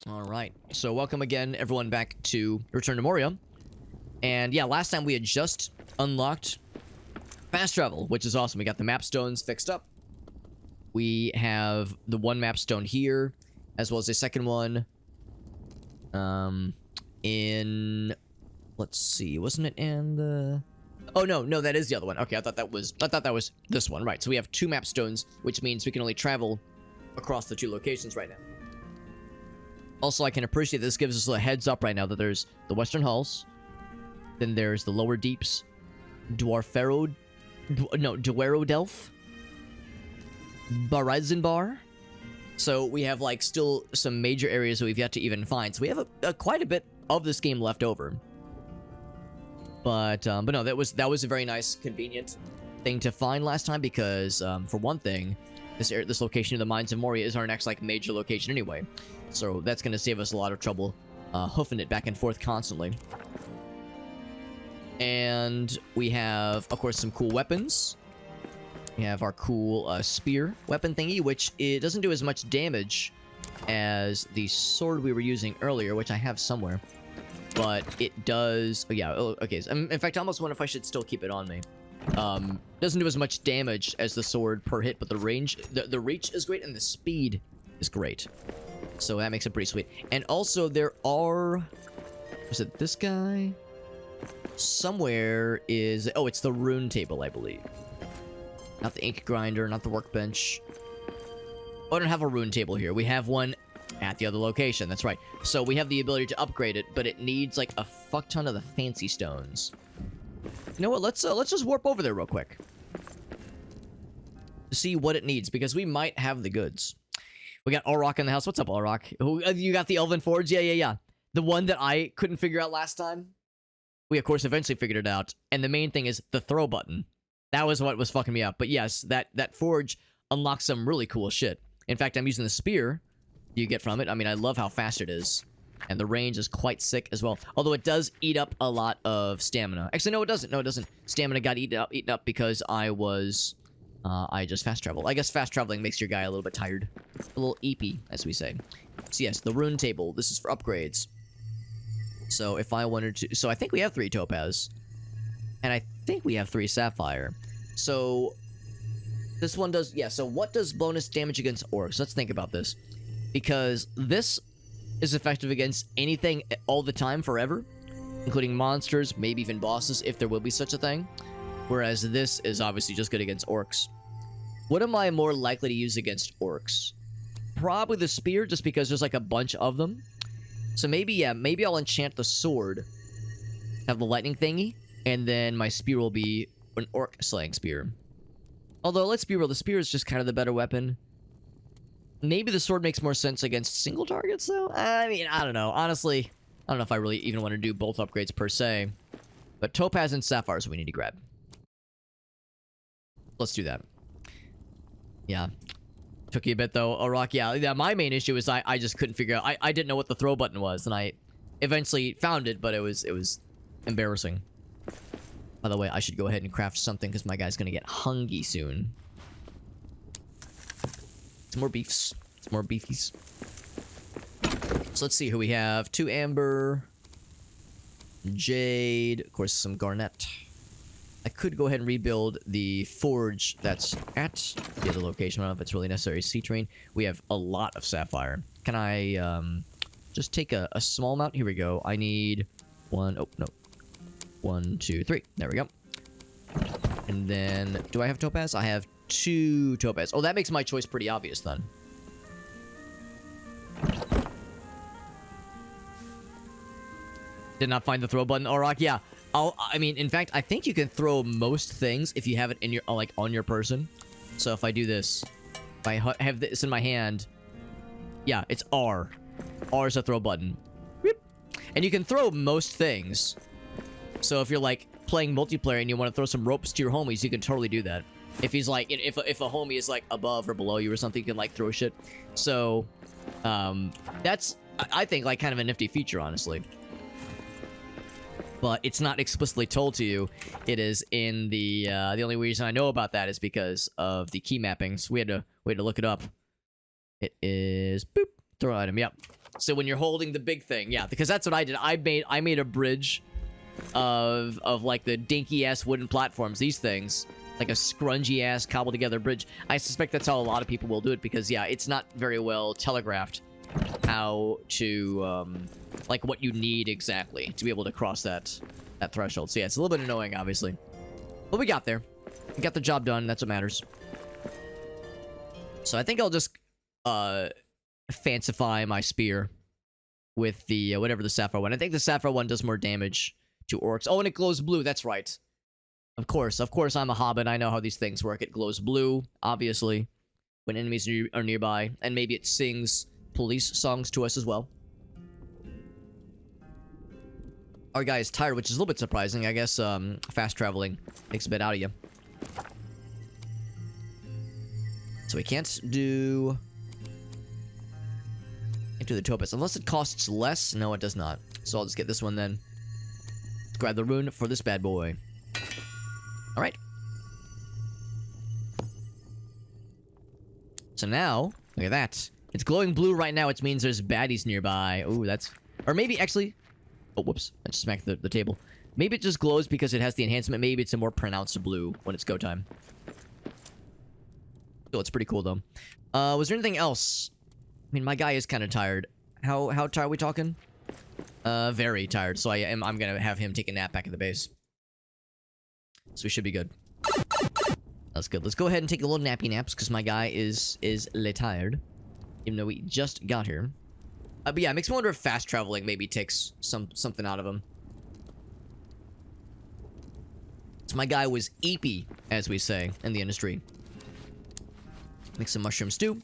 All right. So welcome again, everyone, back to Return to Moria. And yeah, last time we had just unlocked fast travel, which is awesome. We got the map stones fixed up. We have the one map stone here, as well as a second one. Let's see, wasn't it in the... Oh, no, that is the other one. Okay, I thought that was this one. Right, so we have two map stones, which means we can only travel across the two locations right now. Also, I can appreciate this gives us a heads up right now that there's the Western Halls, then there's the Lower Deeps, Duero Delph, Barizenbar. So we have like still some major areas that we've yet to even find. So we have quite a bit of this game left over. But no, that was a very nice, convenient thing to find last time because for one thing, this location of the Mines of Moria is our next like major location anyway. So that's going to save us a lot of trouble hoofing it back and forth constantly. And we have, of course, some cool weapons. We have our cool spear weapon thingy, which it doesn't do as much damage as the sword we were using earlier, which I have somewhere. But it does... Oh, yeah, okay. In fact, I almost wonder if I should still keep it on me. Doesn't do as much damage as the sword per hit, but the range... The reach is great, and the speed is great. So that makes it pretty sweet. And also, there are... Was it this guy? Somewhere is... Oh, it's the rune table, I believe. Not the ink grinder, not the workbench. Oh, I don't have a rune table here. We have one at the other location. That's right. So we have the ability to upgrade it, but it needs like a fuck ton of the fancy stones. You know what? Let's just warp over there real quick. See what it needs, because we might have the goods. We got Auroch in the house. What's up, Auroch? You got the Elven Forge? Yeah. The one that I couldn't figure out last time. We, of course, eventually figured it out. And the main thing is the throw button. That was what was fucking me up. But yes, that forge unlocks some really cool shit. In fact, I'm using the spear you get from it. I mean, I love how fast it is. And the range is quite sick as well. Although it does eat up a lot of stamina. Actually, no, it doesn't. No, it doesn't. Stamina got eaten up because I just fast traveled. I guess fast traveling makes your guy a little bit tired. A little eepy, as we say. So yes, the rune table. This is for upgrades. So if I wanted to... So I think we have 3 topaz. And I think we have 3 sapphire. So this one does... Yeah, so what does bonus damage against orcs? Let's think about this. Because this is effective against anything all the time, forever. Including monsters, maybe even bosses, if there will be such a thing. Whereas this is obviously just good against orcs. What am I more likely to use against orcs? Probably the spear, just because there's like a bunch of them. So maybe, yeah, maybe I'll enchant the sword. Have the lightning thingy. And then my spear will be an orc slaying spear. Although, let's be real, the spear is just kind of the better weapon. Maybe the sword makes more sense against single targets, though? I mean, I don't know. Honestly, I don't know if I really even want to do both upgrades per se. But topaz and sapphire is what we need to grab. Let's do that. Yeah. Took you a bit, though. Auroch, yeah, my main issue is I just couldn't figure out... I didn't know what the throw button was, and I eventually found it, but it was embarrassing. By the way, I should go ahead and craft something because my guy's gonna get hungry soon. Some more beefs. Some more beefies. So let's see who we have. 2 amber. Jade. Of course, some garnet. I could go ahead and rebuild the forge that's at the other location. I don't know if it's really necessary. Sea train. We have a lot of sapphire. Can I just take a small amount? Here we go. I need 1. Oh, no. 1, 2, 3. There we go. And then, do I have topaz? I have 2 topaz. Oh, that makes my choice pretty obvious then. Did not find the throw button. Auroch, yeah. I mean, in fact, I think you can throw most things if you have it in your, like, on your person. So if I do this, if I have this in my hand, yeah, it's R. R is a throw button. And you can throw most things. So if you're, like, playing multiplayer and you want to throw some ropes to your homies, you can totally do that. If he's, like, if a homie is, like, above or below you or something, you can, like, throw shit. So, that's, I think, like, kind of a nifty feature, honestly. But it's not explicitly told to you. It is in the only reason I know about that is because of the key mappings. We had to look it up. It is, boop, throw item, yep. So when you're holding the big thing, yeah, because that's what I did. I made a bridge of like the dinky ass wooden platforms. These things, like a scrungy ass cobbled together bridge. I suspect that's how a lot of people will do it because yeah, it's not very well telegraphed how to like what you need exactly to be able to cross that threshold. So yeah, it's a little bit annoying, obviously, but we got there. We got the job done. That's what matters. So I think I'll just fancify my spear with the whatever the sapphire one. I think the sapphire one does more damage to orcs. Oh, and it glows blue. That's right. Of course, I'm a hobbit. I know how these things work. It glows blue, obviously, when enemies are nearby, and maybe it sings police songs to us as well. Our guy is tired, which is a little bit surprising. I guess fast traveling takes a bit out of you. So we can't do into the topaz unless it costs less. No, it does not. So I'll just get this one then. Let's grab the rune for this bad boy. All right. So now, look at that. It's glowing blue right now, which means there's baddies nearby. Ooh, that's... Or maybe, actually... Oh, whoops. I just smacked the table. Maybe it just glows because it has the enhancement. Maybe it's a more pronounced blue when it's go time. Oh, it's pretty cool, though. Was there anything else? I mean, my guy is kind of tired. How tired are we talking? Very tired. So I'm gonna have him take a nap back at the base. So we should be good. That's good. Let's go ahead and take a little nappy naps because my guy is tired, even though we just got here. But yeah, it makes me wonder if fast traveling maybe takes something out of him. So my guy was eepy, as we say in the industry. Make some mushroom stew.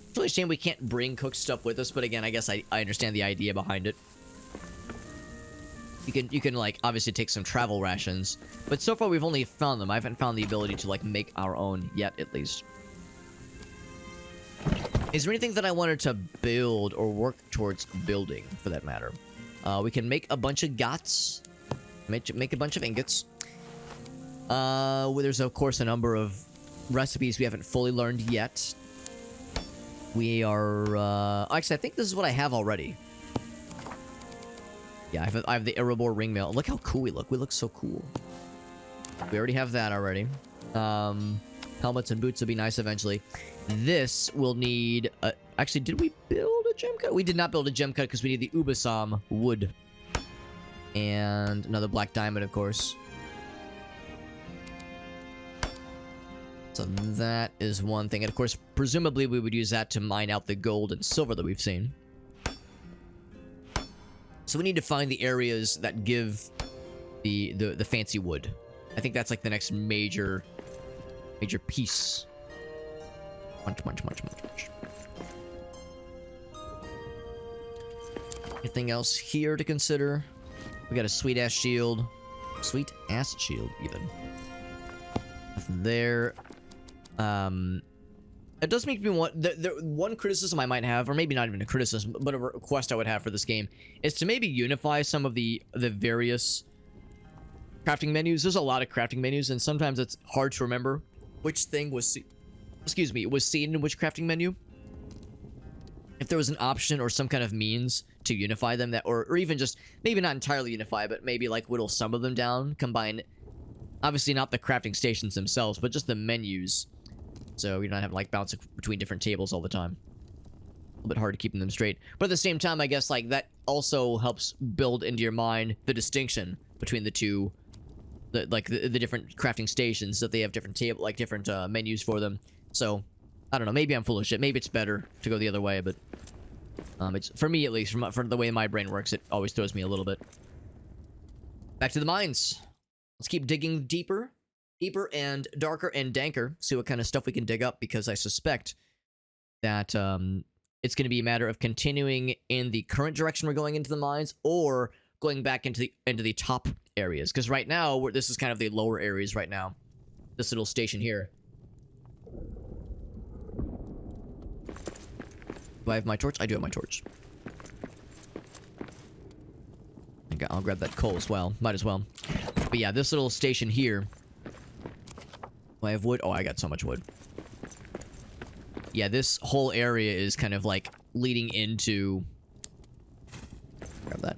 It's really a shame we can't bring cooked stuff with us, but again, I guess I understand the idea behind it. You can like obviously take some travel rations, but so far we've only found them. I haven't found the ability to like make our own yet, at least. Is there anything that I wanted to build or work towards building, for that matter? We can make a bunch of gots, make a bunch of ingots. Well, there's of course a number of recipes we haven't fully learned yet. We are actually I think this is what I have already. Yeah, I have the Erebor ring mail. Look how cool we look. We look so cool. We already have that already. Helmets and boots will be nice eventually. This will need... actually, did we build a gem cut? We did not build a gem cut because we need the Ubasam wood. And another black diamond, of course. So that is one thing. And of course, presumably we would use that to mine out the gold and silver that we've seen. So we need to find the areas that give the fancy wood. I think that's like the next major piece. Munch. Anything else here to consider? We got a sweet ass shield. Sweet ass shield, even. Nothing there. It does make me want... The one criticism I might have, or maybe not even a criticism, but a request I would have for this game, is to maybe unify some of the various crafting menus. There's a lot of crafting menus, and sometimes it's hard to remember which thing was... was seen in which crafting menu. If there was an option or some kind of means to unify them, that or even just... Maybe not entirely unify, but maybe like whittle some of them down, combine... Obviously not the crafting stations themselves, but just the menus. So you're not having like bounce between different tables all the time. A little bit hard to keep them straight. But at the same time, I guess like that also helps build into your mind the distinction between the two, the different crafting stations, that they have different different menus for them. So I don't know. Maybe I'm full of shit. Maybe it's better to go the other way, but it's for me at least. For the way my brain works, it always throws me a little bit. Back to the mines. Let's keep digging deeper and darker and danker. See what kind of stuff we can dig up, because I suspect that it's going to be a matter of continuing in the current direction we're going into the mines, or going back into the top areas. Because right now, this is kind of the lower areas right now. This little station here. Do I have my torch? I do have my torch. I'll grab that coal as well. Might as well. But yeah, this little station here. Do I have wood? Oh, I got so much wood. Yeah, this whole area is kind of like leading into... Grab that.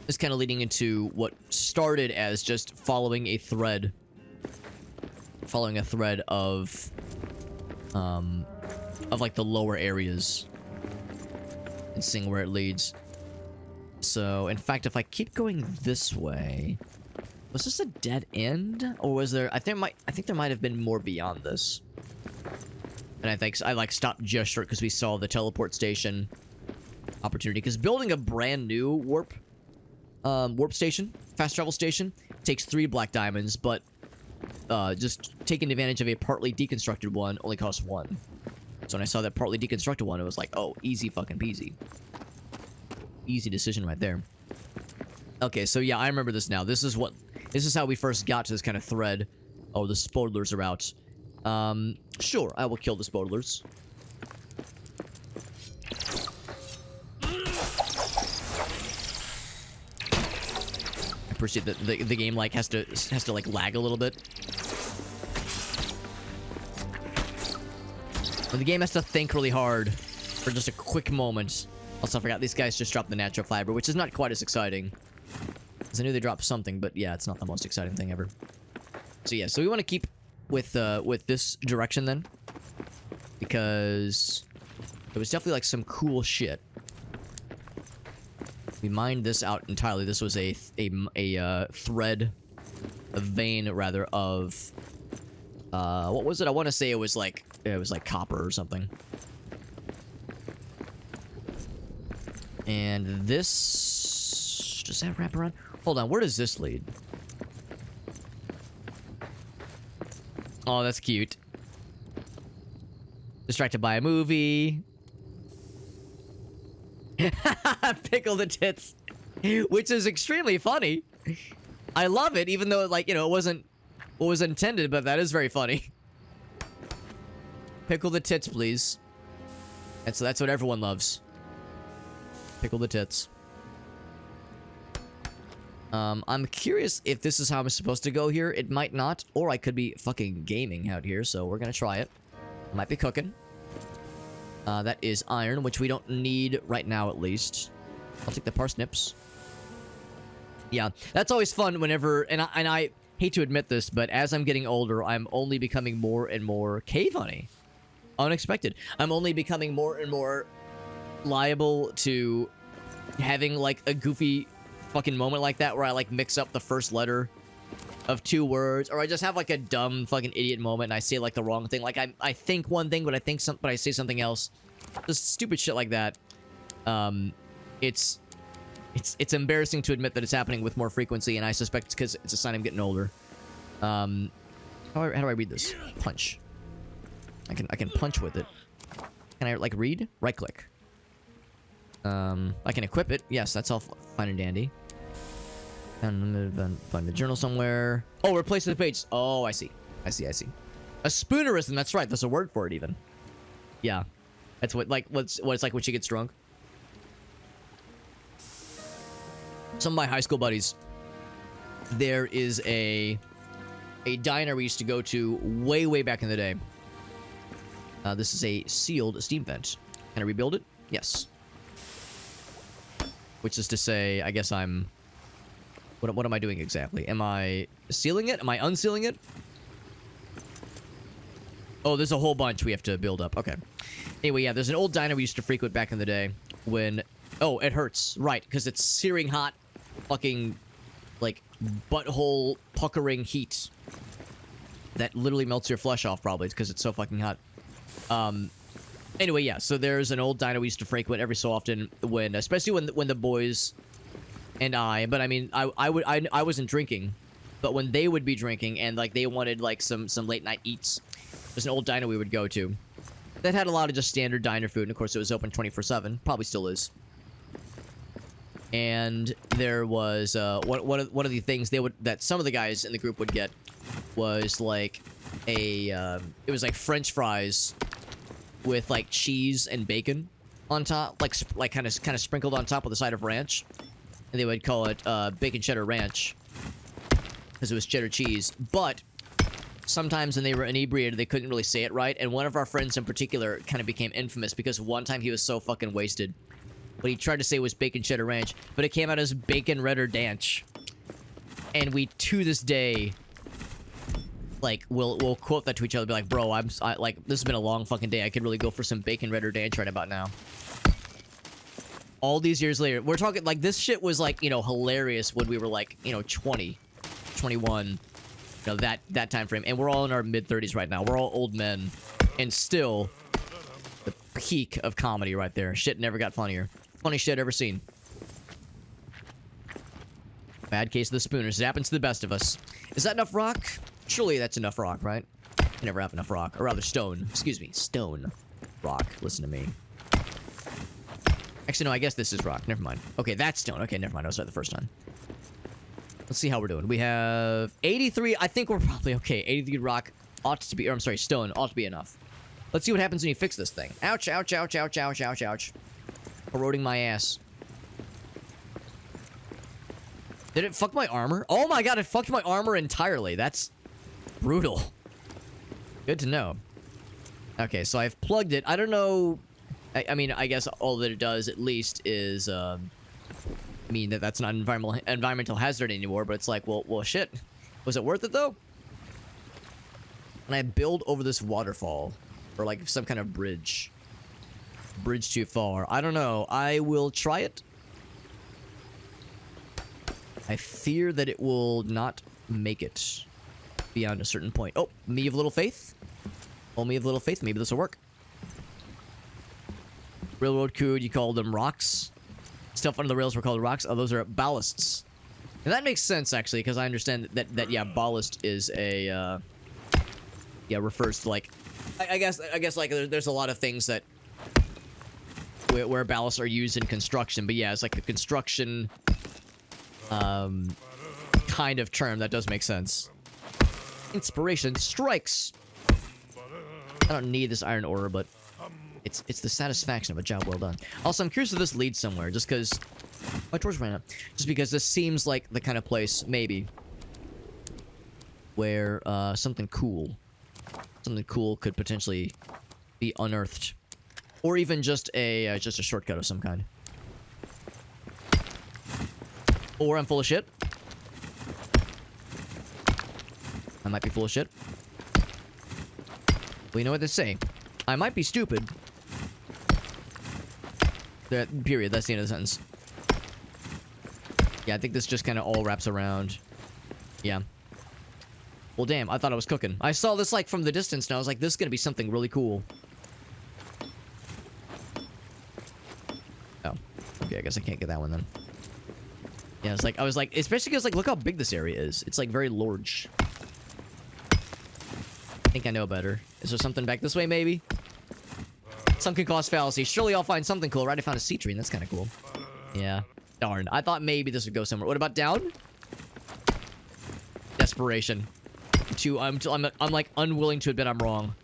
It's kind of leading into what started as just following a thread. Following a thread of like the lower areas. And seeing where it leads. So, in fact, if I keep going this way... Was this a dead end? Or was there... I think there might have been more beyond this. And I think I, like, stopped just short because we saw the teleport station opportunity. Because building a brand new warp station, fast travel station, takes 3 black diamonds, but just taking advantage of a partly deconstructed one only costs 1. So when I saw that partly deconstructed one, it was like, oh, easy fucking peasy. Easy decision right there. Okay, so yeah, I remember this now. This is how we first got to this kind of thread. Oh, the spoilers are out. Sure, I will kill the spoilers. I appreciate that the game like has to like lag a little bit. But the game has to think really hard for just a quick moment. Also, I forgot these guys just dropped the natural fiber, which is not quite as exciting. Because I knew they dropped something, but yeah, it's not the most exciting thing ever. So yeah, so we want to keep with this direction then, because it was definitely like some cool shit. We mined this out entirely. This was a thread, a vein rather of what was it? I want to say it was like copper or something. And this... Does that wrap around? Hold on, where does this lead? Oh, that's cute. Distracted by a movie. Pickle the tits. Which is extremely funny. I love it, even though, like, you know, it wasn't what was intended, but that is very funny. Pickle the tits, please. That's what everyone loves. Pickle the tits. I'm curious if this is how I'm supposed to go here. It might not, or I could be fucking gaming out here, so we're gonna try it. Might be cooking. That is iron, which we don't need right now, at least. I'll take the parsnips. Yeah, that's always fun whenever... And I hate to admit this, but as I'm getting older, I'm only becoming more and more cave honey. Unexpected. I'm only becoming more and more liable to having, like, a goofy fucking moment like that where I, like, mix up the first letter of 2 words, or I just have, like, a dumb fucking idiot moment and I say, like, the wrong thing. Like, I think one thing, but I say something else. Just stupid shit like that. It's embarrassing to admit that it's happening with more frequency, and I suspect it's because it's a sign I'm getting older. How do I read this? Punch. I can punch with it. Can I, like, read? Right click. I can equip it. Yes, that's all fine and dandy. And find the journal somewhere. Oh, replace the page. Oh, I see. I see. A spoonerism. That's right. There's a word for it even. Yeah, that's what it's like when she gets drunk. Some of my high school buddies. There is a diner we used to go to way back in the day. This is a sealed steam vent. Can I rebuild it? Yes. Which is to say, I guess I'm... What am I doing exactly? Am I sealing it? Am I unsealing it? Oh, there's a whole bunch we have to build up. Okay. Anyway, yeah, there's an old diner we used to frequent back in the day when... Oh, it hurts. Right, because it's searing hot, fucking, like, butthole puckering heat. That literally melts your flesh off, probably, because it's so fucking hot. Anyway, yeah, so there's an old diner we used to frequent every so often when, especially when the boys and but I mean, I wasn't drinking, but when they would be drinking and, like, they wanted, like, some late night eats, there's an old diner we would go to that had a lot of just standard diner food, and of course it was open 24/7, probably still is. And there was, one of the things that some of the guys in the group would get was, like, it was like French fries with, like, cheese and bacon on top, like kind of sprinkled on top with a side of ranch, and they would call it bacon cheddar ranch because it was cheddar cheese. But sometimes when they were inebriated, they couldn't really say it right. And one of our friends in particular kind of became infamous because one time he was so fucking wasted. What he tried to say was bacon cheddar ranch, but it came out as bacon redder danch. And we, to this day, like, we'll quote that to each other, be like, bro, like, this has been a long fucking day. I could really go for some bacon redder danch right about now. All these years later, we're talking, like, this shit was, like, you know, hilarious when we were, like, you know, 20, 21, you know, that time frame. And we're all in our mid-30s right now. We're all old men. And still, the peak of comedy right there. Shit never got funnier. Funny shit ever seen. Bad case of the spooners. It happens to the best of us. Is that enough rock? Surely that's enough rock, right? I never have enough rock. Or rather, stone. Excuse me. Stone. Rock. Listen to me. Actually, no, I guess this is rock. Never mind. Okay, that's stone. Okay, never mind. I was right the first time. Let's see how we're doing. We have 83. I think we're probably okay. 83 rock ought to be... Or, I'm sorry, stone ought to be enough. Let's see what happens when you fix this thing. Ouch, ouch, ouch, ouch, ouch, ouch, ouch. Corroding my ass. Did it fuck my armor? Oh my god, it fucked my armor entirely. That's brutal. Good to know. Okay, so I've plugged it. I don't know... I mean, I guess all that it does, at least, is, mean that that's not an environmental hazard anymore, but it's like, well, shit. Was it worth it, though? Can I build over this waterfall? Or, like, some kind of bridge? Bridge too far. I don't know. I will try it. I fear that it will not make it beyond a certain point. Oh, me of little faith? Oh, me of little faith. Maybe this will work. Railroad crude, you call them rocks. Stuff under the rails were called rocks. Oh, those are ballasts. And that makes sense, actually, because I understand that yeah, ballast is a, yeah, refers to, like, I guess, like, there's a lot of things that, where ballasts are used in construction, but yeah, it's like a construction, kind of term. That does make sense. Inspiration strikes. I don't need this iron ore, but it's the satisfaction of a job well done. Also, I'm curious if this leads somewhere, just because... My torch ran out. Just because this seems like the kind of place, maybe, where, something cool could potentially be unearthed. Or even just a shortcut of some kind. Or I'm full of shit. I might be full of shit. Well, you know what they say. I might be stupid. Period. That's the end of the sentence. Yeah, I think this just kind of all wraps around. Yeah. Well, damn. I thought I was cooking. I saw this, like, from the distance, and I was like, this is gonna be something really cool. Oh. Okay, I guess I can't get that one, then. Yeah, it's like, I was like, especially because, like, look how big this area is. It's, like, very large. I think I know better. Is there something back this way, maybe? Sunken cost fallacy. Surely I'll find something cool, right? I found a sea tree, and that's kind of cool. Yeah. Darn. I thought maybe this would go somewhere. What about down? Desperation. I'm like unwilling to admit I'm wrong.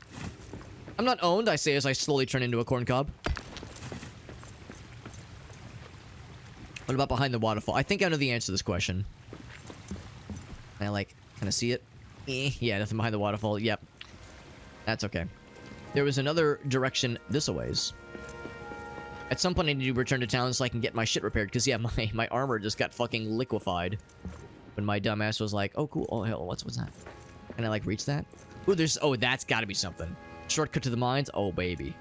I'm not owned, I say as I slowly turn into a corn cob. What about behind the waterfall? I think I know the answer to this question. Can I, like, kind of see it? Yeah, nothing behind the waterfall. Yep. That's okay. There was another direction this a ways. At some point I need to return to town so I can get my shit repaired, because yeah, my armor just got fucking liquefied. When my dumbass was like, oh cool, oh hell, what's that? Can I, like, reach that? Ooh, oh, that's gotta be something. Shortcut to the mines? Oh, baby.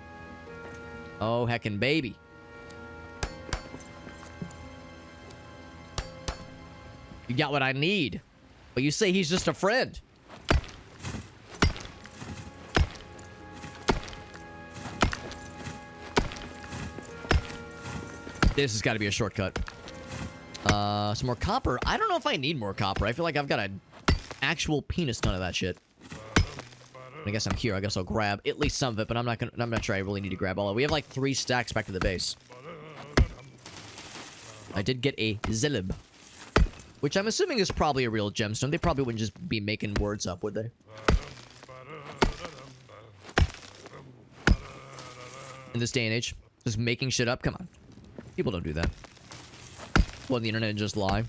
Oh, heckin' baby. You got what I need. But you say he's just a friend. This has got to be a shortcut. Some more copper. I don't know if I need more copper. I feel like I've got an actual penis ton of that shit. I guess I'm here. I guess I'll grab at least some of it, but I'm not sure I really need to grab all of it. We have like 3 stacks back to the base. I did get a zilib, which I'm assuming is probably a real gemstone. They probably wouldn't just be making words up, would they? In this day and age, just making shit up. Come on. People don't do that. Go on the internet and just lie.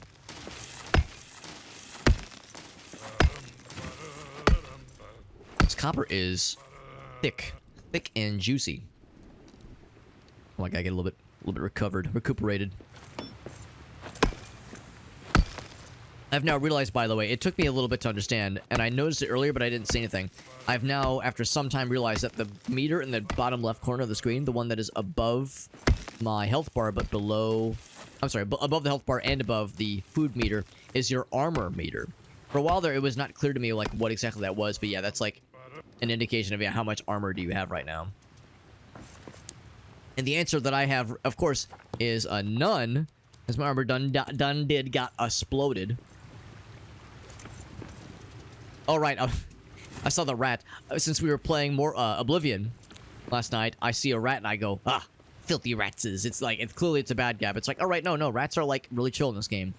copper is thick and juicy. Oh, I gotta get a little bit recuperated. I've now realized, by the way, it took me a little bit to understand, and I noticed it earlier, but I didn't say anything. I've now, after some time, realized that the meter in the bottom left corner of the screen, the one that is above my health bar, but below... I'm sorry, above the health bar and above the food meter, is your armor meter. For a while there, it was not clear to me, like, what exactly that was, but yeah, that's, like, an indication of, yeah, how much armor do you have right now. And the answer that I have, of course, is a none, as my armor got exploded. Oh, right. I saw the rat. Since we were playing more Oblivion last night, I see a rat and I go, ah, filthy ratses. It's like, clearly it's a bad guy, but it's like, all right, no, rats are like really chill in this game.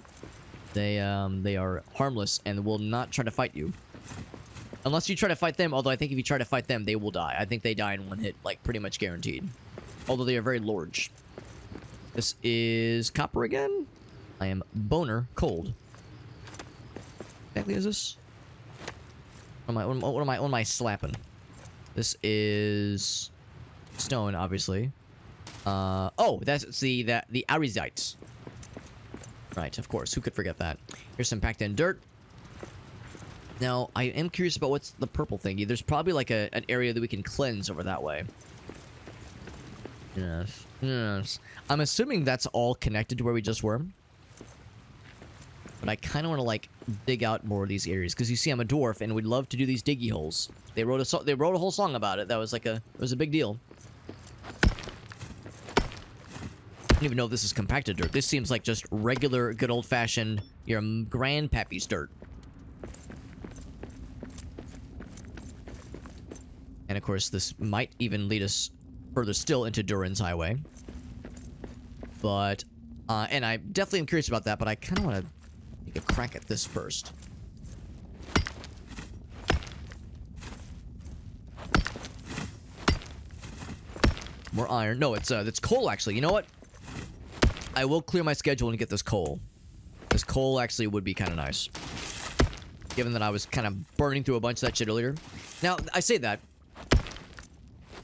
They are harmless and will not try to fight you. Unless you try to fight them, although I think if you try to fight them, they will die. I think they die in one hit, like pretty much guaranteed. Although they are very large. This is copper again. I am boner cold. Exactly is this? What am I slapping? This is stone, obviously. Oh, that's the Arizite. Right, of course. Who could forget that? Here's some packed in dirt. Now, I am curious about what's the purple thingy. There's probably like an area that we can cleanse over that way. Yes. I'm assuming that's all connected to where we just were. But I kind of want to, like, dig out more of these areas. Because you see, I'm a dwarf, and we'd love to do these diggy holes. They wrote a whole song about it. That was like it was a big deal. I don't even know if this is compacted dirt. This seems like just regular, good old-fashioned, your grandpappy's dirt. And, of course, this might even lead us further still into Durin's Highway. But, and I definitely am curious about that, but I kind of want to take a crack at this first. More iron. No, it's coal, actually. You know what? I will clear my schedule and get this coal. This coal actually would be kind of nice. Given that I was kind of burning through a bunch of that shit earlier. Now, I say that.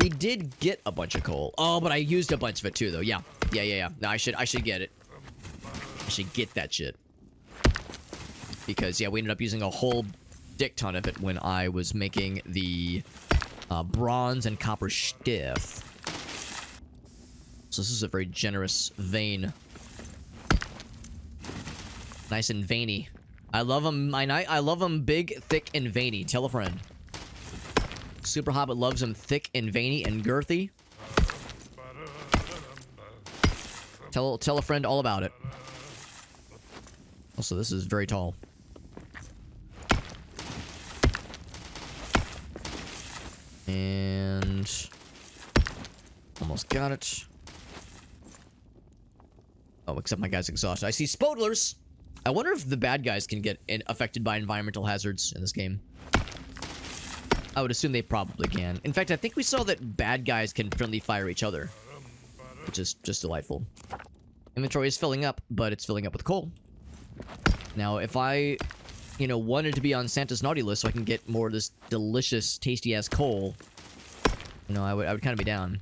We did get a bunch of coal. Oh, but I used a bunch of it too, though. Yeah. No, I should get it. I should get that shit. Because, yeah, we ended up using a whole dick ton of it when I was making the bronze and copper stiff. So this is a very generous vein. Nice and veiny. I love them. I love them big, thick, and veiny. Tell a friend. Super Hobbit loves them thick and veiny and girthy. Tell a friend all about it. Also, this is very tall. And almost got it. Oh, except my guy's exhausted. I see spodlers. I wonder if the bad guys can get affected by environmental hazards in this game. I would assume they probably can. In fact, I think we saw that bad guys can friendly fire each other. Which is just delightful. Inventory is filling up, but it's filling up with coal. Now, if I, wanted to be on Santa's naughty list so I can get more of this delicious, tasty-ass coal, I would kind of be down.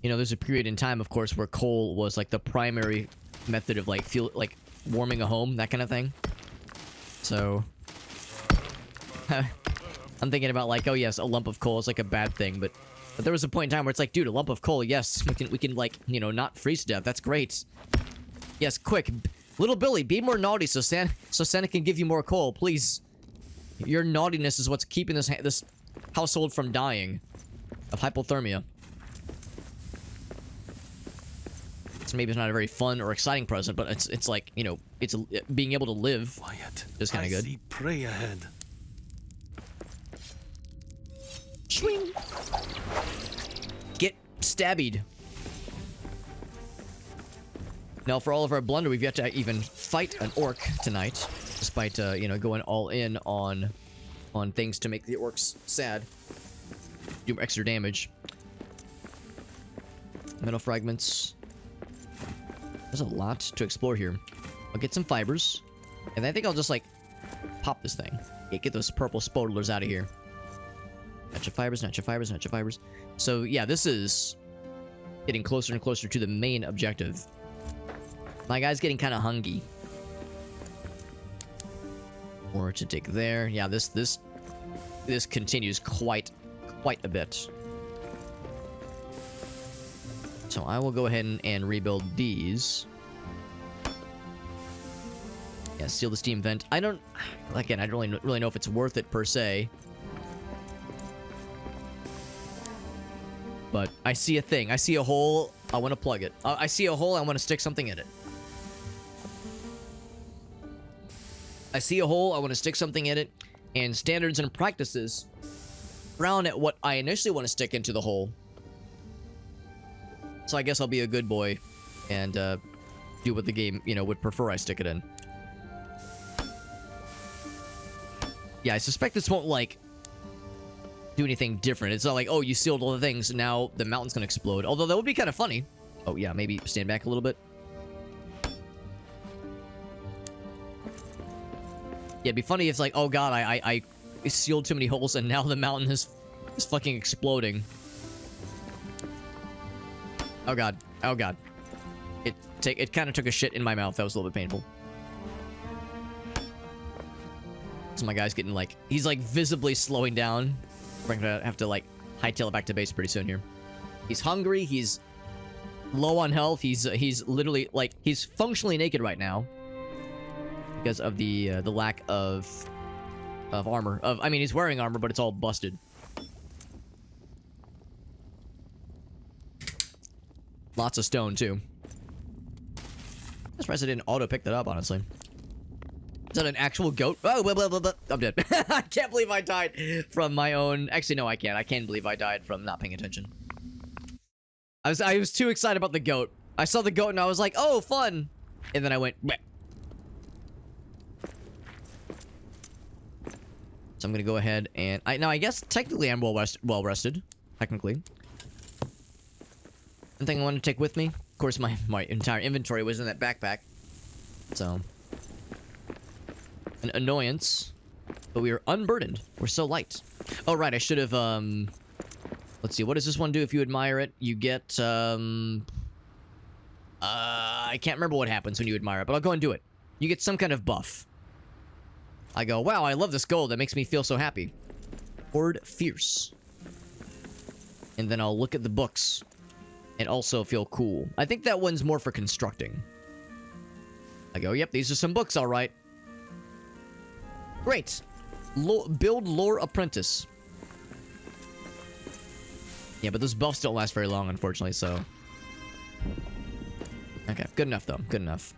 There's a period in time, of course, where coal was like the primary method of like warming a home, that kind of thing. So I'm thinking about like, oh yes, a lump of coal is like a bad thing, but there was a point in time where it's like, dude, a lump of coal, yes, we can like, not freeze to death. That's great. Yes, quick, little Billy, be more naughty so Santa can give you more coal, please. Your naughtiness is what's keeping this household from dying of hypothermia. Maybe it's not a very fun or exciting present, but it's like, it's being able to live. Quiet. Is kind of good. See prey ahead. Swing. Get stabbied. Now, for all of our blunder, we've yet to even fight an orc tonight, despite going all in on things to make the orcs sad, do extra damage. Metal fragments. There's a lot to explore here. I'll get some fibers. And I think I'll just, like, pop this thing. Get those purple spodlers out of here. Natural fibers, natural fibers, natural fibers. So, yeah, this is getting closer and closer to the main objective. My guy's getting kind of hungry. More to dig there. Yeah, this continues quite a bit. So I will go ahead and rebuild these. Yeah, seal the steam vent. I don't really know if it's worth it per se. But I see a thing. I see a hole. I want to plug it. I see a hole. I want to stick something in it. I see a hole. I want to stick something in it. And standards and practices frown at what I initially want to stick into the hole. So I guess I'll be a good boy and do what the game, would prefer I stick it in. Yeah, I suspect this won't, like, do anything different. It's not like, oh, you sealed all the things, now the mountain's gonna explode. Although that would be kind of funny. Oh, yeah, maybe stand back a little bit. Yeah, it'd be funny if, like, oh god, I sealed too many holes and now the mountain is fucking exploding. Oh god. Oh god. It kind of took a shit in my mouth. That was a little bit painful. So my guy's getting, like, he's, like, visibly slowing down. We're gonna have to, like, hightail it back to base pretty soon here. He's hungry. He's low on health. He's literally, like, he's functionally naked right now because of the lack of armor. I mean, he's wearing armor, but it's all busted. Lots of stone, too. I'm surprised I didn't auto-pick that up, honestly. Is that an actual goat? Oh, blah, blah, blah, blah. I'm dead. I can't believe I died from my own... Actually, no, I can't. I can't believe I died from not paying attention. I was too excited about the goat. I saw the goat and I was like, oh, fun! And then I went... Bleh. So I'm gonna go ahead and... Now, I guess technically I'm well rested. Technically. One thing I want to take with me. Of course, my entire inventory was in that backpack. So... an annoyance. But we are unburdened. We're so light. Oh, right. I should have, let's see. What does this one do if you admire it? You get, I can't remember what happens when you admire it, but I'll go and do it. You get some kind of buff. I go, wow, I love this gold. That makes me feel so happy. Horde Fierce. And then I'll look at the books. And also feel cool. I think that one's more for constructing. I go, yep, these are some books, all right. Great. Build Lore Apprentice. Yeah, but those buffs don't last very long, unfortunately, so... Okay, good enough, though. Good enough.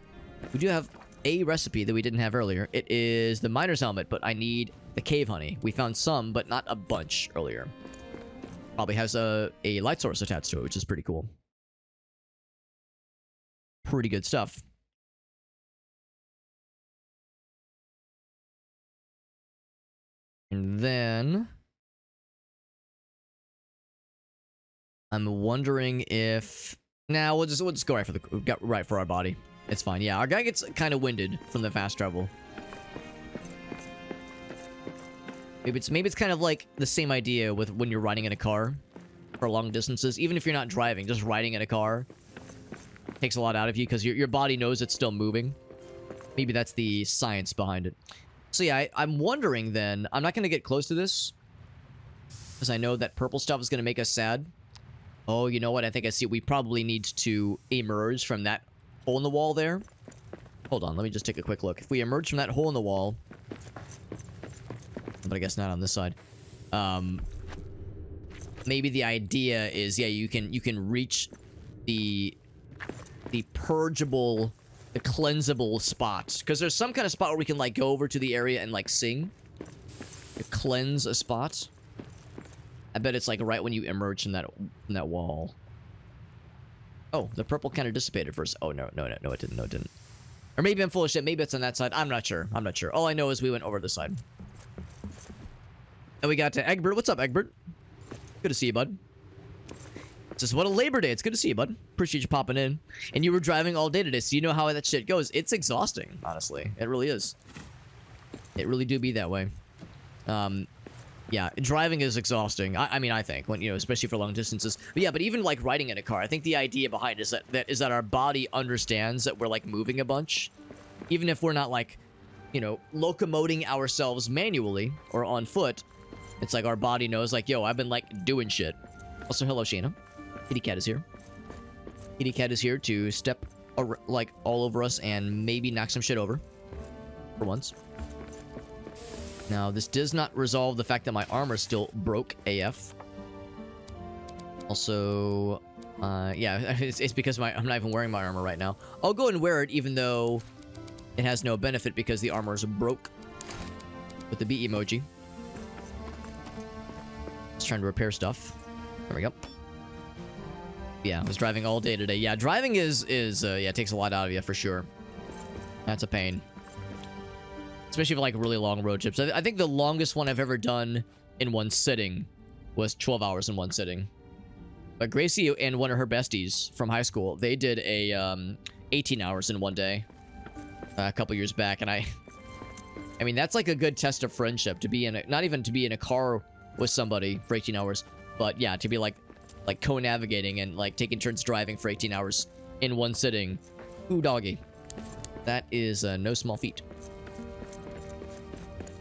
We do have a recipe that we didn't have earlier. It is the Miner's Helmet, but I need the Cave Honey. We found some, but not a bunch earlier. Probably has a light source attached to it, which is pretty cool. Pretty good stuff. And then... I'm wondering if... Nah, we'll just go right for our body. It's fine. Yeah, our guy gets kind of winded from the fast travel. Maybe it's kind of like the same idea with when you're riding in a car for long distances. Even if you're not driving, just riding in a car takes a lot out of you because your body knows it's still moving. Maybe that's the science behind it. So yeah, I'm wondering then... I'm not going to get close to this because I know that purple stuff is going to make us sad. Oh, you know what? I think I see. We probably need to emerge from that hole in the wall there. Hold on, let me just take a quick look. If we emerge from that hole in the wall... But I guess not on this side. Maybe the idea is, yeah, you can reach the purgeable, the cleansable spots. Because there's some kind of spot where we can, like, go over to the area and, like, sing. Cleanse a spot. I bet it's, like, right when you emerge from that wall. Oh, the purple kind of dissipated first. Oh, no, it didn't. No, it didn't. Or maybe I'm full of shit. Maybe it's on that side. I'm not sure. All I know is we went over this side. And we got to Egbert. What's up, Egbert? Good to see you, bud. Just what a Labor Day. It's good to see you, bud. Appreciate you popping in. And you were driving all day today, so you know how that shit goes. It's exhausting, honestly. It really is. It really do be that way. Yeah, driving is exhausting. I mean, I think, when, you know, especially for long distances. But yeah, but even like riding in a car, I think the idea behind it is that our body understands that we're like moving a bunch, even if we're not like, you know, locomoting ourselves manually or on foot. It's like our body knows, like, yo, I've been like doing shit. Also, hello, Shayna. Kitty Cat is here. Kitty Cat is here to step like all over us and maybe knock some shit over for once. Now, this does not resolve the fact that my armor still broke AF. Also, yeah, it's because I'm not even wearing my armor right now. I'll go and wear it even though it has no benefit because the armor is broke. With the B emoji. Just trying to repair stuff. There we go. Yeah, I was driving all day today. Yeah, driving yeah, it takes a lot out of you for sure. That's a pain. Especially for like really long road trips. I think the longest one I've ever done in one sitting was 12 hours in one sitting. But Gracie and one of her besties from high school, they did a 18 hours in one day a couple years back, and I mean, that's like a good test of friendship to be in a, not even to be in a car with somebody for 18 hours, but yeah, to be like co-navigating and like taking turns driving for 18 hours in one sitting. Ooh, doggy. That is no small feat.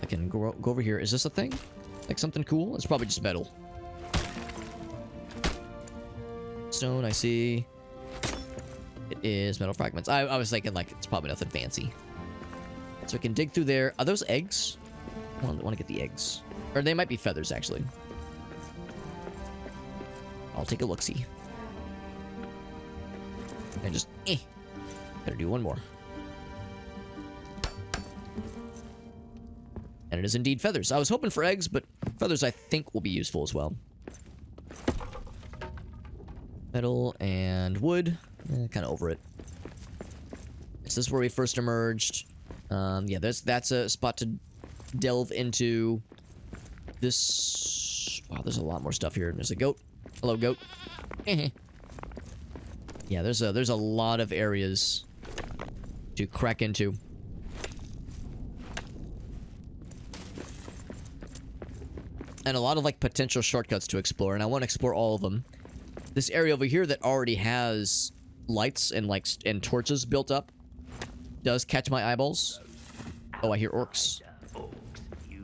I can go over here. Is this a thing? Like something cool? It's probably just metal. Stone, I see. It is metal fragments. I was thinking like it's probably nothing fancy. So I can dig through there. Are those eggs? I want to get the eggs. Or they might be feathers, actually. I'll take a look-see. And just, better do one more. And it is indeed feathers. I was hoping for eggs, but feathers I think will be useful as well. Metal and wood. Kind of over it. Is this where we first emerged? Yeah, that's a spot to delve into. This... Wow, there's a lot more stuff here. There's a goat. Hello, goat. Yeah, there's a lot of areas to crack into. And a lot of, like, potential shortcuts to explore, and I want to explore all of them. This area over here that already has lights and, like, and torches built up does catch my eyeballs. Oh, I hear orcs.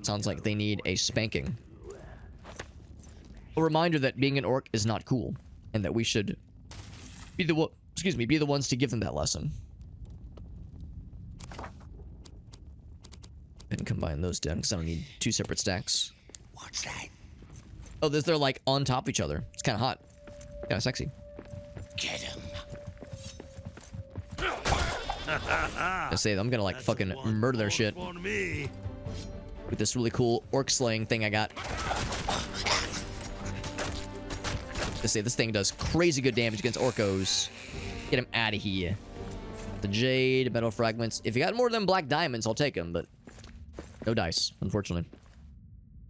Sounds like they need a spanking. A reminder that being an orc is not cool, and that we should be the ones to give them that lesson. And combine those down, because I don't need two separate stacks. What's that? Oh, they're like on top of each other. It's kind of hot. Kind of sexy. Get him. I say I'm gonna like fucking murder their shit with this really cool orc slaying thing I got. I say this thing does crazy good damage against orcos. Get him out of here. The jade, metal fragments. If you got more than black diamonds, I'll take them, but no dice, unfortunately.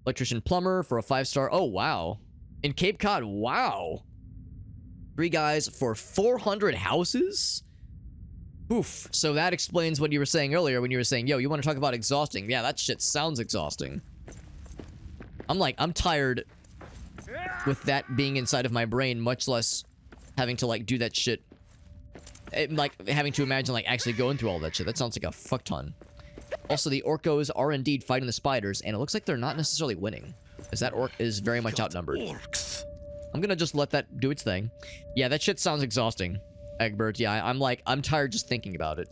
Electrician plumber for a 5-star. Oh, wow. In Cape Cod, wow. 3 guys for 400 houses? Oof. So that explains what you were saying earlier when you were saying, yo, you want to talk about exhausting? Yeah, that shit sounds exhausting. I'm tired with that being inside of my brain, much less having to, like, do that shit. Like, having to imagine, like, actually going through all that shit. That sounds like a fuck ton. Also, the orcos are indeed fighting the spiders, and it looks like they're not necessarily winning, as that orc is very much outnumbered. Orcs. I'm gonna just let that do its thing. Yeah, that shit sounds exhausting, Egbert. Yeah, I'm tired just thinking about it.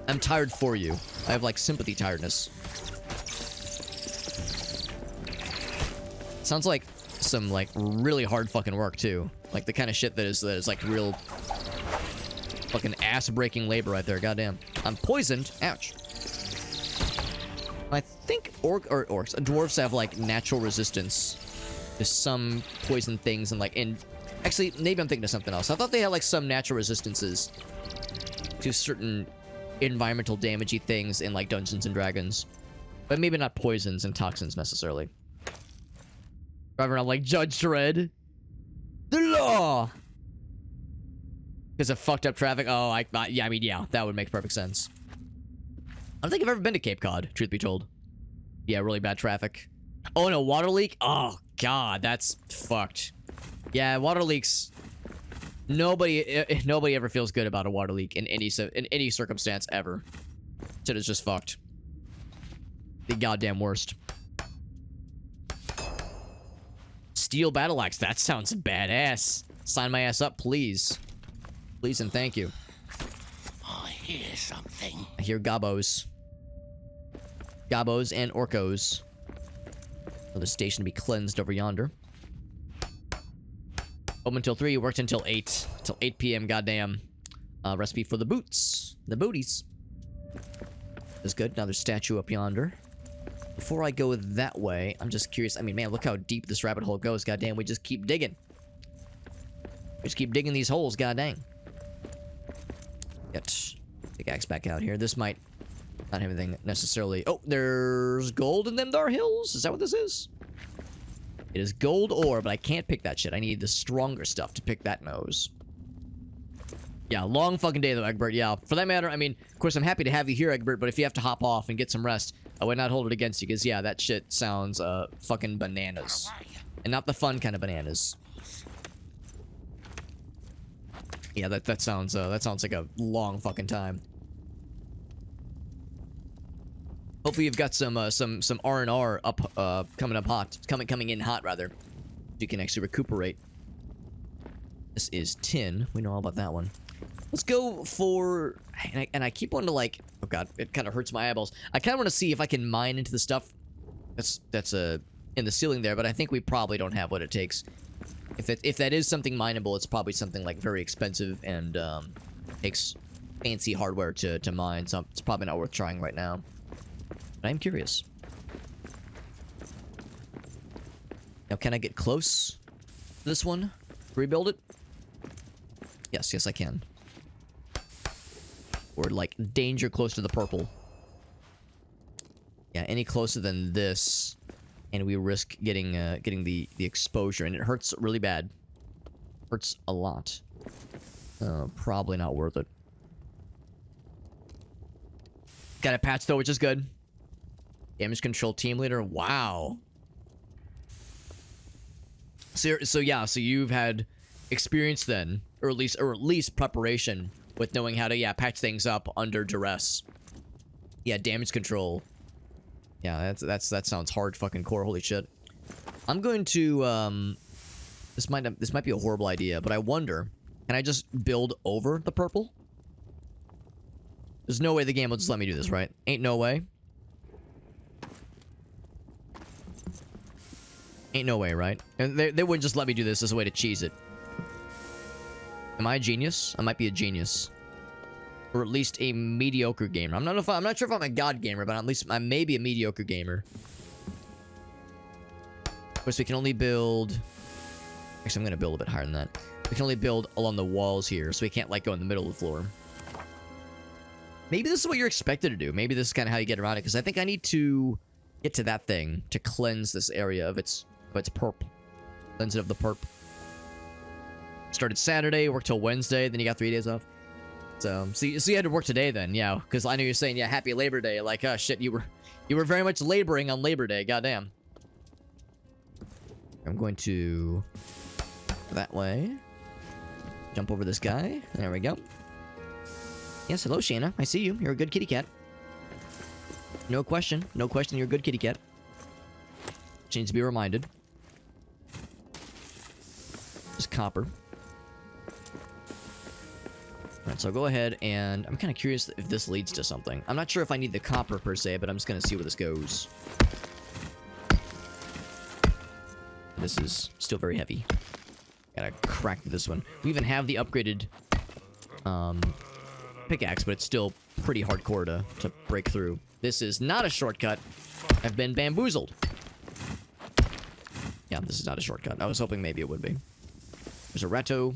I'm tired for you. I have, like, sympathy tiredness. Sounds like some, like, really hard fucking work, too. Like, the kind of shit that is like, real fucking ass-breaking labor right there. Goddamn. I'm poisoned. Ouch. I think dwarves have, like, natural resistance to some poison things and, like, actually, maybe I'm thinking of something else. I thought they had, like, some natural resistances to certain environmental damagey things in, like, Dungeons and Dragons. But maybe not poisons and toxins, necessarily. Driving around like Judge Dredd. Oh! Because of fucked up traffic? Oh, yeah, I mean, yeah, that would make perfect sense. I don't think I've ever been to Cape Cod, truth be told. Yeah, really bad traffic. Oh, no, water leak? Oh, God, that's fucked. Yeah, water leaks. Nobody ever feels good about a water leak in any circumstance ever. Shit is just fucked. The goddamn worst. Steel battle axe. That sounds badass. Sign my ass up, please. Please and thank you. I hear something. I hear gobos. Gobos and orcos. Another station to be cleansed over yonder. Open until 3, worked until 8. Until 8 p.m. Goddamn. Recipe for the boots. The booties. That's good. Another statue up yonder. Before I go that way, I'm just curious. I mean, man, look how deep this rabbit hole goes. Goddamn, we just keep digging. We just keep digging these holes. Goddamn. Get the axe back out here. This might not have anything necessarily. Oh, there's gold in them there hills. Is that what this is? It is gold ore, but I can't pick that shit. I need the stronger stuff to pick that nose. Yeah, long fucking day though, Egbert. Yeah, for that matter, I mean, of course, I'm happy to have you here, Egbert, but if you have to hop off and get some rest, I would not hold it against you, because, yeah, that shit sounds, fucking bananas. And not the fun kind of bananas. Yeah, that sounds like a long fucking time. Hopefully you've got some R&R up, coming up hot. Coming in hot, rather. You can actually recuperate. This is tin. We know all about that one. Let's go for... And I keep wanting to, like... Oh, God. It kind of hurts my eyeballs. I kind of want to see if I can mine into the stuff that's in the ceiling there, but I think we probably don't have what it takes. If that is something mineable, it's probably something, like, very expensive and, takes fancy hardware to mine, so it's probably not worth trying right now. But I'm curious. Now, can I get close to this one? Rebuild it? Yes, I can. Or, like, danger close to the purple. Yeah, any closer than this, and we risk getting the exposure, and it hurts really bad. Hurts a lot. Probably not worth it. Got a patch though, which is good. Damage control team leader. Wow. So yeah, so you've had experience then, or at least preparation with knowing how to patch things up under duress. Yeah, damage control. Yeah, that sounds hard fucking core. Holy shit. I'm going to this might be a horrible idea, but I wonder, can I just build over the purple? There's no way the game will just let me do this, right? Ain't no way. Ain't no way, right? And they wouldn't just let me do this as a way to cheese it. Am I a genius? I might be a genius. Or at least a mediocre gamer. I'm not sure if I'm a god gamer, but at least I may be a mediocre gamer. Of course, we can only build... Actually, I'm going to build a bit higher than that. We can only build along the walls here, so we can't, like, go in the middle of the floor. Maybe this is what you're expected to do. Maybe this is kind of how you get around it, because I think I need to get to that thing to cleanse this area of its perp. Cleanse it of the perp. Started Saturday, worked till Wednesday, then you got 3 days off. So you had to work today then, yeah, because I know you're saying, yeah, happy Labor Day. Like, oh shit, you were very much laboring on Labor Day. Goddamn. I'm going to that way. Jump over this guy. There we go. Yes, hello, Shayna. I see you. You're a good kitty cat. No question. No question, you're a good kitty cat. She needs to be reminded. Just copper. Alright, so I'll go ahead and... I'm kind of curious if this leads to something. I'm not sure if I need the copper per se, but I'm just going to see where this goes. This is still very heavy. Gotta crack this one. We even have the upgraded pickaxe, but it's still pretty hardcore to break through. This is not a shortcut. I've been bamboozled. Yeah, this is not a shortcut. I was hoping maybe it would be. There's a ratto.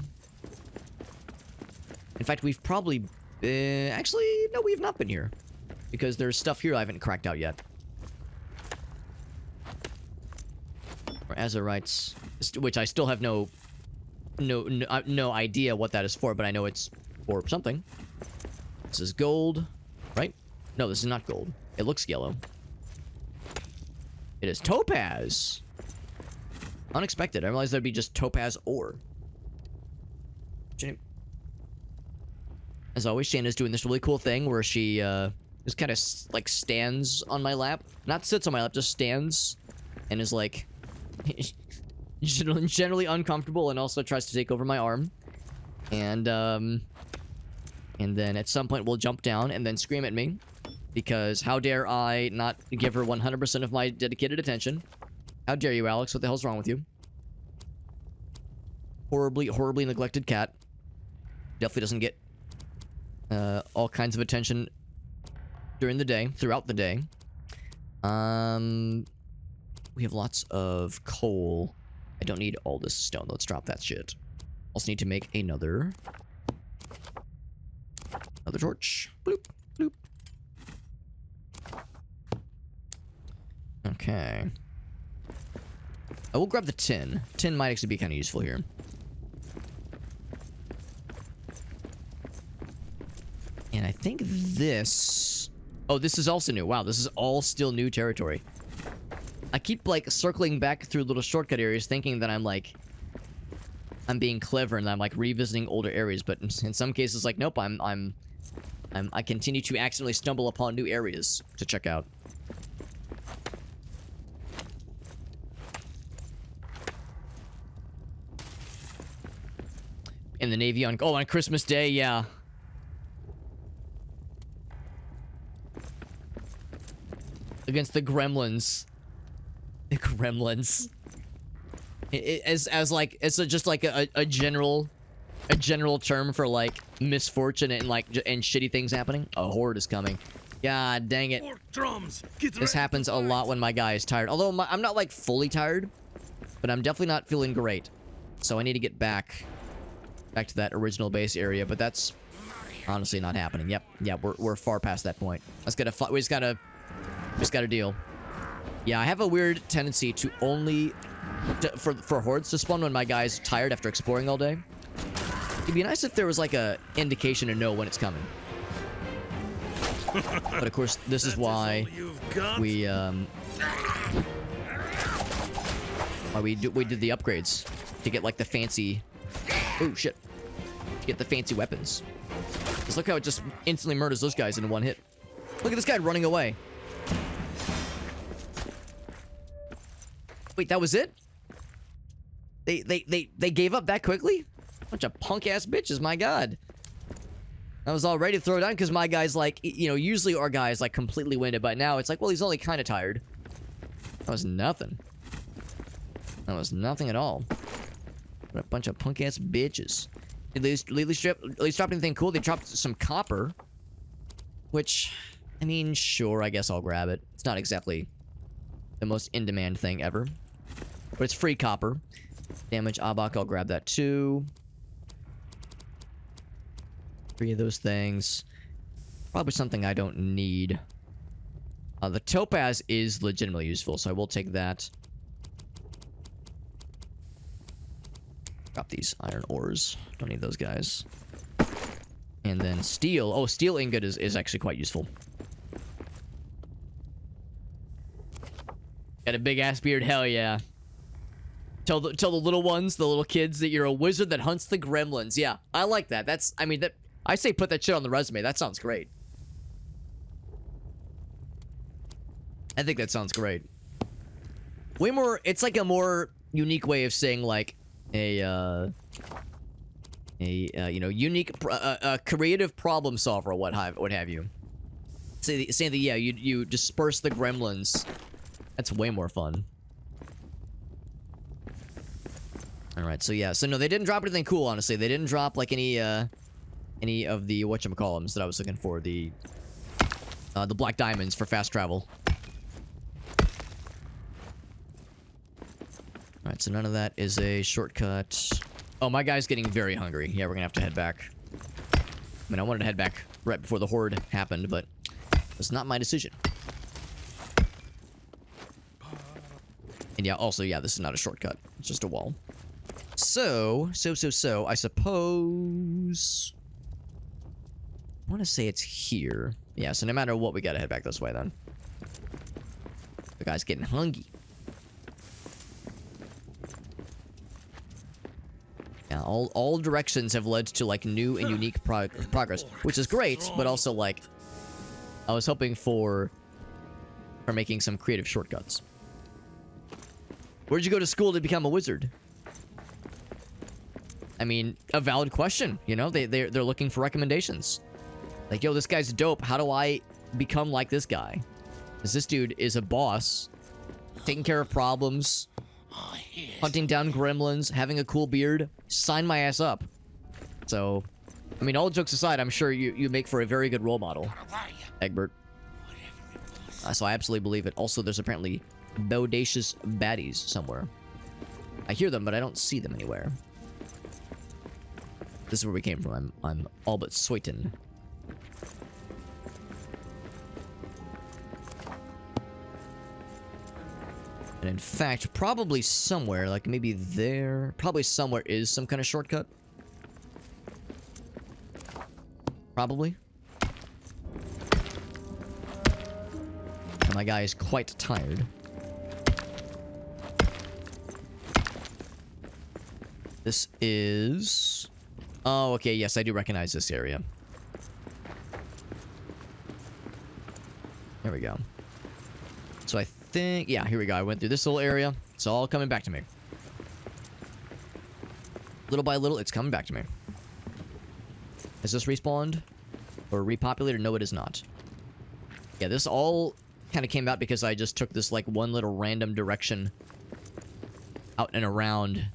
In fact, we've probably... actually, no, we have not been here. Because there's stuff here I haven't cracked out yet. Or azurites, which I still have no no idea what that is for, but I know it's for something. This is gold, right? No, this is not gold. It looks yellow. It is topaz. Unexpected. I realized there'd be just topaz ore. As always, Shayna's doing this really cool thing where she just kind of like stands on my lap. Not sits on my lap, just stands and is like generally uncomfortable and also tries to take over my arm. And then at some point we'll jump down and then scream at me. Because how dare I not give her 100% of my dedicated attention? How dare you, Alex? What the hell's wrong with you? Horribly neglected cat. Definitely doesn't get all kinds of attention during the day, throughout the day. We have lots of coal. I don't need all this stone. Let's drop that shit. Also need to make another torch. Bloop, bloop. Okay. I will grab the tin. Tin might actually be kind of useful here. And I think this... Oh, this is also new. Wow, this is all still new territory. I keep, like, circling back through little shortcut areas thinking that I'm, like... I'm being clever and I'm, like, revisiting older areas. But in some cases, like, nope, I continue to accidentally stumble upon new areas to check out. In the Navy on... Oh, on Christmas Day, yeah. Against the gremlins. The gremlins. Just like a general term for like misfortune and like and shitty things happening. A horde is coming. God dang it. This happens a lot when my guy is tired. Although I'm not like fully tired, but I'm definitely not feeling great. So I need to get back to that original base area, but that's honestly not happening. Yep. Yeah, we're far past that point. We just gotta deal. Yeah, I have a weird tendency to only for hordes to spawn when my guy's tired after exploring all day. It'd be nice if there was like a indication to know when it's coming. But of course, this is why we did the upgrades to get like the fancy. Oh shit! To get the fancy weapons. Just look how it just instantly murders those guys in one hit. Look at this guy running away. Wait, that was it? They gave up that quickly? Bunch of punk-ass bitches, my god. I was all ready to throw it down because my guy's like, you know, usually our guy is like completely winded, but now it's like, well, he's only kind of tired. That was nothing. That was nothing at all. What a bunch of punk-ass bitches. Did they at least drop anything cool? They dropped some copper. Which, I mean, sure, I guess I'll grab it. It's not exactly the most in-demand thing ever. But it's free copper. Damage Abak, I'll grab that too. 3 of those things. Probably something I don't need. The topaz is legitimately useful, so I will take that. Drop these iron ores. Don't need those guys. And then steel. Oh, steel ingot is actually quite useful. Got a big ass beard, hell yeah. Tell the little ones, the little kids, that you're a wizard that hunts the gremlins. Yeah, I like that. That's, I mean, that I say put that shit on the resume. That sounds great. I think that sounds great. Way more, it's like a more unique way of saying like you know, unique, creative problem solver, what have you. Saying that, yeah, you disperse the gremlins. That's way more fun. Alright, so yeah. So no, they didn't drop anything cool, honestly. They didn't drop, like, any of the whatchamacallums that I was looking for. The black diamonds for fast travel. Alright, so none of that is a shortcut. Oh, my guy's getting very hungry. Yeah, we're gonna have to head back. I mean, I wanted to head back right before the horde happened, but it's not my decision. And yeah, also, yeah, this is not a shortcut. It's just a wall. So, I suppose... I want to say it's here. Yeah, so no matter what, we gotta head back this way then. The guy's getting hungry. Yeah, all directions have led to, like, new and unique progress, which is great, but also, like, I was hoping for making some creative shortcuts. Where'd you go to school to become a wizard? I mean, a valid question, you know? They're looking for recommendations. Like, yo, this guy's dope. How do I become like this guy? Because this dude is a boss. Taking care of problems. Hunting down gremlins. Having a cool beard. Sign my ass up. So, I mean, all jokes aside, I'm sure you make for a very good role model, Egbert. So I absolutely believe it. Also, there's apparently bodacious baddies somewhere. I hear them, but I don't see them anywhere. This is where we came from. I'm all but certain. And in fact, probably somewhere, like maybe there, probably somewhere is some kind of shortcut. Probably. And my guy is quite tired. This is... Oh, okay, yes, I do recognize this area. There we go. So I think... Yeah, here we go. I went through this little area. It's all coming back to me. Little by little, it's coming back to me. Is this respawned? Or repopulated? No, it is not. Yeah, this all kind of came out because I just took this, like, one little random direction out and around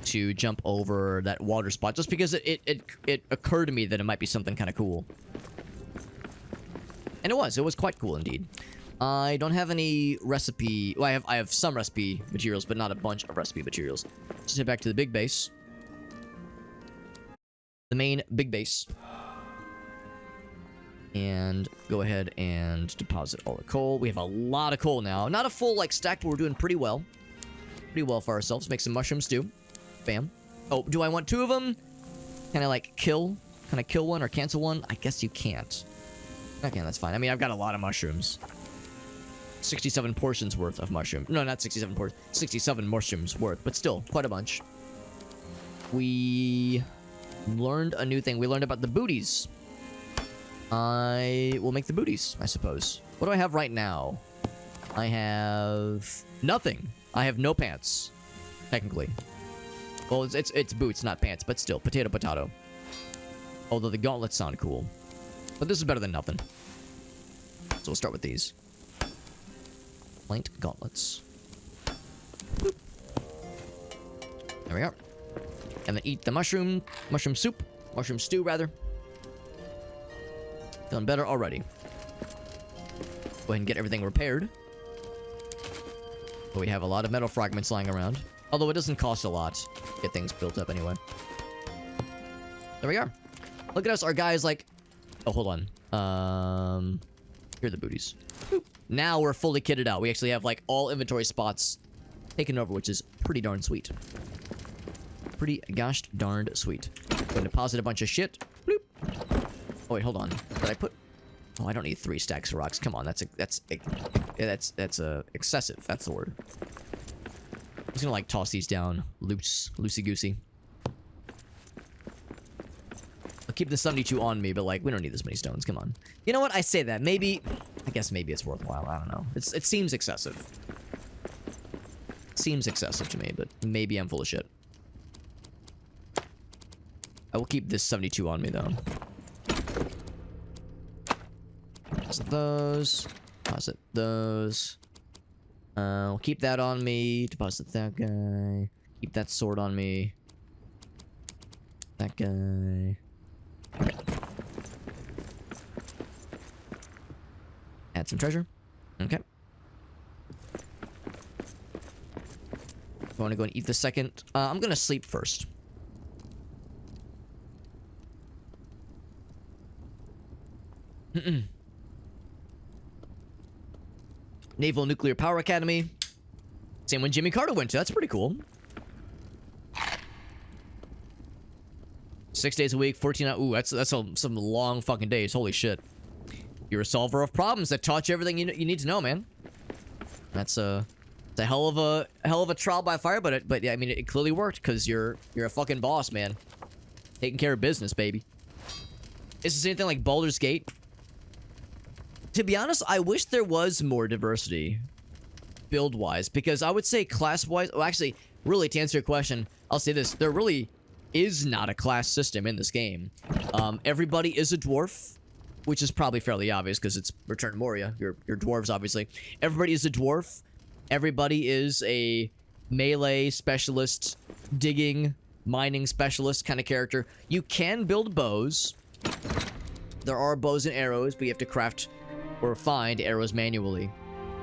to jump over that water spot, just because it occurred to me that it might be something kind of cool. And it was quite cool indeed. I don't have any recipe... Well, I have some recipe materials, but not a bunch of recipe materials. Just head back to the big base. The main big base. And go ahead and deposit all the coal. We have a lot of coal now. Not a full, like, stack, but we're doing pretty well. Pretty well for ourselves. Make some mushroom stew. Bam. Oh, do I want two of them? Can I, like, kill? Can I kill one or cancel one? I guess you can't. Okay, that's fine. I mean, I've got a lot of mushrooms. 67 portions worth of mushroom. No, not 67 portions. 67 mushrooms worth, but still, quite a bunch. We learned a new thing. We learned about the booties. I will make the booties, I suppose. What do I have right now? I have nothing. I have no pants, technically. Well, it's boots, not pants, but still, potato, potato. Although the gauntlets sound cool. But this is better than nothing. So we'll start with these. Plain gauntlets. Boop. There we are. And then eat the mushroom soup. Mushroom stew, rather. Feeling better already. Go ahead and get everything repaired. But we have a lot of metal fragments lying around. Although it doesn't cost a lot to get things built up anyway. There we are. Look at us, our guy is like... Oh, hold on. Here are the booties. Boop. Now we're fully kitted out. We actually have, like, all inventory spots taken over, which is pretty darn sweet. Pretty gosh darned sweet. Go and deposit a bunch of shit. Bloop. Oh, wait, hold on. Did I put... Oh, I don't need 3 stacks of rocks. Come on, that's excessive. That's the word. I'm just gonna, like, toss these down loosey-goosey. I'll keep the 72 on me, but, like, we don't need this many stones. Come on. You know what? I say that. Maybe... I guess maybe it's worthwhile. I don't know. It seems excessive. It seems excessive to me, but maybe I'm full of shit. I will keep this 72 on me, though. Deposit those. Deposit those. I'll keep that on me. Deposit that guy. Keep that sword on me. That guy. Okay. Add some treasure. Okay. I want to go and eat the second. I'm gonna sleep first. Naval Nuclear Power Academy. Same one Jimmy Carter went to. That's pretty cool. 6 days a week, 14 hours. Ooh, that's some long fucking days. Holy shit. You're a solver of problems that taught you everything you need to know, man. That's it's a hell of a trial by fire, but yeah, I mean, it clearly worked because you're a fucking boss, man. Taking care of business, baby. Is this anything like Baldur's Gate? To be honest, I wish there was more diversity build-wise, because I would say class-wise... Well, actually, really, to answer your question, I'll say this. There really is not a class system in this game. Everybody is a dwarf, which is probably fairly obvious because it's Return to Moria. You're dwarves, obviously. Everybody is a dwarf. Everybody is a melee specialist, digging, mining specialist kind of character. You can build bows. There are bows and arrows, but you have to craft or find arrows manually.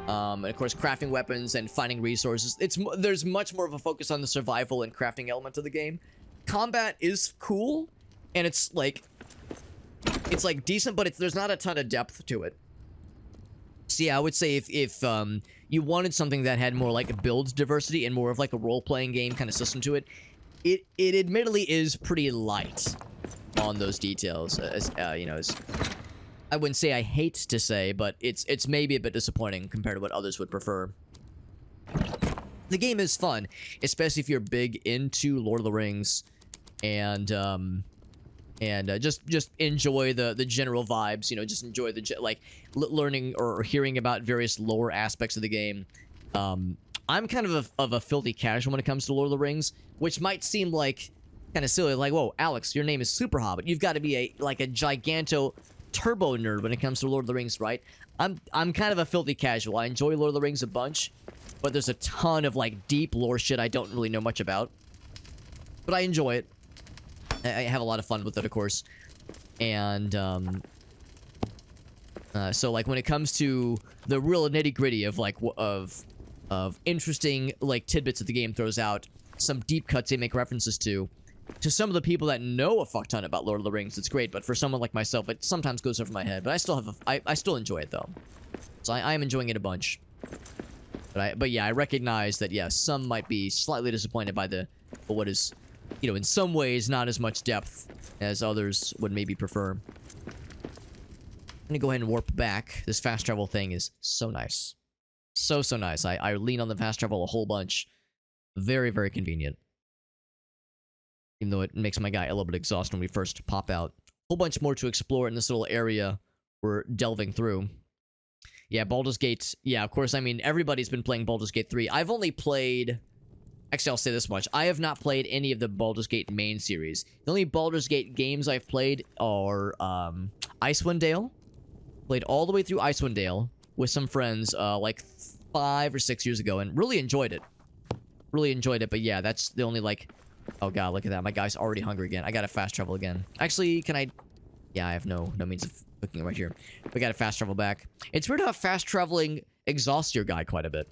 And of course, crafting weapons and finding resources. There's much more of a focus on the survival and crafting element of the game. Combat is cool, and it's like decent, but there's not a ton of depth to it. So yeah, I would say if you wanted something that had more like a build diversity and more of like a role-playing game kind of system to it, it admittedly is pretty light on those details. You know, I wouldn't say I hate to say, but it's maybe a bit disappointing compared to what others would prefer. The game is fun, especially if you're big into Lord of the Rings, and just enjoy the general vibes. You know, just enjoy learning or hearing about various lore aspects of the game. I'm kind of a filthy casual when it comes to Lord of the Rings, which might seem like kind of silly. Like, whoa, Alex, your name is Super Hobbit. You've got to be a giganto turbo nerd when it comes to Lord of the Rings, right? I'm kind of a filthy casual. I enjoy Lord of the Rings a bunch, but there's a ton of like deep lore shit I don't really know much about. But I enjoy it. I have a lot of fun with it, of course. And so like when it comes to the real nitty-gritty of like of interesting like tidbits that the game throws out, some deep cuts they make references to some of the people that know a fuck ton about Lord of the Rings, it's great. But for someone like myself, it sometimes goes over my head. But I still have I still enjoy it though. So I am enjoying it a bunch. But yeah, I recognize that yeah, some might be slightly disappointed by what is, you know, in some ways not as much depth as others would maybe prefer. I'm gonna go ahead and warp back. This fast travel thing is so nice. So nice. I lean on the fast travel a whole bunch. Very, very convenient. Even though it makes my guy a little bit exhausted when we first pop out. A whole bunch more to explore in this little area we're delving through. Yeah, Baldur's Gate. Yeah, of course, I mean, everybody's been playing Baldur's Gate 3. I've only played... Actually, I'll say this much. I have not played any of the Baldur's Gate main series. The only Baldur's Gate games I've played are Icewind Dale. Played all the way through Icewind Dale with some friends like 5 or 6 years ago and really enjoyed it. Really enjoyed it, but yeah, that's the only like... Oh god, look at that. My guy's already hungry again. I gotta fast travel again. Actually, can I... Yeah, I have no means of cooking it right here. We gotta fast travel back. It's weird how fast traveling exhausts your guy quite a bit.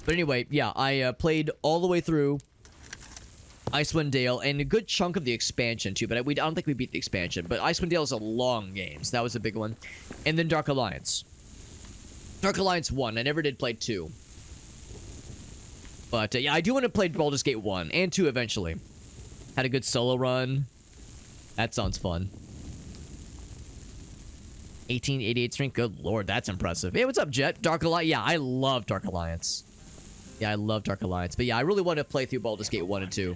But anyway, yeah, I played all the way through Icewind Dale and a good chunk of the expansion too, but I don't think we beat the expansion. But Icewind Dale is a long game, so that was a big one. And then Dark Alliance. Dark Alliance 1. I never did play 2. But yeah, I do want to play Baldur's Gate 1 and 2 eventually. Had a good solo run. That sounds fun. 1888 strength. Good lord, that's impressive. Hey, what's up, Jet? Dark Alliance. Yeah, I love Dark Alliance. Yeah, I love Dark Alliance. But yeah, I really want to play through Baldur's Gate 1 and 2.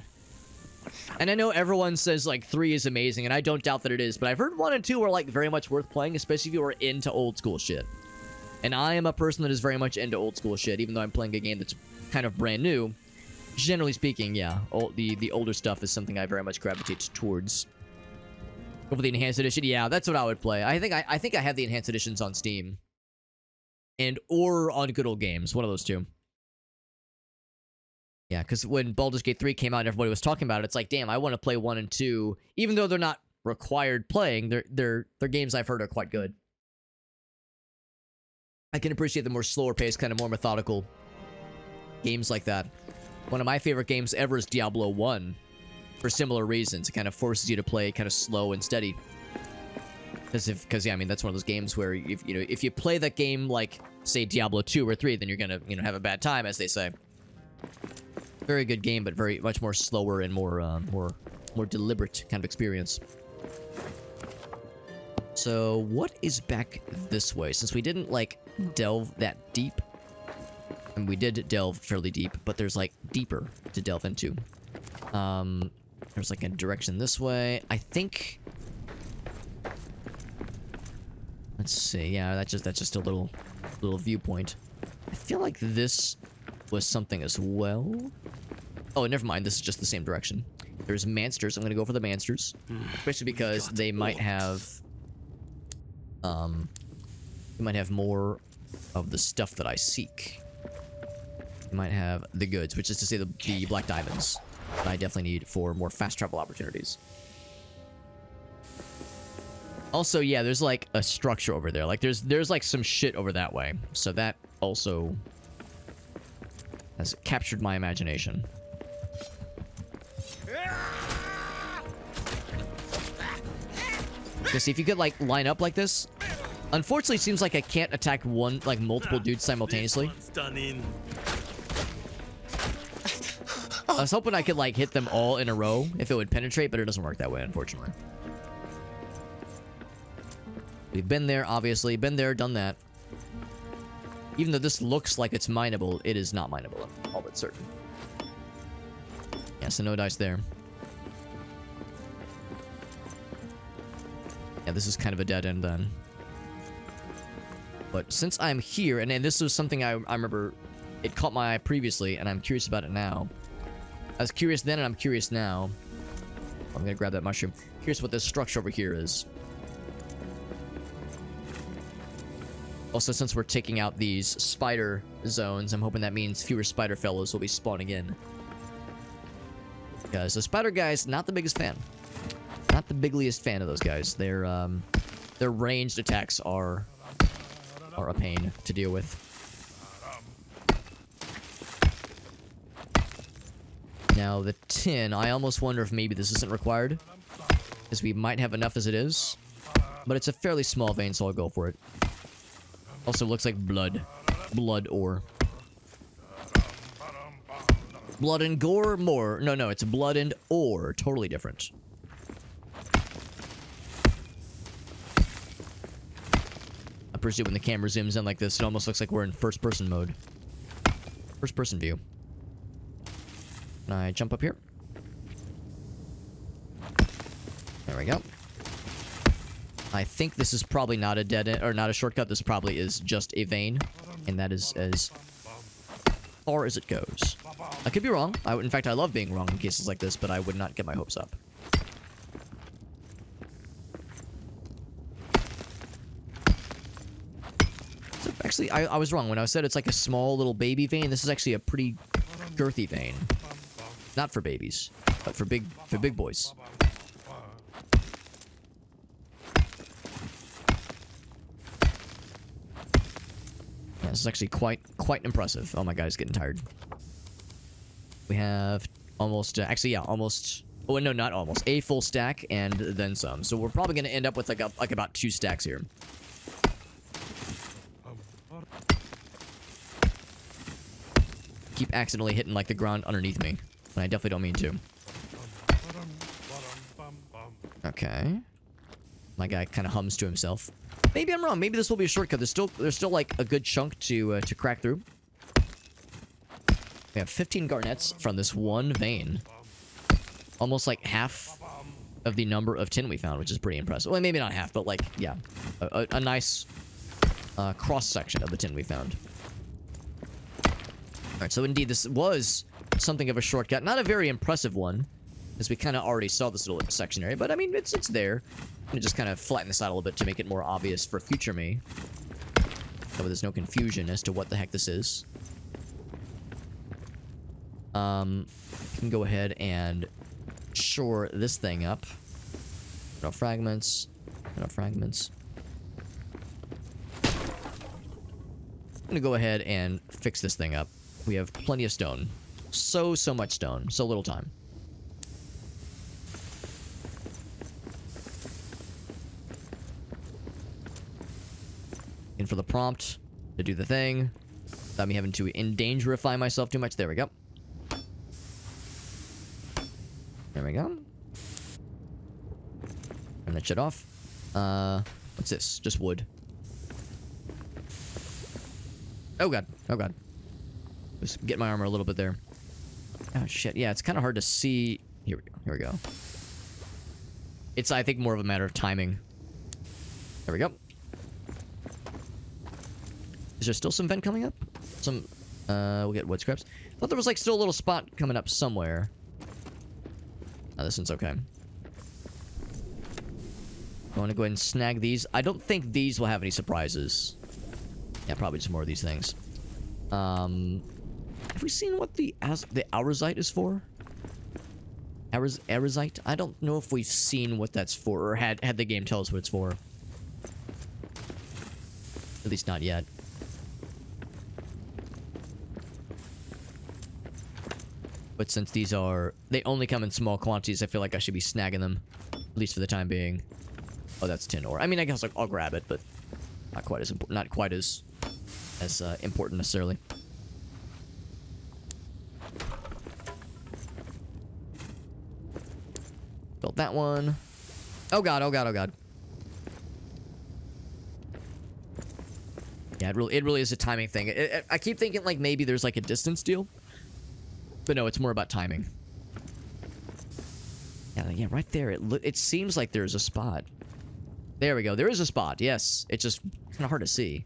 And I know everyone says, like, 3 is amazing, and I don't doubt that it is, but I've heard 1 and 2 are, like, very much worth playing, especially if you are into old school shit. And I am a person that is very much into old school shit, even though I'm playing a game that's kind of brand new. Generally speaking, yeah, the older stuff is something I very much gravitate towards. Over the Enhanced Edition, yeah, that's what I would play. I think I have the Enhanced Editions on Steam. Or on Good Old Games, one of those two. Yeah, because when Baldur's Gate 3 came out and everybody was talking about it, it's like, damn, I want to play 1 and 2. Even though they're not required playing, they're games I've heard are quite good. I can appreciate the more slower paced, kind of more methodical games like that. One of my favorite games ever is Diablo 1. For similar reasons. It kind of forces you to play kind of slow and steady. Because yeah, I mean, that's one of those games where, if you play that game like, say, Diablo 2 or 3, then you're gonna, have a bad time, as they say. Very good game, but very much more slower and more deliberate kind of experience. So what is back this way? Since we didn't like delve that deep, and we did delve fairly deep, but there's like deeper to delve into. There's like a direction this way. I think. Let's see. Yeah, that's just a little viewpoint. I feel like this was something as well. Oh, never mind. This is just the same direction. There's mansters. I'm gonna go for the mansters, especially because they might have. They might have more of the stuff that I seek. They might have the goods, which is to say the black diamonds that I definitely need for more fast travel opportunities. Also, yeah, there's like a structure over there. Like there's like some shit over that way. So that also has captured my imagination. Because if you could like line up like this, unfortunately, it seems like I can't attack multiple dudes simultaneously. I was hoping I could like hit them all in a row if it would penetrate, but it doesn't work that way, unfortunately. We've been there, obviously. Been there, done that. Even though this looks like it's mineable, it is not mineable. I'm all but certain. Yeah, so no dice there. Yeah, this is kind of a dead end then. But since I'm here, and this was something I remember, it caught my eye previously, and I'm curious about it now. I was curious then, and I'm curious now. I'm gonna grab that mushroom. Here's what this structure over here is. Also, since we're taking out these spider zones, I'm hoping that means fewer spider fellows will be spawning in. Because the spider guys, not the biggest fan. Not the bigliest fan of those guys. Their ranged attacks are a pain to deal with. Now, the tin, I almost wonder if maybe this isn't required. Because we might have enough as it is. But it's a fairly small vein, so I'll go for it. Also looks like blood. Blood ore. Blood and gore? More. No, it's blood and ore. Totally different. I presume when the camera zooms in like this, it almost looks like we're in first-person mode. First-person view. Can I jump up here? There we go. I think this is probably not a dead end, or not a shortcut. This probably is just a vein, and that is as far as it goes. I could be wrong. In fact, I love being wrong in cases like this, but I would not get my hopes up. So actually, I was wrong when I said it's like a small little baby vein. This is actually a pretty girthy vein. Not for babies, but for big boys. Yeah, this is actually quite impressive. Oh my god, it's getting tired. We have almost, actually, yeah, almost. Oh no, not almost. A full stack and then some. So we're probably gonna end up with like about 2 stacks here. Keep accidentally hitting like the ground underneath me, and I definitely don't mean to. Okay. My guy kind of hums to himself. Maybe I'm wrong. Maybe this will be a shortcut. There's still like a good chunk to crack through. We have 15 garnets from this one vein. Almost like half of the number of tin we found, which is pretty impressive. Well, maybe not half, but like, yeah. A nice cross-section of the tin we found. Alright, so indeed, this was something of a shortcut. Not a very impressive one, as we kind of already saw this little section area. But, I mean, it's there. I'm gonna just kind of flatten this out a little bit to make it more obvious for future me. So there's no confusion as to what the heck this is. You can go ahead and shore this thing up. No fragments. No fragments. I'm gonna go ahead and fix this thing up. We have plenty of stone. So much stone. So little time. In for the prompt to do the thing. Without me having to endangerify myself too much. There we go. There we go. Turn that shit off. What's this? Just wood. Oh god. Oh god. Just get my armor a little bit there. Oh shit. Yeah, it's kind of hard to see. Here we go. Here we go. It's, I think, more of a matter of timing. There we go. Is there still some vent coming up? Some, we'll get wood scraps. Thought there was, like, still a little spot coming up somewhere. Oh, this one's okay. I want to go ahead and snag these. I don't think these will have any surprises. Yeah, probably just more of these things. Have we seen what the Aurazite is for? Aurazite? I don't know if we've seen what that's for, or had the game tell us what it's for. At least not yet. But since these are... they only come in small quantities, I feel like I should be snagging them. At least for the time being. Oh, that's tin ore. I mean, I guess I'll grab it, but... not quite as important. Not quite as important necessarily. Built that one. Oh god, oh god, oh god. Yeah, it really is a timing thing. I keep thinking, like, maybe there's, like, a distance deal. But no, it's more about timing. Yeah, right there. It seems like there's a spot. There we go. There is a spot, yes. It's just kind of hard to see.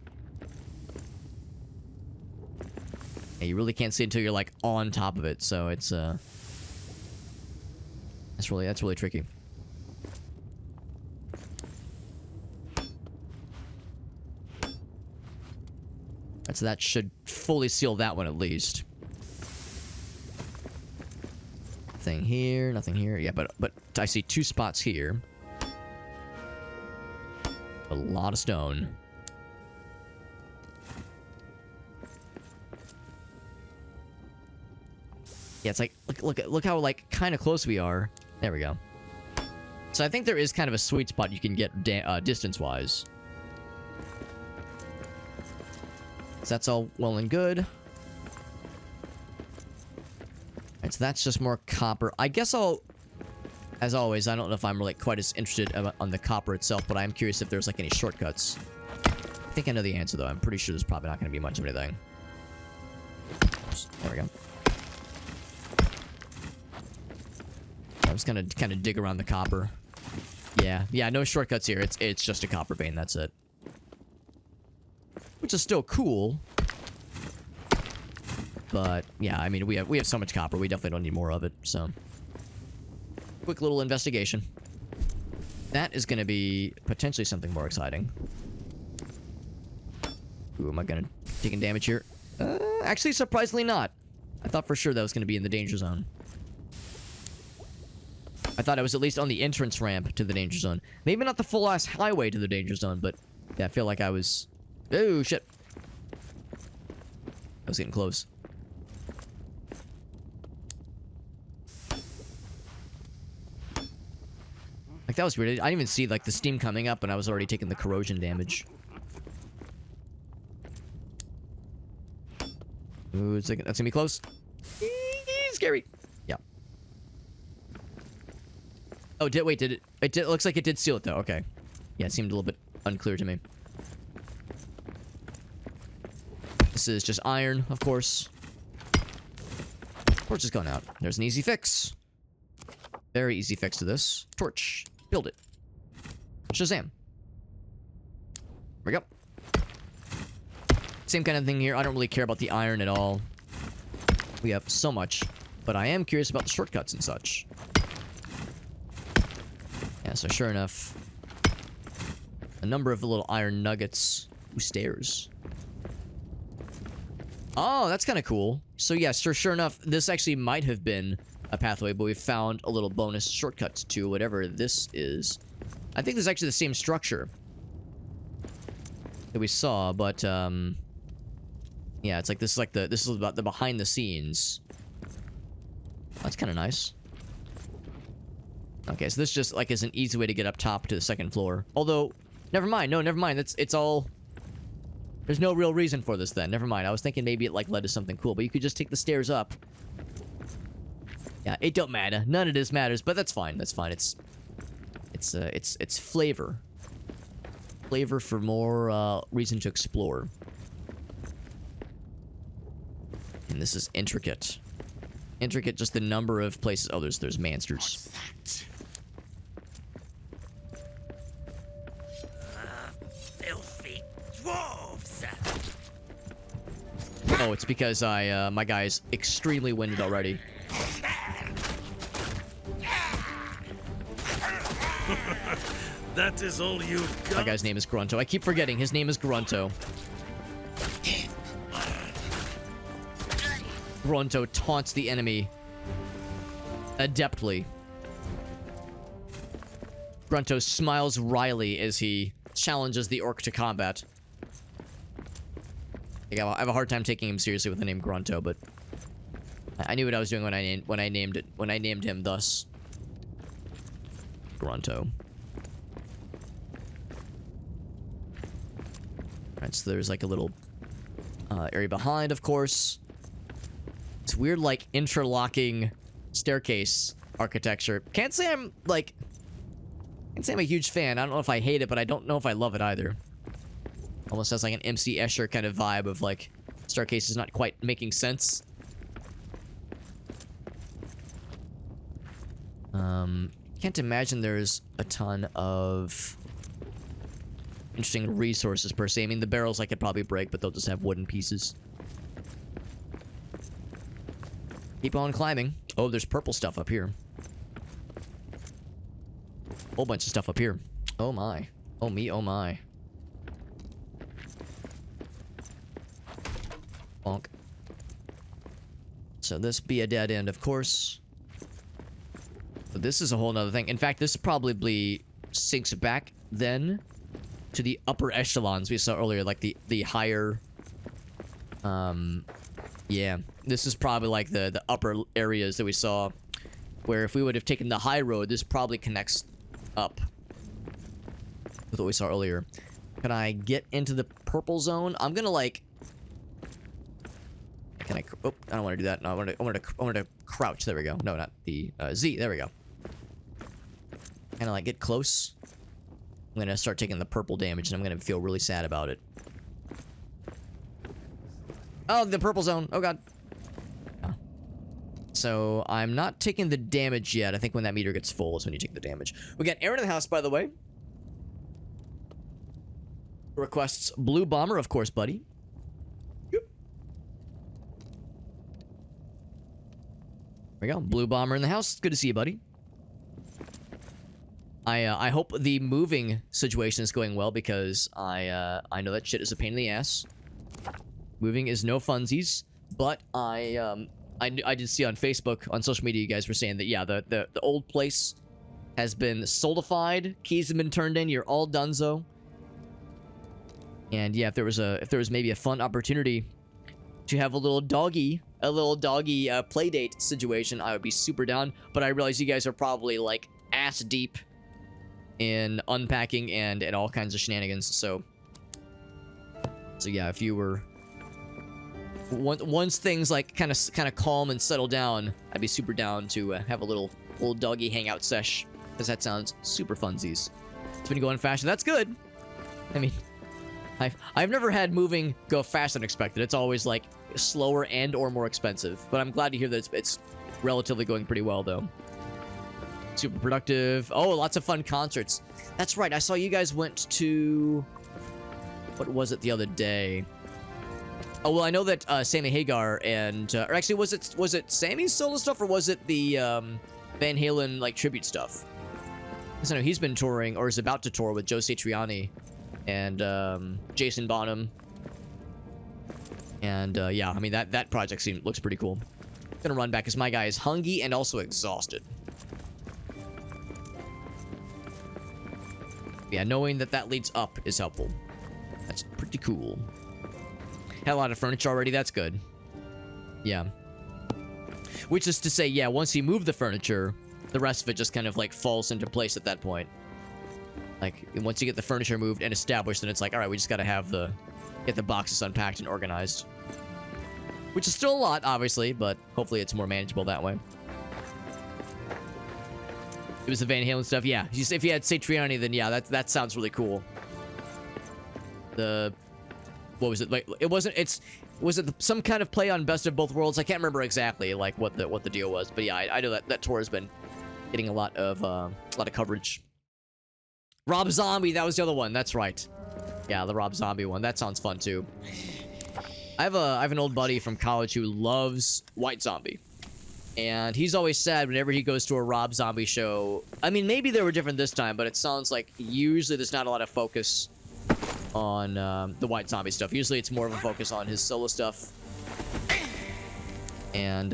Yeah, you really can't see until you're, like, on top of it, so it's, that's really tricky. So that should fully seal that one at least. Nothing here, nothing here. Yeah, but I see 2 spots here. A lot of stone. Yeah, it's like look how, like, kind of close we are. There we go. So I think there is kind of a sweet spot you can get distance-wise. So that's all well and good. Alright, so that's just more copper. I guess I'll... as always, I don't know if I'm really quite as interested on the copper itself, but I'm curious if there's, like, any shortcuts. I think I know the answer, though. I'm pretty sure there's probably not going to be much of anything. Oops, there we go. I'm just gonna kind of dig around the copper. Yeah, no shortcuts here. It's just a copper vein, that's it. Which is still cool. But, yeah, I mean, we have so much copper, we definitely don't need more of it, so... quick little investigation. That is going to be potentially something more exciting. Ooh, am I going to taking damage here? Actually, surprisingly not. I thought for sure that was going to be in the danger zone. I thought it was at least on the entrance ramp to the danger zone. Maybe not the full-ass highway to the danger zone, but yeah, I feel like I was... oh, shit. I was getting close. Like, that was weird. I didn't even see, like, the steam coming up, and I was already taking the corrosion damage. Ooh, that's gonna be close. Scary. Yeah. Oh, wait, did it... it looks like it did seal it, though. Okay. Yeah, it seemed a little bit unclear to me. This is just iron, of course. Torch is going out. There's an easy fix. Very easy fix to this. Torch. Build it. Shazam. There we go. Same kind of thing here. I don't really care about the iron at all. We have so much. But I am curious about the shortcuts and such. Yeah, so sure enough. A number of the little iron nuggets. Ooh, stairs. Oh, that's kind of cool. So yeah, sure enough, this actually might have been a pathway, but we found a little bonus shortcut to whatever this is. I think this is actually the same structure that we saw, but yeah, it's like this is about the behind the scenes. That's kind of nice. Okay, so this just like is an easy way to get up top to the second floor. Although, never mind. No, never mind. It's all. There's no real reason for this then. Never mind. I was thinking maybe it like led to something cool, but you could just take the stairs up. Yeah, it don't matter. None of this matters, but that's fine. That's fine. It's flavor. Flavor for more reason to explore. And this is intricate. Intricate, just the number of places. Oh, there's monsters. What's that? Filthy dwarves. Oh, it's because my guy's extremely winded already. That is all you've got. My guy's name is Grunto. I keep forgetting his name is Grunto. Grunto taunts the enemy adeptly. Grunto smiles wryly as he challenges the orc to combat. I have a hard time taking him seriously with the name Grunto, but I knew what I was doing when I named him thus. Grunto. Alright, so there's like a little area behind, of course. It's weird, like, interlocking staircase architecture. Can't say I'm a huge fan. I don't know if I hate it, but I don't know if I love it either. Almost has like an MC Escher kind of vibe of like staircases not quite making sense. Can't imagine there's a ton of interesting resources per se. I mean, the barrels I could probably break, but they'll just have wooden pieces. Keep on climbing. Oh, there's purple stuff up here. Whole bunch of stuff up here. Oh my. Oh me, oh my. Bonk. So this be a dead end, of course. But this is a whole nother thing. In fact, this probably sinks back then to the upper echelons we saw earlier, like the higher... Yeah, this is probably like the upper areas that we saw, where if we would have taken the high road, this probably connects up with what we saw earlier. Can I get into the purple zone? I'm gonna like... Can I... Oh, I don't want to do that. No, I want to crouch. There we go. No, not the Z. There we go. Kind of like get close. I'm gonna start taking the purple damage, and I'm gonna feel really sad about it. Oh, the purple zone. Oh, God. Oh. So, I'm not taking the damage yet. I think when that meter gets full is when you take the damage. We got Aaron in the house, by the way. Requests Blue Bomber, of course, buddy. Yep. There we go. Blue Bomber in the house. Good to see you, buddy. I hope the moving situation is going well, because I know that shit is a pain in the ass. Moving is no funsies, but I did see on Facebook, on social media, you guys were saying that, yeah, the old place has been solidified, keys have been turned in, you're all donezo. And yeah, if there was maybe a fun opportunity to have a little doggy play date situation, I would be super down. But I realize you guys are probably like ass deep in unpacking and all kinds of shenanigans. So yeah, if you were once things like kind of calm and settle down, I'd be super down to have a little doggy hangout sesh, because that sounds super funsies. It's been going faster. That's good. I mean, I've never had moving go faster than expected. It's always like slower and or more expensive. But I'm glad to hear that it's relatively going pretty well, though. Super productive. Oh, lots of fun concerts. That's right. I saw you guys went to... What was it the other day? Oh, well, I know that Sammy Hagar and... or actually, was it Sammy's solo stuff, or was it the Van Halen, like, tribute stuff? Because I know he's been touring, or is about to tour, with Joe Satriani and Jason Bonham. And, yeah, I mean, that project looks pretty cool. Gonna run back, because my guy is hungry and also exhausted. Yeah, knowing that leads up is helpful. That's pretty cool. Had a lot of furniture already, that's good. Yeah. Which is to say, yeah, once you move the furniture, the rest of it just kind of, like, falls into place at that point. Like, once you get the furniture moved and established, then it's like, alright, we just gotta get the boxes unpacked and organized. Which is still a lot, obviously, but hopefully it's more manageable that way. It was the Van Halen stuff. Yeah, if you had Satriani, then yeah, that sounds really cool. What was it like? It wasn't. Was it some kind of play on Best of Both Worlds? I can't remember exactly like what the deal was, but yeah, I know that tour has been getting a lot of coverage. Rob Zombie, that was the other one. That's right. Yeah, the Rob Zombie one. That sounds fun too. I have an old buddy from college who loves White Zombie. And he's always sad whenever he goes to a Rob Zombie show. I mean, maybe they were different this time, but it sounds like usually there's not a lot of focus on the White Zombie stuff. Usually it's more of a focus on his solo stuff. And,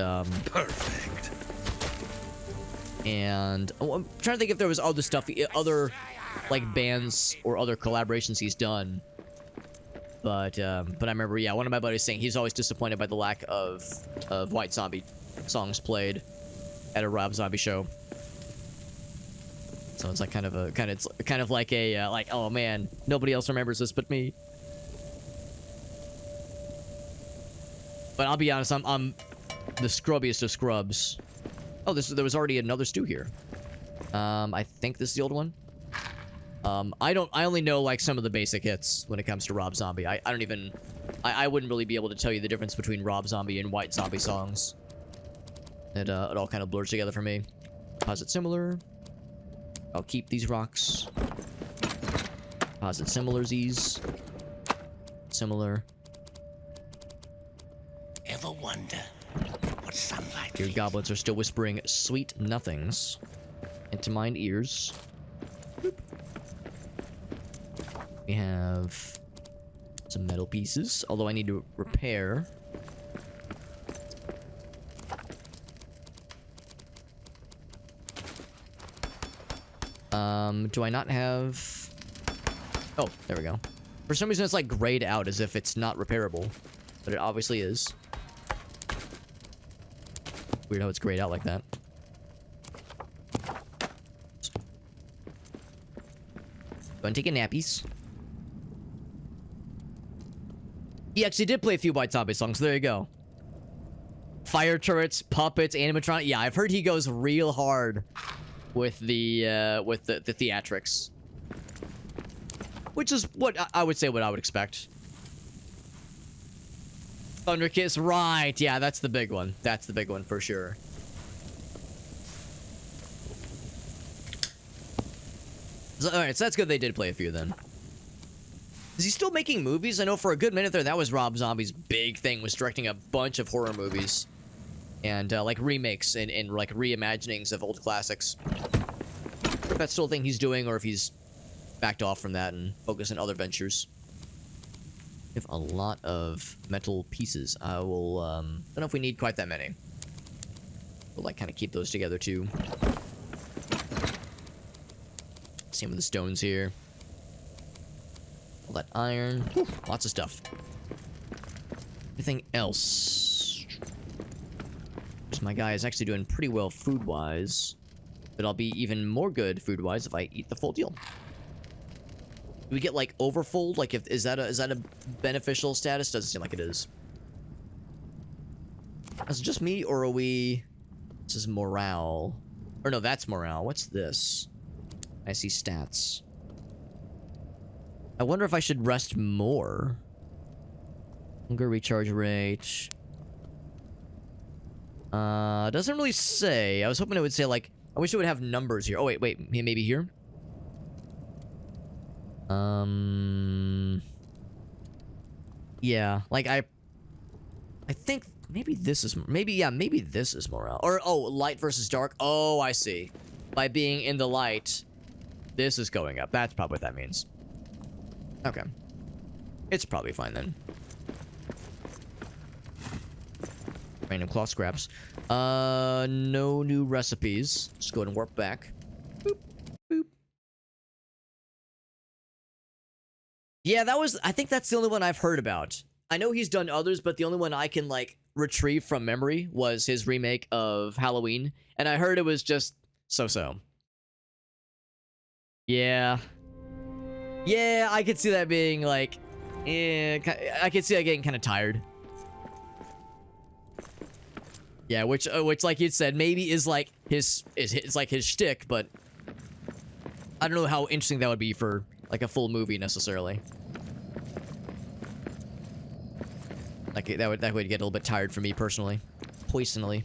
Perfect. And I'm trying to think if there was other stuff, other, like, bands or other collaborations he's done. But I remember, yeah, one of my buddies saying he's always disappointed by the lack of White Zombie songs played at a Rob Zombie show. So it's like kind of like a like, oh man, nobody else remembers this but me. But I'll be honest, I'm the scrubbiest of scrubs. Oh, there was already another stew here. I think this is the old one. I only know like some of the basic hits when it comes to Rob Zombie. I wouldn't really be able to tell you the difference between Rob Zombie and White Zombie songs. It all kind of blurs together for me. Deposit similar. I'll keep these rocks. Deposit similars. Similar. Ever wonder what sunlight Your feels? goblins are still whispering sweet nothings into mine ears. Boop. We have some metal pieces, although I need to repair. Do I not have... Oh, there we go. For some reason, it's like grayed out as if it's not repairable. But it obviously is. Weird how it's grayed out like that. Go and take a nappies. He actually did play a few White Zombie songs. There you go. Fire turrets, puppets, animatronic. Yeah, I've heard he goes real hard with the theatrics, which is what I would say what I would expect. Thunder Kiss, right? Yeah, that's the big one. That's the big one for sure. So, all right, so that's good. They did play a few then. Is he still making movies? I know for a good minute there, that was Rob Zombie's big thing, was directing a bunch of horror movies. And, like, remakes and like, reimaginings of old classics. If that's still a thing he's doing, or if he's backed off from that and focused on other ventures. We have a lot of metal pieces. I will, don't know if we need quite that many. We'll, like, kind of keep those together, too. Same with the stones here. All that iron. Whew, lots of stuff. Anything else? My guy is actually doing pretty well food-wise. But I'll be even more good food-wise if I eat the full deal. Do we get, like, overfold? Like, is that a beneficial status? Doesn't seem like it is. Is it just me, or are we... This is morale. Or no, that's morale. What's this? I see stats. I wonder if I should rest more. Hunger recharge rate. Doesn't really say. I was hoping it would say, like... I wish it would have numbers here. Oh, wait. Maybe here? Yeah. Like, I think maybe this is... maybe this is morale. Or, oh, light versus dark. Oh, I see. By being in the light, this is going up. That's probably what that means. Okay. It's probably fine, then. Random cloth scraps. No new recipes. Just go ahead and warp back. Boop, boop. Yeah, I think that's the only one I've heard about. I know he's done others, but the only one I can, like, retrieve from memory was his remake of Halloween. And I heard it was just so-so. Yeah. Yeah, I could see that being, like... Yeah, I could see that getting kind of tired. Yeah, which like you said, maybe is like his shtick, but I don't know how interesting that would be for, like, a full movie, necessarily. Like, that would get a little bit tired for me, personally. Personally.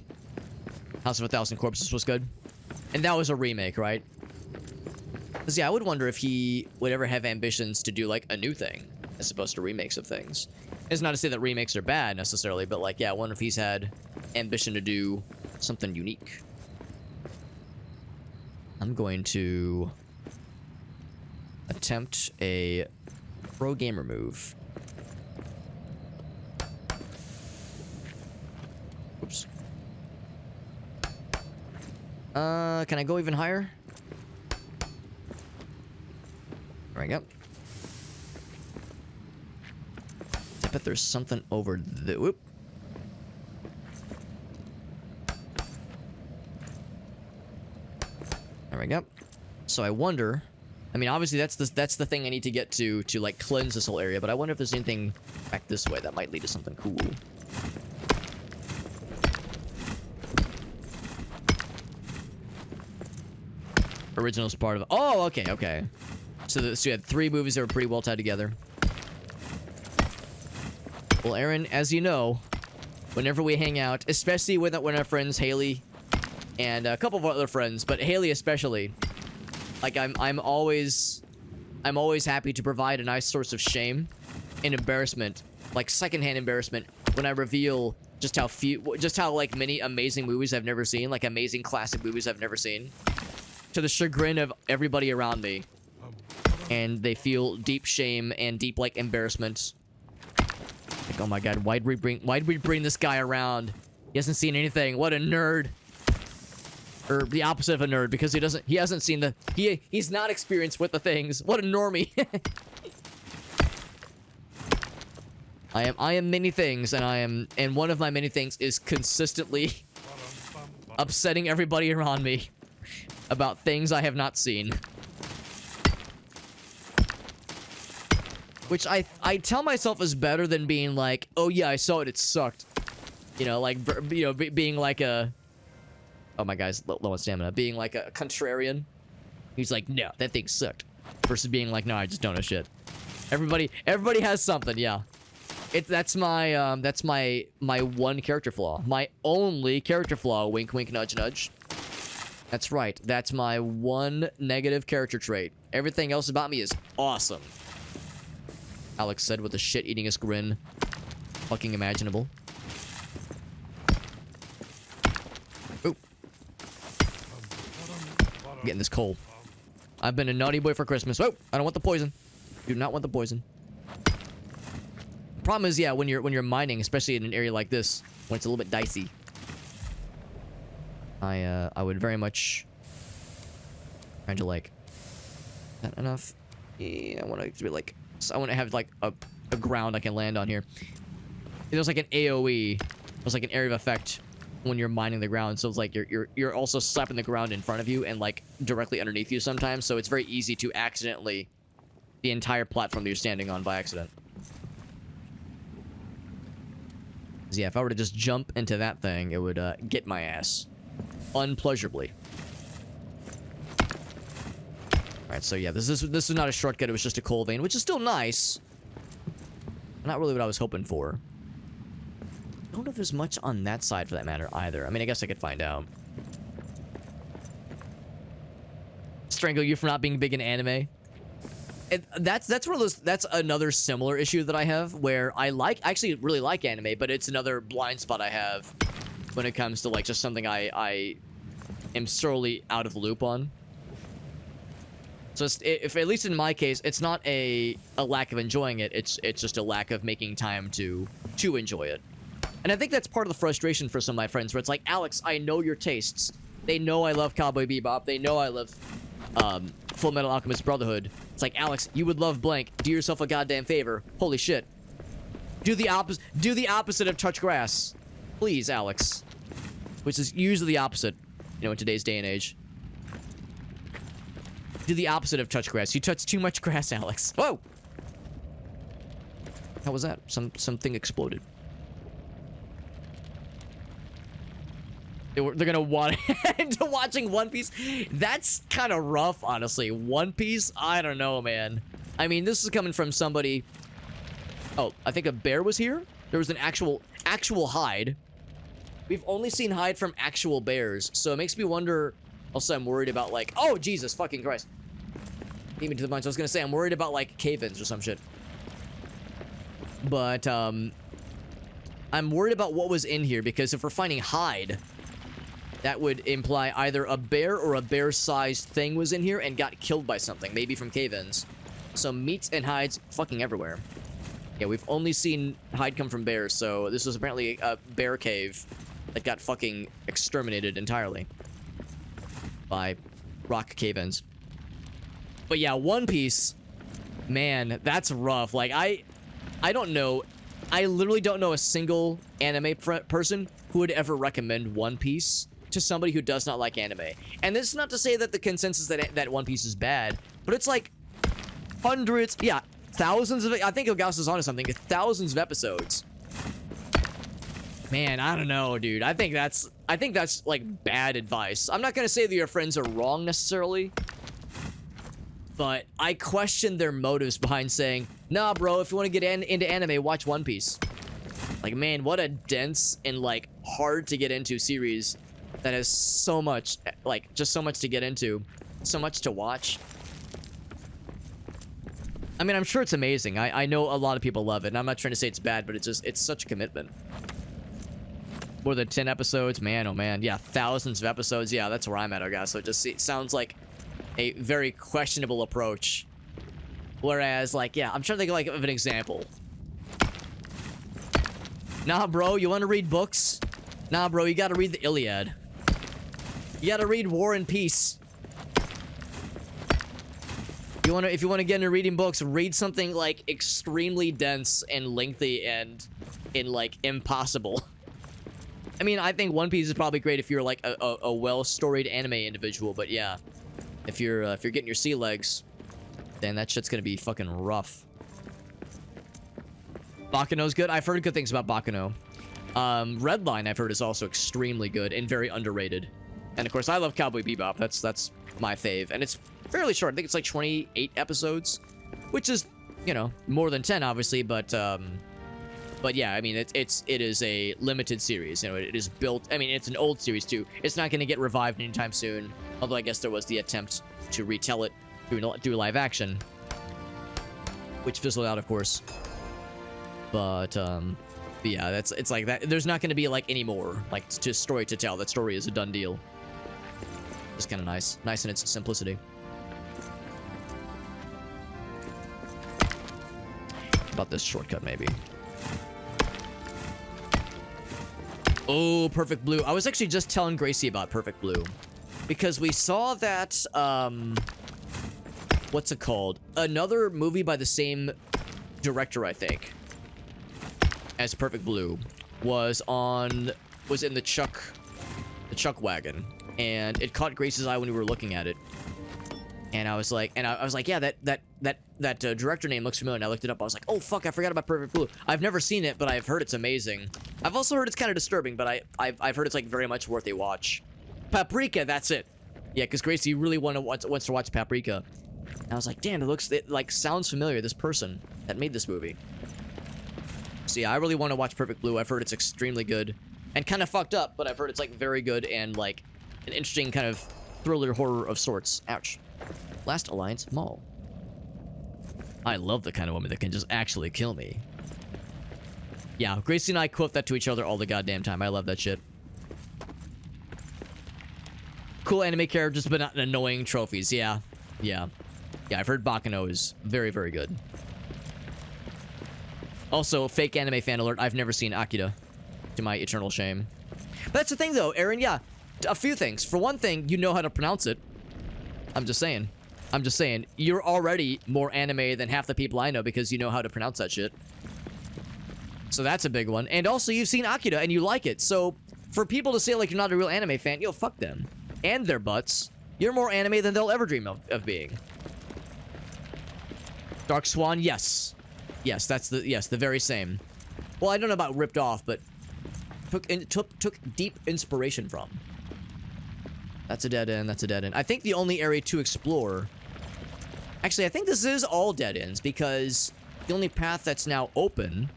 House of a Thousand Corpses was good. And that was a remake, right? Because, yeah, I would wonder if he would ever have ambitions to do, like, a new thing, as opposed to remakes of things. It's not to say that remakes are bad, necessarily, but, like, yeah, I wonder if he's had ambition to do something unique. I'm going to attempt a pro gamer move. Oops. Can I go even higher? There we go. I bet there's something over the... Whoop. There we go. So I wonder... I mean, obviously that's the thing I need to get to like cleanse this whole area, but I wonder if there's anything back this way that might lead to something cool. Original's part of... Oh, okay, okay. So you had 3 movies that were pretty well tied together. Well, Aaron, as you know, whenever we hang out, especially with our friends Haley and a couple of our other friends, but Haley especially, like I'm always happy to provide a nice source of shame and embarrassment, like secondhand embarrassment, when I reveal just how like many amazing movies I've never seen, like amazing classic movies I've never seen, to the chagrin of everybody around me, and they feel deep shame and deep like embarrassment. Like, oh my god, why'd we bring this guy around? He hasn't seen anything. What a nerd. Or the opposite of a nerd, because he hasn't seen he's not experienced with the things. What a normie. I am many things, and one of my many things is consistently upsetting everybody around me about things I have not seen. Which I tell myself is better than being like, oh yeah, I saw it, it sucked. You know, like, being like a... Oh, my guy's low on stamina. Being like a contrarian. He's like, no, that thing sucked. Versus being like, no, I just don't know shit. Everybody has something, yeah. That's my one character flaw. My only character flaw. Wink, wink, nudge, nudge. That's right. That's my one negative character trait. Everything else about me is awesome. Alex said with a shit-eatingest grin fucking imaginable. Ooh. I'm getting this coal. I've been a naughty boy for Christmas. Oh, I don't want the poison. Do not want the poison. Problem is, yeah, when you're mining, especially in an area like this, when it's a little bit dicey, I would very much trying to like... Is that enough? Yeah, I want to be like... So I want to have like a ground I can land on here. There's like an AoE. There's like an area of effect when you're mining the ground. So it's like you're also slapping the ground in front of you and like directly underneath you sometimes. So it's very easy to accidentally the entire platform that you're standing on by accident. So yeah, if I were to just jump into that thing, it would get my ass unpleasurably. Alright, so yeah, this is not a shortcut, it was just a coal vein, which is still nice. Not really what I was hoping for. I don't know if there's much on that side for that matter either. I mean, I guess I could find out. Strangle you for not being big in anime. That's one of those, that's another similar issue that I have, where I actually really like anime, but it's another blind spot I have when it comes to like just something I am sorely out of the loop on. So if at least in my case, it's not a lack of enjoying it. It's just a lack of making time to enjoy it. And I think that's part of the frustration for some of my friends, where it's like, Alex, I know your tastes. They know I love Cowboy Bebop. They know I love Full Metal Alchemist Brotherhood. It's like, Alex, you would love blank. Do yourself a goddamn favor. Holy shit. Do the opposite of touch grass, please, Alex. Which is usually the opposite, you know, in today's day and age. Do the opposite of touch grass. You touch too much grass, Alex. Whoa! How was that? Something exploded. They're gonna want into watching One Piece. That's kind of rough, honestly. One Piece? I don't know, man. I mean, this is coming from somebody... Oh, I think a bear was here? There was an actual hide. We've only seen hide from actual bears, so it makes me wonder... Also, I'm worried about, like... Oh, Jesus fucking Christ. Beat me to the punch. I was gonna say, I'm worried about, like, cave-ins or some shit. But, I'm worried about what was in here, because if we're finding hide... That would imply either a bear or a bear-sized thing was in here and got killed by something, maybe from cave-ins. So meats and hides fucking everywhere. Yeah, we've only seen hide come from bears, so this was apparently a bear cave that got fucking exterminated entirely by rock cave-ins. But yeah, One Piece, man, that's rough. Like, I don't know. I literally don't know a single anime person who would ever recommend One Piece to somebody who does not like anime. And this is not to say that the consensus that One Piece is bad, but it's like hundreds, yeah, thousands of, I think Elgaus is onto something, thousands of episodes. Man, I don't know, dude. I think that's like bad advice. I'm not gonna say that your friends are wrong necessarily, but I question their motives behind saying, nah, bro, if you want to get into anime, watch One Piece. Like, man, what a dense and, like, hard to get into series that has so much, like, just so much to get into, so much to watch. I mean, I'm sure it's amazing. I know a lot of people love it, and I'm not trying to say it's bad, but it's such a commitment. More than 10 episodes, man, oh man. Yeah, thousands of episodes. Yeah, that's where I'm at, guys. So it sounds like a very questionable approach. Whereas, like, yeah, I'm trying to think like of an example. Nah, bro, you want to read books? Nah, bro, you got to read the Iliad. You got to read War and Peace. If you want to get into reading books, read something like extremely dense and lengthy and like impossible. I mean, I think One Piece is probably great if you're like a well-storied anime individual, but yeah, if you're getting your sea legs, then that shit's gonna be fucking rough. Bakuno's good. I've heard good things about Bakuno. Redline I've heard is also extremely good and very underrated. And of course, I love Cowboy Bebop. That's my fave, and it's fairly short. I think it's like 28 episodes, which is, you know, more than 10 obviously, but yeah, I mean, it is a limited series. You know, it is built. I mean, it's an old series too. It's not going to get revived anytime soon. Although I guess there was the attempt to retell it do live action, which fizzled out, of course. But yeah, it's like that. There's not going to be like any more like story to tell. That story is a done deal. It's kind of nice in its simplicity. About this shortcut, maybe. Oh, Perfect Blue. I was actually just telling Gracie about Perfect Blue. Because we saw that, what's it called? Another movie by the same director, I think, as Perfect Blue, was in the Chuck wagon. And it caught Gracie's eye when we were looking at it. And I was like, yeah, that director name looks familiar. And I looked it up. I was like, oh fuck, I forgot about Perfect Blue. I've never seen it, but I've heard it's amazing. I've also heard it's kind of disturbing, but I've heard it's like very much worth a watch. Paprika, that's it. Yeah, because Gracie really wants to watch Paprika. And I was like, damn, it like sounds familiar. This person that made this movie. So yeah, I really want to watch Perfect Blue. I've heard it's extremely good and kind of fucked up, but I've heard it's like very good and like an interesting kind of thriller horror of sorts. Ouch. Last Alliance Mall. I love the kind of woman that can just actually kill me. Yeah, Gracie and I quote that to each other all the goddamn time. I love that shit. Cool anime characters, but not annoying trophies. Yeah. Yeah, I've heard Bakuno is very, very good. Also, fake anime fan alert. I've never seen Akira, to my eternal shame. But that's the thing, though, Aaron. Yeah, a few things. For one thing, you know how to pronounce it. I'm just saying. You're already more anime than half the people I know because you know how to pronounce that shit. So that's a big one. And also, you've seen Akira and you like it. So for people to say like you're not a real anime fan, yo, fuck them. And their butts. You're more anime than they'll ever dream of being. Dark Swan, yes. Yes, that's the very same. Well, I don't know about ripped off, but took deep inspiration from. That's a dead end. That's a dead end. I think the only area to explore... Actually, I think this is all dead ends, because the only path that's now open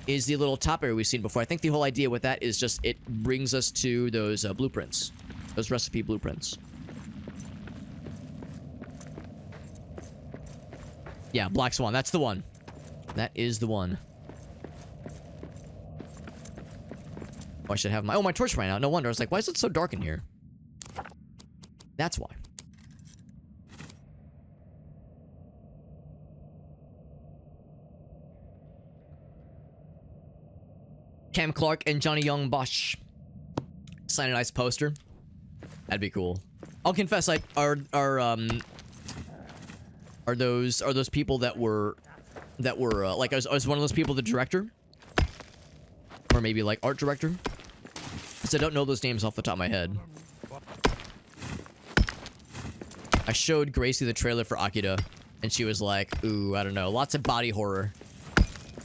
is the little top area we've seen before. I think the whole idea with that is just it brings us to those blueprints. Those recipe blueprints. Yeah, Black Swan. That's the one. That is the one. Oh, I should have my... Oh, my torch ran out. No wonder. I was like, why is it so dark in here? That's why. Cam Clark and Johnny Young Bosch. Sign a nice poster. That'd be cool. I'll confess, like, are those people that were like, is one of those people the director? Or maybe like art director? Because I don't know those names off the top of my head. I showed Gracie the trailer for Akira, and she was like, ooh, I don't know, lots of body horror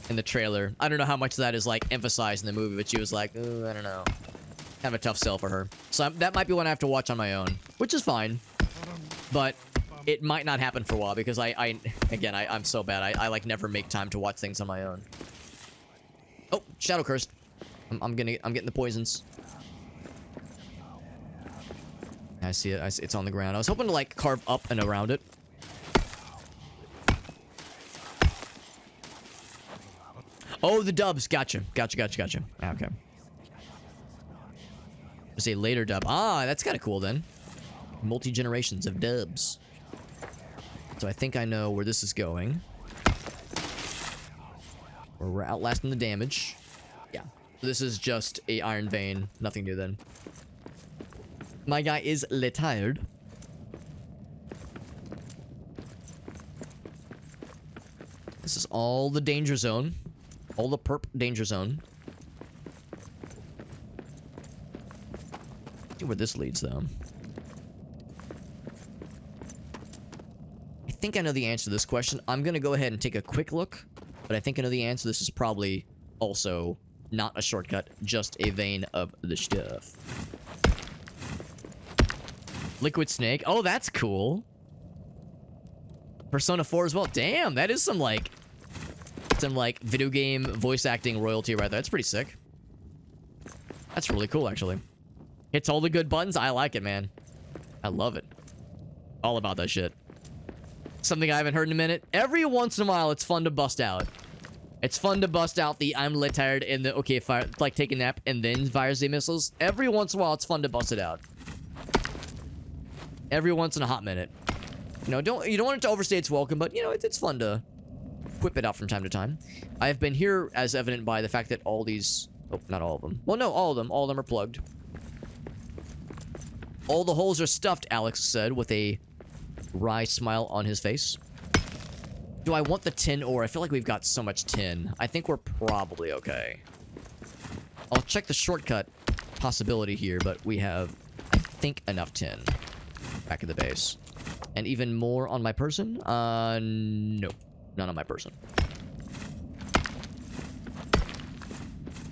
in the trailer. I don't know how much of that is like emphasized in the movie, but she was like, ooh, I don't know. Kind of a tough sell for her. So that might be one I have to watch on my own, which is fine. But it might not happen for a while because I'm so bad. I like never make time to watch things on my own. Oh, Shadow Cursed. I'm getting the poisons. I see it. It's on the ground. I was hoping to like carve up and around it. Oh, the dubs. Gotcha. Okay. It's a later dub. Ah, that's kind of cool then. Multi-generations of dubs. So I think I know where this is going. Or we're outlasting the damage. Yeah. So this is just a iron vein. Nothing new then. My guy is retired. This is all the danger zone. All the perp danger zone. See where this leads though. I think I know the answer to this question. I'm gonna go ahead and take a quick look, but I think I know the answer. This is probably also not a shortcut, just a vein of the stuff. Liquid Snake. Oh, that's cool. Persona 4 as well. Damn, that is some like video game voice acting royalty right there. That's pretty sick. That's really cool, actually. Hits all the good buttons. I like it, man. I love it. All about that shit. Something I haven't heard in a minute. Every once in a while, it's fun to bust out. It's fun to bust out the I'm lit tired and the okay, fire, like take a nap and then fires the missiles. Every once in a while, it's fun to bust it out. Every once in a hot minute. You know, you don't want it to overstay its welcome, but you know, it's fun to whip it out from time to time. I have been here as evident by the fact that all these, oh, not all of them. Well, no, all of them are plugged. All the holes are stuffed, Alex said with a wry smile on his face. Do I want the tin ore? I feel like we've got so much tin. I think we're probably okay. I'll check the shortcut possibility here, but we have, I think, enough tin back at the base. And even more on my person? No. None on my person.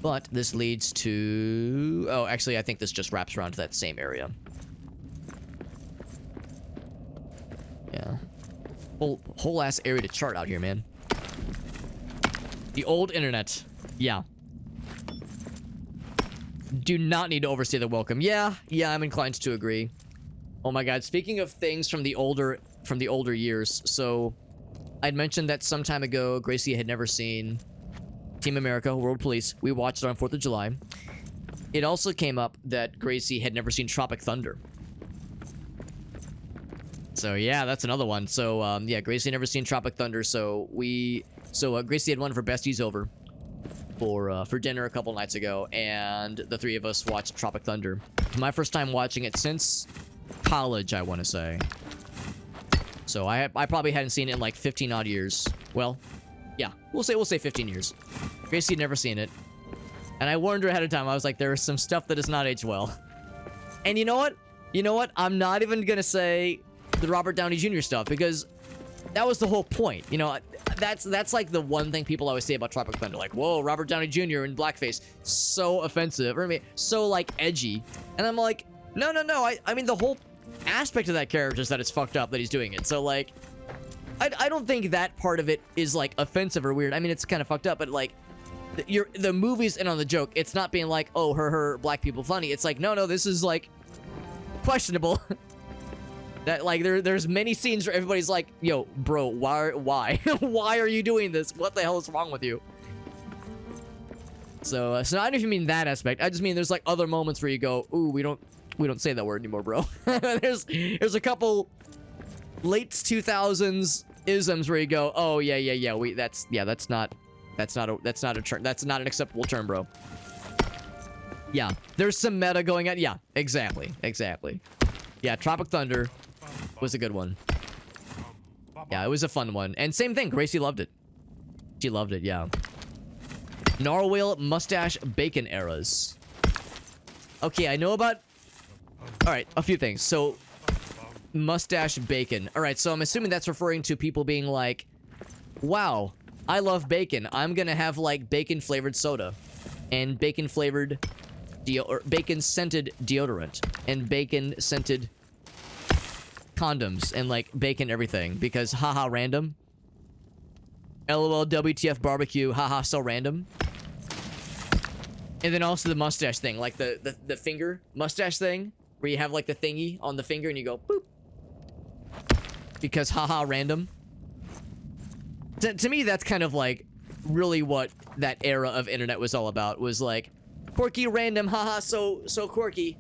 But this leads to... Oh, actually, I think this just wraps around to that same area. Yeah. Whole ass area to chart out here, man. The old internet. Yeah. Do not need to overstay the welcome. Yeah, I'm inclined to agree. Oh my god, speaking of things from the older years, so I'd mentioned that some time ago Gracie had never seen Team America, World Police. We watched it on 4th of July. It also came up that Gracie had never seen Tropic Thunder. So yeah, that's another one. So yeah, Gracie had never seen Tropic Thunder, so Gracie had one of her besties over for dinner a couple nights ago, and the three of us watched Tropic Thunder. My first time watching it since college, I want to say. So I probably hadn't seen it in like 15 odd years. Well, yeah, we'll say 15 years. Gracie had never seen it, and I warned her ahead of time. I was like, there is some stuff that does not age well. And you know what? I'm not even gonna say the Robert Downey Jr. stuff, because that was the whole point. You know, That's like the one thing people always say about Tropic Thunder. Like, whoa, Robert Downey Jr. in blackface, so offensive, or I mean, so like edgy. And I'm like, no. I mean, the whole aspect of that character is that it's fucked up that he's doing it. So like, I don't think that part of it is like offensive or weird. I mean, it's kind of fucked up, but like, the movie's in on the joke. It's not being like, oh, her black people funny. It's like, no, this is like questionable. That like there's many scenes where everybody's like, yo, bro, why why are you doing this? What the hell is wrong with you? So I don't know if you mean that aspect. I just mean there's like other moments where you go, ooh, we don't say that word anymore, bro. there's a couple late 2000s isms where you go, oh yeah, that's not a term. That's not an acceptable term, bro. Yeah, there's some meta going on. Yeah, exactly. Yeah, Tropic Thunder was a good one. Yeah, it was a fun one. And same thing, Gracie loved it. She loved it, yeah. Narwhal mustache bacon eras. Okay, I know about... Alright, a few things. So, mustache bacon. Alright, so I'm assuming that's referring to people being like, wow, I love bacon. I'm gonna have like bacon flavored soda. And bacon flavored... bacon scented deodorant. And bacon scented... condoms and like bacon everything because haha random. LOL WTF barbecue, haha so random. And then also the mustache thing, like the finger mustache thing where you have like the thingy on the finger and you go boop because haha random. To me that's kind of like really what that era of internet was all about, was like quirky random, haha so quirky.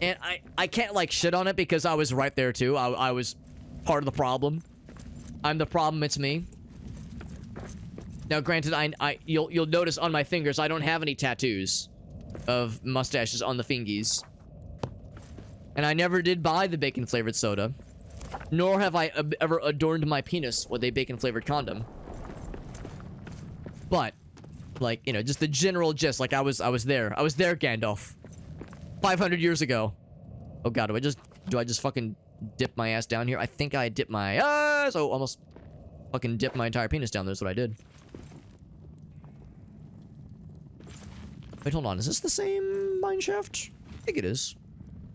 And I can't like shit on it because I was right there too. I was part of the problem. I'm the problem, it's me. Now granted, you'll notice on my fingers I don't have any tattoos of mustaches on the fingies. And I never did buy the bacon flavored soda. Nor have I ever adorned my penis with a bacon flavored condom. But like, you know, just the general gist, like I was there. I was there, Gandalf. 500 years ago. Oh god, do I just fucking dip my ass down here? I think I dipped my ass. Oh, almost fucking dipped my entire penis down there. That's what I did. Wait, hold on. Is this the same mine shaft? I think it is.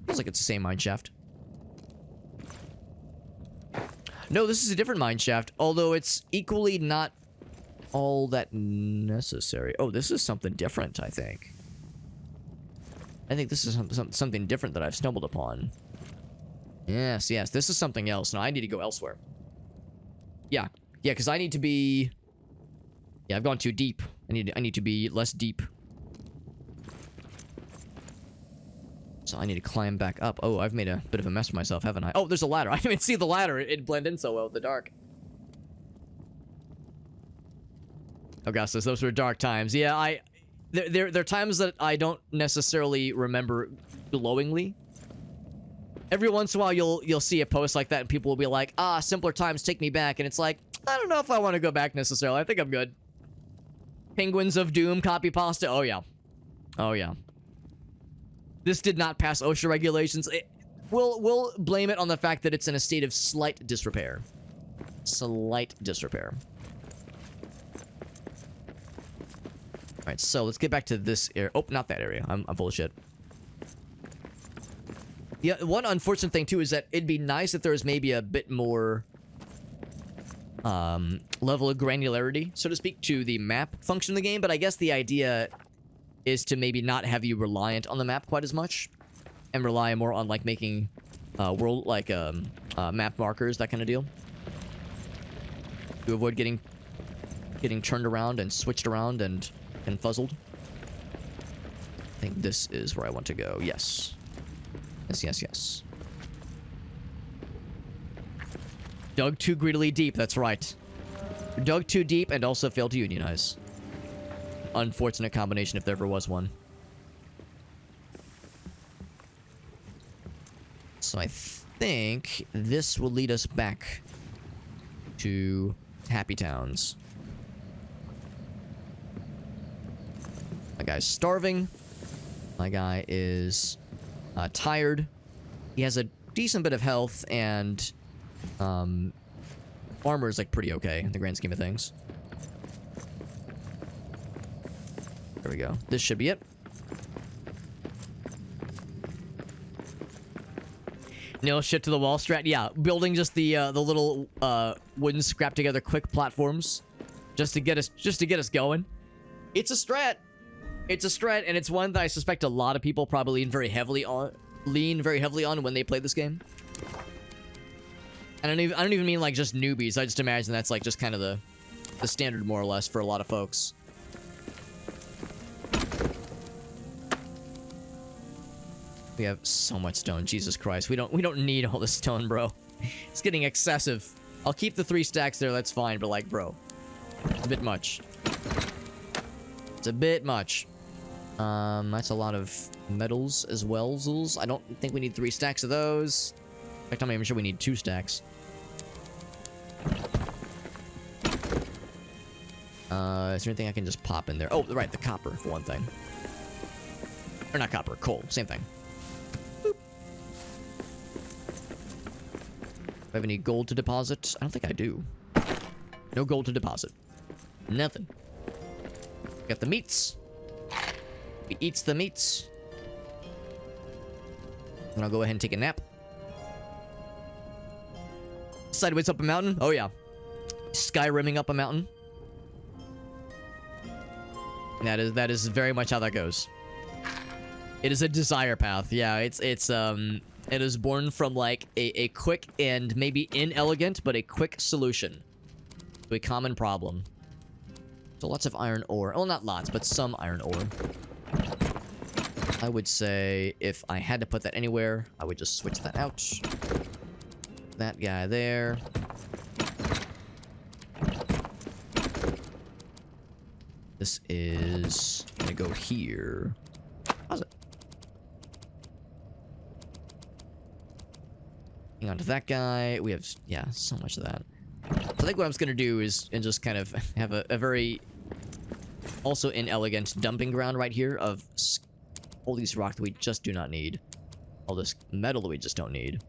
Feels like it's the same mine shaft. No, this is a different mine shaft, although it's equally not all that necessary. Oh, this is something different, I think. I think this is something different that I've stumbled upon. Yes, this is something else. Now I need to go elsewhere. Yeah, because I need to be... Yeah, I've gone too deep. I need to be less deep. So I need to climb back up. Oh, I've made a bit of a mess of myself, haven't I? Oh, there's a ladder. I didn't even see the ladder. It blended in so well with the dark. Augustus, those were dark times. Yeah, There are times that I don't necessarily remember glowingly. Every once in a while, you'll see a post like that, and people will be like, "Ah, simpler times take me back," and it's like, I don't know if I want to go back necessarily. I think I'm good. Penguins of Doom copy pasta. Oh yeah. This did not pass OSHA regulations. We'll blame it on the fact that it's in a state of slight disrepair. Slight disrepair. Alright, so let's get back to this area. Oh, not that area. I'm full of shit. Yeah, one unfortunate thing, too, is that it'd be nice if there was maybe a bit more level of granularity, so to speak, to the map function of the game, but I guess the idea is to maybe not have you reliant on the map quite as much, and rely more on, like, making world, like, map markers, that kind of deal. To avoid getting turned around and switched around and fuzzled. I think this is where I want to go. Yes. Yes. Dug too greedily deep, that's right. Dug too deep and also failed to unionize. Unfortunate combination if there ever was one. So I think this will lead us back to Happy Towns. My guy's starving. My guy is tired. He has a decent bit of health and Armor is like pretty okay in the grand scheme of things. There we go. This should be it. Nail shit to the wall strat. Yeah, building just the little wooden scrap together quick platforms, just to get us going. It's a strat. It's a strat, and it's one that I suspect a lot of people probably lean very heavily on when they play this game. And I don't even mean like just newbies. I just imagine that's like just kind of the standard more or less for a lot of folks. We have so much stone. Jesus Christ. We don't need all this stone, bro. It's getting excessive. I'll keep the 3 stacks there, that's fine, but like, bro. It's a bit much. It's a bit much. That's a lot of metals as well, Zools. I don't think we need 3 stacks of those. In fact, I'm not even sure we need 2 stacks. Is there anything I can just pop in there? Oh, right, the copper, for one thing. Or not copper, coal. Same thing. Boop. Do I have any gold to deposit? I don't think I do. No gold to deposit. Nothing. Got the meats. We eats the meats. And I'll go ahead and take a nap. Sideways up a mountain? Oh yeah. Skyrimming up a mountain. That is very much how that goes. It is a desire path. Yeah, it is born from like a quick and maybe inelegant, but a quick solution to a common problem. So lots of iron ore. Well, not lots, but some iron ore. I would say if I had to put that anywhere, I would just switch that out. That guy there. This is gonna go here. How's it? Hang on to that guy. We have, yeah, so much of that. So I think what I'm just gonna do is and just kind of have a very also inelegant dumping ground right here of all these rock that we just do not need. All this metal that we just don't need.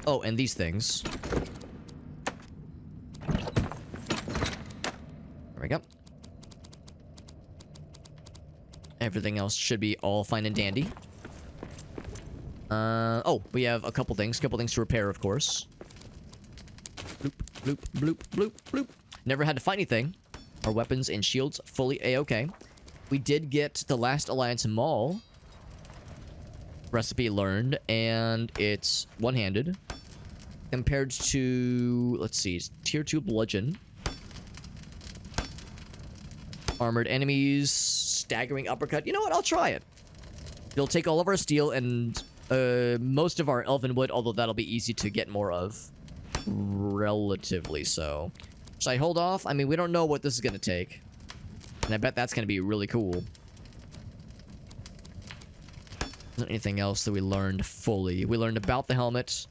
Oh, and these things. There we go. Everything else should be all fine and dandy. Oh, we have a couple things to repair, of course. Bloop, bloop, bloop, bloop, bloop. Never had to fight anything. Our weapons and shields fully A-okay. We did get the Last Alliance Maul recipe learned, and it's one-handed. Compared to, let's see, tier 2 bludgeon. Armored enemies, staggering uppercut. You know what? I'll try it. It'll take all of our steel and most of our elven wood, although that'll be easy to get more of. Relatively so. Should I hold off? I mean, we don't know what this is going to take. And I bet that's going to be really cool. Isn't anything else that we learned fully? We learned about the helmet.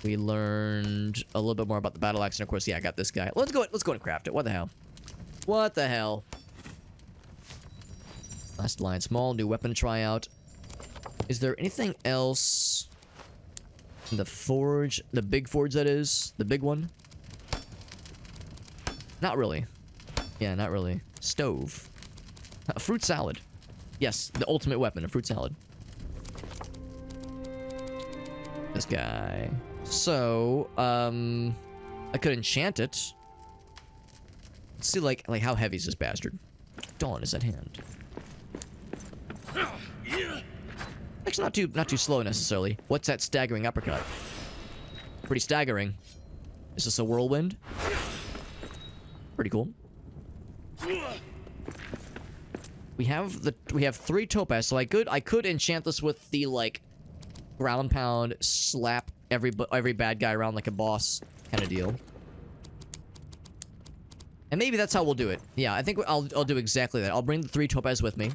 We learned a little bit more about the battle axe, and of course, yeah, I got this guy. Let's go and craft it. What the hell? What the hell? Last line, small, new weapon tryout. Is there anything else in the forge? The big forge, that is? The big one? Not really. Yeah, not really. Stove. A fruit salad. Yes, the ultimate weapon, a fruit salad. This guy. So, I could enchant it. Let's see, like how heavy is this bastard? Dawn is at hand. Actually, not too slow necessarily. What's that staggering uppercut? Pretty staggering. Is this a whirlwind? Pretty cool. We have 3 topaz, so I could enchant this with the like ground pound, slap every bad guy around like a boss kind of deal. And maybe that's how we'll do it. Yeah, I think I'll do exactly that. I'll bring the 3 topaz with me.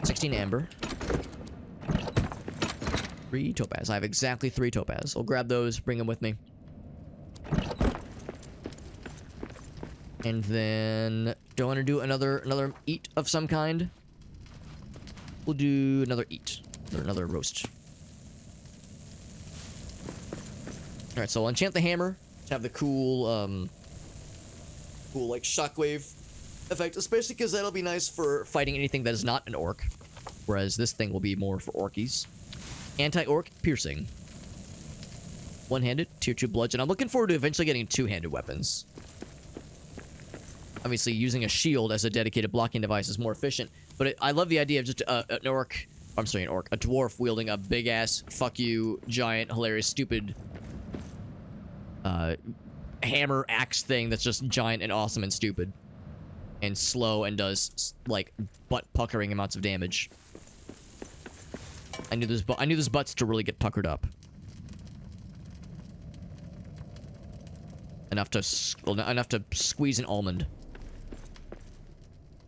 16 amber. 3 topaz. I have exactly 3 topaz. I'll grab those, bring them with me. And then, do I want to do another eat of some kind? We'll do another eat. Or another roast. Alright, so I'll enchant the hammer to have the cool, cool, like, shockwave effect, especially because that'll be nice for fighting anything that is not an orc. Whereas this thing will be more for orkies. Anti-orc piercing. One-handed, tier 2 bludgeon. I'm looking forward to eventually getting two-handed weapons. Obviously, using a shield as a dedicated blocking device is more efficient, but I love the idea of just an orc. I'm sorry, an orc. A dwarf wielding a big-ass, fuck you, giant, hilarious, stupid hammer axe thing that's just giant and awesome and stupid. And slow and does, like, butt-puckering amounts of damage. I knew this butts to really get puckered up. Enough to squeeze an almond.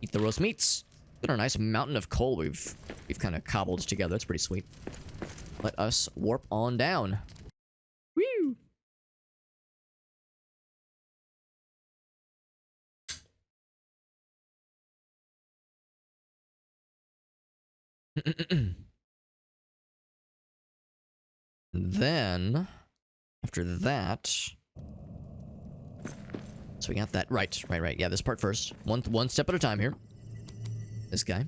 Eat the roast meats. Got a nice mountain of coal we've kind of cobbled together. That's pretty sweet. Let us warp on down. Woo! Then, after that, so we got that right. Yeah, this part first. One step at a time here. This guy.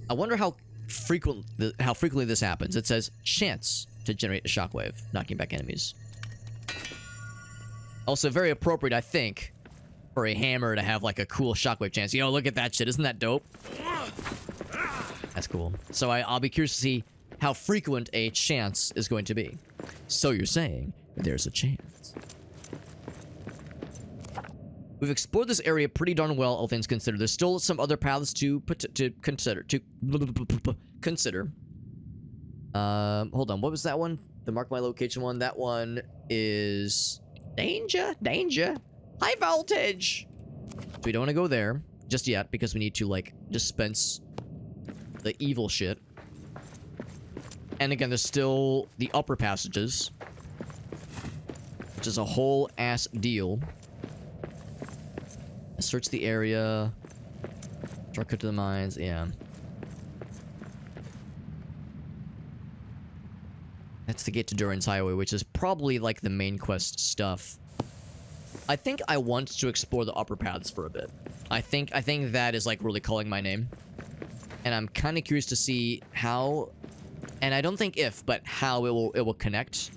I wonder how frequently this happens. It says chance to generate a shockwave, knocking back enemies. Also, very appropriate, I think, for a hammer to have like a cool shockwave chance. Yo, look at that shit! Isn't that dope? That's cool. So I'll be curious to see how frequent a chance is going to be. So you're saying there's a chance. We've explored this area pretty darn well, all things considered. There's still some other paths to consider. Hold on. What was that one? The mark my location one. That one is danger. High voltage. We don't want to go there just yet because we need to like dispense the evil shit. And again, there's still the upper passages, which is a whole ass deal. Search the area. Shortcut to the mines. Yeah. That's the gate to Durin's Highway, which is probably like the main quest stuff. I think I want to explore the upper paths for a bit. I think that is like really calling my name. And I'm kind of curious to see how, and I don't think if, but how it will connect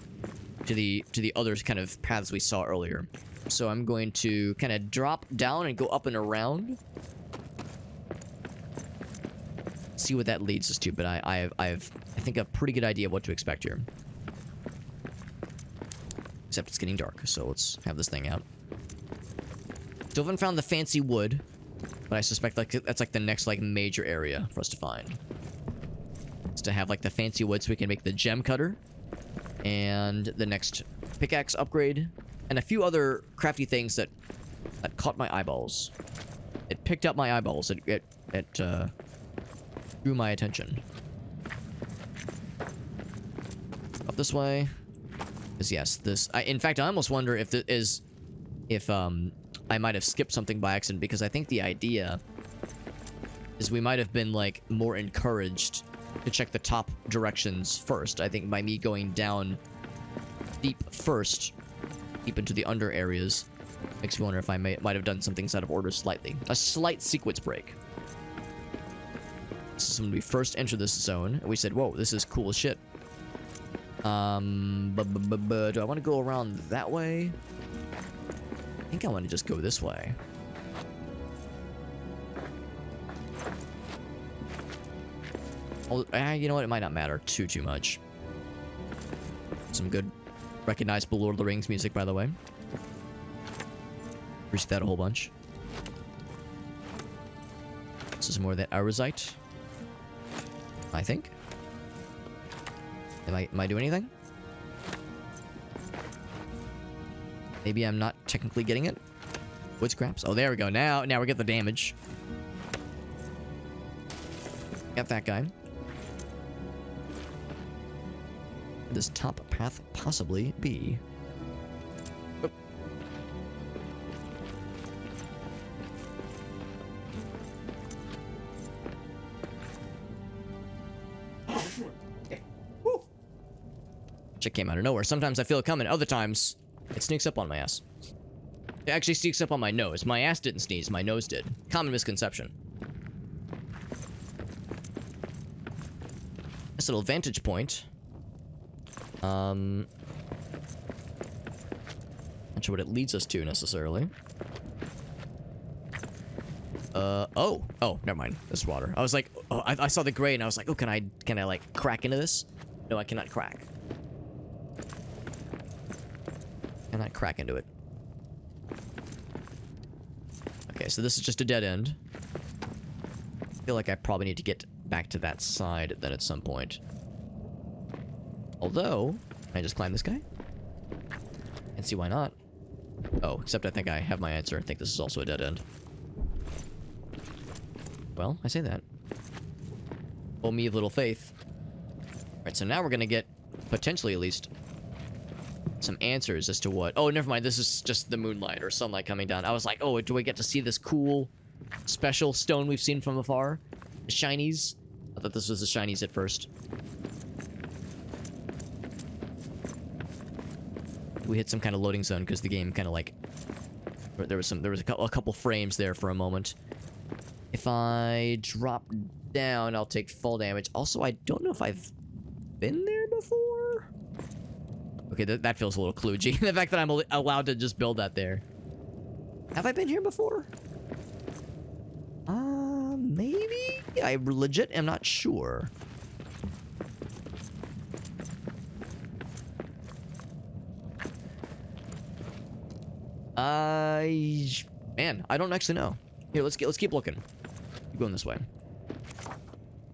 to the other kind of paths we saw earlier. So I'm going to kind of drop down and go up and around. See what that leads us to, but I think a pretty good idea of what to expect here. Except it's getting dark, so let's have this thing out. Still haven't found the fancy wood, but I suspect like that's like the next like major area for us to find. It's to have like the fancy wood so we can make the gem cutter and the next pickaxe upgrade. And a few other crafty things that caught my eyeballs. It picked up my eyeballs. It drew my attention. Up this way. Because yes, this. In fact, I almost wonder if I might have skipped something by accident, because I think the idea is we might have been like more encouraged to check the top directions first. I think by me going down deep first. Deep into the under areas makes me wonder if I might have done some things out of order slightly. A slight sequence break. This is when we first entered this zone, and we said, whoa, this is cool as shit. Do I want to go around that way? I think I want to just go this way. You know what? It might not matter too much. Some good recognizable Lord of the Rings music, by the way. Appreciate that a whole bunch. This is more of that Aurozite, I think. Am I doing anything? Maybe I'm not technically getting it. Wood scraps. Oh, there we go. Now we get the damage. Got that guy. This top path possibly be? Oop. Which it came out of nowhere. Sometimes I feel it coming. Other times, it sneaks up on my ass. It actually sneaks up on my nose. My ass didn't sneeze. My nose did. Common misconception. This little vantage point. Not sure what it leads us to, necessarily. Oh, never mind. This is water. I was like, oh, I saw the gray and I was like, oh, can I like crack into this? No, I cannot crack. Cannot crack into it. Okay, so this is just a dead end. I feel like I probably need to get back to that side then at some point. Although, can I just climb this guy? And see why not. Oh, except I think I have my answer. I think this is also a dead end. Well, I say that. Oh, me of little faith. Alright, so now we're gonna get, potentially at least, some answers as to what... Oh, never mind, this is just the moonlight or sunlight coming down. I was like, oh, do I get to see this cool, special stone we've seen from afar? The shinies? I thought this was the shinies at first. We hit some kind of loading zone because the game kind of like... There was a couple frames there for a moment. If I drop down, I'll take fall damage. Also, I don't know if I've been there before. Okay, that feels a little kludgy. The fact that I'm allowed to just build that there. Have I been here before? Maybe? I legit am not sure. Man, I don't actually know. Here, let's keep looking. Keep going this way.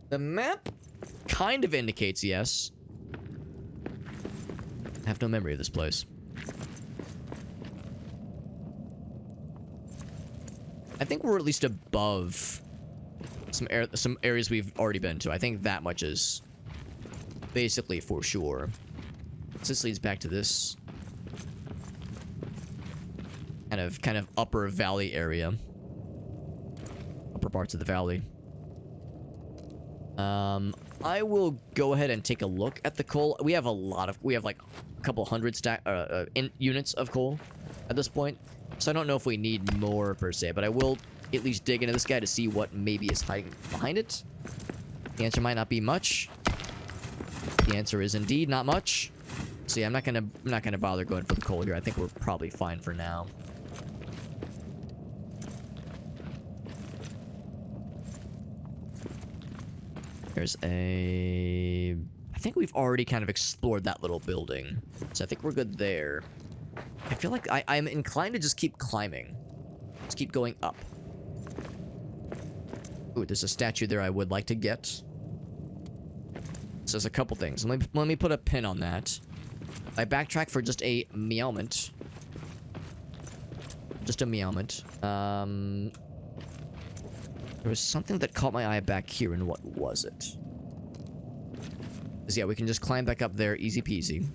The map kind of indicates yes. I have no memory of this place. I think we're at least above some areas we've already been to. I think that much is basically for sure. So this leads back to this kind of upper valley area. Upper parts of the valley. I will go ahead and take a look at the coal. We have like a couple hundred units of coal at this point. So I don't know if we need more per se, but I will at least dig into this guy to see what maybe is hiding behind it. The answer might not be much. The answer is indeed not much. So yeah, I'm not gonna bother going for the coal here. I think we're probably fine for now. There's a... I think we've already kind of explored that little building. So I think we're good there. I feel like I'm inclined to just keep climbing. Just keep going up. Ooh, there's a statue there I would like to get. So there's a couple things. Let me put a pin on that. I backtrack for just a meowment. Just a meowment. There was something that caught my eye back here, and what was it? Because, yeah, we can just climb back up there, easy peasy.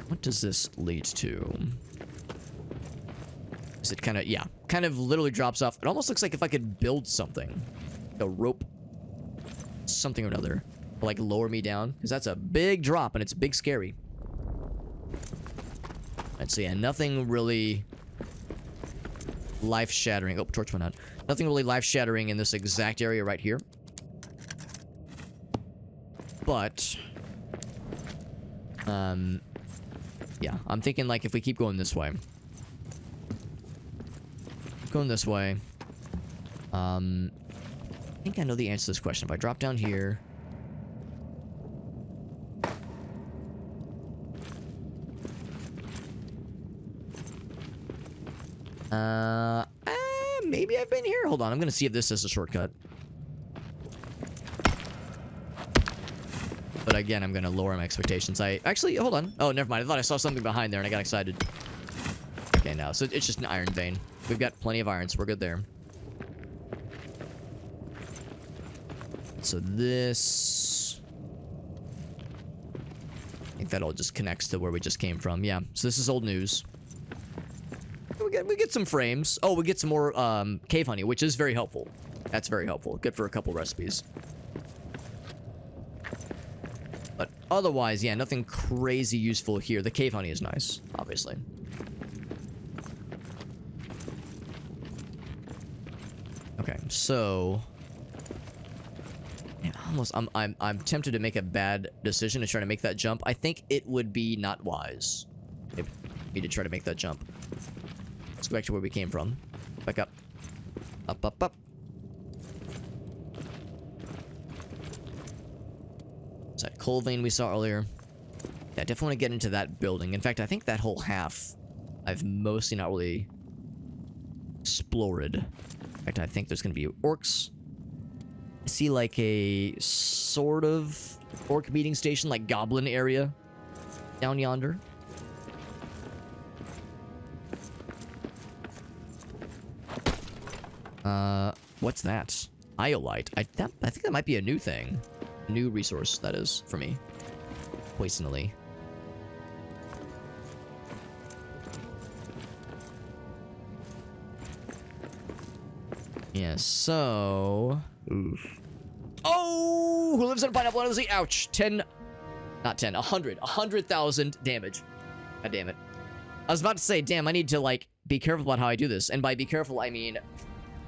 What does this lead to? Is it kind of, yeah, kind of literally drops off. It almost looks like if I could build something. Like a rope. Something or another. To, like, lower me down. Because that's a big drop, and it's big scary. Let's see, yeah, nothing really... life-shattering. Oh, torch went out. Nothing really life-shattering in this exact area right here. But... yeah, I'm thinking, like, if we keep going this way. Going this way. I think I know the answer to this question. If I drop down here... maybe I've been here. Hold on, I'm gonna see if this is a shortcut. But again, I'm gonna lower my expectations. Actually, hold on. Oh, never mind. I thought I saw something behind there and I got excited. Okay, now, so it's just an iron vein. We've got plenty of iron, so we're good there. So this... I think that all just connects to where we just came from. Yeah, so this is old news. We get some frames. Oh, we get some more cave honey, which is very helpful. That's very helpful. Good for a couple recipes. But Otherwise, yeah, nothing crazy useful here. The cave honey is nice, obviously. Okay, so yeah, I'm tempted to make a bad decision to try to make that jump. I think it would be not wise if me to try to make that jump. Let's go back to where we came from. Back up. Up, up, up. Is that coal vein we saw earlier? Yeah, I definitely want to get into that building. In fact, I think that whole half I've mostly not really explored. In fact, I think there's going to be orcs. I see like a sort of orc meeting station, like goblin area down yonder. What's that? Iolite. I think that might be a new thing. New resource, that is, for me. Poisonally. Yeah, so... Oof. Oh! Who lives in a pineapple under the sea? Ouch! 10... Not 10, 100. 100,000 damage. God damn it. I was about to say, damn, I need to, like, be careful about how I do this. And by be careful, I mean...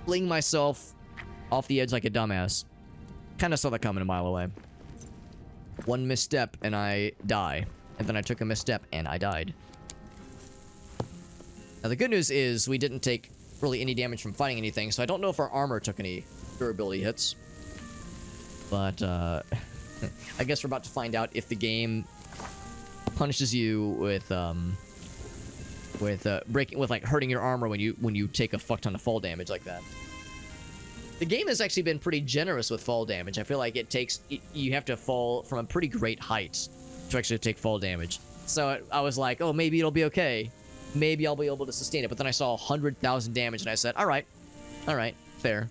fling myself off the edge like a dumbass. Kinda saw that coming a mile away. One misstep and I die. And then I took a misstep and I died. Now the good news is we didn't take really any damage from fighting anything, so I don't know if our armor took any durability hits. But, I guess we're about to find out if the game punishes you with like hurting your armor when you take a fuck ton of fall damage like that. The game has actually been pretty generous with fall damage. I feel like you have to fall from a pretty great height to actually take fall damage. So I was like, oh, maybe it'll be okay. Maybe I'll be able to sustain it. But then I saw 100,000 damage and I said, all right, fair.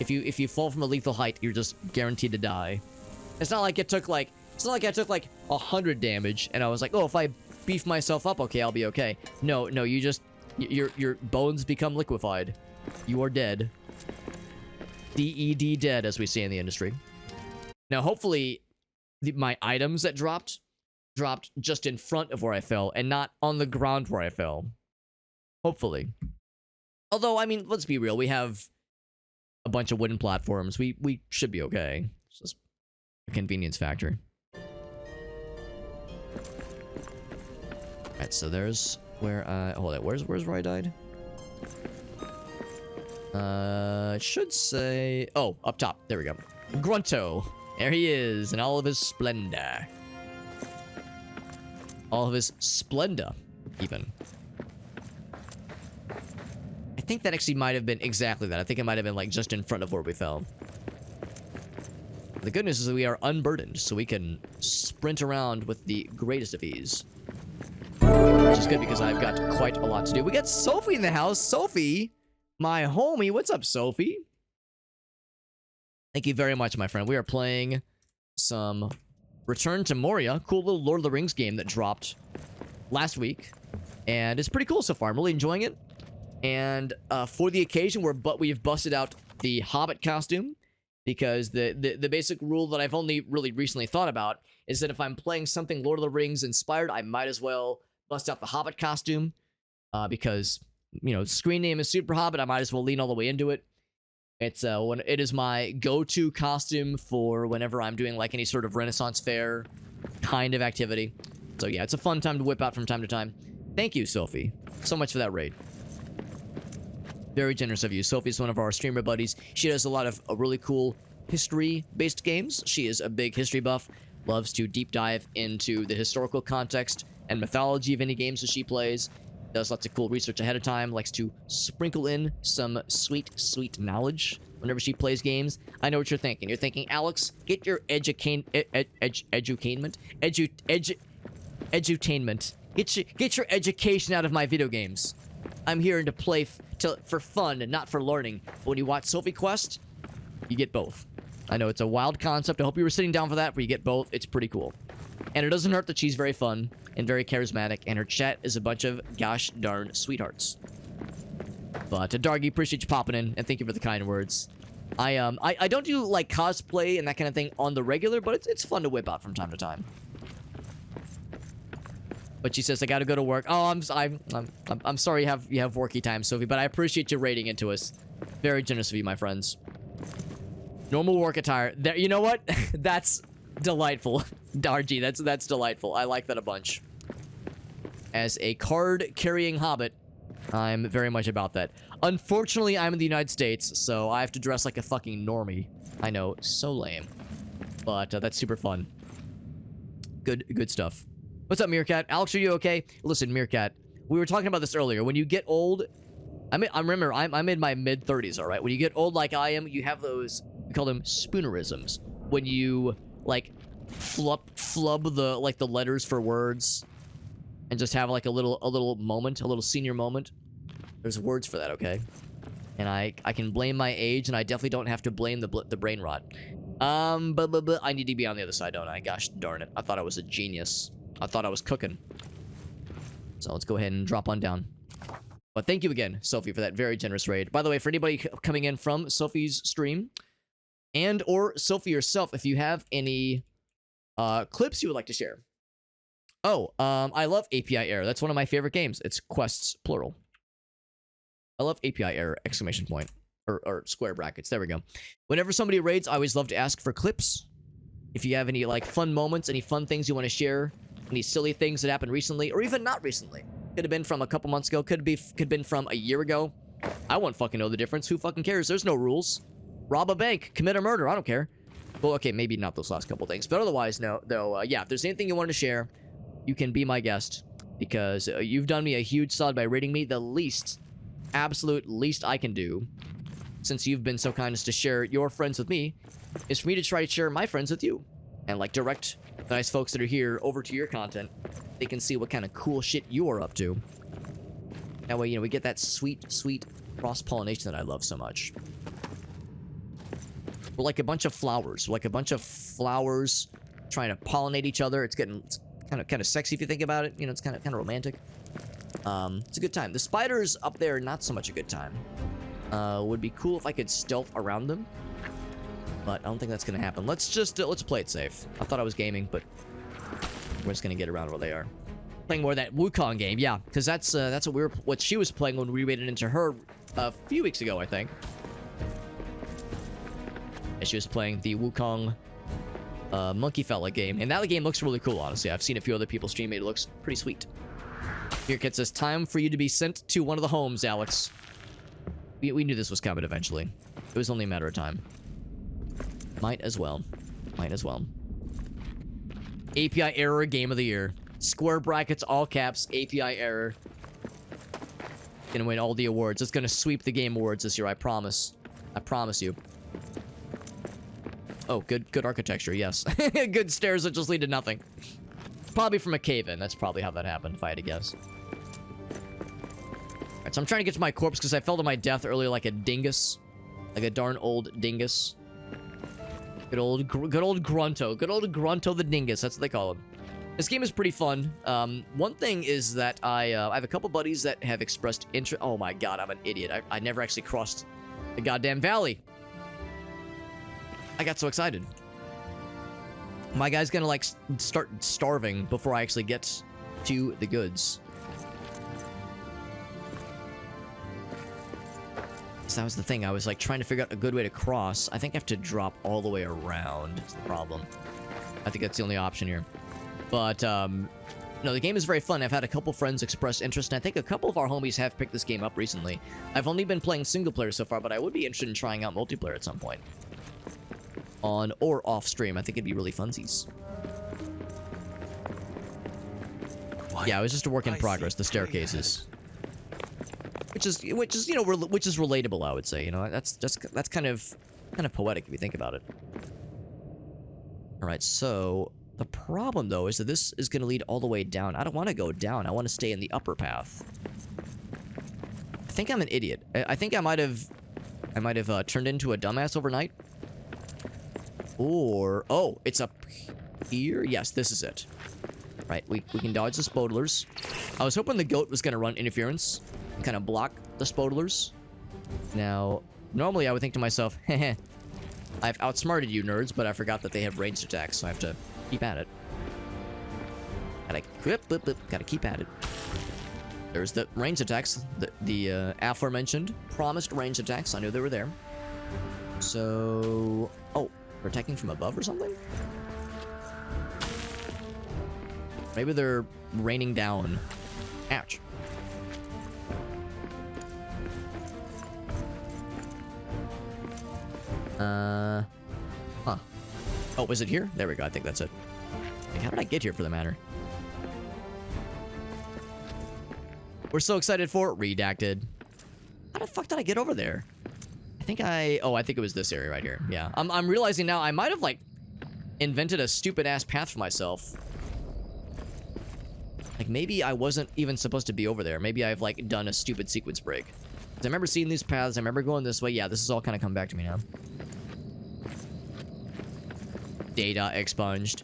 If you fall from a lethal height, you're just guaranteed to die. It's not like I took like 100 damage and I was like, oh, if I beef myself up, okay, I'll be okay. No, your bones become liquefied. You are dead. DED dead, as we say in the industry. Now, hopefully, my items that dropped just in front of where I fell and not on the ground where I fell. Hopefully. Although, I mean, let's be real. We have a bunch of wooden platforms. We should be okay. It's just a convenience factor. Alright, so there's where hold on, where's where I died? It should say... Oh, up top. There we go. Grunto. There he is, in all of his splendor. All of his splendor, even. I think that actually might have been exactly that. I think it might have been, like, just in front of where we fell. The good news is that we are unburdened, so we can sprint around with the greatest of ease. Which is good because I've got quite a lot to do. We got Sophie in the house. Sophie, my homie. What's up, Sophie? Thank you very much, my friend. We are playing some Return to Moria. Cool little Lord of the Rings game that dropped last week. And it's pretty cool so far. I'm really enjoying it. And for the occasion, we've busted out the hobbit costume. Because the basic rule that I've only really recently thought about is that if I'm playing something Lord of the Rings inspired, I might as well bust out the hobbit costume. Because, you know, screen name is Super Hobbit, I might as well lean all the way into it. It is my go-to costume for whenever I'm doing like any sort of Renaissance fair kind of activity. So yeah, it's a fun time to whip out from time to time. Thank you, Sophie, so much for that raid. Very generous of you. Sophie's one of our streamer buddies. She does a lot of really cool history-based games. She is a big history buff, loves to deep dive into the historical context and mythology of any games that she plays, does lots of cool research ahead of time, likes to sprinkle in some sweet, sweet knowledge whenever she plays games. I know what you're thinking. You're thinking, Alex, get your edutainment. Get your education out of my video games. I'm here to play for fun and not for learning. But when you watch Sophie Quest, you get both. I know it's a wild concept. I hope you were sitting down for that, where you get both. It's pretty cool. And it doesn't hurt that she's very fun and very charismatic, and her chat is a bunch of gosh darn sweethearts. But Dargy, appreciate you popping in, and thank you for the kind words. I don't do like cosplay and that kind of thing on the regular, but it's fun to whip out from time to time. But she says I gotta go to work. Oh, I'm sorry you have worky time, Sophie, but I appreciate you raiding into us. Very generous of you, my friends. Normal work attire. There, you know what? That's delightful. Dargy, that's delightful. I like that a bunch. As a card-carrying hobbit, I'm very much about that. Unfortunately, I'm in the United States, so I have to dress like a fucking normie. I know, so lame. But that's super fun. Good stuff. What's up, Meerkat? Alex, are you okay? Listen, Meerkat, we were talking about this earlier. When you get old, I'm in my mid-30s, all right? When you get old like I am, you have those, we call them spoonerisms. When you, like, flub the letters for words and just have, like, a little moment, a little senior moment. There's words for that, okay? And I can blame my age, and I definitely don't have to blame the brain rot. But I need to be on the other side, don't I? Gosh darn it. I thought I was a genius. I thought I was cooking. So let's go ahead and drop on down. But thank you again, Sophie, for that very generous raid. By the way, for anybody coming in from Sophie's stream, and or Sophie yourself, if you have any clips you would like to share. Oh, I love API error. That's one of my favorite games. It's quests, plural. I love API error, exclamation point. Or square brackets. There we go. Whenever somebody raids, I always love to ask for clips. If you have any, like, fun moments, any fun things you want to share, any silly things that happened recently, or even not recently. Could have been from a couple months ago, could have been from a year ago. I won't fucking know the difference. Who fucking cares? There's no rules. Rob a bank, commit a murder, I don't care. Well, okay, maybe not those last couple things, but otherwise, no, though, yeah, if there's anything you want to share, you can be my guest, because you've done me a huge solid by rating me. The absolute least I can do, since you've been so kind as to share your friends with me, is for me to try to share my friends with you. And, like, direct the nice folks that are here over to your content. They can see what kind of cool shit you are up to. That way, you know, we get that sweet, sweet cross-pollination that I love so much. We're like a bunch of flowers. We're like a bunch of flowers trying to pollinate each other. It's getting kind of sexy if you think about it. You know, it's kind of romantic. It's a good time. The spiders up there, not so much a good time. Would be cool if I could stealth around them, but I don't think that's gonna happen. Let's play it safe. I thought I was gaming, but we're just gonna get around where they are. Playing more of that Wukong game, yeah, because that's what she was playing when we raided into her a few weeks ago, I think. And she was playing the Wukong monkey fella game, and that game looks really cool, honestly. I've seen a few other people stream it. It looks pretty sweet. Here it says, time for you to be sent to one of the homes, Alex. We knew this was coming eventually. It was only a matter of time. Might as well. Might as well. API error game of the year. Square brackets, all caps, API error. Gonna win all the awards. It's gonna sweep the game awards this year, I promise. I promise you. Oh, good architecture, yes. Good stairs that just lead to nothing. Probably from a cave-in. That's probably how that happened, if I had to guess. Alright, so I'm trying to get to my corpse because I fell to my death earlier like a dingus. Like a darn old dingus. Good old Grunto. Good old Grunto the dingus. That's what they call him. This game is pretty fun. One thing is that I have a couple buddies that have expressed interest. Oh my god, I'm an idiot. I never actually crossed the goddamn valley. I got so excited. My guy's gonna, like, start starving before I actually get to the goods. So that was the thing. I was, like, trying to figure out a good way to cross. I think I have to drop all the way around. That's the problem. I think that's the only option here. But, no, the game is very fun. I've had a couple friends express interest, and I think a couple of our homies have picked this game up recently. I've only been playing single player so far, but I would be interested in trying out multiplayer at some point. On or off stream. I think it'd be really funsies. Yeah, it was just a work in progress, the staircases. Which is you know, which is relatable, I would say. You know, that's kind of poetic if you think about it. All right, so the problem though is that this is going to lead all the way down. I don't want to go down. I want to stay in the upper path. I think I'm an idiot. I think I might have turned into a dumbass overnight. Or oh, it's up here. Yes, this is it. Right, we can dodge the spodlers. I was hoping the goat was going to run interference and kind of block the spodlers. Now, normally I would think to myself, heh, I've outsmarted you nerds, but I forgot that they have ranged attacks, so I have to keep at it. Gotta keep at it. There's the range attacks, the aforementioned promised range attacks. I knew they were there. So, oh, we're attacking from above or something? Maybe they're raining down. Ouch. Huh. Oh, is it here? There we go. I think that's it. Like, how did I get here, for the matter? We're so excited for Redacted. How the fuck did I get over there? I think it was this area right here. Yeah. I'm realizing now I might have, like, invented a stupid-ass path for myself. Like, maybe I wasn't even supposed to be over there. Maybe I've, like, done a stupid sequence break. 'Cause I remember seeing these paths. I remember going this way. Yeah, this is all kind of come back to me now. Data expunged.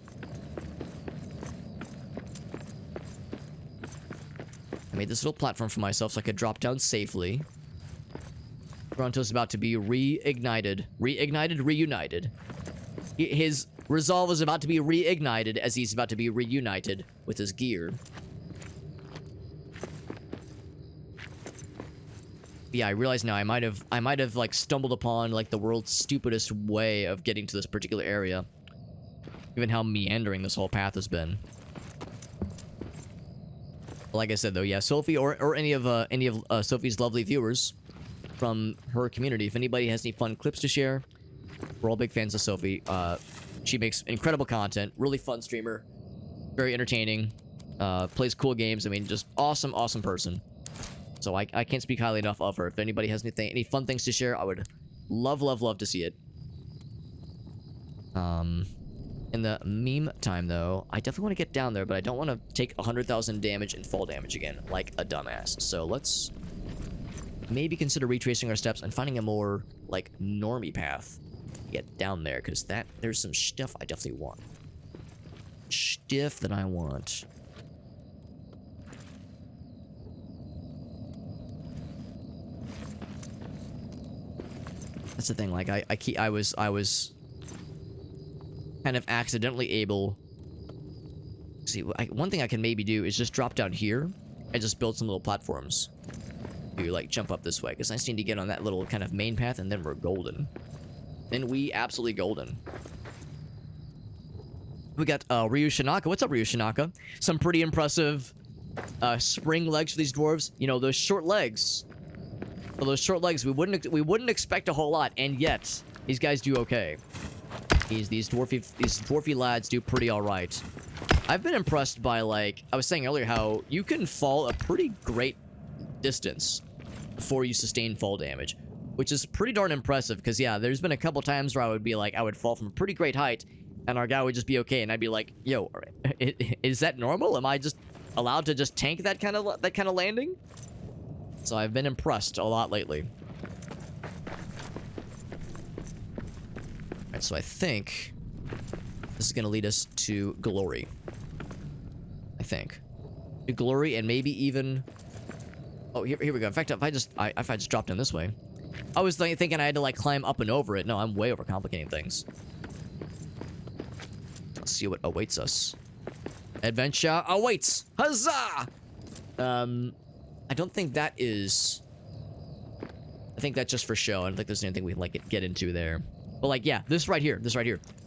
I made this little platform for myself so I could drop down safely. Toronto's about to be reignited. Reunited. His resolve is about to be reignited as he's about to be reunited with his gear. Yeah, I realize now I might have like stumbled upon like the world's stupidest way of getting to this particular area. Given how meandering this whole path has been. Like I said though, yeah, Sophie or any of Sophie's lovely viewers from her community, if anybody has any fun clips to share, we're all big fans of Sophie. She makes incredible content, really fun streamer, very entertaining, plays cool games. I mean, just awesome person. So I can't speak highly enough of her. If anybody has any fun things to share, I would love to see it. In the meantime, though, I definitely want to get down there, but I don't want to take 100,000 damage and fall damage again, like a dumbass. So let's maybe consider retracing our steps and finding a more, like, normie path to get down there, because there's some stuff I definitely want. Stuff that I want. That's the thing, like, I was kind of accidentally able... See, one thing I can maybe do is just drop down here and just build some little platforms to, like, jump up this way. Because I just need to get on that little kind of main path, and then we're golden. Then we absolutely golden. We got Ryu Shinaka. What's up, Ryu Shinaka? Some pretty impressive spring legs for these dwarves. You know, those short legs. For those short legs, we wouldn't expect a whole lot, and yet these guys do okay. These dwarfy lads do pretty all right. I've been impressed by, like, I was saying earlier, how you can fall a pretty great distance before you sustain fall damage, which is pretty darn impressive. Because yeah, there's been a couple times where I would fall from a pretty great height, and our guy would just be okay, and I'd be like, yo, is that normal? Am I just allowed to just tank that kind of landing? So I've been impressed a lot lately. Alright, so I think this is gonna lead us to glory. I think. To glory, and maybe even... Oh, here we go. In fact, if I just dropped in this way. I was thinking I had to, like, climb up and over it. No, I'm way overcomplicating things. Let's see what awaits us. Adventure awaits! Huzzah! I don't think that is... I think that's just for show. I don't think there's anything we can, like, get into there. But, like, yeah, this right here.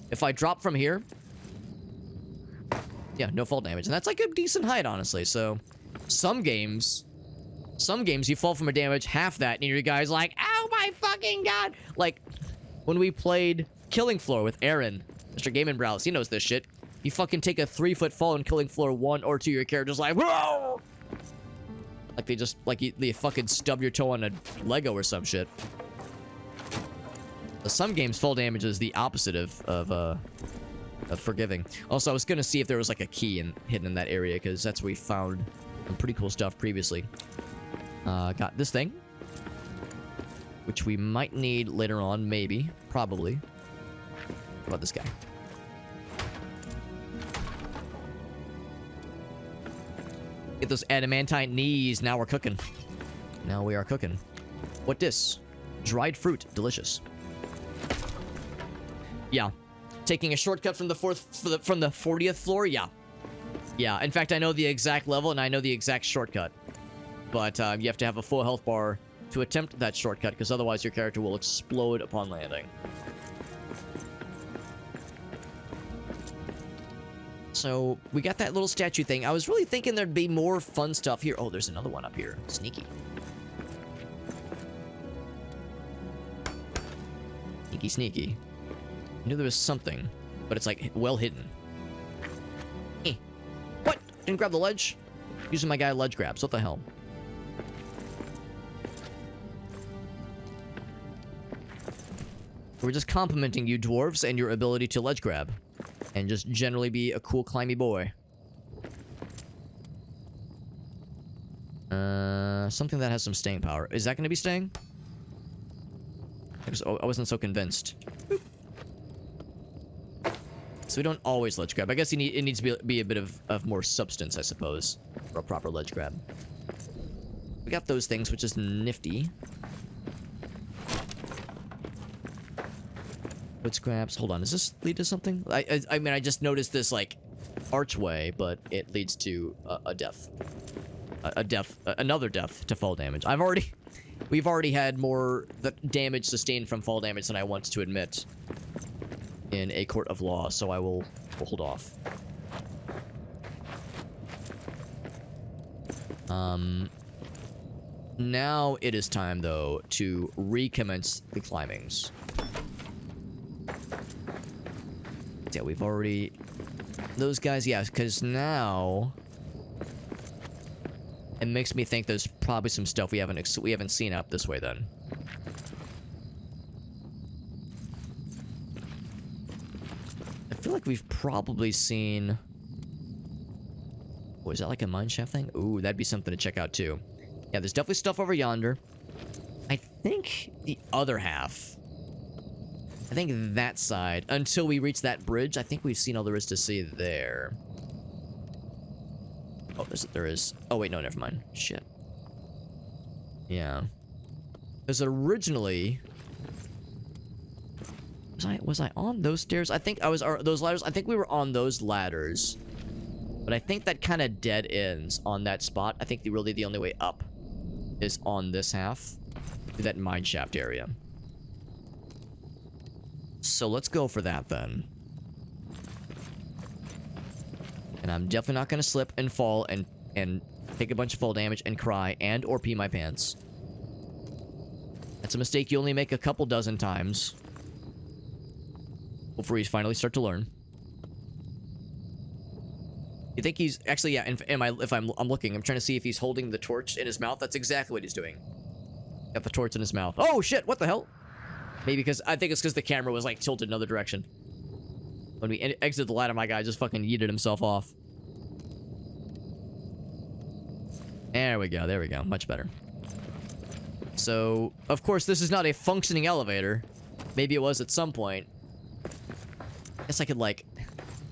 If I drop from here... Yeah, no fall damage. And that's, like, a decent height, honestly. So, some games you fall from a damage half that, and your guy's like, oh my fucking god! Like, when we played Killing Floor with Aaron, Mr. Game & Browse, he knows this shit. You fucking take a 3-foot fall in Killing Floor 1 or 2, your character's like, whoa! Like they just, like, they fucking stub your toe on a Lego or some shit. Some games, fall damage is the opposite of forgiving. Also, I was gonna see if there was, like, a key hidden in that area, because that's where we found some pretty cool stuff previously. Got this thing, which we might need later on, maybe, probably. What about this guy? Get those adamantine knees. Now we're cooking. Now we are cooking. What this? Dried fruit. Delicious. Yeah. Taking a shortcut from the 40th floor? Yeah. Yeah, in fact, I know the exact level and I know the exact shortcut. But you have to have a full health bar to attempt that shortcut, because otherwise your character will explode upon landing. So, we got that little statue thing. I was really thinking there'd be more fun stuff here. Oh, there's another one up here. Sneaky. Sneaky, sneaky. I knew there was something, but it's like well hidden. Eh. What? Didn't grab the ledge? Using my guy ledge grabs. What the hell? We're just complimenting you dwarves and your ability to ledge grab. And just generally be a cool climby boy. Something that has some staying power. Is that going to be staying? I wasn't so convinced. Boop. So we don't always ledge grab. I guess it needs to be a bit of more substance, I suppose, for a proper ledge grab. We got those things, which is nifty. Wood scraps. Hold on. Does this lead to something? I mean, I just noticed this, like, archway, but it leads to a death. Another death to fall damage. We've already had more damage sustained from fall damage than I want to admit in a court of law, so I will hold off. Now it is time, though, to recommence the climbings. Yeah, we've already... Those guys, yeah, because now... It makes me think there's probably some stuff we haven't seen up this way, then. I feel like we've probably seen... Oh, is that like a mine shaft thing? Ooh, that'd be something to check out, too. Yeah, there's definitely stuff over yonder. I think the other half... I think that side, until we reach that bridge, I think we've seen all there is to see there. Oh, there is. Oh, wait, no, never mind. Shit. Yeah. Because originally... Was I on those stairs? I think I was... those ladders? I think we were on those ladders. But I think that kind of dead ends on that spot. I think really the only way up is on this half. That mine shaft area. So let's go for that, then. And I'm definitely not going to slip and fall and take a bunch of fall damage and cry and or pee my pants. That's a mistake you only make a couple dozen times before you finally start to learn. You think he's... Actually, yeah, I'm looking, I'm trying to see if he's holding the torch in his mouth. That's exactly what he's doing. Got the torch in his mouth. Oh, shit! What the hell? Maybe because... I think it's because the camera was, like, tilted another direction. When we exited the ladder, my guy just fucking yeeted himself off. There we go, there we go. Much better. So, of course, this is not a functioning elevator. Maybe it was at some point. I guess I could, like,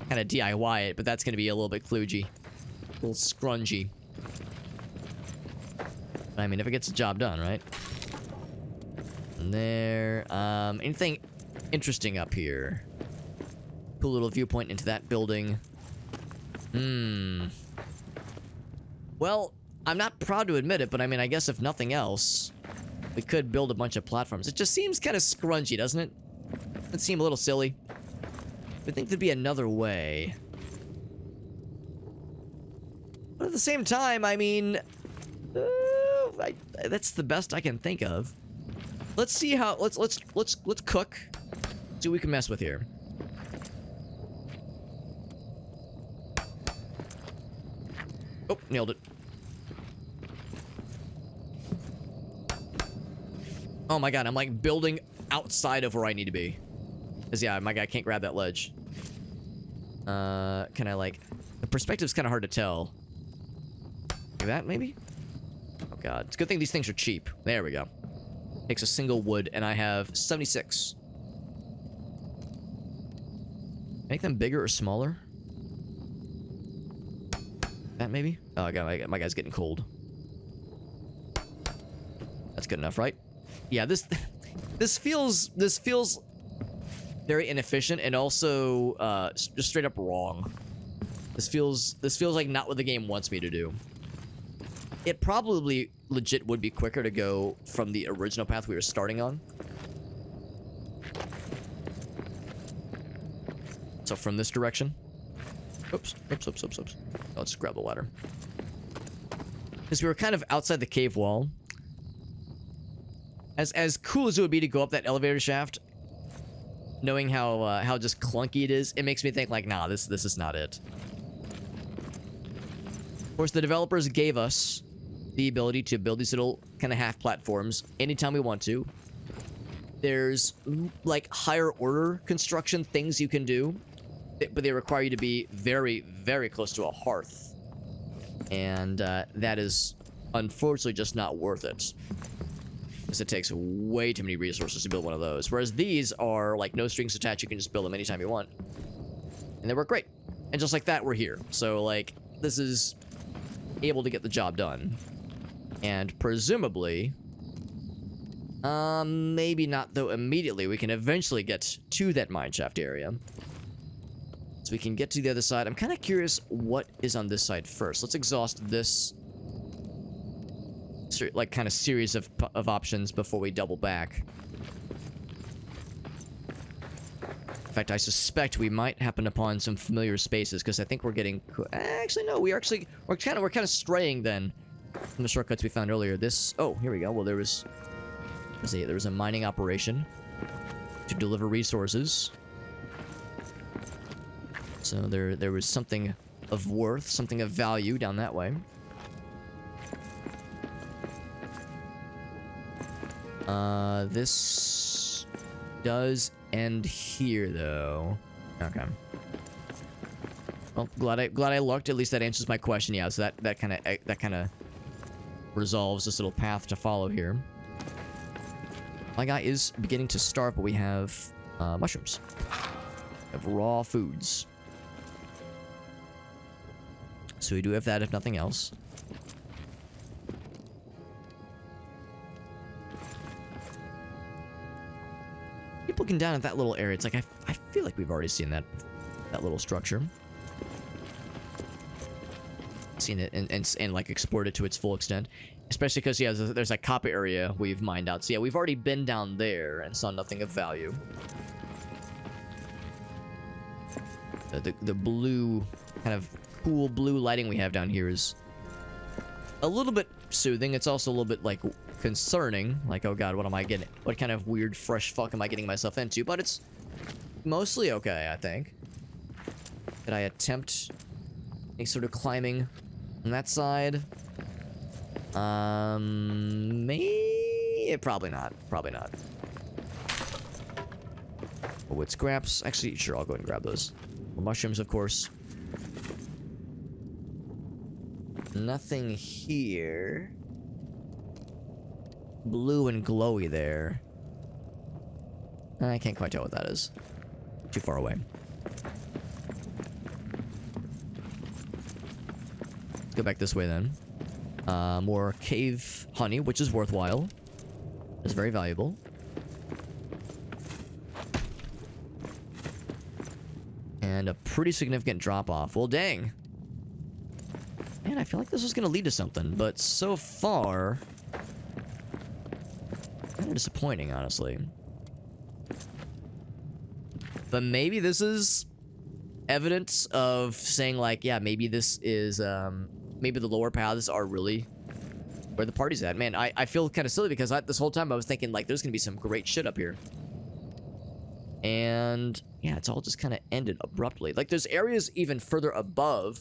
kind of DIY it, but that's going to be a little bit kludgy. A little scrungy. I mean, if it gets the job done, right? And there. Anything interesting up here? Cool little viewpoint into that building. Well, I'm not proud to admit it, but I mean, I guess if nothing else, we could build a bunch of platforms. It just seems kind of scrunchy, doesn't it? It seems a little silly. I think there'd be another way. But at the same time, I mean... that's the best I can think of. Let's see how... Let's cook. See what we can mess with here. Oh, nailed it. Oh my god, I'm like building outside of where I need to be. Because yeah, my guy can't grab that ledge. Can I like... The perspective's kind of hard to tell. Like that, maybe? Oh god. It's a good thing these things are cheap. There we go. Takes a single wood, and I have 76. Make them bigger or smaller? That maybe? Oh, my guy's getting cold. That's good enough, right? Yeah, this feels very inefficient and also just straight up wrong. This feels like not what the game wants me to do. It probably legit would be quicker to go from the original path we were starting on. So from this direction. Oops. I'll just grab the ladder. Because we were kind of outside the cave wall. As cool as it would be to go up that elevator shaft, knowing how just clunky it is, it makes me think like, nah, this is not it. Of course, the developers gave us the ability to build these little kind of half platforms anytime we want to. There's like higher order construction things you can do, but they require you to be very, very close to a hearth. And that is unfortunately just not worth it. Because it takes way too many resources to build one of those. Whereas these are like no strings attached, you can just build them anytime you want. And they work great. And just like that, we're here. So like, this is able to get the job done. And presumably, maybe not though immediately, we can eventually get to that mineshaft area. So we can get to the other side. I'm kind of curious what is on this side first. Let's exhaust this like kind of series of options before we double back. In fact, I suspect we might happen upon some familiar spaces because I think we're getting. Actually, no, we're kind of straying then from the shortcuts we found earlier. This. Oh, here we go. Well, there was a mining operation to deliver resources. So there was something of worth, something of value down that way. This does end here though. Okay. Well, glad I looked. At least that answers my question. Yeah, so that kind of resolves this little path to follow here. My guy is beginning to starve, but we have mushrooms. We have raw foods. So we do have that, if nothing else. Keep looking down at that little area. It's like I feel like we've already seen that little structure. Seen it and like explored it to its full extent. Especially because, yeah, there's a copper area we've mined out. So yeah, we've already been down there and saw nothing of value. The blue, kind of cool blue lighting we have down here is a little bit soothing. It's also a little bit, like, concerning. Like, oh god, what am I getting? What kind of weird, fresh fuck am I getting myself into? But it's mostly okay, I think. Did I attempt any sort of climbing on that side? Probably not. Probably not. Oh, wood scraps. Actually, sure, I'll go ahead and grab those. More mushrooms, of course. Nothing here. Blue and glowy there. I can't quite tell what that is. Too far away. Let's go back this way then. More cave honey, which is worthwhile. It's very valuable. And a pretty significant drop-off. Well, dang. Man, I feel like this was going to lead to something, but so far... kind of disappointing, honestly. But maybe this is evidence of saying, like, yeah, maybe this is, maybe the lower paths are really where the party's at. Man, I feel kind of silly because this whole time I was thinking, like, there's gonna be some great shit up here. And, yeah, it's all just kind of ended abruptly. Like, there's areas even further above.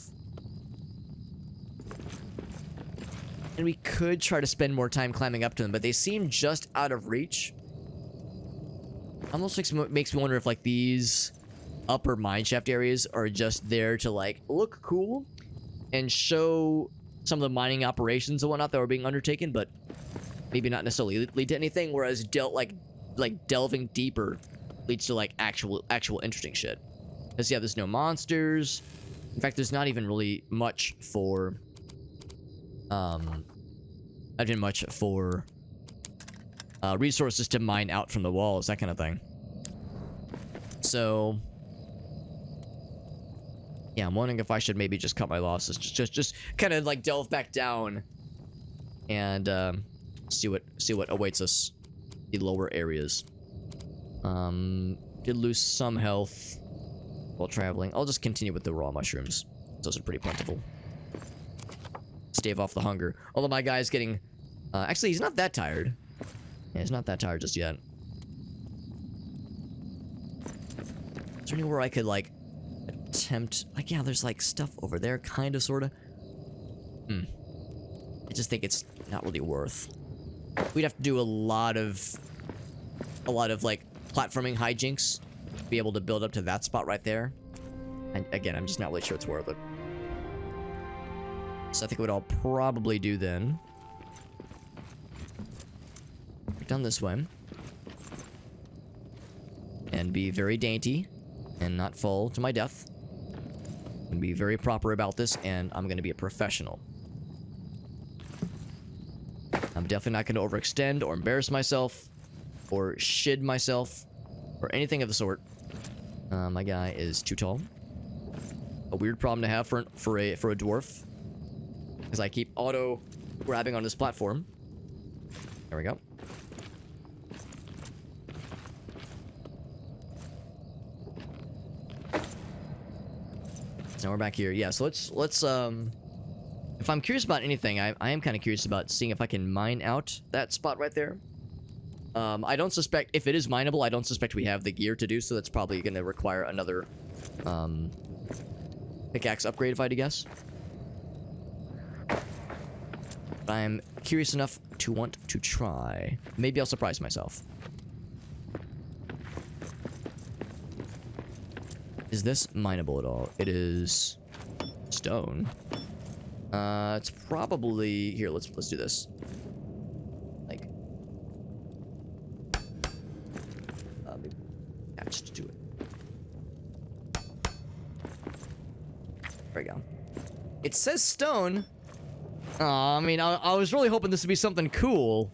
And we could try to spend more time climbing up to them, but they seem just out of reach. Almost makes me wonder if, like, these upper mineshaft areas are just there to, like, look cool and show some of the mining operations and whatnot that were being undertaken, but maybe not necessarily lead to anything, whereas delving deeper leads to, like, actual interesting shit. Because, yeah, there's no monsters. In fact, there's not even really much for... resources to mine out from the walls, that kind of thing. So... Yeah, I'm wondering if I should maybe just cut my losses. Just kind of like delve back down and see what awaits us in the lower areas. Did lose some health while traveling. I'll just continue with the raw mushrooms. Those are pretty plentiful. Stave off the hunger. Although my guy's getting... actually, he's not that tired. Yeah, he's not that tired just yet. Is there anywhere I could, like, attempt... Like, yeah, there's, like, stuff over there, kind of, sort of. I just think it's not really worth. We'd have to do a lot of, like, platforming hijinks to be able to build up to that spot right there. And, again, I'm just not really sure it's worth it. So I think what I'll probably do then... down this way. And be very dainty. And not fall to my death. And be very proper about this, and I'm gonna be a professional. I'm definitely not gonna overextend or embarrass myself. Or shid myself. Or anything of the sort. My guy is too tall. A weird problem to have for a dwarf. Because I keep auto grabbing on this platform. There we go. So now we're back here. Yeah, so let's if I'm curious about anything, I am kind of curious about seeing if I can mine out that spot right there. I don't suspect, if it is mineable, I don't suspect we have the gear to do so. That's probably going to require another pickaxe upgrade, if I had to guess. But I'm curious enough to want to try. Maybe I'll surprise myself. Is this mineable at all? It is stone. It's probably here. Let's do this. Like, maybe attached to it. There we go. It says stone. Aw, I mean, I was really hoping this would be something cool.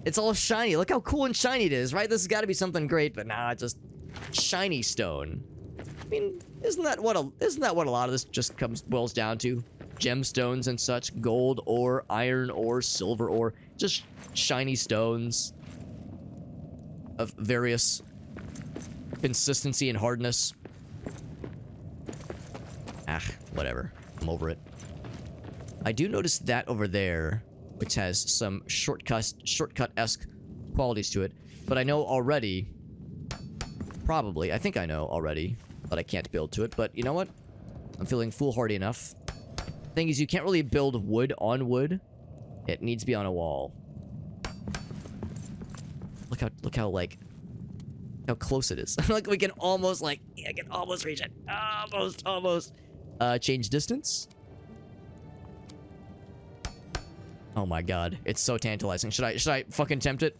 It's all shiny. Look how cool and shiny it is, right? This has got to be something great, but nah, just shiny stone. I mean, isn't that what a lot of this just boils down to? Gemstones and such, gold ore, iron ore, silver ore, just shiny stones of various consistency and hardness. Ah, whatever. I'm over it. I do notice that over there, which has some shortcut-esque qualities to it, but I know already, probably, I think I know already, that I can't build to it, but you know what? I'm feeling foolhardy enough. Thing is, you can't really build wood on wood. It needs to be on a wall. Look how like, how close it is. Like, we can almost, like, I can almost reach it. Almost. Change distance. Oh my god, it's so tantalizing. Should I fucking tempt it?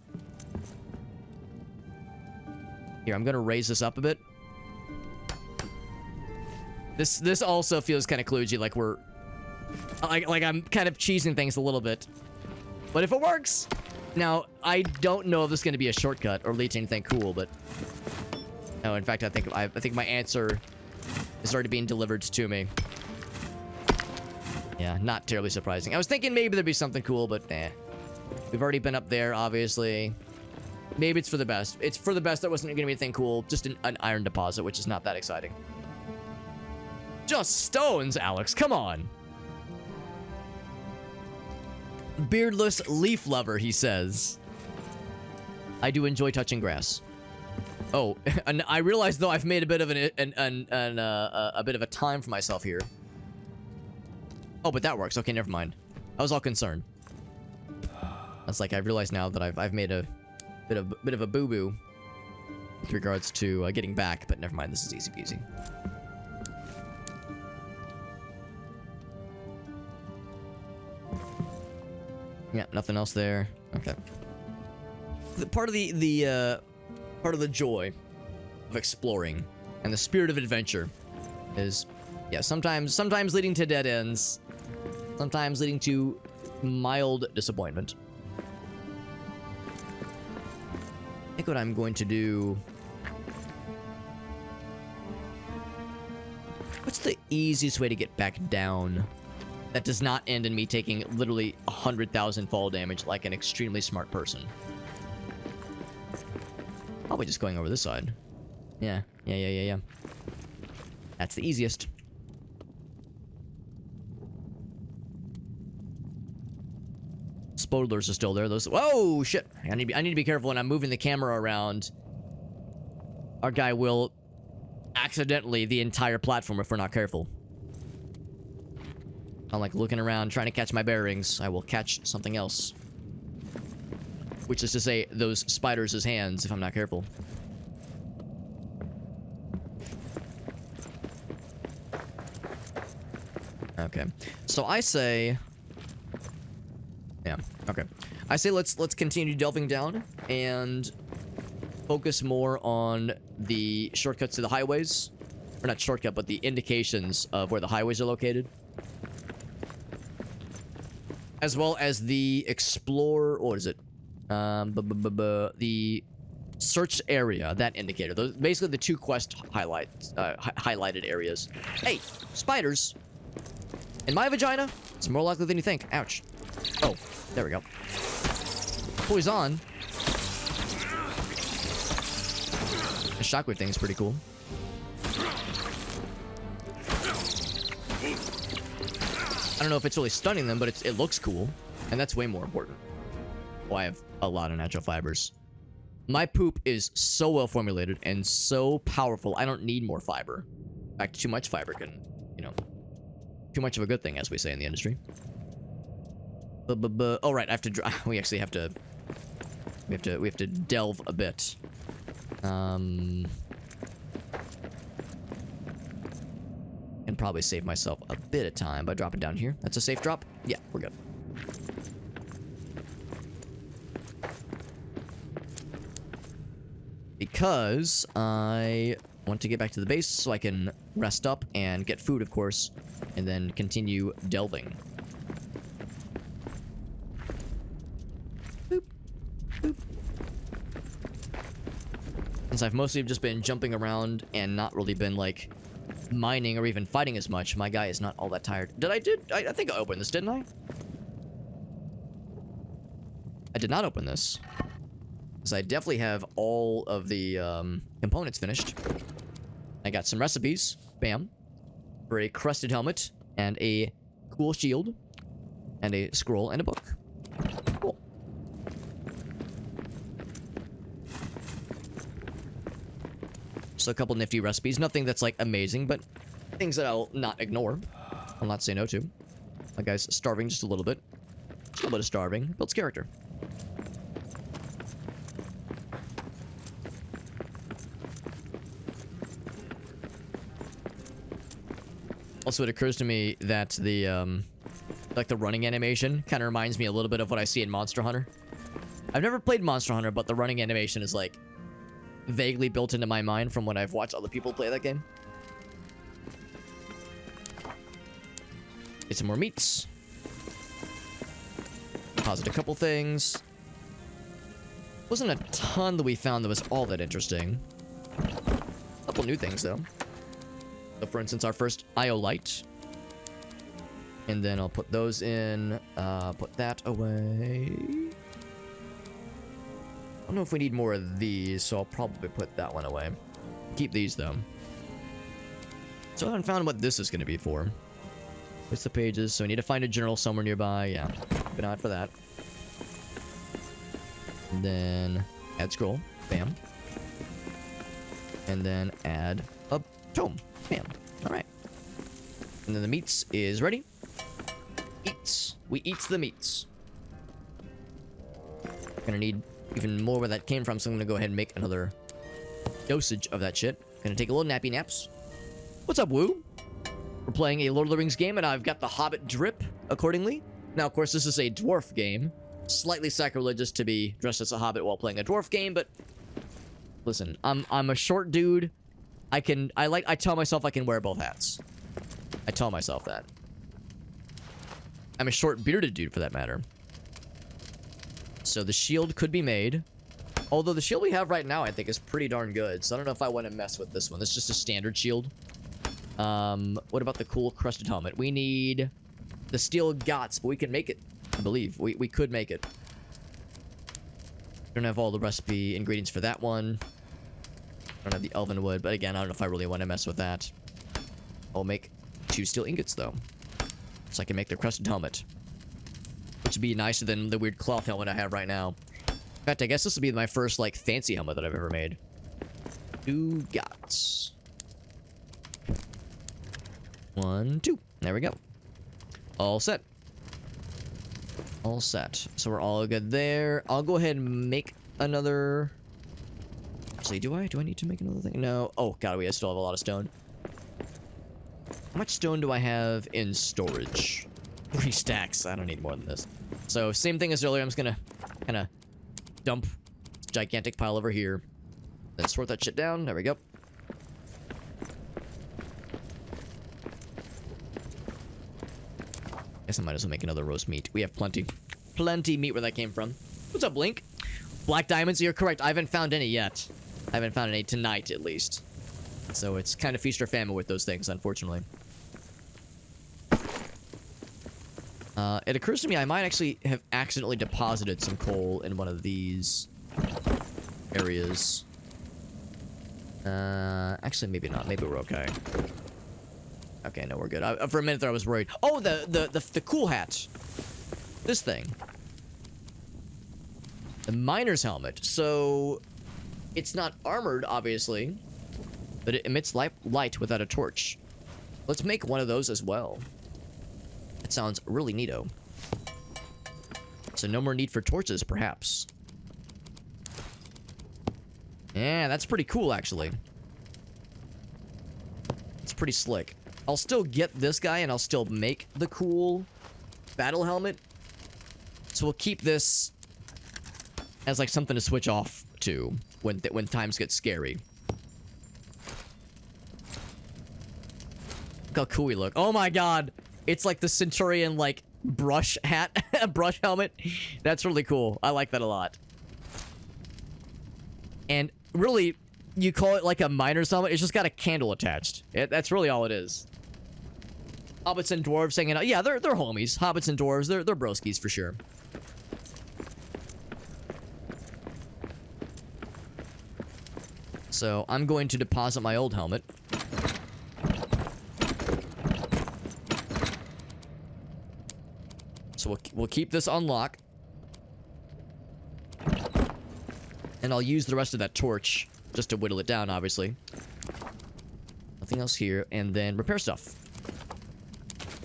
Here, I'm gonna raise this up a bit. This also feels kind of kludgy, like we're like I'm kind of cheesing things a little bit. But if it works, now I don't know if this is gonna be a shortcut or lead to anything cool, but no, in fact, I think my answer is already being delivered to me. Yeah, not terribly surprising. I was thinking maybe there'd be something cool, but nah. We've already been up there, obviously. Maybe it's for the best. It's for the best that wasn't going to be anything cool. Just an iron deposit, which is not that exciting. Just stones, Alex. Come on. Beardless leaf lover, he says. I do enjoy touching grass. Oh, and I realize, though, I've made a bit of a bit of a time for myself here. Oh, but that works. Okay, never mind. I was all concerned. That's like I realize now that I've made a bit of a boo-boo with regards to getting back, but never mind. This is easy peasy. Yeah, nothing else there. Okay. Part of the joy of exploring and the spirit of adventure is, yeah, sometimes leading to dead ends. Sometimes leading to mild disappointment. I think what I'm going to do easiest way to get back down. That does not end in me taking literally 100,000 fall damage like an extremely smart person. Probably just going over this side. Yeah. That's the easiest. Spoilers are still there. Those. Whoa, shit! I need to be careful when I'm moving the camera around. Our guy will accidentally the entire platform if we're not careful. I'm like looking around, trying to catch my bearings. I will catch something else. Which is to say, those spiders' hands if I'm not careful. Okay. So I say... Yeah, okay. I say let's continue delving down and focus more on the shortcuts to the highways. Or not shortcut, but the indications of where the highways are located. As well as the explore... What is it? The search area, that indicator. Those basically the two quest highlighted areas. Hey, spiders. In my vagina, it's more likely than you think. Ouch. Oh, there we go. Poison. The shockwave thing is pretty cool. I don't know if it's really stunning them, but it looks cool. And that's way more important. Oh, I have a lot of natural fibers. My poop is so well formulated and so powerful, I don't need more fiber. In fact, too much fiber can, you know, too much of a good thing, as we say in the industry. Oh, right, I have to... We actually have to... We have to delve a bit. And probably save myself a bit of time by dropping down here. That's a safe drop? Yeah, we're good. Because I want to get back to the base so I can rest up and get food, of course, and then continue delving. Boop. Boop. Since I've mostly just been jumping around and not really been, like, mining or even fighting as much, my guy is not all that tired. I think I opened this, didn't I? I did not open this. Because I definitely have all of the components finished. I got some recipes. Bam. For a crusted helmet. And a cool shield. And a scroll and a book. Cool. So a couple nifty recipes. Nothing that's like amazing, but things that I'll not ignore. I'll not say no to. My guy's starving just a little bit. Just a little bit of starving. Builds character. Also, it occurs to me that the, like the running animation kind of reminds me a little bit of what I see in Monster Hunter. I've never played Monster Hunter, but the running animation is, like, vaguely built into my mind from when I've watched other people play that game. Get some more meats. Deposit a couple things. Wasn't a ton that we found that was all that interesting. A couple new things, though. So, for instance, our first IO light. And then I'll put those in. Put that away. I don't know if we need more of these, so I'll probably put that one away. Keep these, though. So I haven't found what this is going to be for. What's the pages? So we need to find a journal somewhere nearby. Yeah, keep an eye out for that. And then add scroll. Bam. And then add a tome. Bam. Alright. And then the meats is ready. Eats. We eats the meats. Gonna need even more where that came from, so I'm gonna go ahead and make another dosage of that shit. Gonna take a little nappy naps. What's up, Woo? We're playing a Lord of the Rings game, and I've got the Hobbit drip accordingly. Now, of course, this is a dwarf game. Slightly sacrilegious to be dressed as a hobbit while playing a dwarf game, but listen, I'm a short dude. I tell myself I can wear both hats. I tell myself that. I'm a short bearded dude for that matter. So the shield could be made. Although the shield we have right now I think is pretty darn good. So I don't know if I want to mess with this one. It's just a standard shield. What about the cool crusted helmet? We need the steel gots, but we can make it. I believe we could make it. Don't have all the recipe ingredients for that one. Don't have the elven wood, but again, I don't know if I really want to mess with that. I'll make 2 steel ingots though, so I can make the crusted helmet, which would be nicer than the weird cloth helmet I have right now. In fact, I guess this will be my first like fancy helmet that I've ever made. 2 gots. 1, 2. There we go. All set. All set. So we're all good there. I'll go ahead and make another. Actually, do I need to make another thing? No. Oh god, we still have a lot of stone. How much stone do I have in storage? 3 stacks. I don't need more than this. So same thing as earlier. I'm just gonna kind of dump this gigantic pile over here, then sort that shit down. There we go. Guess I might as well make another roast meat. We have plenty meat where that came from. What's up, Blink? Black diamonds, you're correct. I haven't found any yet. I haven't found any tonight, at least. So it's kind of feast or famine with those things, unfortunately. It occurs to me I might actually have accidentally deposited some coal in one of these areas. Actually, maybe not. Maybe we're okay. Okay, no, we're good. For a minute there, I was worried. Oh, the cool hat. This thing. The miner's helmet. So, it's not armored, obviously, but it emits light without a torch. Let's make one of those as well. It sounds really neato. So no more need for torches, perhaps. Yeah, that's pretty cool, actually. It's pretty slick. I'll still get this guy, and I'll still make the cool battle helmet. So we'll keep this as like something to switch off to when times get scary. Look how cool we look. Oh my god! It's like the Centurion like brush hat, brush helmet. That's really cool. I like that a lot. And really, you call it like a miner's helmet. It's just got a candle attached. That's really all it is. Hobbits and dwarves hanging out. Yeah, they're homies. Hobbits and dwarves, they're broskies for sure. So I'm going to deposit my old helmet. So we'll keep this on lock. And I'll use the rest of that torch just to whittle it down, obviously. Nothing else here. And then repair stuff.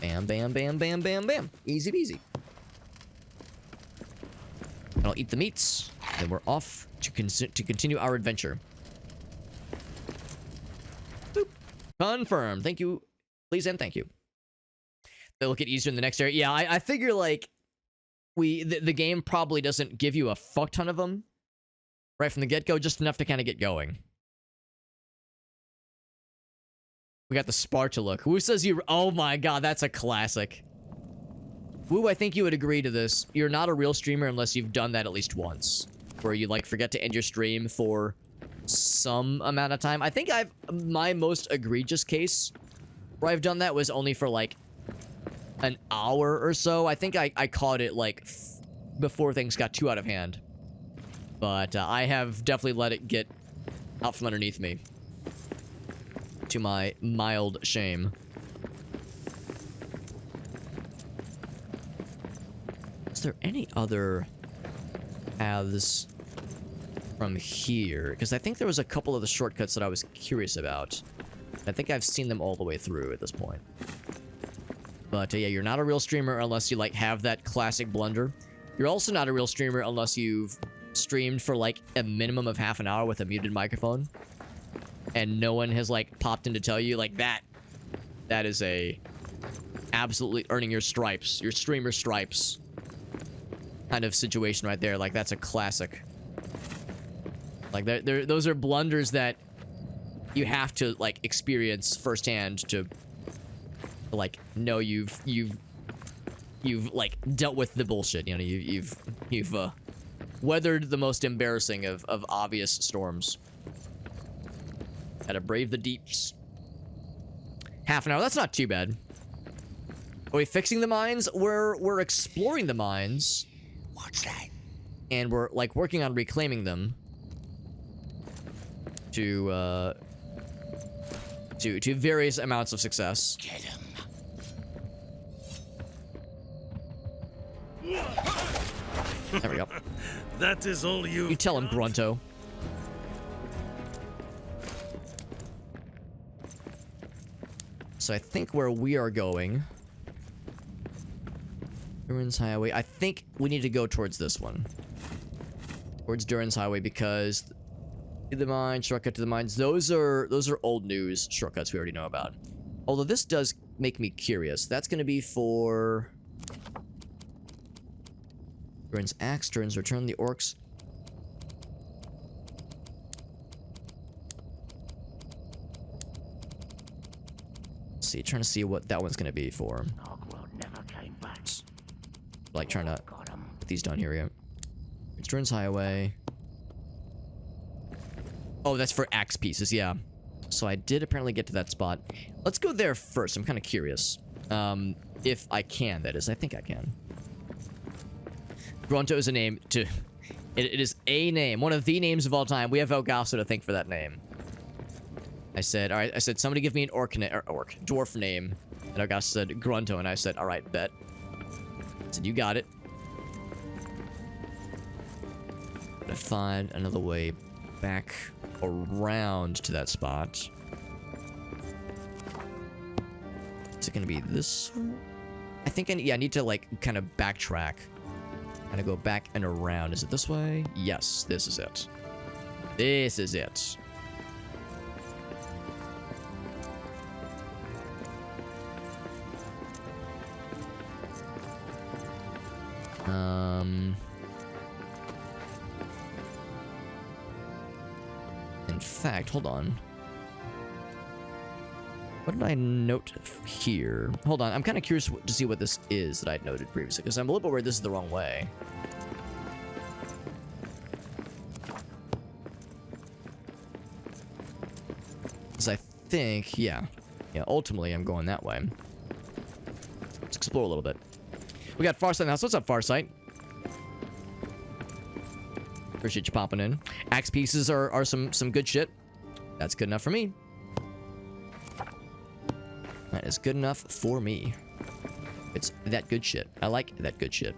Bam, bam, bam, bam, bam, bam. Easy peasy. And I'll eat the meats. Then we're off to continue our adventure. Boop. Confirm. Thank you. Please and thank you. They'll get easier in the next area. Yeah, I figure, like, the game probably doesn't give you a fuck ton of them right from the get-go, just enough to kind of get going. We got the Sparta look. Woo says you... Oh my god, that's a classic. Woo, I think you would agree to this. You're not a real streamer unless you've done that at least once. Where you, like, forget to end your stream for some amount of time. I think my most egregious case where I've done that was only for, like, an hour or so. I think I caught it, like, before things got too out of hand. But I have definitely let it get out from underneath me. To my mild shame. Is there any other paths from here? Because I think there was a couple of the shortcuts that I was curious about. I think I've seen them all the way through at this point. But yeah, you're not a real streamer unless you, like, have that classic blunder. You're also not a real streamer unless you've streamed for, like, a minimum of half an hour with a muted microphone. And no one has, like, popped in to tell you, like, that is a absolutely earning your stripes, your streamer stripes kind of situation right there. Like, that's a classic. Like, those are blunders that you have to, like, experience firsthand to like, know you've like dealt with the bullshit. You know, you've weathered the most embarrassing of obvious storms. Had to brave the deeps. Half an hour. That's not too bad. Are we fixing the mines? We're exploring the mines. What's that? And we're like working on reclaiming them to various amounts of success. Get him. There we go. That is all you. You tell him, Grunto. So I think where we are going, Durin's Highway. I think we need to go towards this one. Towards Durin's Highway, because to the mine, shortcut to the mines. Those are old news shortcuts we already know about. Although this does make me curious. That's going to be for Durin's Axe, Durin's Return, the Orcs. Let's see, trying to see what that one's going to be for. Hogworld never came back. Like trying to Got him. put these down here. Yeah. It's Durin's Highway. Oh, that's for axe pieces, yeah. So I did apparently get to that spot. Let's go there first. I'm kind of curious. If I can, that is. I think I can. Grunto is a name to... It is a name. One of the names of all time. We have Elgaso to thank for that name. I said, alright. I said, somebody give me an dwarf name. And Elgaso said, Grunto. And I said, alright, bet. I said, you got it. Gotta find another way back around to that spot. Is it gonna be this one? I think I need to like kind of backtrack. Kind of go back and around. Is it this way? Yes, this is it. This is it. In fact, hold on. What did I note here? Hold on, I'm kind of curious to see what this is that I'd noted previously, because I'm a little bit worried this is the wrong way. Because I think, yeah, ultimately I'm going that way. Let's explore a little bit. We got Farsight in the house. What's up, Farsight? Appreciate you popping in. Axe pieces are some good shit. That's good enough for me. That is good enough for me. It's that good shit. I like that good shit.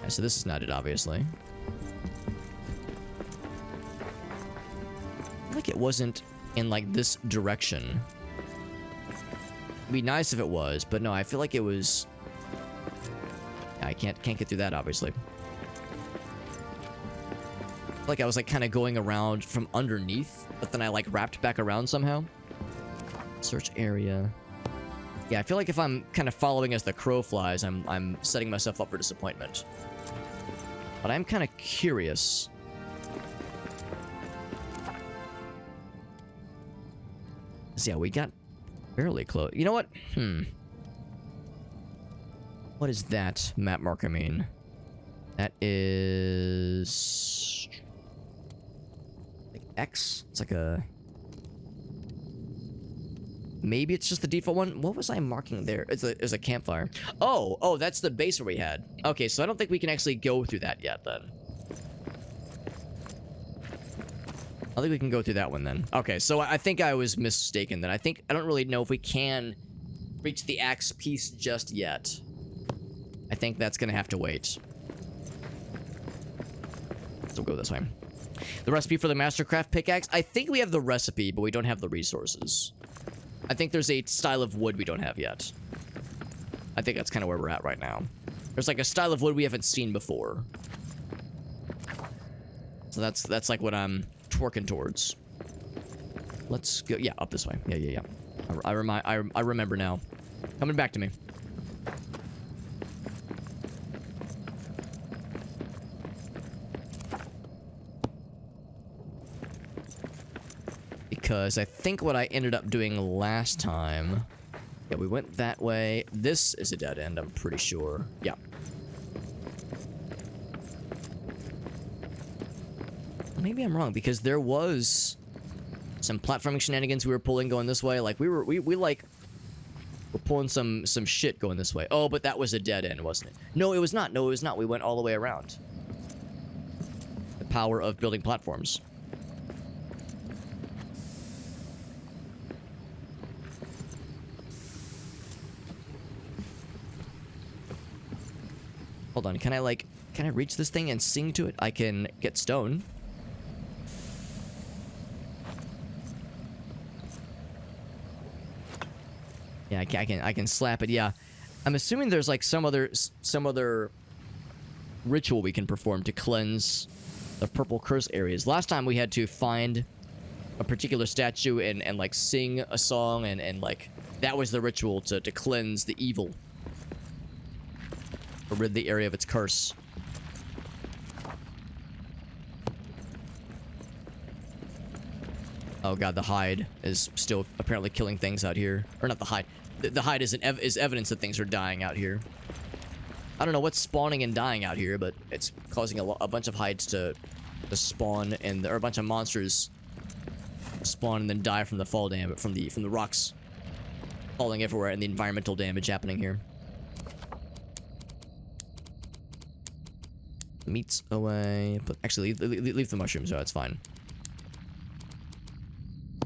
Yeah, so this is not it, obviously. I feel like it wasn't in, like, this direction. It'd be nice if it was, but no, I feel like it was... I can't get through that, obviously. I feel like I was, like, kind of going around from underneath, but then I, like, wrapped back around somehow. Search area. Yeah, I feel like if I'm kind of following as the crow flies, I'm setting myself up for disappointment. But I'm kind of curious. So yeah, we got fairly close. You know what? What does that map marker mean? That is... like X? It's like a... Maybe it's just the default one. What was I marking there? It's a campfire. Oh, that's the base where we had. Okay, so I don't think we can actually go through that yet, then. I think we can go through that one, then. Okay, so I think I was mistaken, then. I don't really know if we can reach the axe piece just yet. I think that's gonna have to wait. So we'll go this way. The recipe for the Mastercraft pickaxe? I think we have the recipe, but we don't have the resources. I think there's a style of wood we don't have yet. I think that's kind of where we're at right now. There's like a style of wood we haven't seen before. So that's like what I'm twerking towards. Let's go. Yeah, up this way. Yeah. I remember now. Coming back to me. Because I think what I ended up doing last time... Yeah, we went that way. This is a dead end, I'm pretty sure. Yeah. Maybe I'm wrong, because there was some platforming shenanigans we were pulling going this way. Like, we like We're pulling some shit going this way. Oh, but that was a dead end, wasn't it? No, it was not. No, it was not. We went all the way around. The power of building platforms. Hold on, can I reach this thing and sing to it? I can get stone. Yeah, I can slap it. Yeah, I'm assuming there's like some other ritual we can perform to cleanse the purple curse areas. Last time we had to find a particular statue and like sing a song and like that was the ritual to cleanse the evil. Or rid the area of its curse. Oh god, the hide is still apparently killing things out here. Or not the hide. The hide is evidence that things are dying out here. I don't know what's spawning and dying out here, but it's causing a bunch of hides to spawn or a bunch of monsters spawn and then die from the fall damage from the rocks falling everywhere and the environmental damage happening here. Meats away. But actually, leave the mushrooms. Oh, it's fine.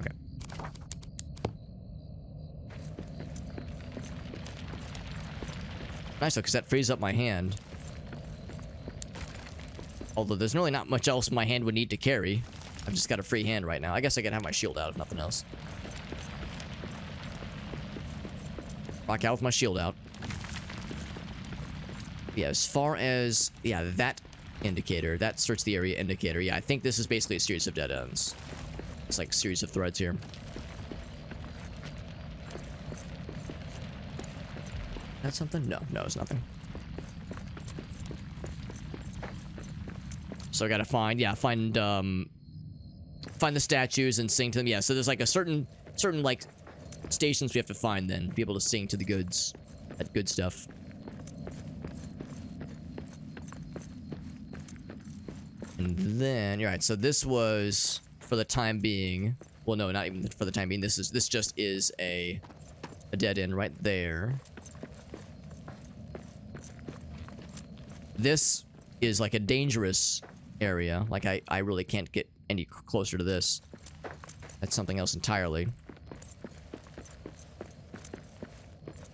Okay. Nice, though, because that frees up my hand. Although there's really not much else my hand would need to carry. I've just got a free hand right now. I guess I can have my shield out if nothing else. Rock out with my shield out. Yeah, as far as... Yeah, that indicator. That search the area indicator. Yeah, I think this is basically a series of dead ends. It's like a series of threads here. That's something? No, it's nothing. So I gotta find the statues and sing to them. Yeah, so there's like a certain like stations we have to find then. Be able to sing to the goods. That good stuff. And then, alright, so this was, for the time being, well, no, not even for the time being, this just is a dead end right there. This is like a dangerous area, like I really can't get any closer to this. That's something else entirely.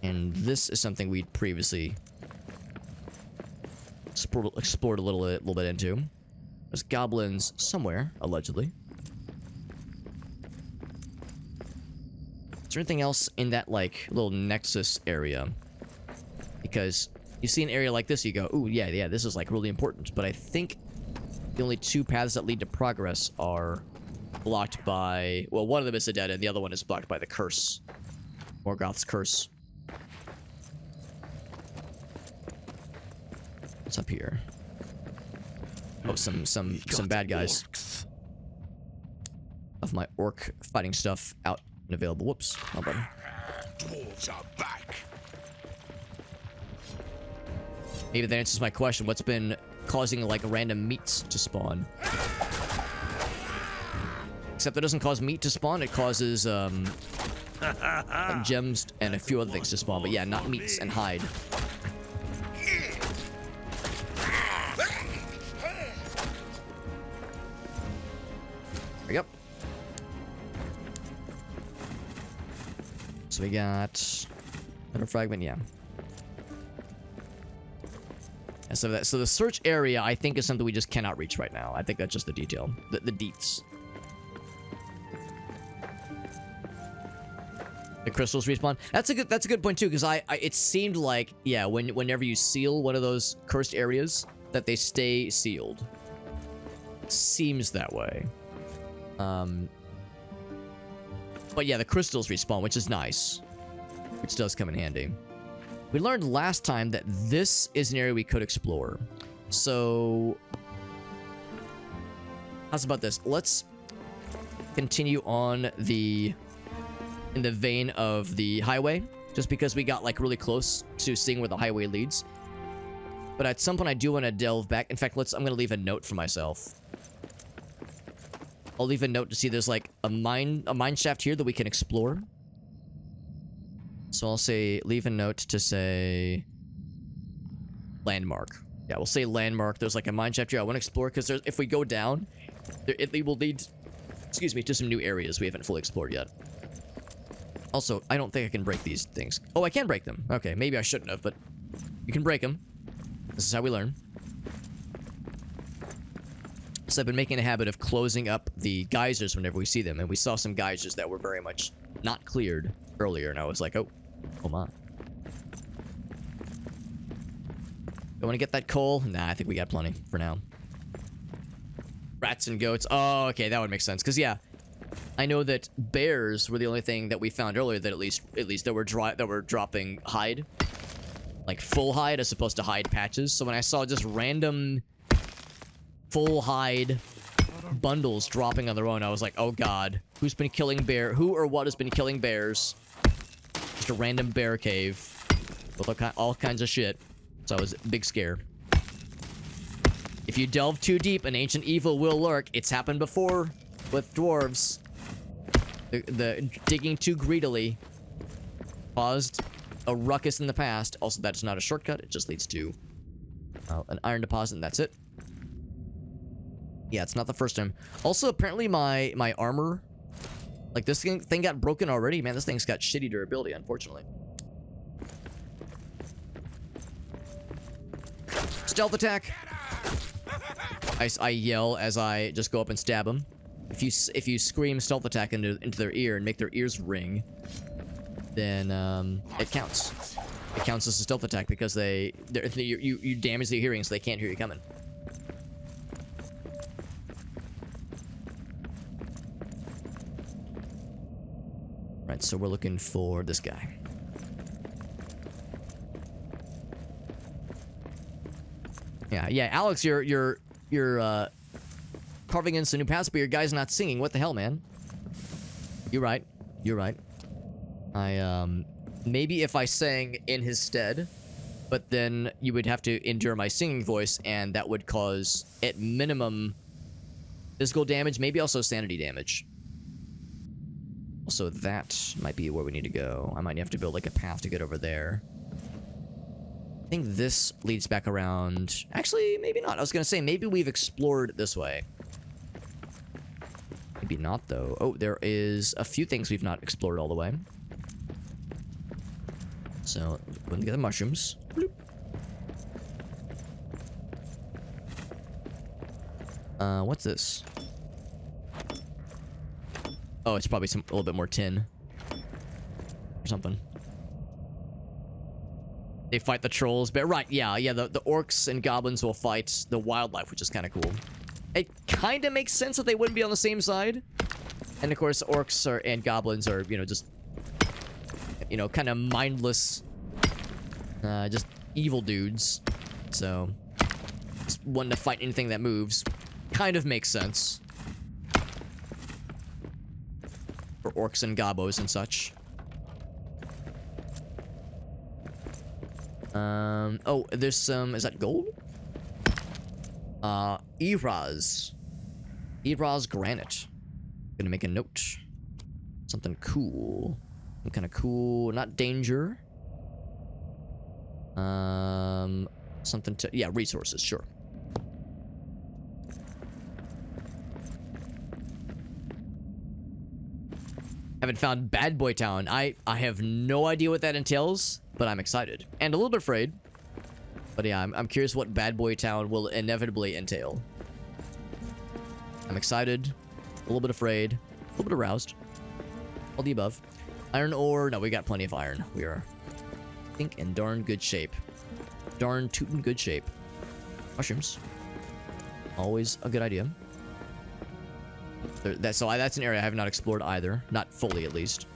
And this is something we'd previously explored a little bit into. There's goblins somewhere, allegedly. Is there anything else in that, like, little nexus area? Because you see an area like this, you go, ooh, yeah, this is, like, really important. But I think the only two paths that lead to progress are blocked by... Well, one of them is a dead end, the other one is blocked by the curse. Morgoth's curse. What's up here? Oh, some bad guys. Of my orc fighting stuff out and available. Whoops. How about Dwarves are back. Maybe that answers my question. What's been causing like random meats to spawn? Except it doesn't cause meat to spawn. It causes like gems and a few other things to spawn. But yeah, not meats and hide. Yep. So we got another fragment, yeah. And so the search area I think is something we just cannot reach right now. I think that's just the detail, the deets. The crystals respawn. That's a good point too, because it seemed like, yeah, whenever you seal one of those cursed areas, that they stay sealed. It seems that way. But yeah, the crystals respawn, which is nice. Which does come in handy. We learned last time that this is an area we could explore. So... how's about this? Let's continue on in the vein of the highway. Just because we got like really close to seeing where the highway leads. But at some point I do want to delve back. In fact, I'm going to leave a note for myself. I'll leave a note to see there's like a mine shaft here that we can explore. So I'll say, leave a note to say landmark. Yeah, we'll say landmark. There's like a mine shaft here I want to explore, because if we go down, it will lead, excuse me, to some new areas we haven't fully explored yet. Also, I don't think I can break these things. Oh, I can break them. Okay, maybe I shouldn't have, but you can break them. This is how we learn. So I've been making a habit of closing up the geysers whenever we see them, and we saw some geysers that were very much not cleared earlier, and I was like, oh my. I want to get that coal? Nah, I think we got plenty for now. Rats and goats. Oh, okay, that would make sense. Because, yeah, I know that bears were the only thing that we found earlier that at least that were dropping hide. Like full hide as opposed to hide patches. So when I saw just random full hide bundles dropping on their own, I was like, oh god. Who's been killing bear? Who or what has been killing bears? Just a random bear cave. With all kinds of shit. So I was a big scare. If you delve too deep, an ancient evil will lurk. It's happened before with dwarves. The digging too greedily caused a ruckus in the past. Also, that's not a shortcut. It just leads to an iron deposit, and that's it. Yeah, it's not the first time. Also, apparently my armor, like this thing got broken already. Man, this thing's got shitty durability, unfortunately. Stealth attack. I yell as I just go up and stab them. If you scream stealth attack into their ear and make their ears ring, then it counts. It counts as a stealth attack because you damage their hearing so they can't hear you coming. Right, so we're looking for this guy. Yeah, Alex, you're carving in some new paths, but your guy's not singing. What the hell, man? You're right. Maybe if I sang in his stead, but then you would have to endure my singing voice, and that would cause, at minimum, physical damage, maybe also sanity damage. Also, that might be where we need to go. I might have to build, like, a path to get over there. I think this leads back around. Actually, maybe not. I was gonna say, maybe we've explored this way. Maybe not, though. Oh, there is a few things we've not explored all the way. So, we're gonna get the mushrooms. Bloop. What's this? Oh, it's probably a little bit more tin. Or something. They fight the trolls, but right, yeah, the orcs and goblins will fight the wildlife, which is kind of cool. It kind of makes sense that they wouldn't be on the same side. And of course, orcs and goblins are, just, kind of mindless, just evil dudes. So, just wanting to fight anything that moves kind of makes sense. For orcs and gobos and such. Oh, there's some, is that gold? Eraz granite. Gonna make a note. Something cool. Some kind of cool, not danger. Something to, yeah, resources, sure. Haven't found Bad Boy Town. I have no idea what that entails, but I'm excited. And a little bit afraid. But yeah, I'm curious what Bad Boy Town will inevitably entail. I'm excited, a little bit afraid, a little bit aroused. All the above. Iron ore. No, we got plenty of iron. We are, I think, in darn good shape. Darn tootin' good shape. Mushrooms. Always a good idea. That's an area I have not explored either. Not fully, at least.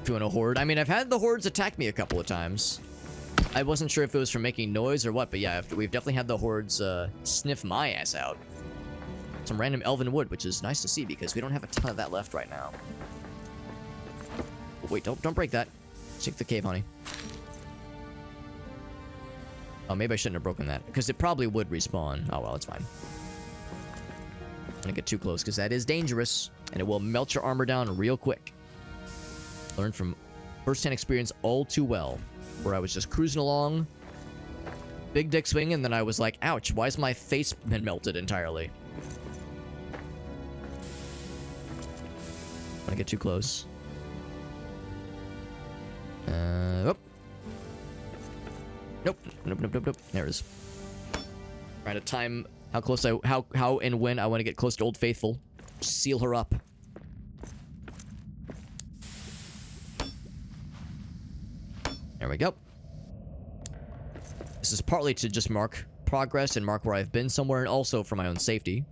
Doing a horde. I mean, I've had the hordes attack me a couple of times. I wasn't sure if it was from making noise or what, but yeah, we've definitely had the hordes sniff my ass out. Some random elven wood, which is nice to see because we don't have a ton of that left right now. Oh, wait, don't break that. Check the cave, honey. Oh, maybe I shouldn't have broken that because it probably would respawn. Oh well, it's fine. I'm gonna get too close because that is dangerous. And it will melt your armor down real quick. Learned from first-hand experience all too well. Where I was just cruising along, big dick swing, and then I was like, ouch, why is my face been melted entirely? Don't get too close. Oh. Nope. There it is. Trying to time how close how and when I want to get close to Old Faithful. Seal her up. There we go. This is partly to just mark progress and mark where I've been somewhere, and also for my own safety.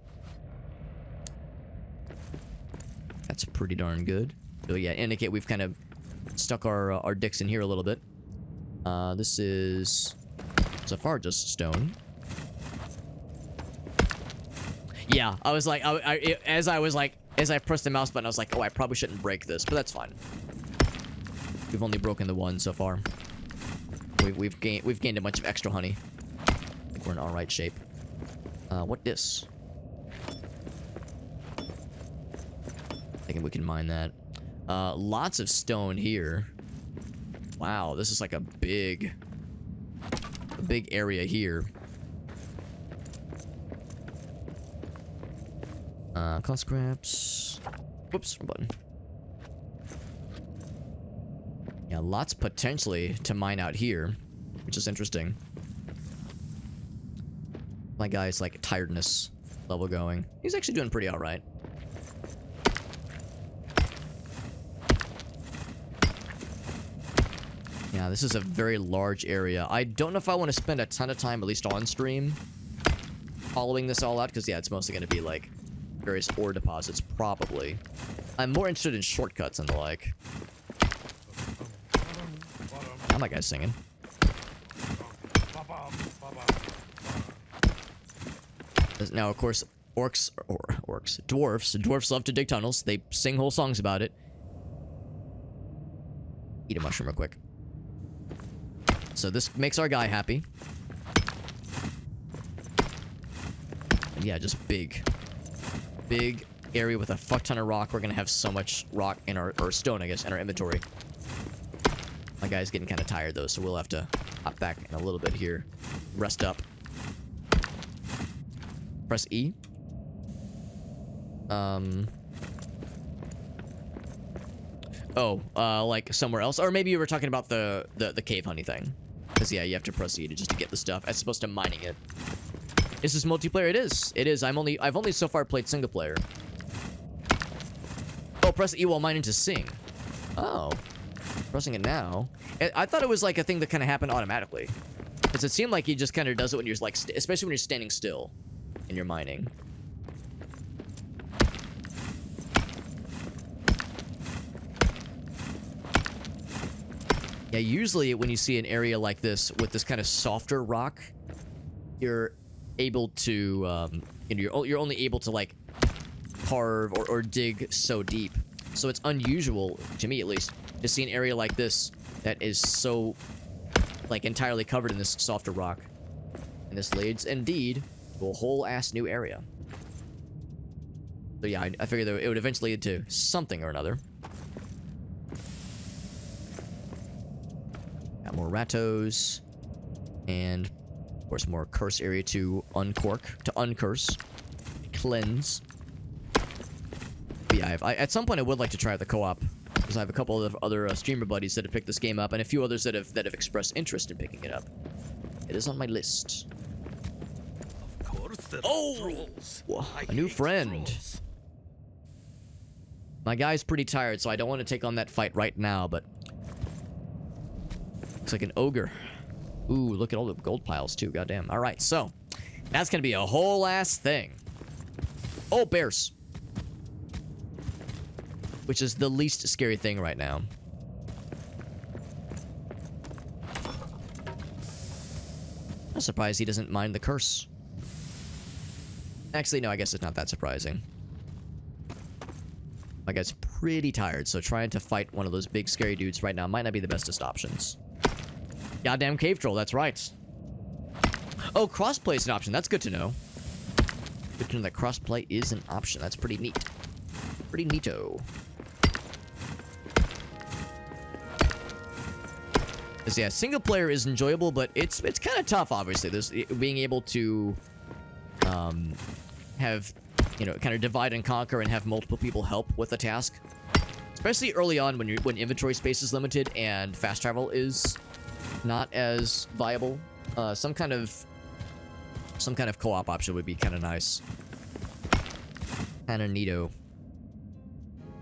That's pretty darn good. So yeah, indicate we've kind of stuck our dicks in here a little bit. This is so far just stone. Yeah, I was like, as I pressed the mouse button, I was like, oh, I probably shouldn't break this, but that's fine. We've only broken the one so far. We've gained a bunch of extra honey. I think we're in all right shape. What this? Thinking we can mine that. Lots of stone here. Wow, this is like a big area here. Cost scraps. Whoops, wrong button. Yeah, lots potentially to mine out here, which is interesting. My guy's like tiredness level going. He's actually doing pretty alright. Yeah, this is a very large area. I don't know if I want to spend a ton of time, at least on stream, following this all out, because yeah, it's mostly going to be like various ore deposits, probably. I'm more interested in shortcuts and the like. Now my guy's singing. Now, of course, dwarfs love to dig tunnels. They sing whole songs about it. Eat a mushroom real quick. So this makes our guy happy. And yeah, just big area with a fuck ton of rock. We're gonna have so much rock in our, or stone, I guess, in our inventory. My guy's getting kind of tired though, so we'll have to hop back in a little bit here. Rest up. Press E. Like somewhere else, or maybe you were talking about the cave honey thing. Because yeah, you have to press E just to get the stuff as opposed to mining it. Is this multiplayer? It is. It is. I've only so far played single player. Oh, press E while mining to sing. Oh, pressing it now. I thought it was like a thing that kind of happened automatically. Because it seemed like he just kind of does it when you're like, especially when you're standing still and you're mining. Yeah, usually when you see an area like this with this kind of softer rock, you're able to, you're only able to like carve or dig so deep. So it's unusual, to me at least, to see an area like this that is so like entirely covered in this softer rock. And this leads indeed to a whole ass new area. So yeah, I figured that it would eventually lead to something or another. Got more rattos, and of course more curse area to uncork, to uncurse, cleanse. But yeah, at some point I would like to try the co-op, because I have a couple of other streamer buddies that have picked this game up, and a few others that have expressed interest in picking it up. It is on my list. Of course there are trolls. A new friend. My guy's pretty tired, so I don't want to take on that fight right now, but looks like an ogre. Ooh, look at all the gold piles too, goddamn. Alright, so that's gonna be a whole ass thing. Oh, bears. Which is the least scary thing right now. I'm surprised he doesn't mind the curse. Actually, no, I guess it's not that surprising. My guy's pretty tired, so trying to fight one of those big scary dudes right now might not be the bestest options. Goddamn cave troll, that's right. Oh, crossplay is an option. That's good to know. Good to know that crossplay is an option. That's pretty neat. Pretty neato. Cause yeah, single player is enjoyable, but it's kind of tough. Obviously, there's being able to have, you know, kind of divide and conquer and have multiple people help with a task, especially early on when inventory space is limited and fast travel is not as viable. Some kind of co-op option would be kind of nice. Kind of neato.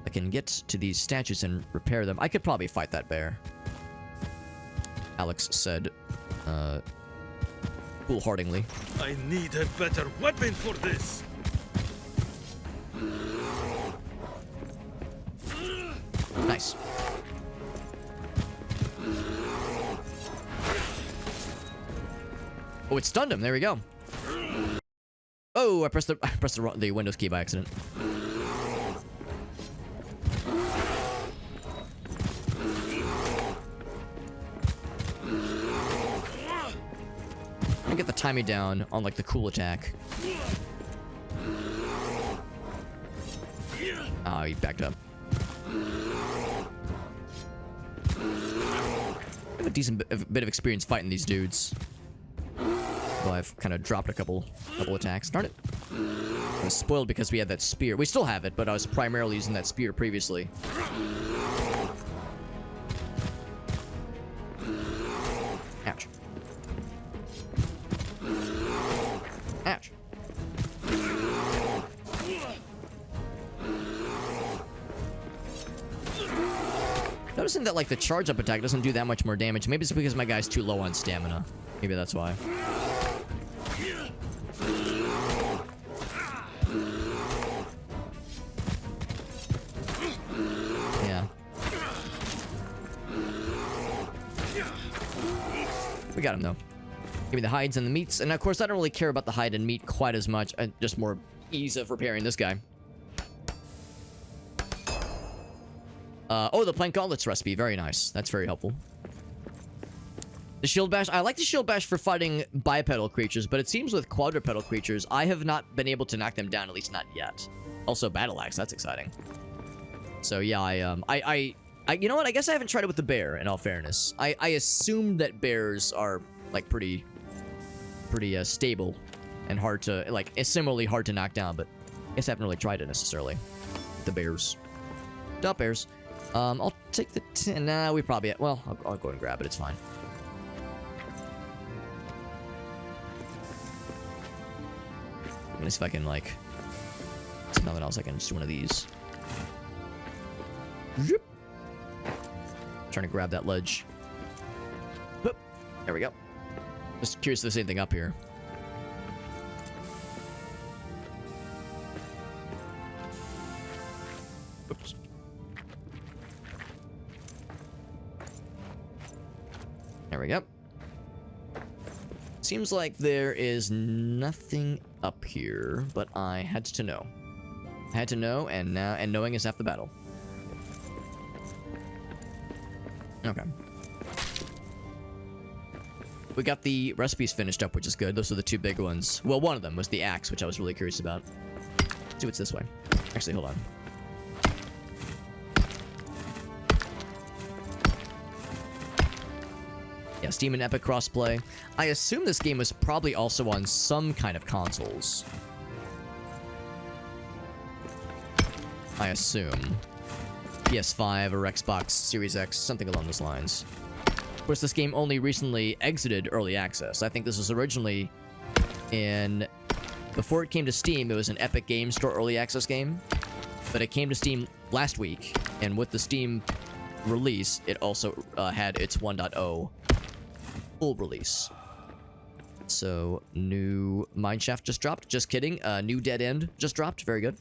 I can get to these statues and repair them. I could probably fight that bear. Alex said, foolhardingly. I need a better weapon for this. Nice. Oh, it stunned him. There we go. Oh, I pressed the Windows key by accident. I get the timing down on like the cool attack. Ah, he backed up. I have a decent bit of experience fighting these dudes. Though I've kind of dropped a couple attacks. Darn it. I was spoiled because we had that spear. We still have it, but I was primarily using that spear previously. Ouch. Ouch. Noticing that, like, the charge-up attack doesn't do that much more damage. Maybe it's because my guy's too low on stamina. Maybe that's why. Yeah. We got him, though. Give me the hides and the meats. And, of course, I don't really care about the hide and meat quite as much. Just more ease of repairing this guy. Oh, the plank gauntlets recipe. Very nice. That's very helpful. The shield bash. I like the shield bash for fighting bipedal creatures, but it seems with quadrupedal creatures, I have not been able to knock them down, at least not yet. Also, battle axe. That's exciting. So, yeah, you know what? I guess I haven't tried it with the bear, in all fairness. I assumed that bears are, like, pretty stable and hard to, like, similarly hard to knock down, but I guess I haven't really tried it necessarily. The bears. Duh, bears. I'll take the nah, we probably... Well, I'll go and grab it. It's fine. Let me see if I can, like... There's nothing else. I can just do one of these. Zoop. Trying to grab that ledge. Boop. There we go. Just curious if there's anything up here. Oops. There we go. Seems like there is nothing up here, but I had to know. I had to know, and knowing is half the battle. Okay. We got the recipes finished up, which is good. Those are the two big ones. Well, one of them was the axe, which I was really curious about. Let's see what's this way. Actually, hold on. Yeah, Steam and Epic crossplay. I assume this game was probably also on some kind of consoles. I assume. PS5 or Xbox Series X, something along those lines. Of course, this game only recently exited early access. I think this was originally in... Before it came to Steam, it was an Epic Games Store early access game. But it came to Steam last week, and with the Steam release, it also had its 1.0 full release. So, new mineshaft just dropped. Just kidding. New dead end just dropped. Very good.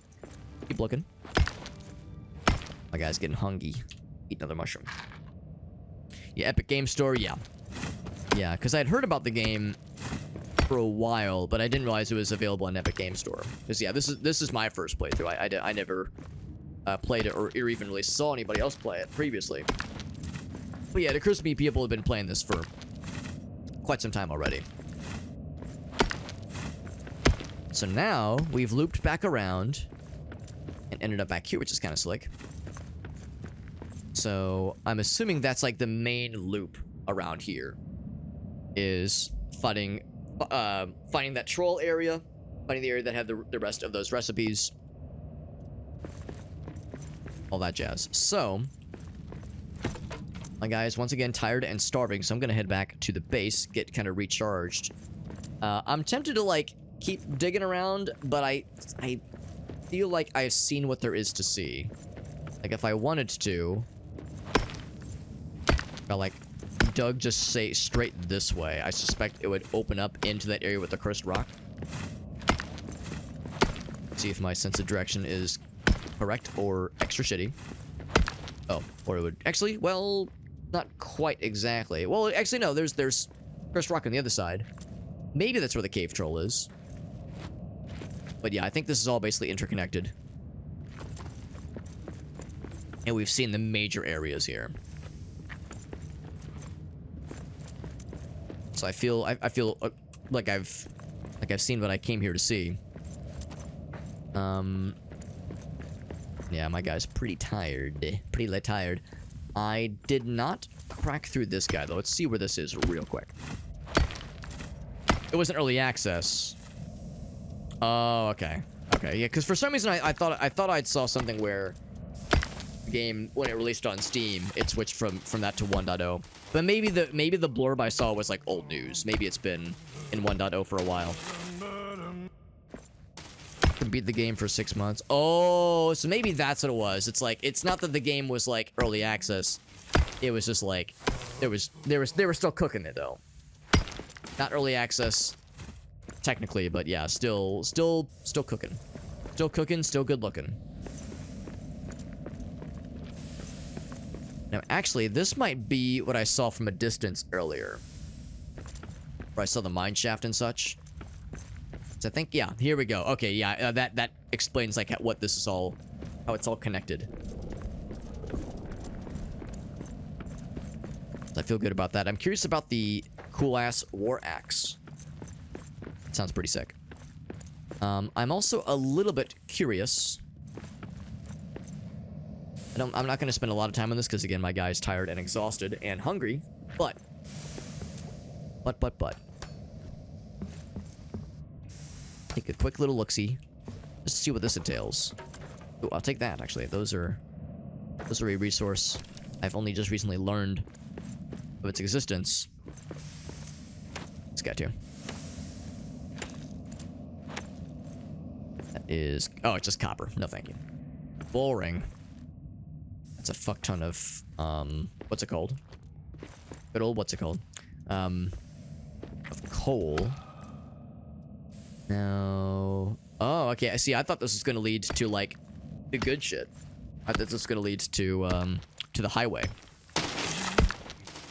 Keep looking. My guy's getting hungry. Eat another mushroom. Yeah, Epic Game Store, yeah. Yeah, because I'd heard about the game for a while, but I didn't realize it was available on Epic Game Store. Because, yeah, this is my first playthrough. I never played it or even really saw anybody else play it previously. But yeah, it occurs to me people have been playing this for quite some time already. So now, we've looped back around, and ended up back here, which is kind of slick. So I'm assuming that's like the main loop around here is finding that troll area, finding the area that have the rest of those recipes, all that jazz. So my guy is once again tired and starving, so I'm gonna head back to the base, get kind of recharged. I'm tempted to like keep digging around, but I feel like I've seen what there is to see. Like if I wanted to, if I like dug just say straight this way, I suspect it would open up into that area with the cursed rock. See if my sense of direction is correct or extra shitty. Oh, or it would actually, well, not quite exactly. Well, actually no, there's cursed rock on the other side. Maybe that's where the cave troll is. But yeah, I think this is all basically interconnected. And we've seen the major areas here. So I feel like I've seen what I came here to see. Yeah, my guy's pretty tired. Pretty tired. I did not crack through this guy though. Let's see where this is real quick. It wasn't early access. Oh, okay. Okay, yeah, because for some reason I thought I'd saw something where the game, when it released on Steam, it switched from that to 1.0. But maybe the blurb I saw was like old news. Maybe it's been in 1.0 for a while. Could beat the game for 6 months. Oh, so maybe that's what it was. It's like, it's not that the game was like early access. It was just like they were still cooking it though. Not early access technically, but yeah, still cooking. Still cooking, still good looking. Now, actually, this might be what I saw from a distance earlier. Where I saw the mine shaft and such. So I think, yeah, here we go. Okay, yeah, that explains like what this is all, how it's all connected. So I feel good about that. I'm curious about the cool-ass war axe. Sounds pretty sick. I'm also a little bit curious. I'm not going to spend a lot of time on this because, again, my guy's tired and exhausted and hungry. But. Take a quick little look-see. Just to see what this entails. Ooh, I'll take that, actually. Those are a resource I've only just recently learned of its existence. Let's get to. That is... Oh, it's just copper. No, thank you. Boring. That's a fuck ton of... What's it called? Good old... What's it called? Of coal. No... Oh, okay. I see. I thought this was going to lead to, like, the good shit. I thought this was going to lead to the highway.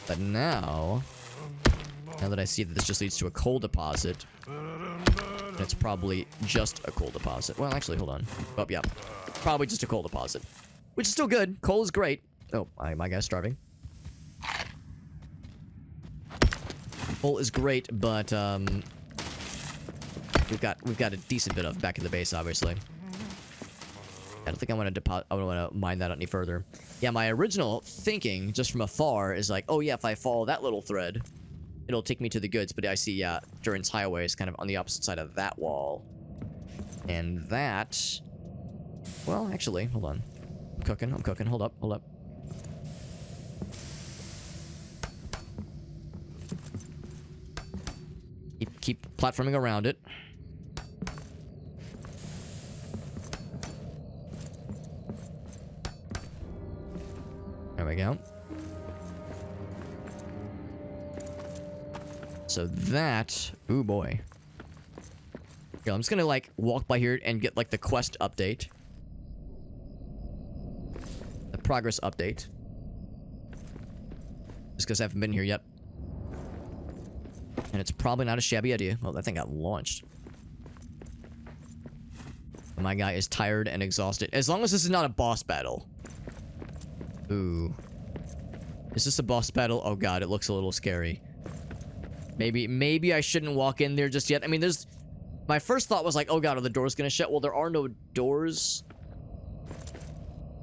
But now that I see that this just leads to a coal deposit, it's probably just a coal deposit. Well, actually, hold on. Oh, yeah. Probably just a coal deposit. Which is still good. Coal is great. Oh, my guy's starving. Coal is great, but, we've got a decent bit of back in the base, obviously. I don't think I want to mine that any further. Yeah, my original thinking, just from afar, is like, oh yeah, if I follow that little thread, it'll take me to the goods. But I see, yeah, Durin's Highway is kind of on the opposite side of that wall. And that... Well, actually, hold on. I'm cooking. Hold up. Keep platforming around it. There we go. So that... Ooh, boy. Yeah, I'm just gonna, like, walk by here and get, like, the quest update. The progress update. Just because I haven't been here yet. And it's probably not a shabby idea. Well, that thing got launched. My guy is tired and exhausted. As long as this is not a boss battle. Ooh. Is this a boss battle? Oh god, it looks a little scary. Maybe I shouldn't walk in there just yet. I mean, there's... My first thought was like, oh god, are the doors gonna shut? Well, there are no doors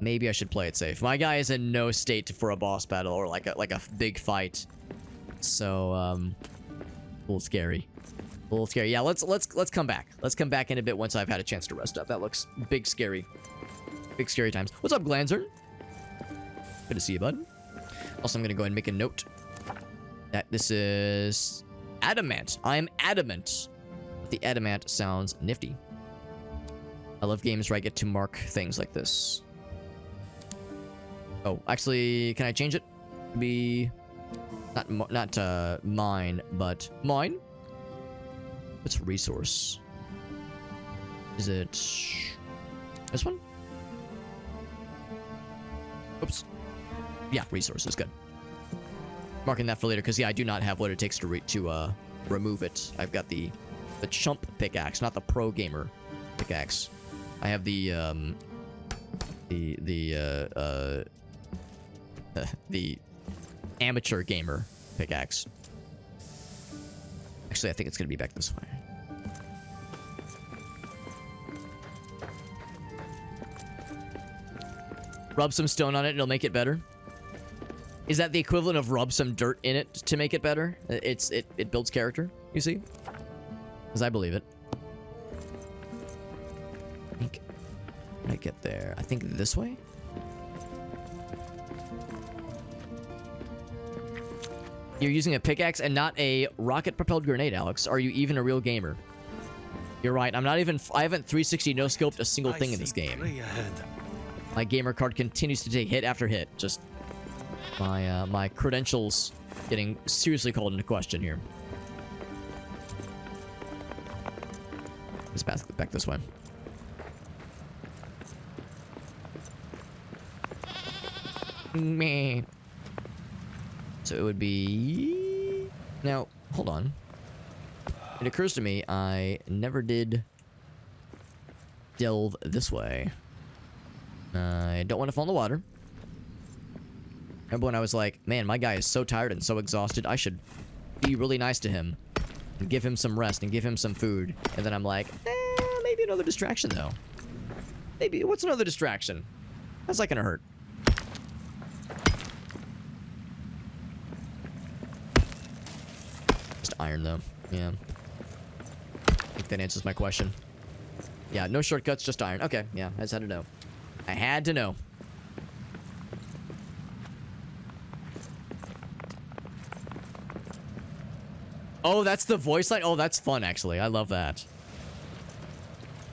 Maybe I should play it safe. My guy is in no state for a boss battle or like a big fight. So, a little scary. A little scary. Yeah, let's come back. Let's come back in a bit once I've had a chance to rest up. That looks big scary. Big scary times. What's up, Glanzer? Good to see you, bud. Also, I'm gonna go ahead and make a note that this is adamant. I am adamant. The adamant sounds nifty. I love games where I get to mark things like this. Oh, actually, can I change it? Be not mine, but mine. What's resource? Is it this one? Oops. Yeah, resources. Good. Marking that for later, because yeah, I do not have what it takes to remove it. I've got the chump pickaxe, not the pro gamer pickaxe. I have the amateur gamer pickaxe. Actually, I think it's gonna be back this way. Rub some stone on it, it'll make it better. Is that the equivalent of rub some dirt in it to make it better? It builds character, you see? Because I believe it. I think I get there. I think this way? You're using a pickaxe and not a rocket-propelled grenade, Alex. Are you even a real gamer? You're right. I haven't 360 no-scoped a single thing in this game. My gamer card continues to take hit after hit. Just my credentials getting seriously called into question here. Let's back this way. Meh. So it would be... Now, hold on. It occurs to me I never did delve this way. I don't want to fall in the water. Remember when I was like, man, my guy is so tired and so exhausted, I should be really nice to him and give him some rest and give him some food. And then I'm like, maybe another distraction though. Maybe, what's another distraction? How's that gonna hurt? Just iron though, yeah. I think that answers my question. Yeah, no shortcuts, just iron. Okay, yeah, I just had to know. I had to know. Oh, that's the voice line? Oh, that's fun, actually. I love that.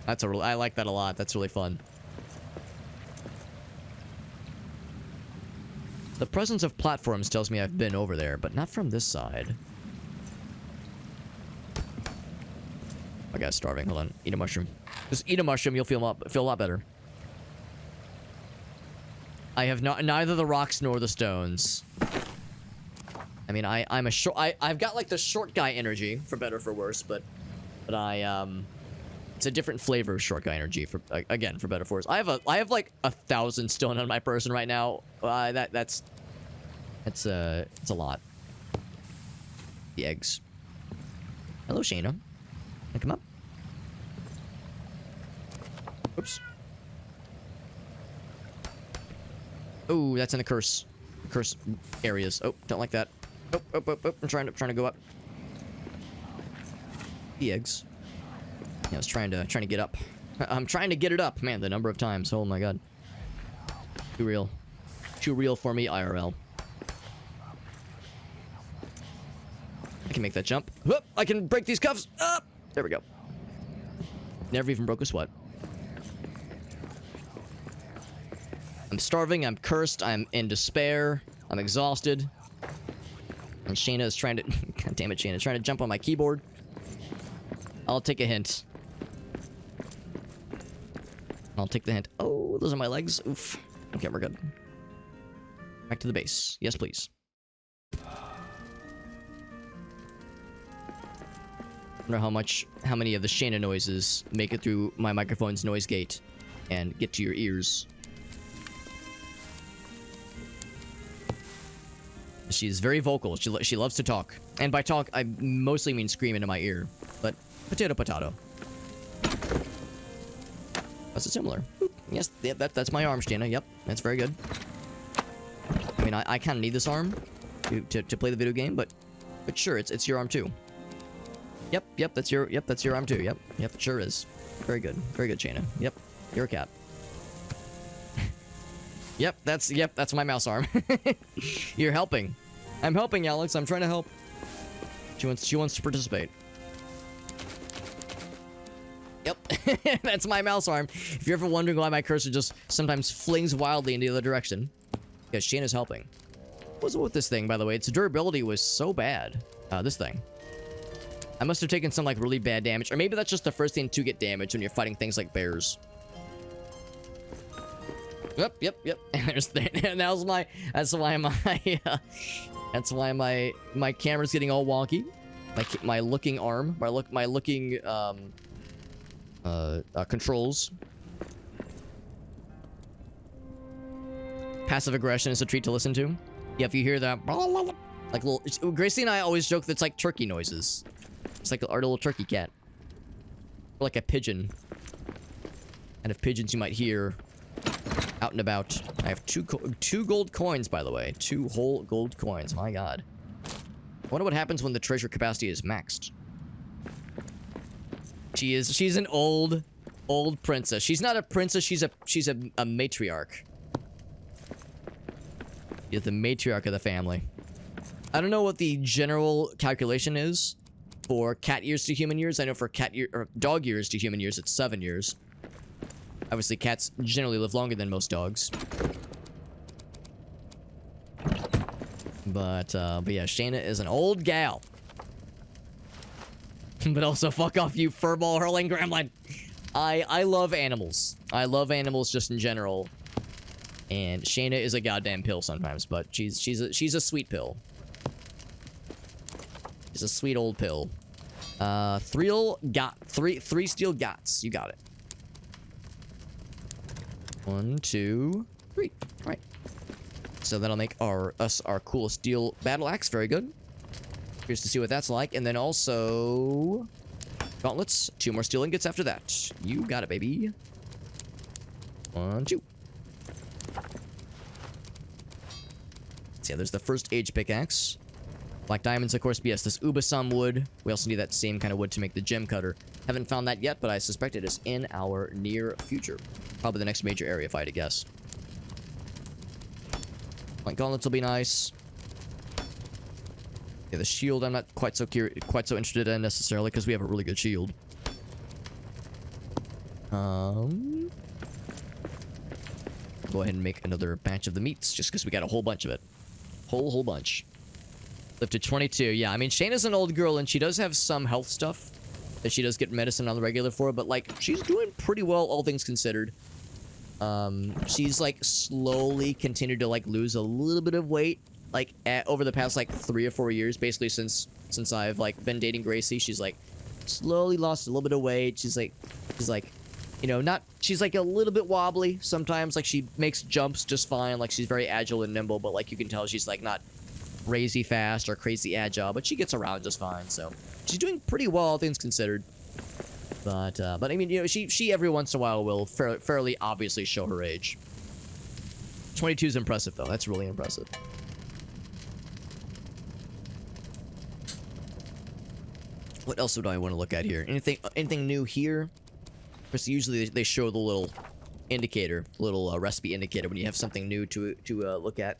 I like that a lot. That's really fun. The presence of platforms tells me I've been over there, but not from this side. My guy's starving. Hold on. Eat a mushroom. Just eat a mushroom. You'll feel a lot better. I have neither the rocks nor the stones. I mean, I've got like the short guy energy, for better or for worse, but it's a different flavor of short guy energy, for again, for better or for worse. I have like 1,000 stone on my person right now. It's a lot. The eggs. Hello, Shayna. Wanna come up? Oops. Oh, that's in the curse areas. Oh, don't like that. Oh. I'm trying to go up. The eggs. Yeah, I was trying to get up. I'm trying to get it up. Man, the number of times. Oh my god. Too real. Too real for me, IRL. I can make that jump. Whoop, I can break these cuffs. Up. There we go. Never even broke a sweat. I'm starving, I'm cursed, I'm in despair, I'm exhausted. And Shayna is trying to... God damn it, Shayna. Trying to jump on my keyboard. I'll take a hint. I'll take the hint. Oh, those are my legs. Oof. Okay, we're good. Back to the base. Yes, please. I wonder how many of the Shayna noises make it through my microphone's noise gate and get to your ears. She's very vocal. She loves to talk. And by talk, I mostly mean scream into my ear. But potato. That's similar. Boop. Yes, yep, that's my arm, Shanna. Yep, that's very good. I mean, I kind of need this arm to play the video game, but sure, it's your arm too. Yep, that's your arm too. Yep, it sure is. Very good, Shanna. Yep, you're a cat. Yep, that's my mouse arm. You're helping. I'm helping, Alex. I'm trying to help. She wants to participate. Yep, that's my mouse arm. If you're ever wondering why my cursor just sometimes flings wildly in the other direction, because Shayna's helping. What's with this thing, by the way? Its durability was so bad. This thing. I must have taken some like really bad damage, or maybe that's just the first thing to get damaged when you're fighting things like bears. Yep. And there's and that's why my camera's getting all wonky. My looking arm, my looking controls. Passive aggression is a treat to listen to. Yeah, if you hear that, like little Gracie and I always joke that's like turkey noises. It's like our little turkey cat, or like a pigeon. And if pigeons you might hear out and about. I have two gold coins, by the way. 2 whole gold coins. My God. I wonder what happens when the treasure capacity is maxed. She's an old princess. She's not a princess. She's a matriarch. You're the matriarch of the family. I don't know what the general calculation is for cat years to human years. I know for dog years to human years, it's 7 years. Obviously, cats generally live longer than most dogs. But yeah, Shayna is an old gal. But also, fuck off, you furball hurling gremlin. I love animals. I love animals just in general. And Shayna is a goddamn pill sometimes, but she's a sweet pill. She's a sweet old pill. 3 steel gots. You got it. 1, 2, 3. All right. So that'll make our cool steel battle axe. Very good. Here's to see what that's like, and then also gauntlets. 2 more steel ingots after that. You got it, baby. 1, 2. So yeah, there's the first age pickaxe. Black diamonds, of course. But yes, this Ubasam wood. We also need that same kind of wood to make the gem cutter. Haven't found that yet, but I suspect it is in our near future. Probably the next major area, if I had to guess. Like gauntlets will be nice. Yeah, the shield I'm not quite so interested in necessarily because we have a really good shield. Go ahead and make another batch of the meats just because we got a whole bunch of it. Whole bunch. Lifted 22. Yeah, I mean, Shayna's an old girl and she does have some health stuff that she does get medicine on the regular for, but like she's doing pretty well, all things considered. She's like slowly continued to like lose a little bit of weight, like over the past like 3 or 4 years, basically since I've like been dating Gracie. She's like slowly lost a little bit of weight. She's like, you know, she's like a little bit wobbly sometimes. Like she makes jumps just fine. Like she's very agile and nimble, but like you can tell she's like not crazy fast or crazy agile, but she gets around just fine. So she's doing pretty well, all things considered. But I mean, you know, she every once in a while will fairly obviously show her age. 22 is impressive, though. That's really impressive. What else would I want to look at here? Anything new here? Because usually they show the little indicator, little recipe indicator when you have something new to look at.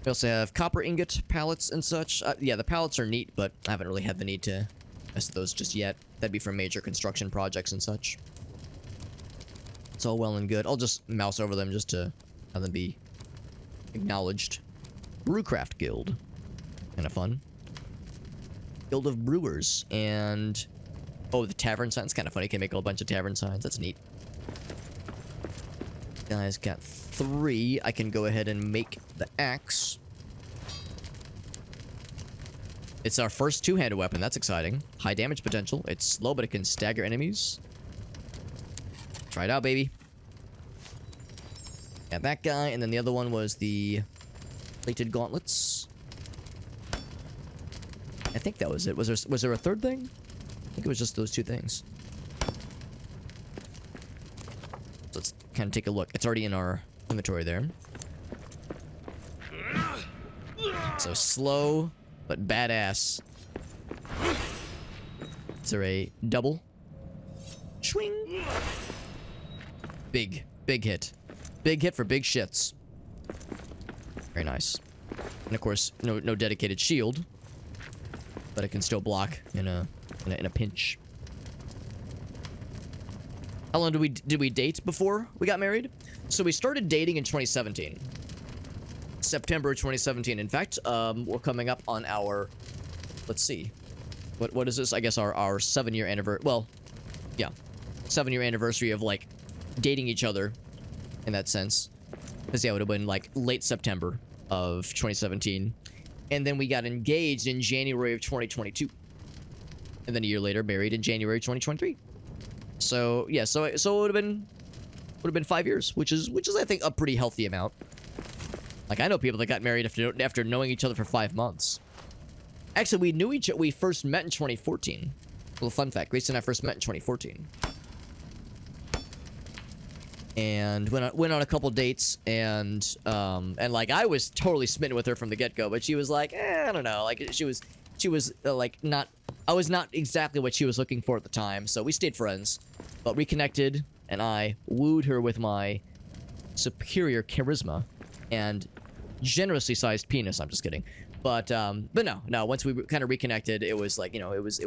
We also have copper ingot pallets and such. Yeah, the pallets are neat, but I haven't really had the need to mess with those just yet. That'd be for major construction projects and such. It's all well and good. I'll just mouse over them just to have them be acknowledged. Brewcraft Guild. Kind of fun. Guild of Brewers. And oh, the tavern signs. Kind of funny. You can make a whole bunch of tavern signs. That's neat. Guys got 3. I can go ahead and make the axe. It's our first 2-handed weapon. That's exciting. High damage potential. It's slow, but it can stagger enemies. Try it out, baby. Got that guy, and then the other one was the plated gauntlets. I think that was it. Was there a third thing? I think it was just those 2 things. kind of take a look. It's already in our inventory there. So slow, but badass. Is there a double? Swing. Big hit. Big hit for big shits. Very nice. And of course, no dedicated shield, but it can still block in a pinch. How long did we date before we got married? So we started dating in 2017. September 2017. In fact, we're coming up on our, let's see, what is this? I guess our 7-year anniversary. Well, yeah, 7-year anniversary of like dating each other in that sense. Because yeah, it would have been like late September of 2017, and then we got engaged in January of 2022, and then a year later married in January 2023. So yeah, so it would have been 5 years, which is I think a pretty healthy amount. Like I know people that got married after knowing each other for 5 months. Actually, we first met in 2014. Little fun fact: Grace and I first met in 2014. And went on a couple dates, and like I was totally smitten with her from the get-go, but she was like, I don't know, like she was like not, I was not exactly what she was looking for at the time, so we stayed friends, but reconnected, and I wooed her with my superior charisma and generously sized penis. I'm just kidding, but no, once we kind of reconnected, it was like, you know, it was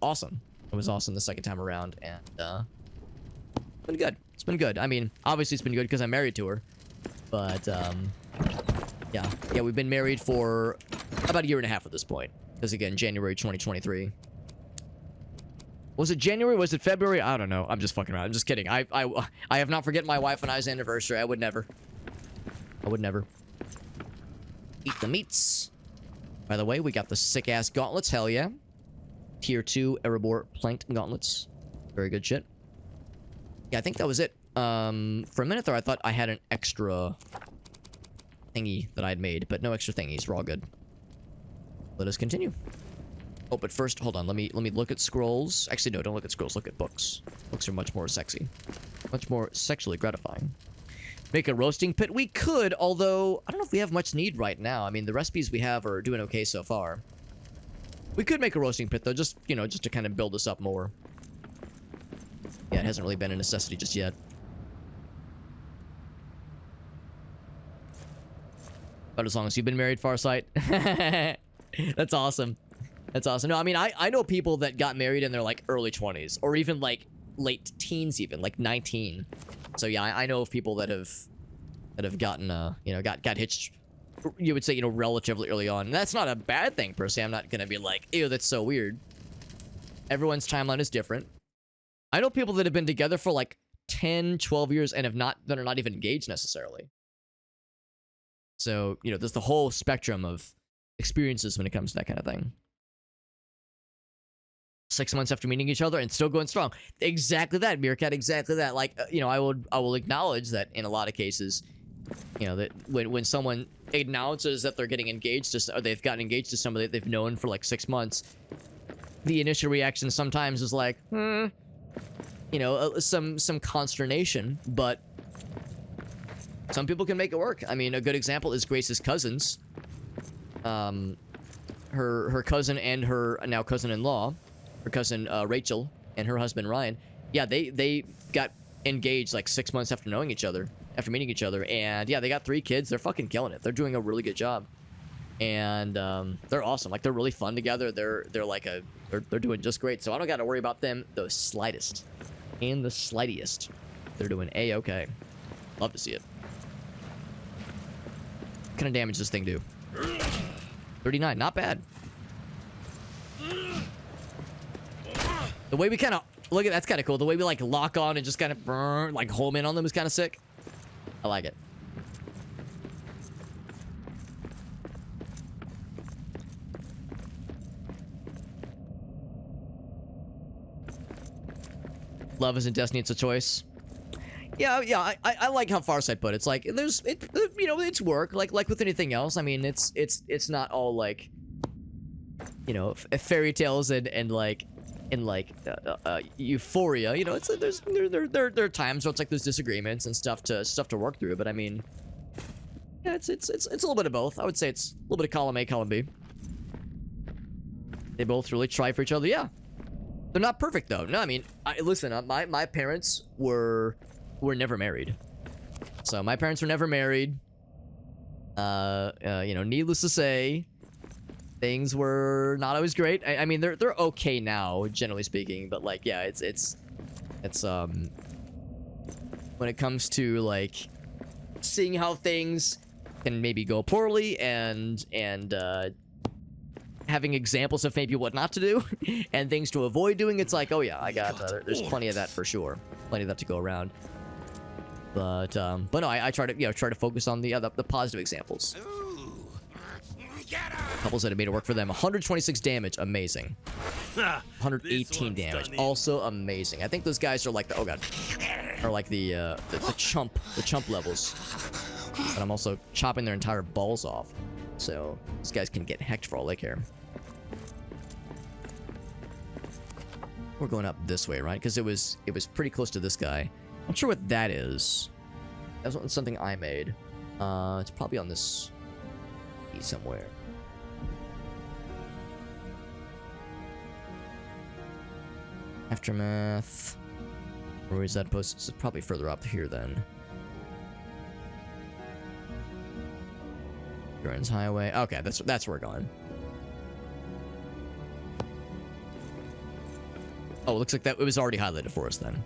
awesome. It was awesome the second time around, and it's been good. It's been good. I mean, obviously it's been good because I'm married to her. But, yeah, we've been married for about a year and a half at this point. Because, again, January 2023. Was it January? Was it February? I don't know. I'm just fucking around. I'm just kidding. I have not forgotten my wife and I's anniversary. I would never. Eat the meats. By the way, we got the sick-ass gauntlets. Hell yeah. Tier 2 Erebor planked gauntlets. Very good shit. Yeah, I think that was it. For a minute there, I thought I had an extra thingy that I'd made, but no extra thingies. We're all good. Let us continue. Oh, but first, hold on. Let me look at scrolls. Actually, no, don't look at scrolls. Look at books. Books are much more sexy. Much more sexually gratifying. Make a roasting pit? We could, although I don't know if we have much need right now. I mean, the recipes we have are doing okay so far. We could make a roasting pit, though, just, you know, just to kind of build us up more. Yeah, it hasn't really been a necessity just yet. But as long as you've been married, Farsight. That's awesome. That's awesome. No, I mean, I know people that got married in their, like, early 20s. Or even, like, late teens even. Like, 19. So, yeah, I know of people that have gotten, you know, got hitched, you would say, you know, relatively early on. And that's not a bad thing, per se. I'm not gonna be like, ew, that's so weird. Everyone's timeline is different. I know people that have been together for like 10, 12 years and that are not even engaged necessarily. So, you know, there's the whole spectrum of experiences when it comes to that kind of thing. 6 months after meeting each other and still going strong. Exactly that, Meerkat, exactly that. Like, you know, I will acknowledge that in a lot of cases, you know, that when someone acknowledges that they're getting engaged to, or they've gotten engaged to somebody that they've known for like 6 months, the initial reaction sometimes is like, you know, some consternation, but some people can make it work. I mean, a good example is Grace's cousins. Her cousin and her now cousin-in-law, her cousin Rachel and her husband Ryan. Yeah, they got engaged like 6 months after knowing each other, after meeting each other, and yeah, they got 3 kids. They're fucking killing it. They're doing a really good job, and they're awesome. Like, they're really fun together. They're doing just great. So I don't got to worry about them the slightest. And the slightest. They're doing A-okay. Love to see it. What kind of damage does this thing do? 39. Not bad. The way we kind of... Look at that's kind of cool. The way we, like, lock on and just kind of burn, like, home in on them is kind of sick. I like it. Love isn't destiny, it's a choice. Yeah, I like how Farsight put it. It's like, you know, it's work, like with anything else. I mean, it's not all like, you know, fairy tales and like, in like Euphoria, you know, it's there are times where it's like there's disagreements and stuff to work through, but I mean, yeah, it's a little bit of both. I would say it's a little bit of column A, column B. They both really try for each other. Yeah, they're not perfect though. No, I mean, listen, my parents were never married, so my parents were never married. You know, needless to say, things were not always great. I mean, they're okay now, generally speaking, but like, yeah, it's when it comes to like seeing how things can maybe go poorly and having examples of maybe what not to do and things to avoid doing, it's like, oh yeah, I got there's plenty of that for sure, plenty of that to go around. But no, I try to focus on the positive examples. Couples that have made it work for them. 126 damage, amazing. 118 damage, also amazing. I think those guys are like the, oh god, are like the chump levels. And I'm also chopping their entire balls off, so these guys can get hecked for all they care. We're going up this way, right? Because it was pretty close to this guy. I'm not sure what that is. That's something I made. It's probably on this somewhere. Aftermath. Where is that post? It's probably further up here then. Burns Highway. Okay, that's where we're going. Oh, it looks like that it was already highlighted for us then.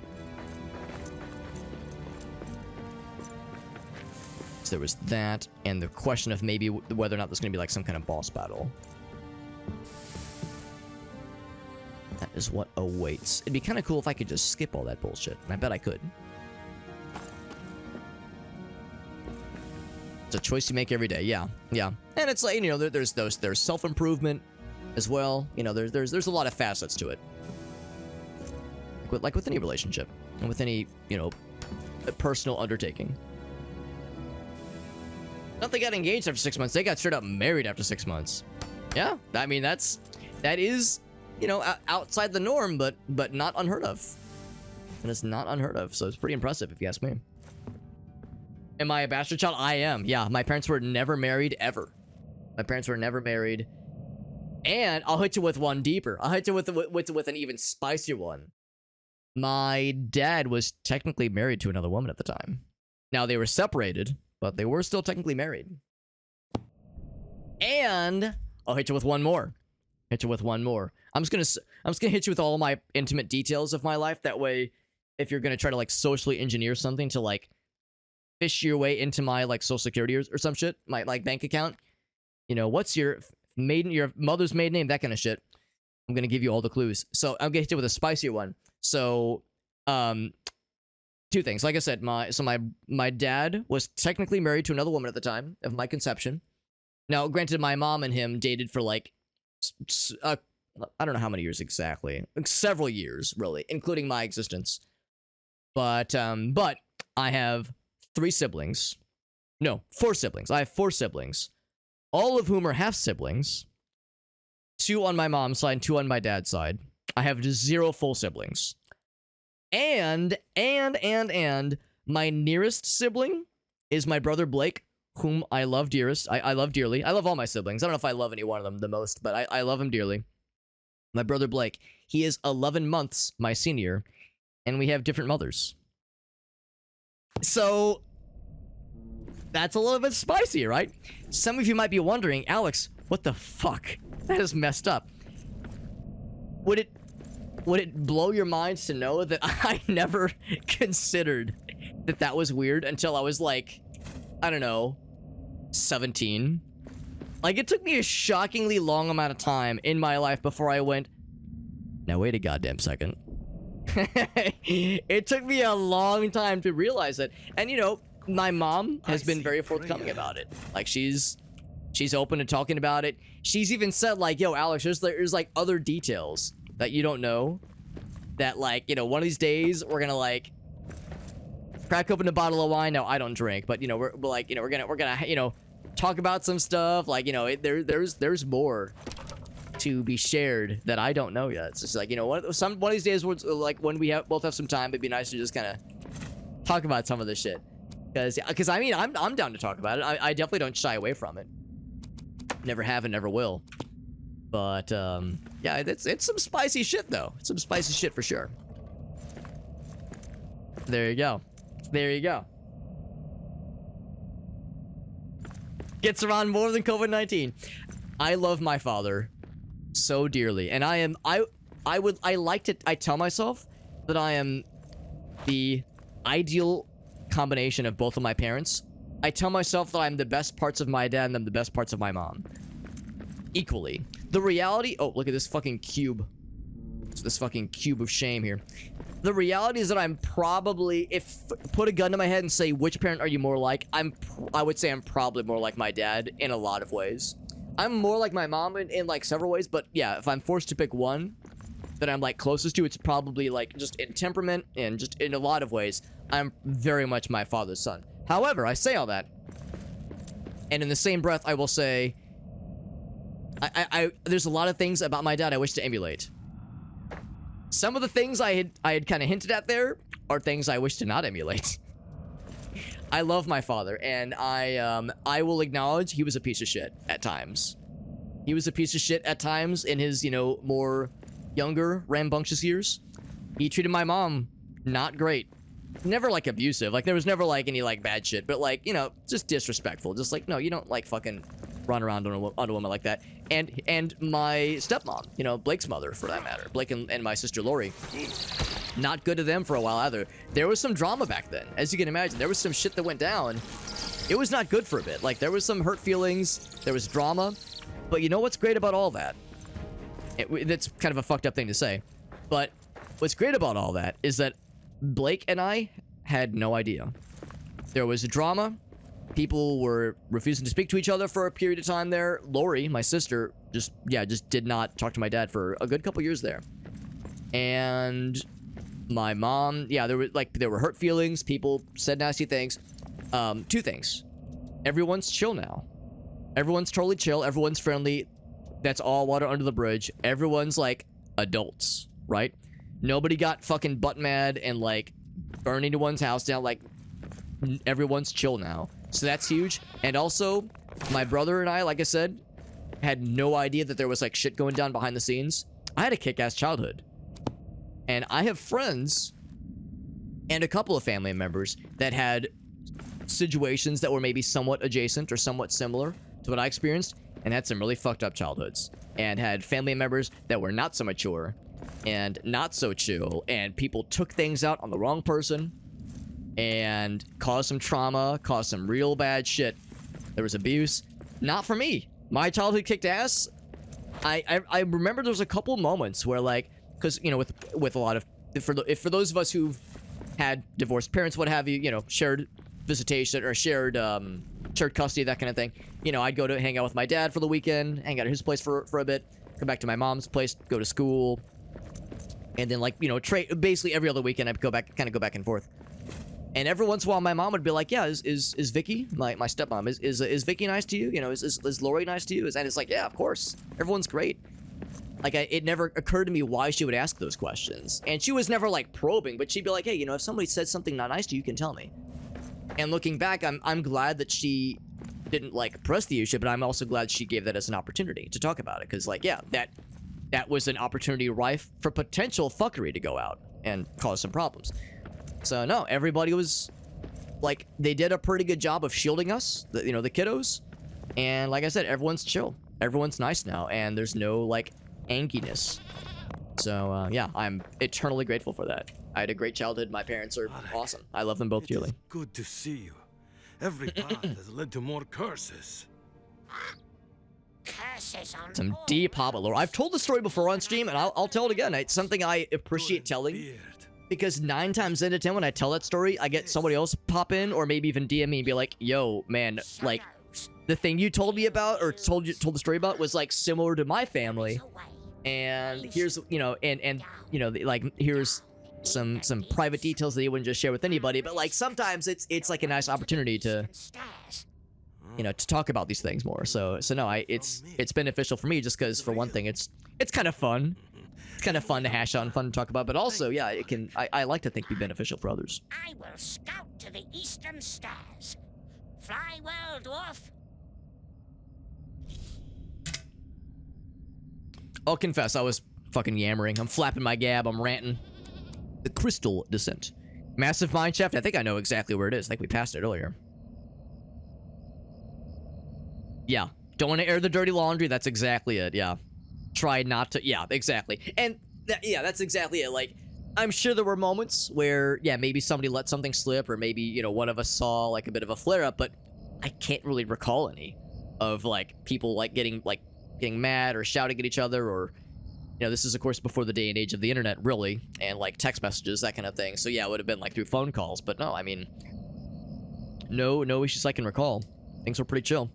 So there was that, and the question of maybe whether or not there's going to be like some kind of boss battle. That is what awaits. It'd be kind of cool if I could just skip all that bullshit, and I bet I could. It's a choice you make every day. Yeah, yeah. And it's like, you know, there's self-improvement as well. You know, there's a lot of facets to it. Like with any relationship and with any, you know, personal undertaking. Not they got engaged after 6 months. They got straight up married after 6 months. Yeah, I mean that is, you know, outside the norm, but not unheard of. And it's not unheard of, so it's pretty impressive if you ask me. Am I a bastard child? I am. Yeah, my parents were never married ever. My parents were never married. And I'll hit you with one deeper. I'll hit you with an even spicier one. My dad was technically married to another woman at the time. Now they were separated, but they were still technically married. And I'll hit you with one more. I'm just gonna hit you with all my intimate details of my life. That way, if you're gonna try to like socially engineer something to like fish your way into my like social security or some shit, my like bank account, you know, what's your mother's maiden name, that kind of shit. I'm gonna give you all the clues. So I'm gonna hit you with a spicier one. So, two things. Like I said, my dad was technically married to another woman at the time of my conception. Now, granted, my mom and him dated for like, I don't know how many years exactly, like several years really, including my existence. But I have 4 siblings. I have 4 siblings, all of whom are half siblings. 2 on my mom's side, 2 on my dad's side. I have 0 full siblings. And my nearest sibling is my brother Blake, whom I love dearest. I love dearly. I love all my siblings. I don't know if I love any one of them the most, but I love him dearly. My brother Blake, he is 11 months my senior, and we have different mothers. So that's a little bit spicy, right? Some of you might be wondering, Alex, what the fuck? That is messed up. Would it blow your minds to know that I never considered that was weird until I was like, I don't know, 17? Like, it took me a shockingly long amount of time in my life before I went, now wait a goddamn second. It took me a long time to realize it. And, you know, my mom has been very forthcoming about it. Like, she's open to talking about it. She's even said, like, yo, Alex, there's like other details that you don't know, that like, you know, one of these days we're gonna like crack open a bottle of wine. Now I don't drink, but you know, we're like, you know, we're gonna you know, talk about some stuff, like, you know, there's more to be shared that I don't know yet. It's just like, you know, one of these days, like when we both have some time, it'd be nice to just kind of talk about some of this shit. Because I mean, I'm down to talk about it. I definitely don't shy away from it. Never have and never will. But yeah, it's some spicy shit though. It's some spicy shit for sure. There you go. There you go. Gets around more than COVID-19. I love my father so dearly, and I tell myself that I am the ideal combination of both of my parents. I tell myself that I'm the best parts of my dad and I'm the best parts of my mom. Equally. The reality... Oh, look at this fucking cube. It's this fucking cube of shame here. The reality is that I'm probably... Put a gun to my head and say, which parent are you more like? I would say I'm probably more like my dad in a lot of ways. I'm more like my mom in like several ways, but yeah, if I'm forced to pick one that I'm like closest to, it's probably like just in temperament and just in a lot of ways, I'm very much my father's son. However, I say all that, and in the same breath, I will say, there's a lot of things about my dad I wish to emulate. Some of the things I had kind of hinted at there are things I wish to not emulate. I love my father, and I will acknowledge he was a piece of shit at times. He was a piece of shit at times in his, you know, more younger, rambunctious years. He treated my mom not great. Never, like, abusive. Like, there was never, like, any, like, bad shit. But, like, you know, just disrespectful. Just, like, no, you don't, like, fucking run around on a woman like that. And my stepmom, you know, Blake's mother, for that matter. Blake and my sister Lori. Not good to them for a while either. There was some drama back then. As you can imagine, there was some shit that went down. It was not good for a bit. Like, there was some hurt feelings. There was drama. But you know what's great about all that? That's kind of a fucked up thing to say. But what's great about all that is that Blake and I had no idea. There was drama. People were refusing to speak to each other for a period of time there. Lori, my sister, just did not talk to my dad for a good couple years there. And my mom, yeah, there were hurt feelings. People said nasty things. Two things. Everyone's chill now. Everyone's totally chill. Everyone's friendly. That's all water under the bridge. Everyone's like adults, right? Nobody got fucking butt mad and like burned anyone's house down. Like, everyone's chill now. So that's huge. And also, my brother and I, like I said, had no idea that there was like shit going down behind the scenes. I had a kick-ass childhood. And I have friends and a couple of family members that had situations that were maybe somewhat adjacent or somewhat similar to what I experienced, and had some really fucked up childhoods, and had family members that were not so mature and not so chill, and people took things out on the wrong person and caused some trauma, caused some real bad shit. There was abuse. Not for me. My childhood kicked ass. I remember there was a couple moments where, like, because, you know, with a lot of, for those of us who've had divorced parents, what have you, you know, shared visitation or shared custody, that kind of thing. You know, I'd go to hang out with my dad for the weekend, hang out at his place for a bit, come back to my mom's place, go to school, and then, like, you know, basically every other weekend I'd go back and forth. And every once in a while, my mom would be like, "Yeah, is Vicky, my stepmom, is Vicky nice to you? You know, is Lori nice to you?" And it's like, "Yeah, of course, everyone's great." Like, it never occurred to me why she would ask those questions, and she was never like probing, but she'd be like, "Hey, you know, if somebody said something not nice to you, you can tell me." And looking back, I'm glad that she didn't like press the issue, but I'm also glad she gave that as an opportunity to talk about it, because, like, yeah, that was an opportunity rife for potential fuckery to go out and cause some problems. So no, everybody was like, they did a pretty good job of shielding us, you know, the kiddos. And like I said, everyone's chill, everyone's nice now, and there's no like anginess. So yeah, I'm eternally grateful for that. I had a great childhood. My parents are awesome. I love them both dearly. Good to see you. Every path has led to more curses. Curses on Some deep hobbit lore. I've told the story before on stream, and I'll tell it again. It's something I appreciate telling, because 9 times out of 10 when I tell that story, I get somebody else pop in or maybe even DM me and be like, "Yo, man, like, the thing you told me about or told the story about was like similar to my family, and here's, you know, and you know, like, here's some private details that you wouldn't just share with anybody." But like, sometimes it's like a nice opportunity to you know, to talk about these things more. So no, it's beneficial for me just because, for one thing, it's kind of fun. It's kind of fun to hash out and fun to talk about, but also, yeah, it can. I like to think be beneficial for others. I will scout to the eastern stars. Fly well, dwarf. I'll confess, I was fucking yammering. I'm flapping my gab. I'm ranting. The Crystal Descent. Massive mine shaft. I think I know exactly where it is. I think we passed it earlier. Yeah. Don't want to air the dirty laundry. That's exactly it. Yeah. Try not to. Yeah, exactly. And yeah, that's exactly it. Like, I'm sure there were moments where, yeah, maybe somebody let something slip, or maybe, you know, one of us saw like a bit of a flare up, but I can't really recall any of like people like getting mad or shouting at each other, or, you know, this is of course before the day and age of the internet, really, and like text messages, that kind of thing. So yeah, it would have been like through phone calls, but no, I mean, no issues I can recall. Things were pretty chill.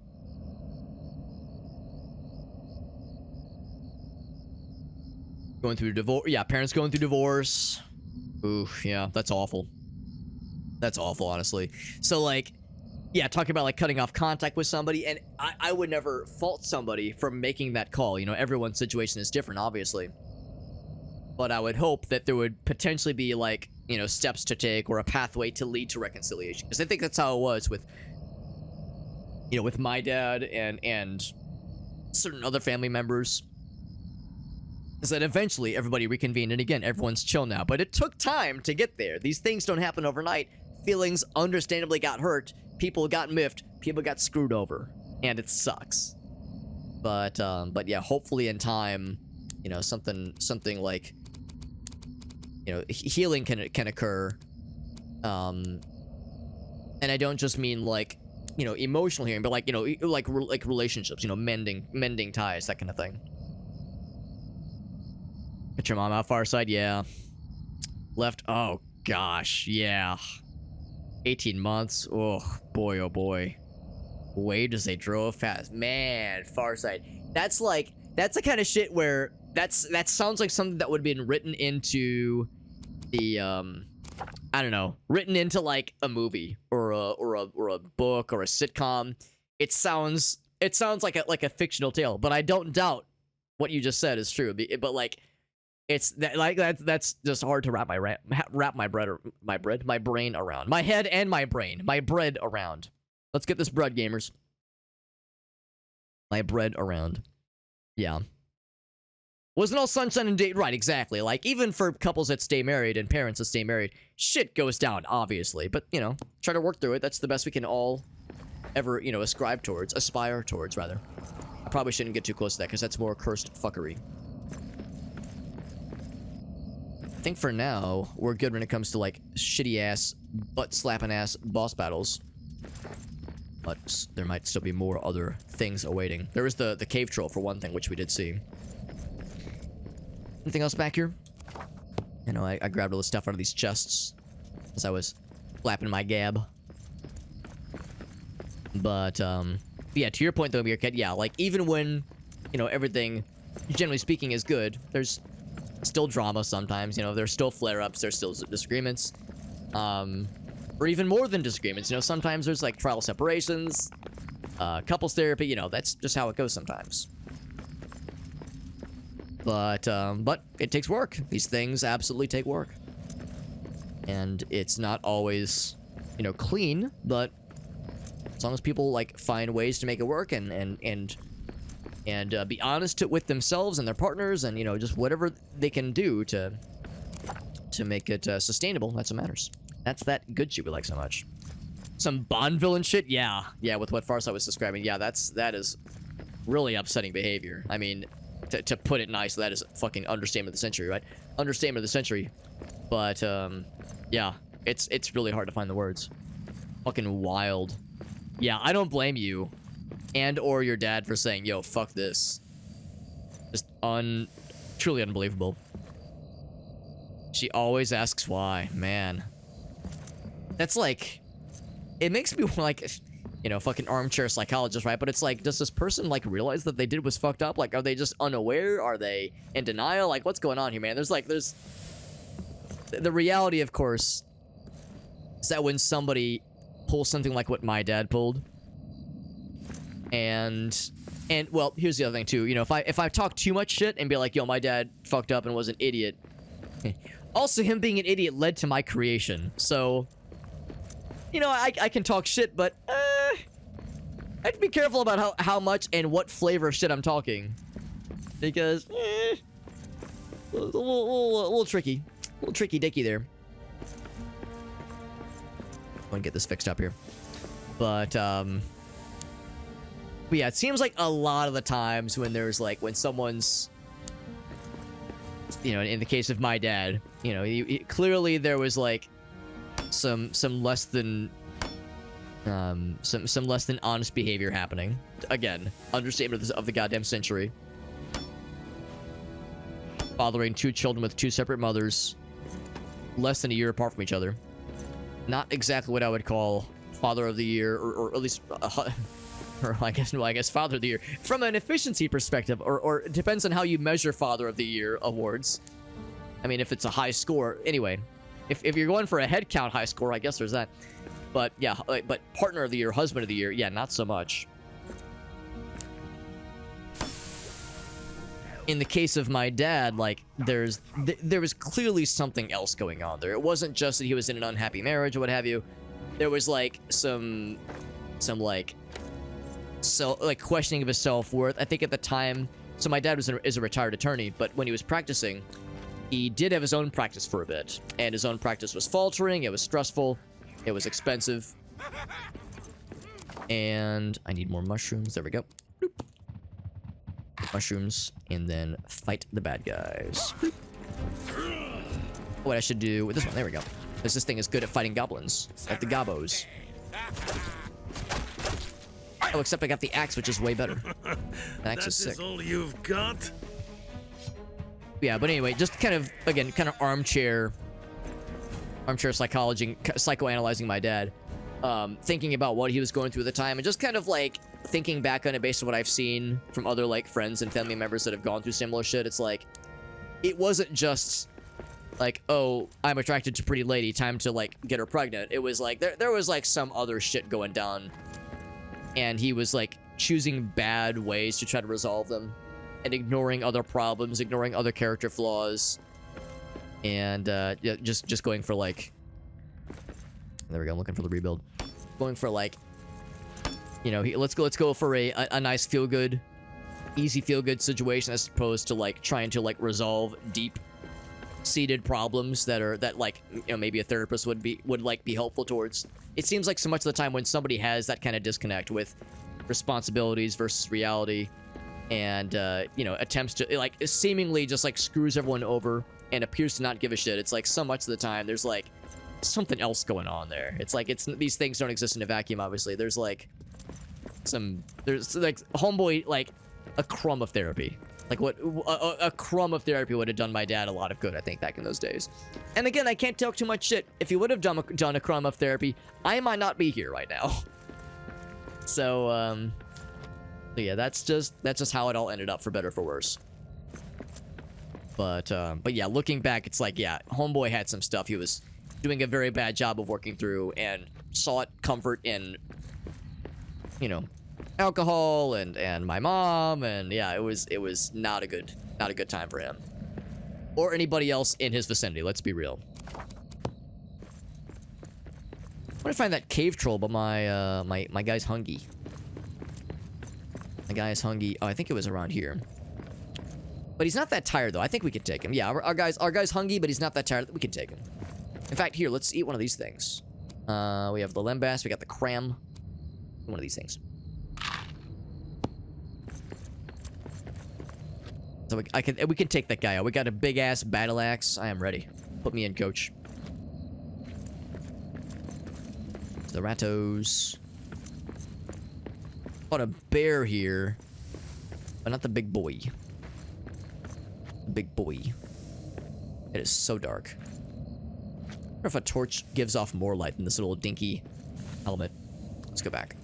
Going through divorce. Yeah, parents going through divorce. Oof, yeah, that's awful. That's awful, honestly. So, like, yeah, talking about, like, cutting off contact with somebody, and I would never fault somebody for making that call. You know, everyone's situation is different, obviously. But I would hope that there would potentially be, like, you know, steps to take or a pathway to lead to reconciliation. Because I think that's how it was with, you know, with my dad and certain other family members. Is that eventually everybody reconvened, and again, everyone's chill now. But it took time to get there. These things don't happen overnight. Feelings understandably got hurt. People got miffed. People got screwed over. And it sucks. But yeah, hopefully in time, you know, something like, you know, healing can occur. And I don't just mean like, you know, emotional healing, but like, you know, like relationships, you know, mending ties, that kind of thing. Get your mom out, far side, yeah. Left, oh gosh, yeah. 18 months, oh boy, oh boy. Way does they drove fast, man. Far side, that's the kind of shit where that sounds like something that would have been written into the I don't know, written into like a movie or a book or a sitcom. It sounds like a fictional tale, but I don't doubt what you just said is true. But like, it's that, like, that's just hard to wrap my brain around. My head and my brain, my bread around. Let's get this bread, gamers. My bread around. Yeah. Wasn't all sunshine and date, right? Exactly. Like, even for couples that stay married and parents that stay married, shit goes down, obviously. But, you know, try to work through it. That's the best we can all ever, you know, aspire towards, rather. I probably shouldn't get too close to that, because that's more cursed fuckery. I think for now, we're good when it comes to, like, shitty-ass, butt-slapping-ass boss battles. But there might still be more other things awaiting. There is the cave troll, for one thing, which we did see. Anything else back here? You know, I grabbed all the stuff out of these chests as I was flapping my gab. But, yeah, to your point, though, Meerkat, yeah, like, even when, you know, everything, generally speaking, is good, there's still drama sometimes, you know, there's still flare-ups, there's still disagreements, or even more than disagreements, you know, sometimes there's, like, trial separations, couples therapy, you know, that's just how it goes sometimes. But it takes work. These things absolutely take work. And it's not always, you know, clean, but as long as people, like, find ways to make it work and be honest with themselves and their partners, and, you know, just whatever they can do to make it sustainable, that's what matters. That's that good shit we like so much. Some Bond villain shit? Yeah, with what Farsight was describing. Yeah, that is really upsetting behavior. I mean, to put it nice, that is fucking understatement of the century, right? Understatement of the century. But, yeah, it's really hard to find the words. Fucking wild. Yeah, I don't blame you and or your dad for saying, yo, fuck this. Just truly unbelievable. She always asks why. Man. That's like, it makes me like, you know, fucking armchair psychologist, right? But it's like, does this person, like, realize that they did was fucked up? Like, are they just unaware? Are they in denial? Like, what's going on here, man? There's the reality, of course, is that when somebody pulls something like what my dad pulled, And well, here's the other thing too. You know, if I talk too much shit and be like, yo, my dad fucked up and was an idiot. Also, him being an idiot led to my creation. So, you know, I can talk shit, but I have to be careful about how much and what flavor of shit I'm talking, because a little tricky, dicky there. I want to get this fixed up here, but yeah, it seems like a lot of the times when there's like when someone's, you know, in the case of my dad, you know, clearly there was like some less than some less than honest behavior happening. Again, understatement of the goddamn century. Fathering 2 children with 2 separate mothers, less than a year apart from each other. Not exactly what I would call father of the year, or at least, or I guess father of the year from an efficiency perspective, or it depends on how you measure father of the year awards. I mean, if it's a high score, anyway. If you're going for a head count high score, I guess there's that. But yeah, but partner of the year, husband of the year, yeah, not so much. In the case of my dad, like, there was clearly something else going on there. It wasn't just that he was in an unhappy marriage or what have you. There was like some like questioning of his self-worth. I think at the time, so my dad is a retired attorney, but when he was practicing, he did have his own practice for a bit, and his own practice was faltering. It was stressful. It was expensive. And I need more mushrooms. There we go. Boop. Mushrooms, and then fight the bad guys. What I should do with this one, there we go. Because this thing is good at fighting goblins, like the gobos. Oh, except I got the axe, which is way better. The axe is sick. That is all you've got? Yeah, but anyway, just kind of, again, kind of armchair psychology, psychoanalyzing my dad. Thinking about what he was going through at the time, and just kind of like thinking back on it based on what I've seen from other like friends and family members that have gone through similar shit. It's like, it wasn't just like, oh, I'm attracted to pretty lady, time to like get her pregnant. It was like there was like some other shit going down, and he was like choosing bad ways to try to resolve them, and ignoring other problems, ignoring other character flaws, and yeah, just going for like, there we go, I'm looking for the rebuild. Going for like, you know, let's go for a nice feel-good, easy feel-good situation, as opposed to like trying to like resolve deep-seated problems that like, you know, maybe a therapist would be helpful towards. It seems like so much of the time when somebody has that kind of disconnect with responsibilities versus reality, and you know, attempts to like seemingly just like screws everyone over and appears to not give a shit. It's like so much of the time there's like something else going on there. It's like these things don't exist in a vacuum. Obviously, there's like homeboy, like a crumb of therapy. Like what a crumb of therapy would have done my dad a lot of good, I think, back in those days. And again, I can't talk too much shit. If he would have done a crumb of therapy, I might not be here right now. So yeah, that's just how it all ended up, for better or for worse. But yeah, looking back, it's like, yeah, homeboy had some stuff he was doing a very bad job of working through, and sought comfort in, you know, alcohol and my mom, and yeah, it was not a good time for him or anybody else in his vicinity. Let's be real. I'm gonna find that cave troll, but my guy's hungry. My guy is hungry. Oh, I think it was around here. But he's not that tired though. I think we could take him. Yeah, our guy's hungry, but he's not that tired. We can take him. In fact, here, let's eat one of these things. We have the lembas, we got the cram. One of these things. So we can take that guy out. We got a big ass battle axe. I am ready. Put me in, coach. The ratos. Got a bear here, but not the big boy. The big boy. It is so dark. I wonder if a torch gives off more light than this little dinky helmet. Let's go back.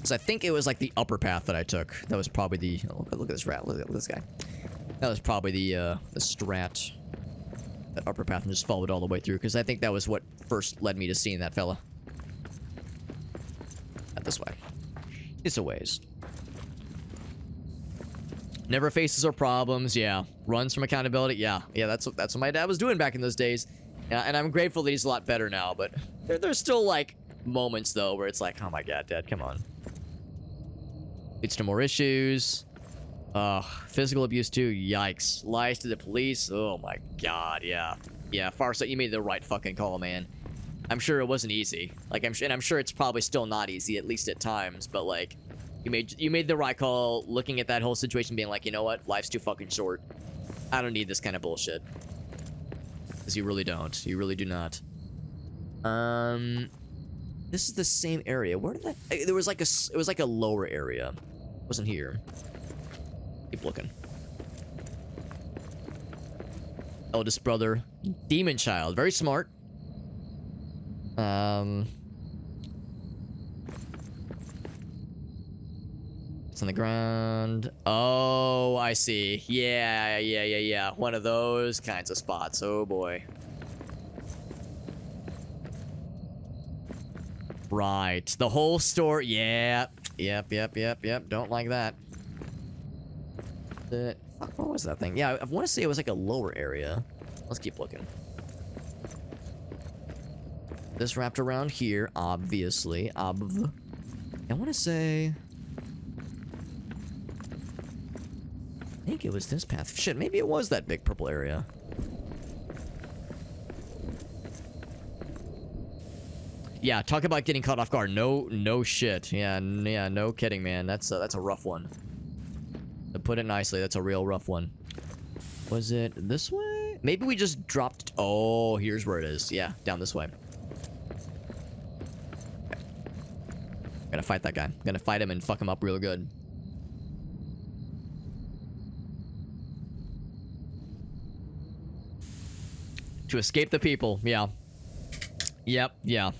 So I think it was like the upper path that I took. That was probably the... Oh, look at this rat. Look at this guy. That was probably the strat. that upper path and just follow it all the way through, because I think that was what first led me to seeing that fella. Not this way. It's a ways. Never faces our problems, yeah. Runs from accountability, yeah. Yeah, that's what my dad was doing back in those days. Yeah, and I'm grateful that he's a lot better now, but there's still, like, moments, though, where it's like, oh my god, Dad, come on. Leads to more issues. Physical abuse, too, yikes. Lies to the police, oh my god, yeah. Yeah, Farsight, you made the right fucking call, man. I'm sure it wasn't easy. Like, I'm sure it's probably still not easy, at least at times, but, like, you made the right call looking at that whole situation being like, you know what? Life's too fucking short. I don't need this kind of bullshit. Because you really don't. You really do not. This is the same area. Where did that... There was like it was like a lower area. It wasn't here. Keep looking. Eldest brother. Demon child. Very smart. It's on the ground. Oh, I see. Yeah. One of those kinds of spots. Oh, boy. Right. The whole store. Yeah. Yep. Don't like that. Fuck, what was that thing? Yeah, I want to say it was like a lower area. Let's keep looking. This wrapped around here, obviously. I want to say... I think it was this path. Shit, maybe it was that big purple area. Yeah, talk about getting caught off guard. No shit. Yeah, no kidding, man. That's a rough one. To put it nicely, that's a real rough one. Was it this way? Maybe we just dropped... Oh, here's where it is. Yeah, down this way. Okay. I'm gonna fight that guy. I'm gonna fight him and fuck him up real good. To escape the people, yeah. Yep, yeah.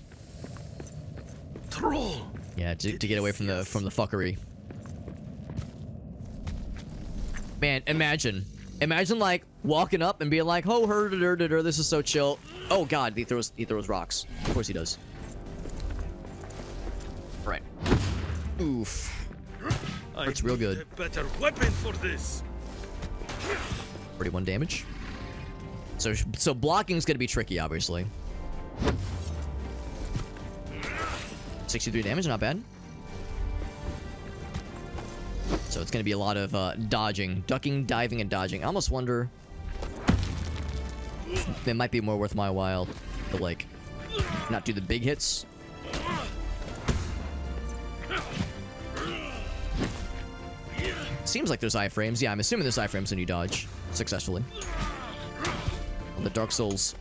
Troll. Yeah, to get away from the fuckery. Man, imagine like walking up and being like, "Oh, this is so chill." Oh god, he throws rocks. Of course he does. Right. Oof. Hurts real good. A better weapon for this. 31 damage. So blocking is gonna be tricky, obviously. 63 damage, not bad. So it's gonna be a lot of dodging, ducking, diving, and dodging. I almost wonder if it might be more worth my while to like not do the big hits. Seems like there's iframes. Yeah, I'm assuming there's iframes when you dodge successfully. The Dark Souls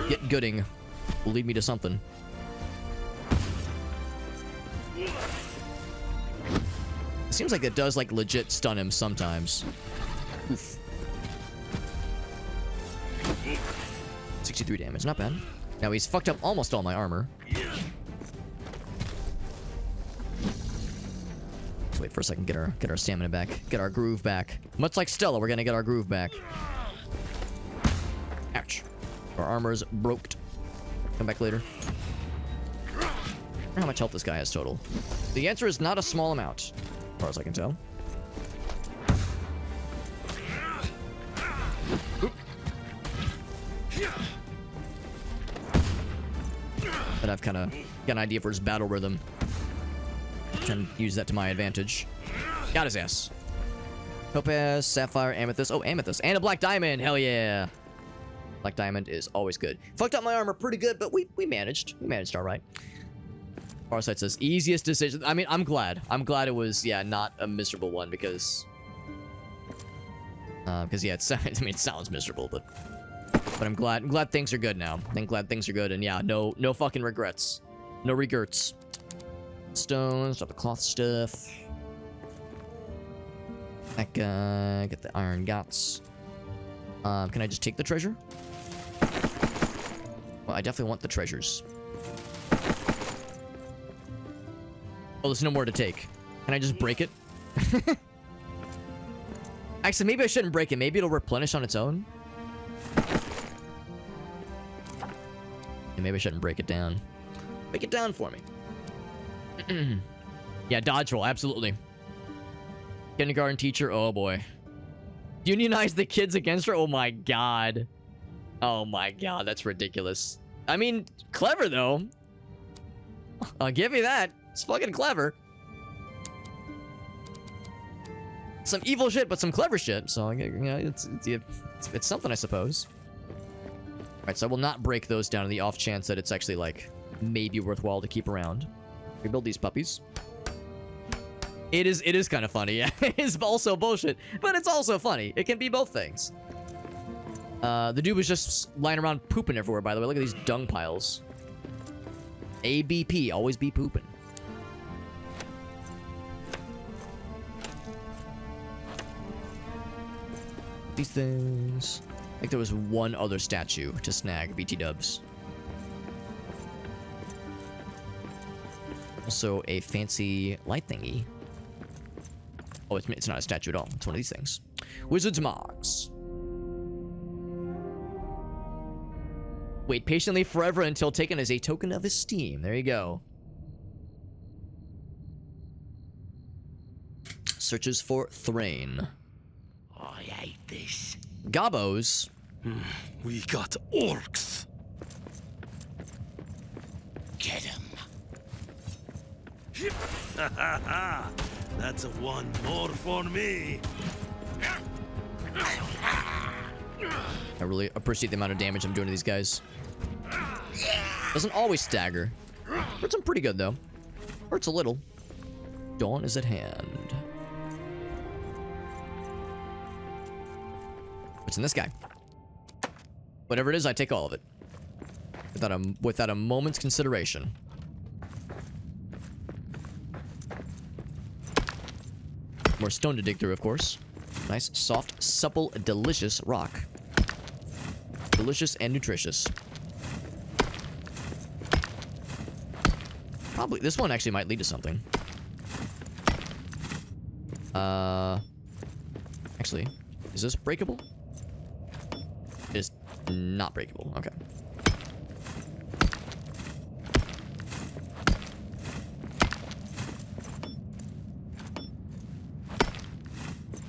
get gooding will lead me to something. It seems like it does like legit stun him sometimes. Oof. 63 damage, not bad. Now he's fucked up almost all my armor. Let's wait for a second, get our stamina back, get our groove back. Much like Stella, we're gonna get our groove back. Ouch. Our armor's broke. Come back later. I wonder how much health this guy has total. The answer is not a small amount, as far as I can tell. Oop. But I've kind of got an idea for his battle rhythm. Trying to use that to my advantage. Got his ass. Topaz, sapphire, amethyst. Oh, amethyst. And a black diamond. Hell yeah. Black diamond is always good. Fucked up my armor pretty good, but we managed. We managed all right. Farsight says, easiest decision. I mean, I'm glad. I'm glad it was, yeah, not a miserable one because yeah, it sounds miserable, but I'm glad things are good now. I'm glad things are good, and yeah, no fucking regrets. No regrets. Stones, drop the cloth stuff. That guy, get the iron guts. Can I just take the treasure? Well, I definitely want the treasures. Oh, there's no more to take. Can I just break it? Actually, maybe I shouldn't break it. Maybe it'll replenish on its own. And maybe I shouldn't break it down. Break it down for me. Yeah, dodge roll, absolutely. Kindergarten teacher, oh boy. Unionize the kids against her? Oh my god. Oh my god, that's ridiculous. I mean, clever though. I'll give you that. It's fucking clever. Some evil shit, but some clever shit. So, you know, it's something, I suppose. Alright, so I will not break those down in the off chance that it's actually, like, maybe worthwhile to keep around. Rebuild these puppies. It is kind of funny, yeah. It is also bullshit, but it's also funny. It can be both things. The dude was just lying around pooping everywhere, by the way. Look at these dung piles. ABP, always be pooping. These things. I think there was one other statue to snag, BT dubs. Also a fancy light thingy. Oh, it's not a statue at all. It's one of these things. Wizard's marks. Wait patiently forever until taken as a token of esteem. There you go. Searches for Thrain. I hate this. Gobos. We got orcs. Get him. That's a one more for me. I really appreciate the amount of damage I'm doing to these guys. Doesn't always stagger. Hurts them pretty good, though. Hurts a little. Dawn is at hand. What's in this guy? Whatever it is, I take all of it. Without a moment's consideration. More stone to dig through, of course. Nice, soft, supple, delicious rock. Delicious and nutritious. Probably, this one actually might lead to something. Actually, is this breakable? It is not breakable, okay.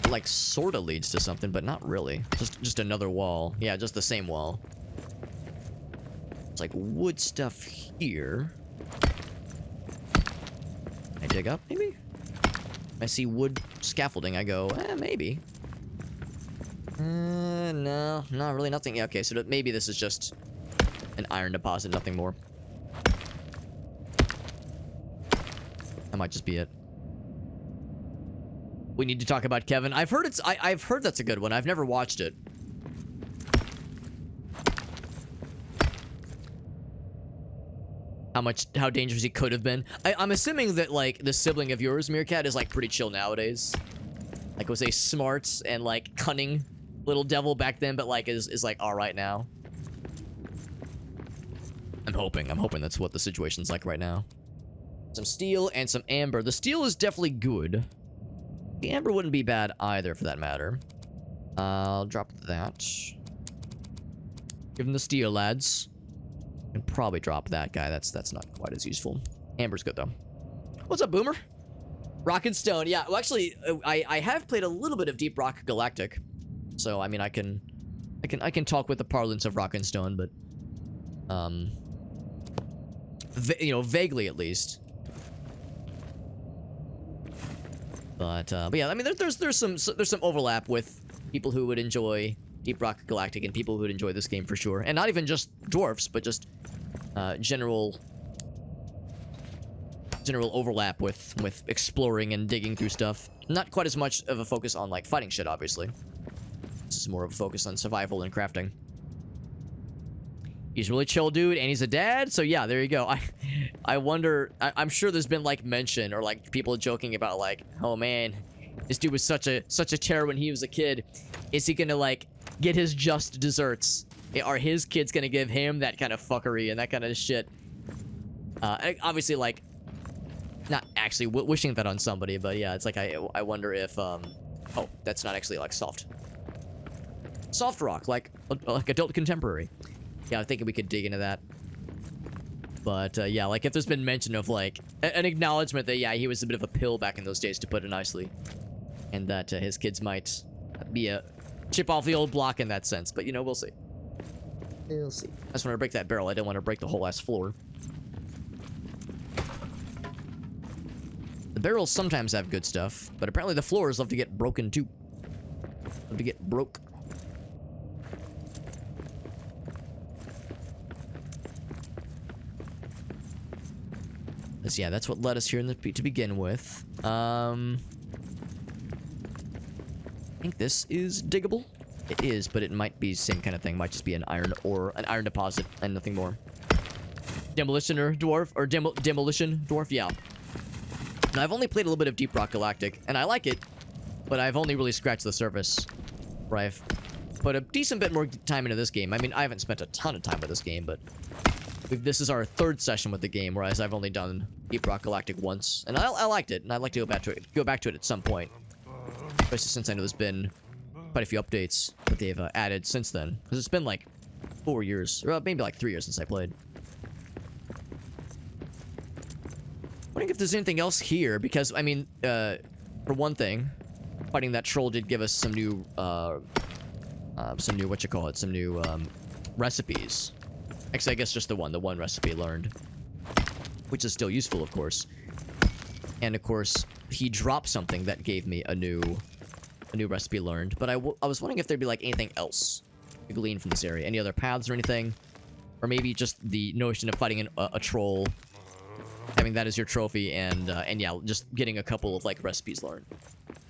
Like sorta leads to something, but not really. Just another wall. Yeah, just the same wall. It's like wood stuff here. I dig up, maybe? I see wood scaffolding, I go, maybe. No, not really, nothing. Yeah, okay, so maybe this is just an iron deposit, nothing more. That might just be it. We need to talk about Kevin. I've heard I've heard that's a good one. I've never watched it. How dangerous he could have been. I'm assuming that, like, the sibling of yours, Meerkat, is, like, pretty chill nowadays. Like, was a smart and, like, cunning little devil back then, but, like, is like, alright now. I'm hoping that's what the situation's like right now. Some steel and some amber. The steel is definitely good. The amber wouldn't be bad either, for that matter. I'll drop that. Give him the steel, lads. And probably drop that guy. That's not quite as useful. Amber's good, though. What's up, Boomer? Rock and Stone. Yeah, well, actually, I have played a little bit of Deep Rock Galactic. So, I mean, I can talk with the parlance of Rock and Stone, but... you know, vaguely, at least. But yeah, I mean, there's some overlap with people who would enjoy Deep Rock Galactic and people who would enjoy this game for sure, and not even just dwarfs, but just general overlap with exploring and digging through stuff. Not quite as much of a focus on like fighting shit, obviously. This is more of a focus on survival and crafting. He's really chill, dude, and he's a dad, so yeah, there you go. I wonder, I'm sure there's been, like, mention, or, like, people joking about, like, oh, man, this dude was such a terror when he was a kid. Is he gonna, like, get his just desserts? Are his kids gonna give him that kind of fuckery and that kind of shit? Obviously, like, not actually wishing that on somebody, but yeah, it's like, I wonder if, oh, that's not actually, like, soft rock, like adult contemporary. Yeah, I'm thinking we could dig into that. But yeah, like if there's been mention of like an acknowledgement that yeah, he was a bit of a pill back in those days, to put it nicely, and that his kids might be a chip off the old block in that sense. But you know, we'll see. We'll see. I just want to break that barrel. I didn't want to break the whole ass floor. The barrels sometimes have good stuff, but apparently the floors love to get broken too. Love to get broke. Yeah, that's what led us here to begin with. I think this is diggable. It is, but it might be the same kind of thing. Might just be an iron ore, an iron deposit, and nothing more. Demolitioner dwarf, or demolition dwarf, yeah. Now, I've only played a little bit of Deep Rock Galactic, and I like it, but I've only really scratched the surface. Where I've put a decent bit more time into this game. I mean, I haven't spent a ton of time with this game, but this is our third session with the game, whereas I've only done Deep Rock Galactic once, and I liked it, and I'd like to go back to it at some point, especially since I know there's been quite a few updates that they've added since then, because it's been like 4 years, or maybe like 3 years since I played. Wondering if there's anything else here, because I mean, for one thing, fighting that troll did give us some new recipes. Actually, I guess just the one recipe learned, which is still useful, of course. And of course, he dropped something that gave me a new recipe learned. But I was wondering if there'd be like anything else to glean from this area, any other paths or anything, or maybe just the notion of fighting a troll, having that as your trophy, and yeah, just getting a couple of like recipes learned.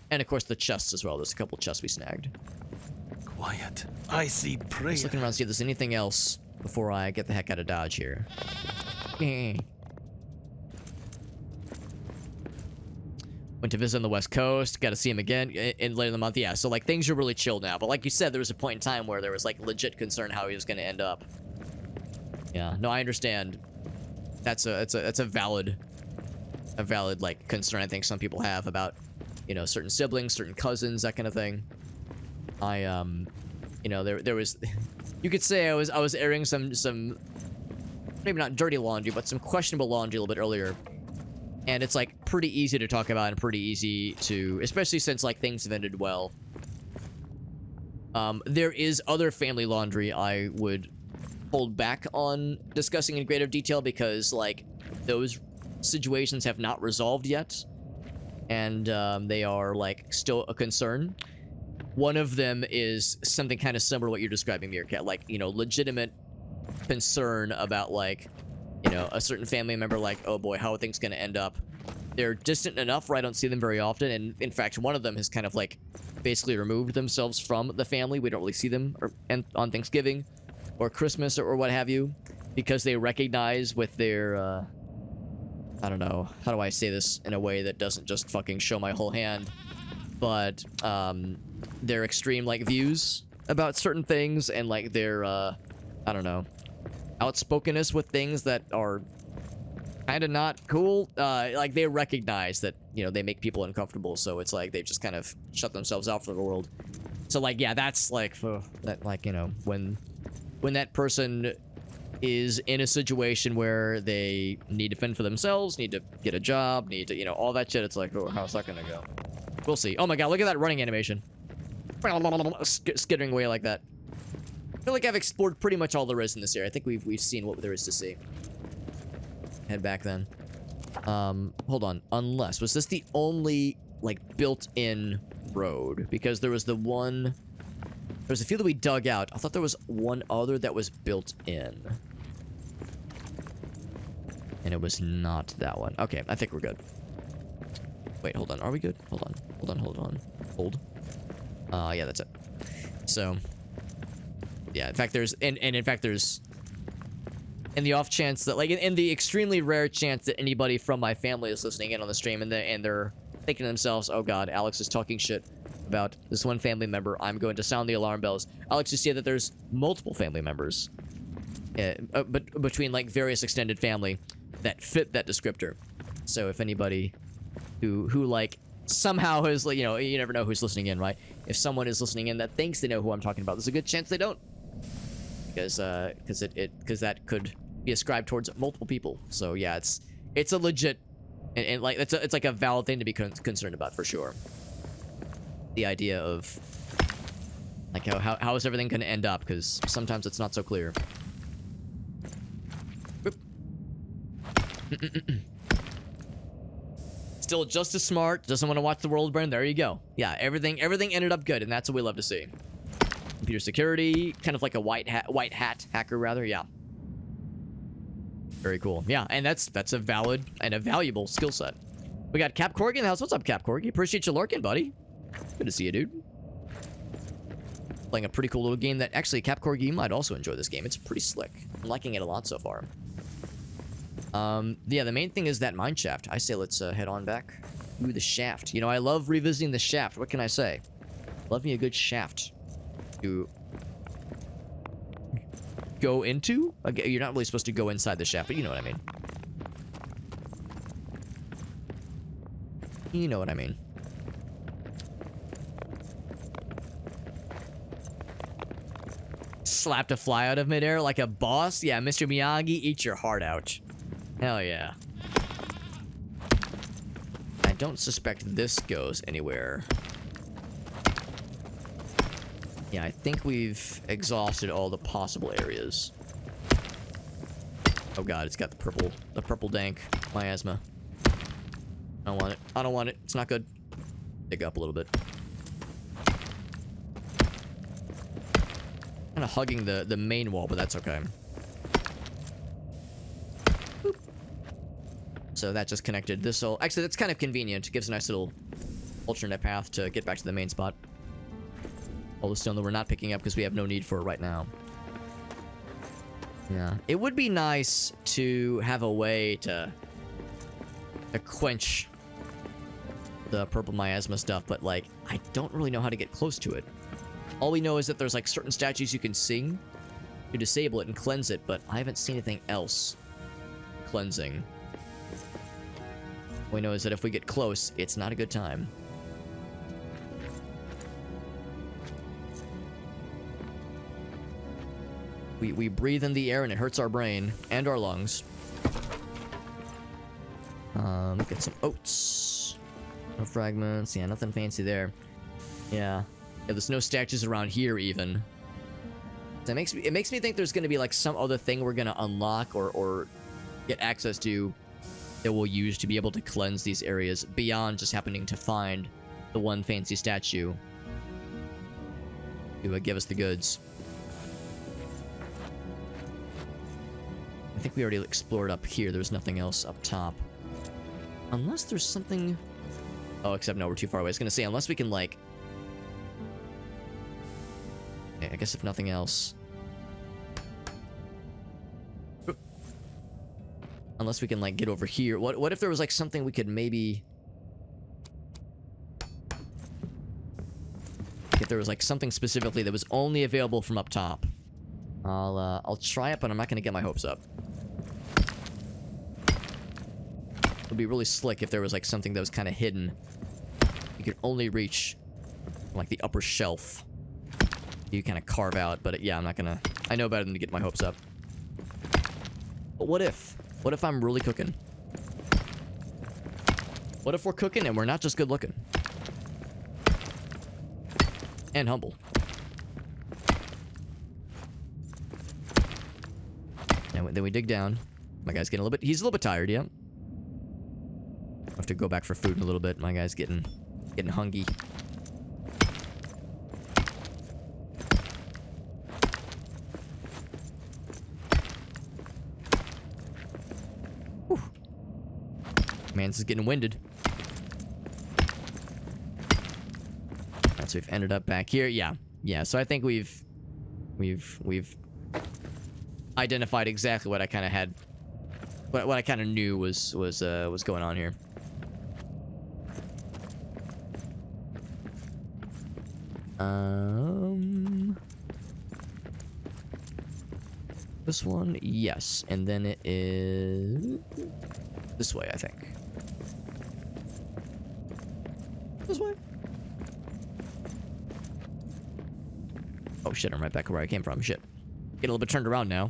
And of course the chests as well. There's a couple chests we snagged. Quiet. I see prey. Just looking around to see if there's anything else before I get the heck out of Dodge here. Went to visit on the West Coast. Got to see him again in later in the month. Yeah, so like things are really chill now. But like you said, there was a point in time where there was like legit concern how he was going to end up. Yeah, no, I understand. That's a valid like concern I think some people have about, you know, certain siblings, certain cousins, that kind of thing. You know, there was, you could say I was airing some maybe not dirty laundry, but some questionable laundry a little bit earlier. And it's like pretty easy to talk about and pretty easy to, especially since like things have ended well. There is other family laundry I would hold back on discussing in greater detail because like those situations have not resolved yet. And they are like still a concern. One of them is something kind of similar to what you're describing, Meerkat. Like, you know, legitimate concern about, like, you know, a certain family member, like, oh boy, how are things going to end up? They're distant enough where I don't see them very often. And in fact, one of them has kind of, like, basically removed themselves from the family. We don't really see them on Thanksgiving or Christmas or what have you, because they recognize with their, I don't know, how do I say this in a way that doesn't just fucking show my whole hand? But their extreme like views about certain things and like their I don't know, outspokenness with things that are kind of not cool. Like they recognize that, you know, they make people uncomfortable, so it's like they've just kind of shut themselves out from the world. So like, yeah, that's like that, like, you know, when that person is in a situation where they need to fend for themselves, need to get a job, need to, you know, all that shit, it's like, oh, how's that gonna go? We'll see. Oh my god, look at that running animation. Skittering away like that. I feel like I've explored pretty much all there is in this area. I think we've seen what there is to see. Head back then. Hold on. Unless, was this the only, like, built-in road? Because there was the one... There's a few that we dug out. I thought there was one other that was built in. And it was not that one. Okay, I think we're good. Wait, hold on. Are we good? Hold on. Hold. Yeah, that's it. So, yeah, in fact, there's... And in fact, there's... In the off chance that, like, in the extremely rare chance that anybody from my family is listening in on the stream and they're thinking to themselves, oh god, Alex is talking shit about this one family member, I'm going to sound the alarm bells. Alex, you see that there's multiple family members but between, like, various extended family that fit that descriptor. So if anybody who like, somehow is, like, you know, you never know who's listening in, right? If someone is listening in that thinks they know who I'm talking about, there's a good chance they don't. Because that could be ascribed towards multiple people. So yeah, it's a legit and like it's like a valid thing to be concerned about for sure. The idea of like how is everything going to end up, because sometimes it's not so clear. Still just as smart, doesn't want to watch the world burn. There you go. Yeah, everything ended up good, and that's what we love to see. Computer security, kind of like a white hat hacker rather. Yeah, very cool. Yeah, and that's a valid and a valuable skill set. We got Cap Corgi in the house. What's up, Cap Corgi? Appreciate you lurking, buddy. Good to see you, dude. Playing a pretty cool little game that actually Cap Corgi, you might also enjoy this game. It's pretty slick. I'm liking it a lot so far. Yeah, the main thing is that mine shaft. I say let's head on back to the shaft. You know, I love revisiting the shaft. What can I say? Love me a good shaft to go into. Okay, you're not really supposed to go inside the shaft, but you know what I mean. You know what I mean. Slapped a fly out of midair like a boss. Yeah, Mr. Miyagi, eat your heart out. Hell yeah. I don't suspect this goes anywhere. Yeah, I think we've exhausted all the possible areas. Oh god, it's got the purple dank miasma. I don't want it. I don't want it. It's not good. Dig up a little bit. Kind of hugging the main wall, but that's okay. Boop. So that just connected this all. Actually, that's kind of convenient. It gives a nice little alternate path to get back to the main spot. All the stone that we're not picking up because we have no need for it right now. Yeah. It would be nice to have a way to quench the purple miasma stuff, but like, I don't really know how to get close to it. All we know is that there's like certain statues you can sing to disable it and cleanse it, but I haven't seen anything else cleansing. All we know is that if we get close, it's not a good time. We breathe in the air and it hurts our brain and our lungs. Get some oats. No fragments. Yeah, nothing fancy there. Yeah. Yeah, there's no statues around here even. That makes me think there's gonna be like some other thing we're gonna unlock or get access to that we'll use to be able to cleanse these areas beyond just happening to find the one fancy statue to give us the goods. I think we already explored up here. There's nothing else up top. Unless there's something... Oh, except no, we're too far away. I was gonna say, unless we can, like... Okay, I guess if nothing else... Unless we can, like, get over here. What if there was, like, something we could maybe... If there was, like, something specifically that was only available from up top. I'll try it, but I'm not gonna get my hopes up. It would be really slick if there was like something that was kind of hidden. You could only reach like the upper shelf. You kind of carve out, but yeah, I'm not gonna... I know better than to get my hopes up. But what if? What if I'm really cooking? What if we're cooking and we're not just good looking? And humble. And then we dig down. My guy's getting a little bit... He's a little bit tired, yeah. Have to go back for food in a little bit. My guy's getting hungry. Whew. Man, this is getting winded. Alright, so we've ended up back here. Yeah. So I think we've identified exactly what I kind of had, what I kind of knew was going on here. This one, yes, and then it is this way, I think. This way. Oh shit, I'm right back where I came from. Shit. Get a little bit turned around now.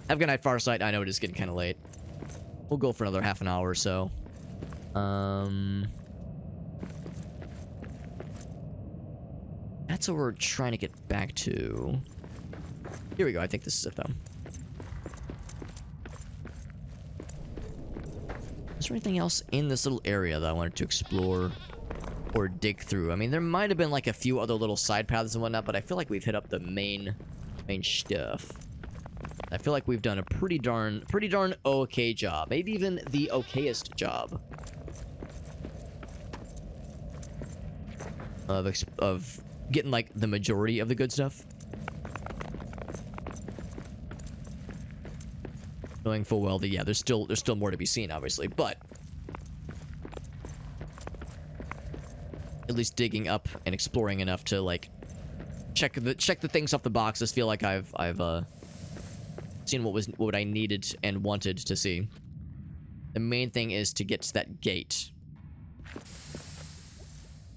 Have a good night, Farsight. I know it is getting kind of late. We'll go for another half an hour or so. That's what we're trying to get back to. Here we go. I think this is it, though. Is there anything else in this little area that I wanted to explore or dig through? I mean, there might have been like a few other little side paths and whatnot, but I feel like we've hit up the main stuff. I feel like we've done a pretty darn okay job. Maybe even the okayest job of getting like the majority of the good stuff. Knowing full well that yeah, there's still more to be seen, obviously, but at least digging up and exploring enough to like check the things off the boxes. Feel like I've seen what I needed and wanted to see. The main thing is to get to that gate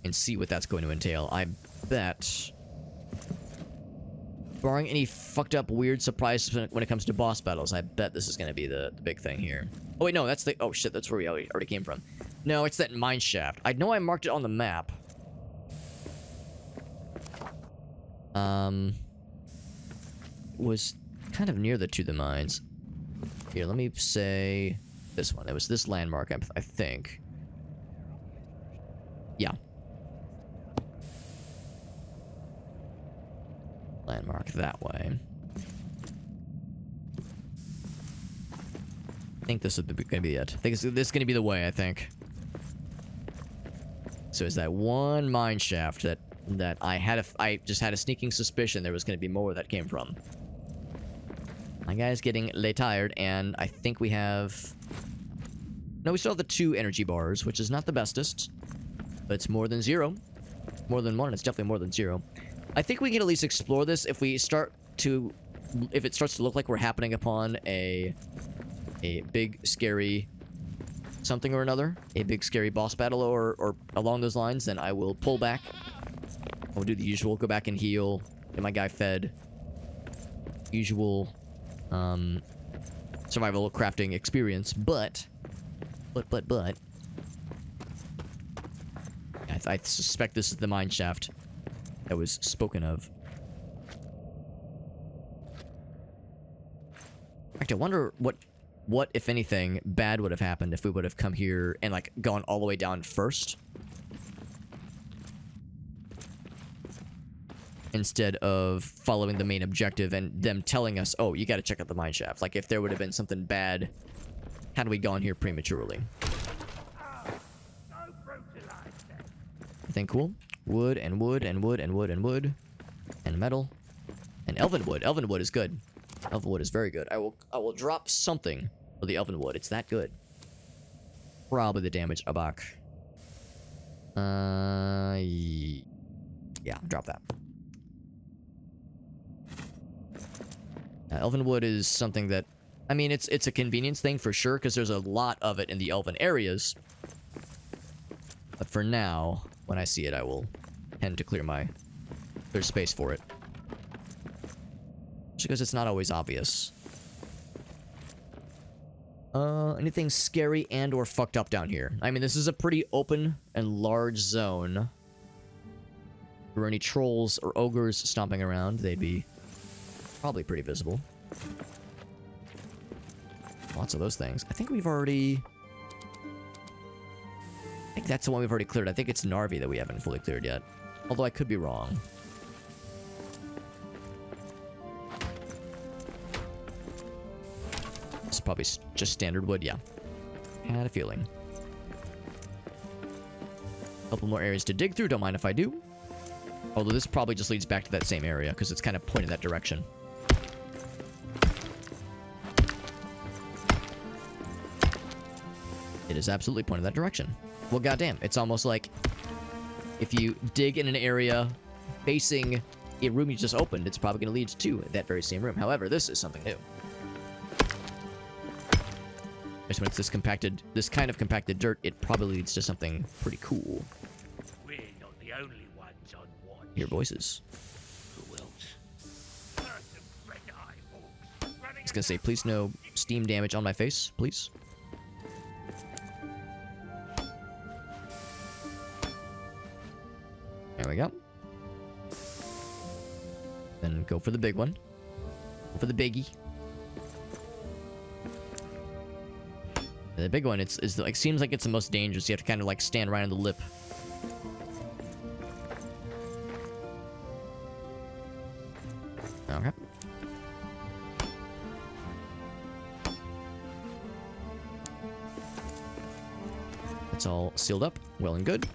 and see what that's going to entail. I bet, barring any fucked up weird surprises when it comes to boss battles, I bet this is going to be the big thing here. Oh wait, no, that's the... Oh shit, that's where we already came from. No, it's that mine shaft. I know I marked it on the map. Was kind of near to the mines. Here, let me say this one. It was this landmark, I think. Yeah. Landmark that way. I think this is gonna be it. I think this is gonna be the way, I think. So it's that one mine shaft that I just had a sneaking suspicion there was gonna be more where that came from. My guy's getting tired, and I think we have... No, we still have the 2 energy bars, which is not the bestest. But it's more than 0. More than 1, it's definitely more than 0. I think we can at least explore this if we start to... If it starts to look like we're happening upon a big, scary something or another. A big, scary boss battle or along those lines, then I will pull back. I'll do the usual, go back and heal, get my guy fed. Usual... survival crafting experience, but I suspect this is the mine shaft that was spoken of. In fact, I wonder what if anything bad would have happened if we would have come here and like gone all the way down first instead of following the main objective and them telling us, oh, you gotta check out the mine shaft. Like, if there would have been something bad, had we gone here prematurely. Anything cool? Wood and wood and wood and wood and wood. And metal. And elven wood. Elven wood is good. Elven wood is very good. I will drop something for the elven wood. It's that good. Probably the damage abak. Yeah, drop that. Elven wood is something that, I mean, it's a convenience thing for sure, because there's a lot of it in the elven areas. But for now, when I see it, I will tend to clear space for it. Just because it's not always obvious. Anything scary and or fucked up down here? I mean, this is a pretty open and large zone. If there were any trolls or ogres stomping around, they'd be probably pretty visible. Lots of those things. I think we've already... I think that's the one we've already cleared. I think it's Narvi that we haven't fully cleared yet. Although I could be wrong. It's probably just standard wood, yeah. Had a feeling. Couple more areas to dig through, don't mind if I do. Although this probably just leads back to that same area, because it's kind of pointed that direction. It is absolutely pointed that direction. Well, goddamn, it's almost like if you dig in an area facing a room you just opened, it's probably going to lead to that very same room. However, this is something new. Just when it's this kind of compacted dirt, it probably leads to something pretty cool. We're not the only ones on watch. Hear voices. Who else? These gonna say, please no steam damage on my face, please. There we go. Then go for the big one. Go for the biggie. The big one, it's like seems like it's the most dangerous. You have to kind of like stand right on the lip. Okay. It's all sealed up, well and good.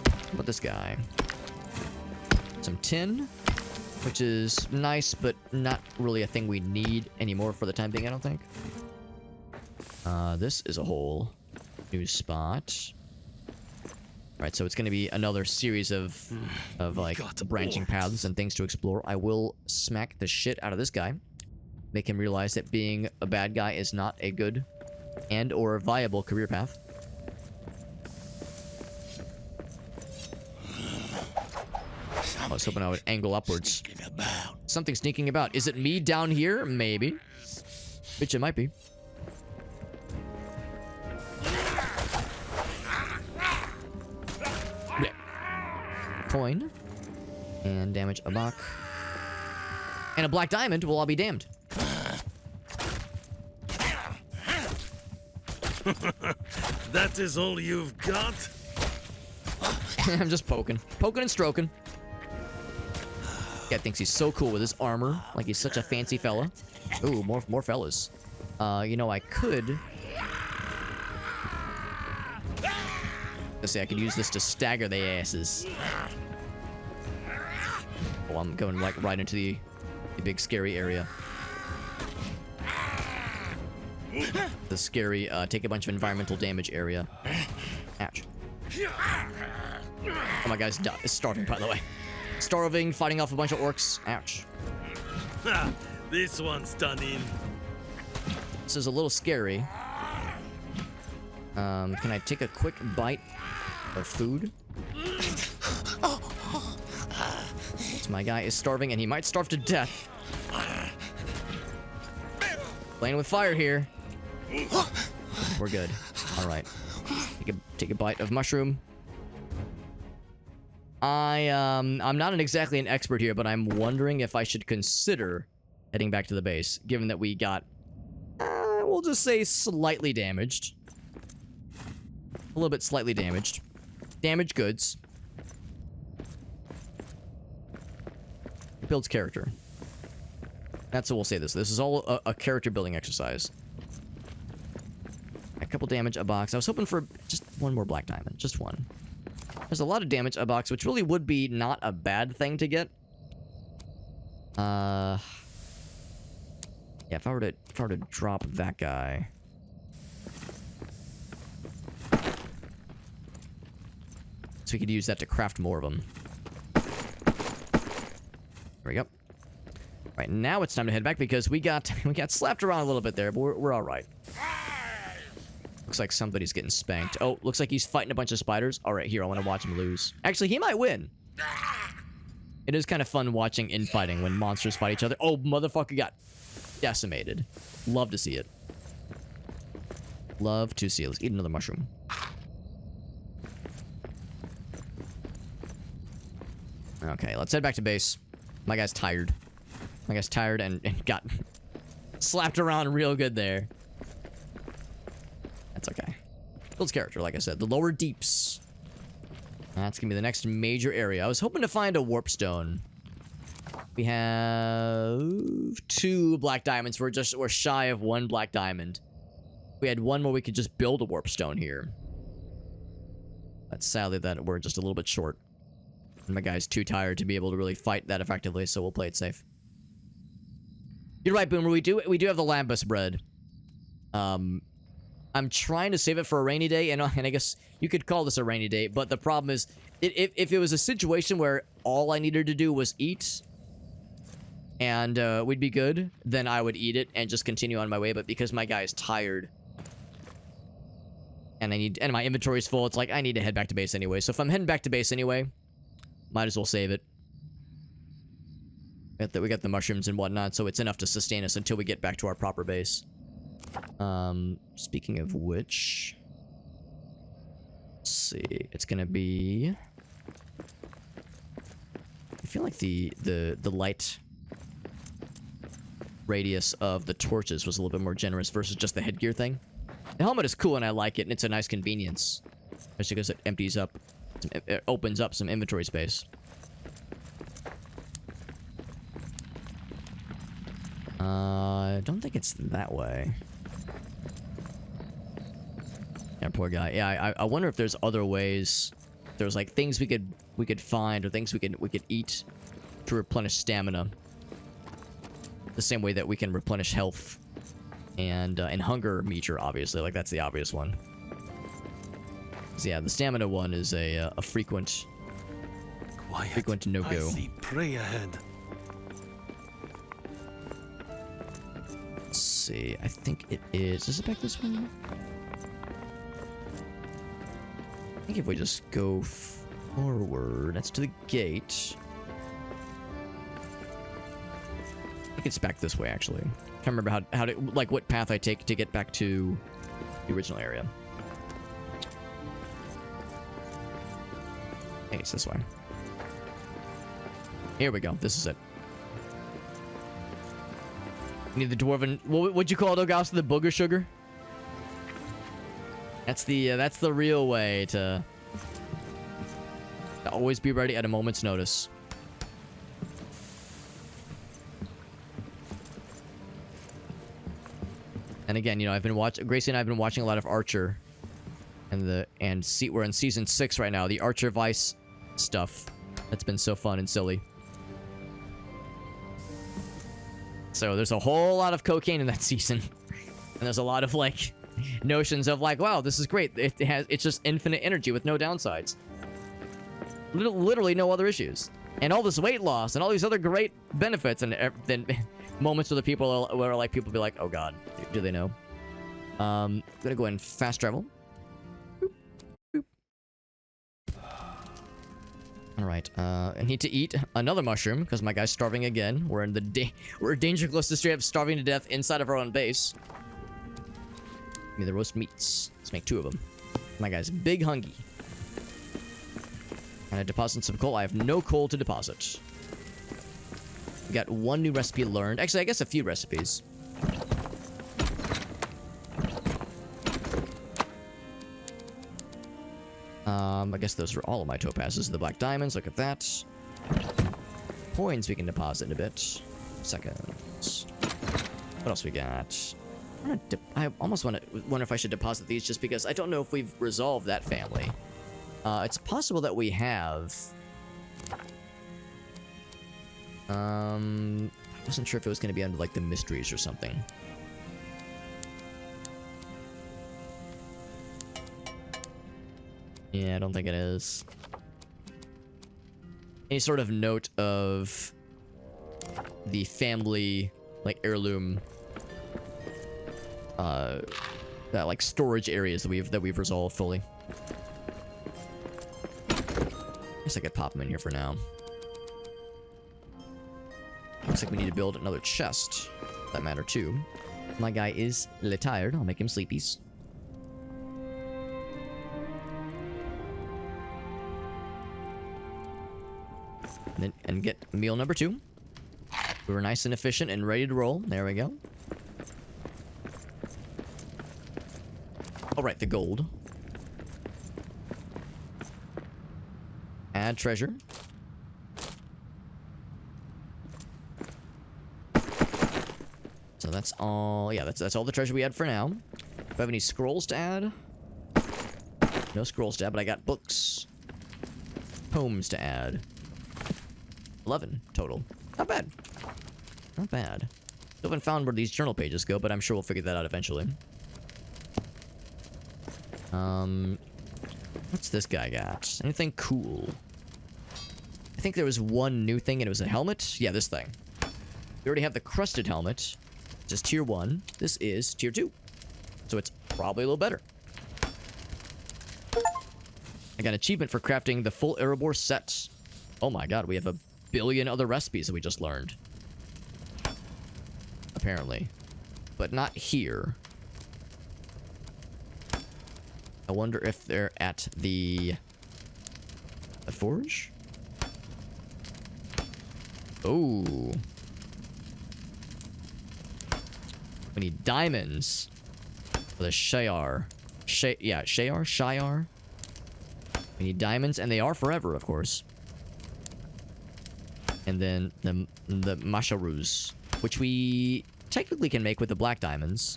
How about this guy? Some tin, which is nice, but not really a thing we need anymore for the time being, I don't think. This is a whole new spot. Right, so it's going to be another series of like branching paths and things to explore. I will smack the shit out of this guy. Make him realize that being a bad guy is not a good and or viable career path. I was hoping I would angle upwards. Something sneaking about. Is it me down here? Maybe. Bitch, it might be. Yeah. Coin. And damage a buck. And a black diamond. Well, I'll be damned. That is all you've got? I'm just poking. Poking and stroking. Guy thinks he's so cool with his armor. Like he's such a fancy fella. Ooh, more fellas. You know, I could... Let's see, I could use this to stagger the asses. Oh, I'm going like right into the big scary area. The scary, take a bunch of environmental damage area. Ouch. Oh, my guy's starving, by the way. Starving, fighting off a bunch of orcs. Ouch. This one's done in. This is a little scary. Can I take a quick bite of food? So my guy is starving, and he might starve to death. Playing with fire here. We're good. All right. Take a bite of mushroom. I'm not exactly an expert here, but I'm wondering if I should consider heading back to the base, given that we got, we'll just say slightly damaged. A little bit slightly damaged. Damaged goods. Builds character. That's what we'll say this. This is all a character building exercise. A couple damage, a box. I was hoping for just one more black diamond. Just one. There's a lot of damage, a box, which really would be not a bad thing to get. Yeah, if I were to drop that guy. So we could use that to craft more of them. There we go. Right, now it's time to head back because we got slapped around a little bit there, but we're all right. Looks like somebody's getting spanked. Oh, looks like he's fighting a bunch of spiders. All right, here, I want to watch him lose. Actually, he might win. It is kind of fun watching infighting when monsters fight each other. Oh, motherfucker got decimated. Love to see it. Love to see it. Let's eat another mushroom. Okay, let's head back to base. My guy's tired. My guy's tired and got slapped around real good there. That's okay. Builds character, like I said. The lower deeps. That's gonna be the next major area. I was hoping to find a warp stone. We have 2 black diamonds. We're shy of 1 black diamond. We had 1 more, we could just build a warp stone here. But sadly that we're just a little bit short. And my guy's too tired to be able to really fight that effectively, so we'll play it safe. You're right, Boomer. We do have the lambus bread. I'm trying to save it for a rainy day, and I guess you could call this a rainy day, but the problem is, if it was a situation where all I needed to do was eat, and we'd be good, then I would eat it and just continue on my way, but because my guy is tired, and my inventory is full, it's like, I need to head back to base anyway, so if I'm heading back to base anyway, might as well save it. We got the mushrooms and whatnot, so it's enough to sustain us until we get back to our proper base. Speaking of which, let's see. It's gonna be. I feel like the light radius of the torches was a little bit more generous versus just the headgear thing. The helmet is cool and I like it, and it's a nice convenience, especially because it empties up, it opens up some inventory space. I don't think it's that way. Yeah, poor guy. Yeah, I wonder if there's other ways. There's like things we could find or things we could eat to replenish stamina. The same way that we can replenish health and hunger meter, obviously. Like that's the obvious one. So yeah, the stamina one is a frequent no-go. I see prey ahead. Let's see. I think it is. Is it back this way? I think if we just go forward, that's to the gate. I think it's back this way, actually. Can't remember how to, like, what path I take to get back to the original area. I think it's this way. Here we go. This is it. Need the dwarven. What'd you call it, Ogasta? The booger sugar? That's the real way to always be ready at a moment's notice. And again, you know, Gracie and I have been watching a lot of Archer, and we're in season 6 right now. The Archer Vice stuff. That's been so fun and silly. So there's a whole lot of cocaine in that season, and there's a lot of like notions of like, wow, this is great. It's just infinite energy with no downsides. Literally no other issues, and all this weight loss and all these other great benefits, and then moments where the people be like, oh god, do they know? I'm gonna go ahead and fast travel. Boop, boop. All right, I need to eat another mushroom because my guy's starving again. We're danger close to straight up starving to death inside of our own base. Give me the roast meats. Let's make 2 of them. My guy's big hungry. And I deposit some coal. I have no coal to deposit. We got 1 new recipe learned. Actually, I guess a few recipes. I guess those are all of my topazes. The black diamonds, look at that. Coins we can deposit in a bit. Seconds. What else we got? I almost wonder if I should deposit these just because I don't know if we've resolved that family. It's possible that we have. I wasn't sure if it was going to be under like the mysteries or something. Yeah, I don't think it is. Any sort of note of the family, like, heirloom, like storage areas that we've resolved fully. I guess I could pop them in here for now. Looks like we need to build another chest. For that matter too. My guy is a little tired. I'll make him sleepies. And get meal number 2. We were nice and efficient and ready to roll. There we go. Alright, the gold. Add treasure. So that's all. Yeah, that's all the treasure we had for now. Do I have any scrolls to add? No scrolls to add, but I got books. Poems to add. 11 total. Not bad. Not bad. Still haven't found where these journal pages go, but I'm sure we'll figure that out eventually. What's this guy got? Anything cool? I think there was 1 new thing and it was a helmet. Yeah, this thing. We already have the crusted helmet. This is tier 1. This is tier 2. So it's probably a little better. I got an achievement for crafting the full Erebor set. Oh my god, we have a billion other recipes that we just learned. apparently. But not here. I wonder if they're at the forge? Oh. We need diamonds for the Shiar. Yeah, Shiar. We need diamonds, and they are forever, of course. And then the Masharus, which we technically can make with the black diamonds.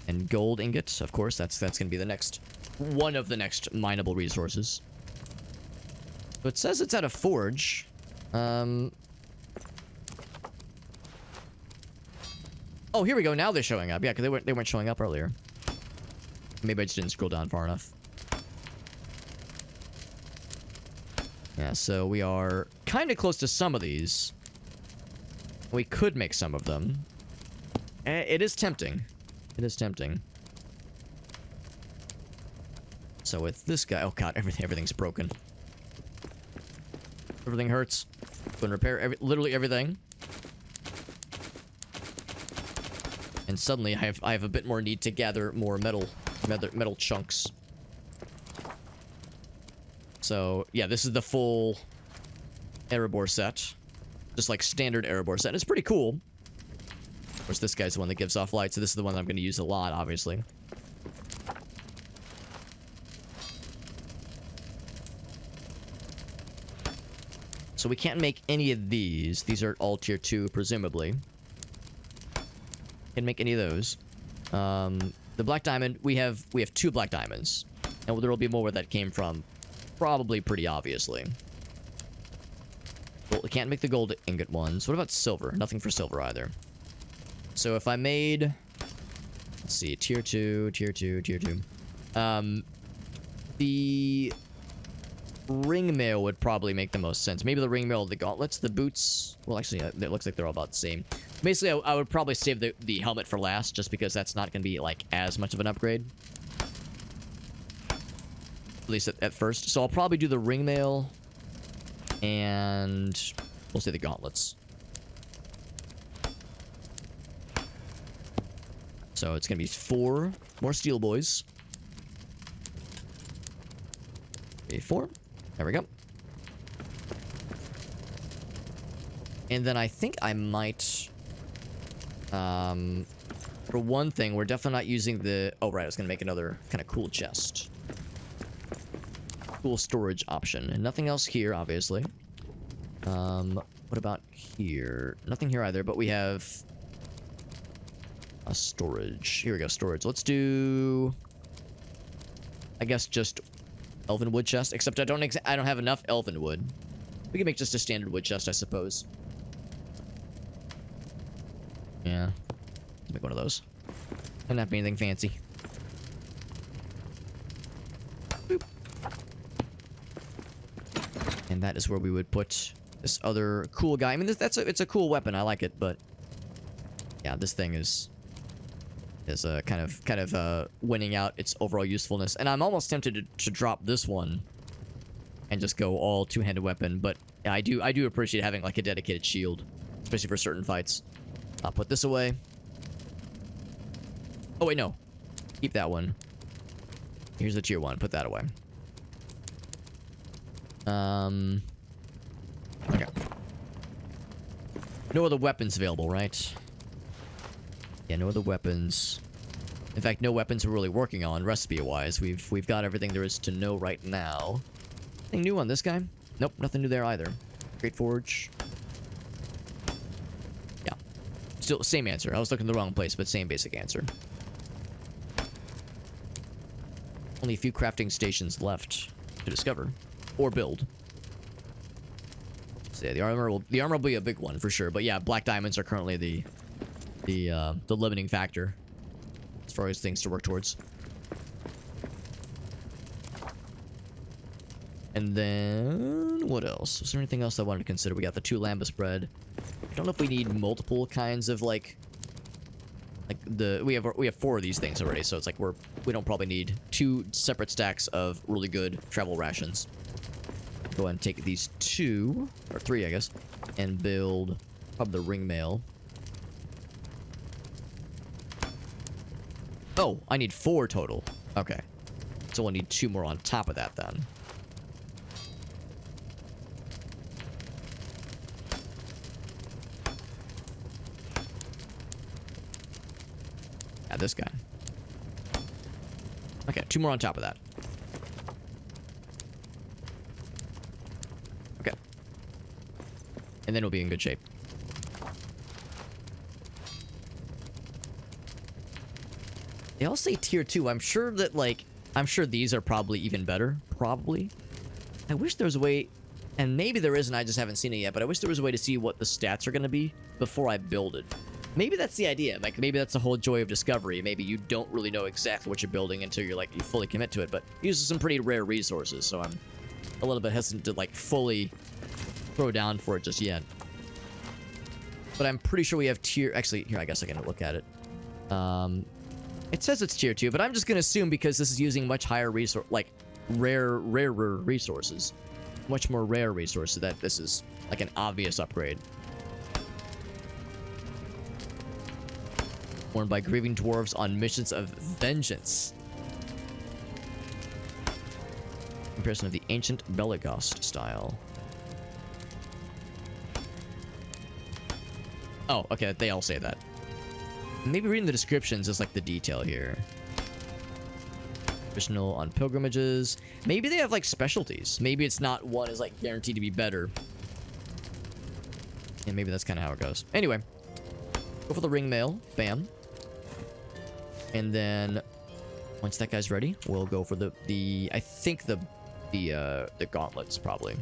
And gold ingots, of course. That's gonna be the next one of the next mineable resources. So it says it's at a forge. Oh, here we go. Now they're showing up. Yeah, because they weren't showing up earlier. Maybe I just didn't scroll down far enough. Yeah, so we are kind of close to some of these. We could make some of them. It is tempting. It is tempting. So with this guy... Oh god, everything's broken. Everything hurts. Go and repair literally everything. And suddenly I have a bit more need to gather more metal chunks. So, yeah, this is the full Erebor set. Just like standard Erebor set. It's pretty cool. Of course, this guy's the one that gives off light, so this is the one I'm going to use a lot, obviously. So we can't make any of these. These are all tier 2, presumably. Can't make any of those. The black diamond, we have 2 black diamonds. And there will be more where that came from. Probably pretty obviously. Well, we can't make the gold ingot ones. What about silver? Nothing for silver either. So if I made... Let's see. Tier 2, tier 2, tier 2. The ring mail would probably make the most sense. Maybe the ring mail, the gauntlets, the boots. Well, actually, it looks like they're all about the same. Basically, I would probably save the helmet for last, just because that's not going to be, like, as much of an upgrade. At least at first. So I'll probably do the ring mail. And we'll say the gauntlets. So it's going to be 4 more steel boys. 4. There we go. And then I think I might... for one thing, we're definitely not using the... Oh, right. I was going to make another kind of cool chest. Cool storage option. And nothing else here, obviously. What about here? Nothing here either, but we have... a storage. Here we go, storage. Let's do... I guess just... elven wood chest, except I don't have enough elven wood. We can make just a standard wood chest, I suppose. Yeah. Make one of those. Doesn't have to be anything fancy. Boop. And that is where we would put this other cool guy. I mean, it's a cool weapon. I like it, but yeah, this thing is kind of winning out its overall usefulness. And I'm almost tempted to drop this one and just go all two-handed weapon. But yeah, I do appreciate having like a dedicated shield, especially for certain fights. I'll put this away. Oh wait, no, keep that one. Here's the tier 1. Put that away. Okay. No other weapons available, right? Yeah, no other weapons. In fact, no weapons we're really working on recipe-wise. We've got everything there is to know right now. Anything new on this guy? Nope, nothing new there either. Great Forge. Yeah. Still, same answer. I was looking in the wrong place, but same basic answer. Only a few crafting stations left to discover. Or build. So yeah, the armor will be a big one for sure. But yeah, black diamonds are currently the limiting factor as far as things to work towards. And then what else? Was there anything else I wanted to consider? We got the 2 lambus bread. I don't know if we need multiple kinds of like we have 4 of these things already, so it's like we don't probably need 2 separate stacks of really good travel rations. go ahead and take these 2, or 3, I guess, and build probably the ring mail. Oh, I need 4 total. Okay. So we'll need 2 more on top of that then. Yeah, this guy. Okay, 2 more on top of that. Okay. And then we'll be in good shape. They all say tier 2. I'm sure that, like, I'm sure these are probably even better. Probably. I wish there was a way, and maybe there is and I just haven't seen it yet, but I wish there was a way to see what the stats are going to be before I build it. Maybe that's the idea. Like, maybe that's the whole joy of discovery. Maybe you don't really know exactly what you're building until you're, like, you fully commit to it, but it uses some pretty rare resources, so I'm a little bit hesitant to, like, fully throw down for it just yet. But I'm pretty sure we have tier... Actually, here, I guess I can look at it. It says it's tier 2, but I'm just going to assume because this is using much higher resource... Like, rarer resources. Much more rare resources, that this is, like, an obvious upgrade. Worn by grieving dwarves on missions of vengeance. Comparison of the ancient Belagost style. Oh, okay, they all say that. Maybe reading the descriptions is like the detail here. Additional on pilgrimages. Maybe they have like specialties. Maybe it's not one is like guaranteed to be better. And maybe that's kind of how it goes. Anyway, go for the ring mail. Bam. And then once that guy's ready, we'll go for the I think the gauntlets probably.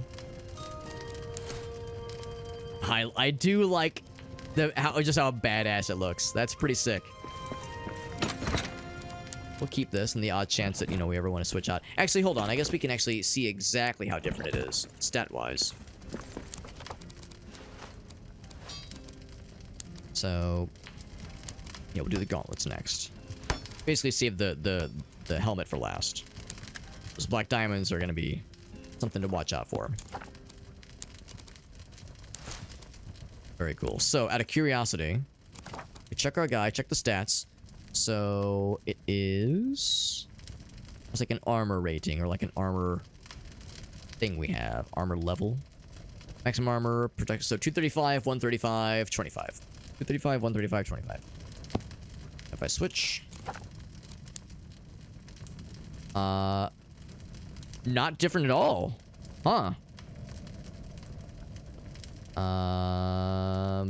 I do like just how badass it looks. That's pretty sick. We'll keep this in the odd chance that, you know, we ever want to switch out. Actually, hold on. I guess we can actually see exactly how different it is, stat-wise. So, yeah, we'll do the gauntlets next. Basically save the helmet for last. Those black diamonds are going to be something to watch out for. Very cool. So, out of curiosity, we check our guy, check the stats. So, it is... It's like an armor rating, or like an armor thing we have. Armor level. Maximum armor, protect... So, 235, 135, 25. 235, 135, 25. If I switch... Not different at all. Huh.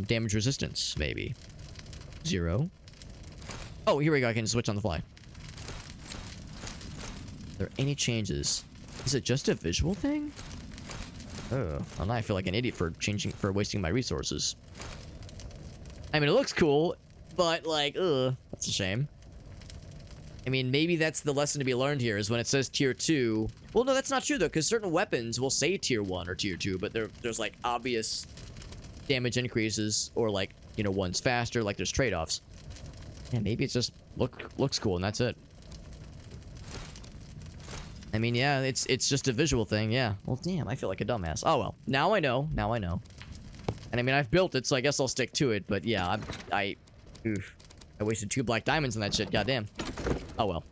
Damage resistance, maybe. 0. Oh, here we go. I can switch on the fly. Are there any changes? Is it just a visual thing? Oh, well, now I feel like an idiot for wasting my resources. I mean, it looks cool, but like, that's a shame. I mean, maybe that's the lesson to be learned here, is when it says tier 2. Well, no, that's not true, though, because certain weapons will say tier 1 or tier 2, but there's, like, obvious damage increases, or, like, you know, one's faster, like, there's trade-offs. Yeah, maybe it's just looks cool, and that's it. I mean, yeah, it's just a visual thing, yeah. Well, damn, I feel like a dumbass. Oh, well. Now I know. Now I know. And, I mean, I've built it, so I guess I'll stick to it, but, yeah, I wasted 2 black diamonds on that shit, goddamn. Oh well.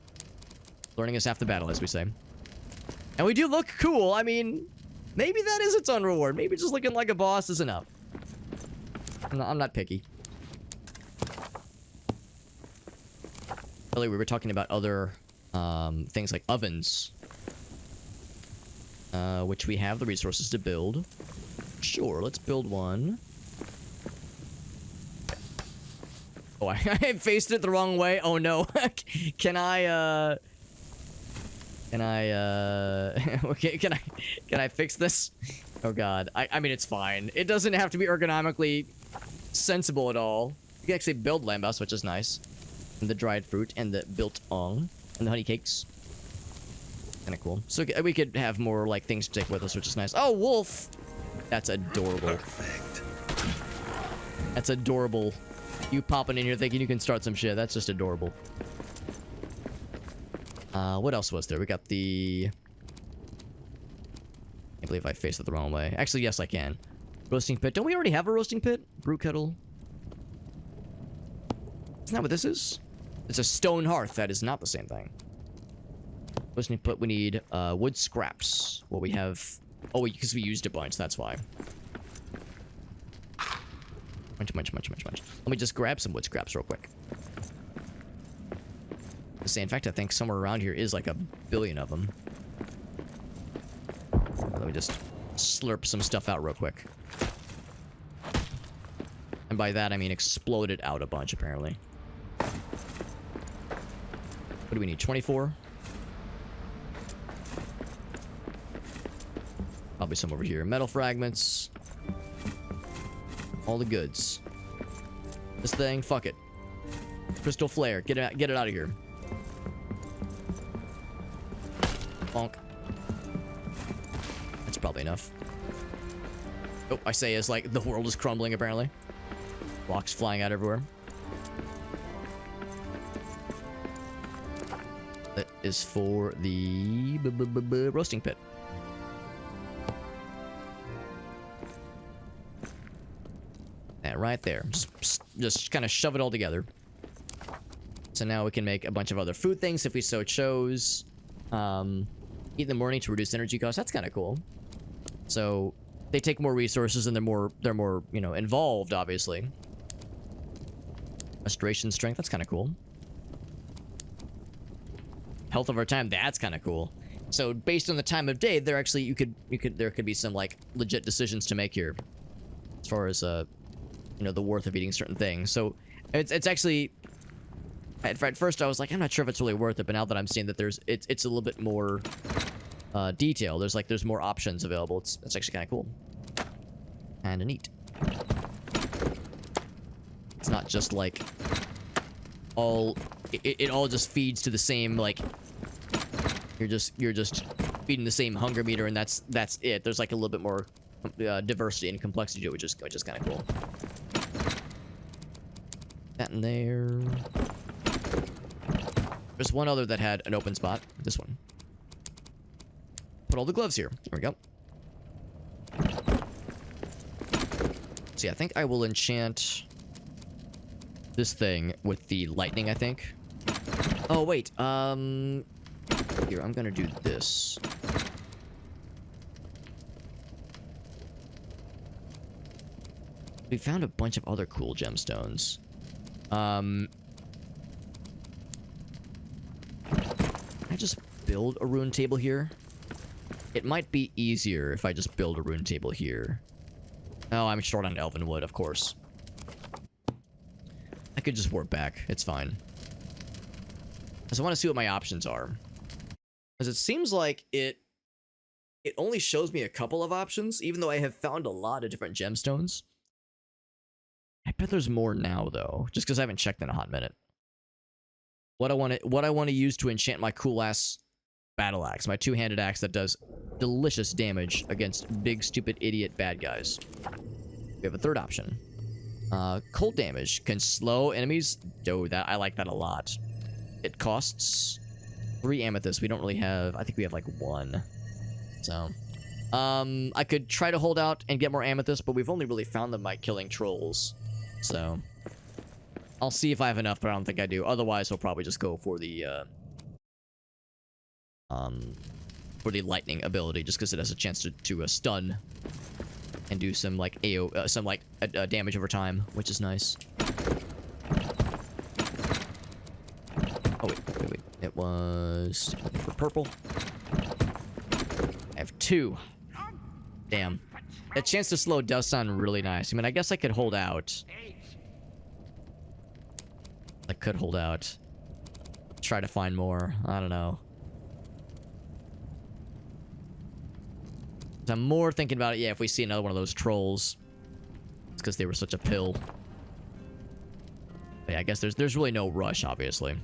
Learning is half the battle, as we say. And we do look cool. I mean, maybe that is its own reward. Maybe just looking like a boss is enough. I'm not picky. Earlier we were talking about other things like ovens. Which we have the resources to build. Sure, let's build one. Oh, I faced it the wrong way. Oh no. Can I okay, can I fix this? Oh god. I mean, it's fine. It doesn't have to be ergonomically sensible at all. You can actually build lambas, which is nice. And the dried fruit and the biltong and the honey cakes. Kind of cool. So we could have more like things to take with us, which is nice. Oh, wolf. That's adorable. Perfect. That's adorable. You popping in here thinking you can start some shit. That's just adorable. What else was there? We got the I believe I faced it the wrong way. Actually, yes, I can. Roasting pit. Don't we already have a roasting pit? Brew kettle. Isn't that what this is? It's a stone hearth. That is not the same thing. Roasting pit. We need wood scraps. Well, we have... Oh, because we used a bunch. That's why. Munch. Let me just grab some wood scraps real quick. Say, in fact, I think somewhere around here is like a billion of them. Let me just slurp some stuff out real quick. And by that, I mean explode it out a bunch, apparently. What do we need? 24? Probably some over here. Metal fragments. All the goods. This thing, fuck it. Crystal flare, get it out of here. Bonk. That's probably enough. Oh, I say as like the world is crumbling apparently. Rocks flying out everywhere. That is for the roasting pit. That right there. Just kind of shove it all together. So now we can make a bunch of other food things if we so chose. Eat in the morning to reduce energy costs. That's kind of cool. So they take more resources and they're more, you know, involved, obviously. Restoration strength. That's kind of cool. Health over time. That's kind of cool. So based on the time of day, there actually there could be some like legit decisions to make here, as far as you know, the worth of eating certain things. So it's actually. At first, I was like, I'm not sure if it's really worth it, but now that I'm seeing that it's a little bit more detail. There's more options available. It's actually kind of cool. Kind of neat. It's not just like it all just feeds to the same, like you're just feeding the same hunger meter, and that's it. There's like a little bit more diversity and complexity to it, which is kind of cool. That in there. There's one other that had an open spot. This one. Put all the gloves here. There we go. See, I think I will enchant this thing with the lightning, I think. Oh, wait. Here, I'm gonna do this. We found a bunch of other cool gemstones. I just build a rune table here? It might be easier if I just build a rune table here. Oh, I'm short on elven wood, of course. I could just warp back. It's fine. Because I want to see what my options are. Because it seems like it only shows me a couple of options, even though I have found a lot of different gemstones. I bet there's more now, though, just because I haven't checked in a hot minute. What I want to use to enchant my cool ass battle axe, my two-handed axe that does delicious damage against big stupid idiot bad guys. We have a third option. Cold damage can slow enemies. Oh, that I like that a lot. It costs 3 amethysts. We don't really have. I think we have like 1. So, I could try to hold out and get more amethysts, but we've only really found them by killing trolls. So. I'll see if I have enough, but I don't think I do. Otherwise, I'll probably just go for the lightning ability, just because it has a chance to stun and do some like damage over time, which is nice. Oh wait. It was looking for purple. I have 2. Damn. That chance to slow does sound really nice. I mean, I guess I could hold out. I could hold out. Try to find more. I don't know. I'm more thinking about it. Yeah, if we see another one of those trolls, it's because they were such a pill. But yeah, I guess there's really no rush, obviously.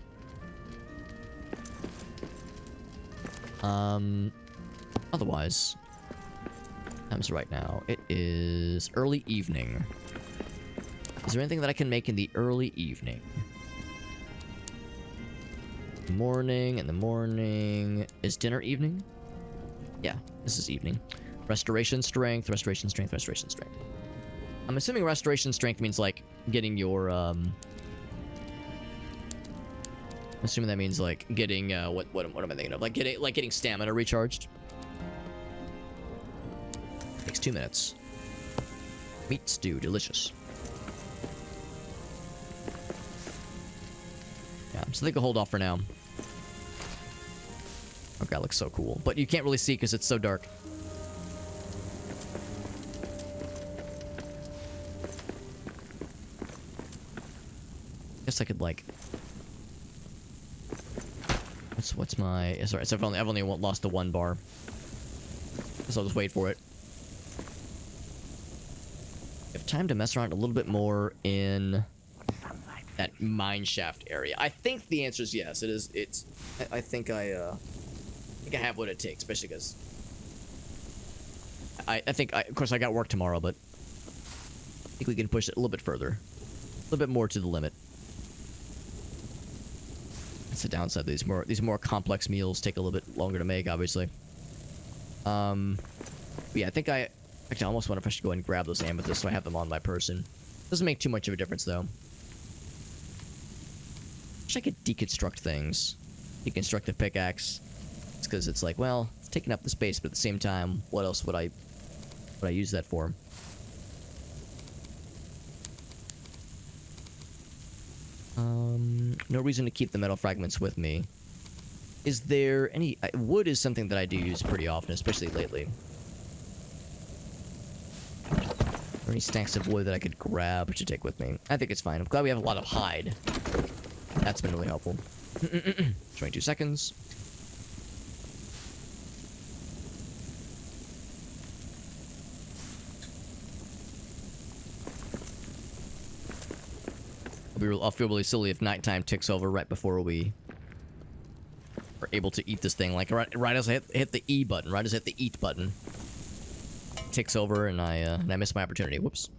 Otherwise, time's right now. It is early evening. Is there anything that I can make in the early evening? Morning, in the morning. Is dinner evening? Yeah, this is evening. Restoration strength, restoration strength, restoration strength. I'm assuming restoration strength means like getting your I'm assuming that means like getting what am I thinking of? Like getting stamina recharged. Takes 2 minutes. Meat stew, delicious. Yeah, so they can hold off for now. Okay, that looks so cool. But you can't really see because it's so dark. Guess I could like... What's my... Sorry, so I've only lost the 1 bar. So I'll just wait for it. I have time to mess around a little bit more in that mine shaft area. I think the answer is yes. It is. It's. I think I have what it takes, especially because I think of course I got work tomorrow, but I think we can push it a little bit further, a little bit more to the limit. That's the downside. These more complex meals take a little bit longer to make, obviously. Yeah, I think actually, I almost wonder if I should go and grab those amethysts so I have them on my person. Doesn't make too much of a difference, though. Wish I could deconstruct things. Deconstruct the pickaxe. It's because it's like, well, it's taking up the space, but at the same time, what else would I use that for? No reason to keep the metal fragments with me. Is there any... wood is something that I do use pretty often, especially lately. Are there any stacks of wood that I could grab to take with me? I think it's fine. I'm glad we have a lot of hide. That's been really helpful. 22 seconds. I'll feel really silly if nighttime ticks over right before we are able to eat this thing. Like right as I hit the E button, right as I hit the eat button, it ticks over and I miss my opportunity. Whoops.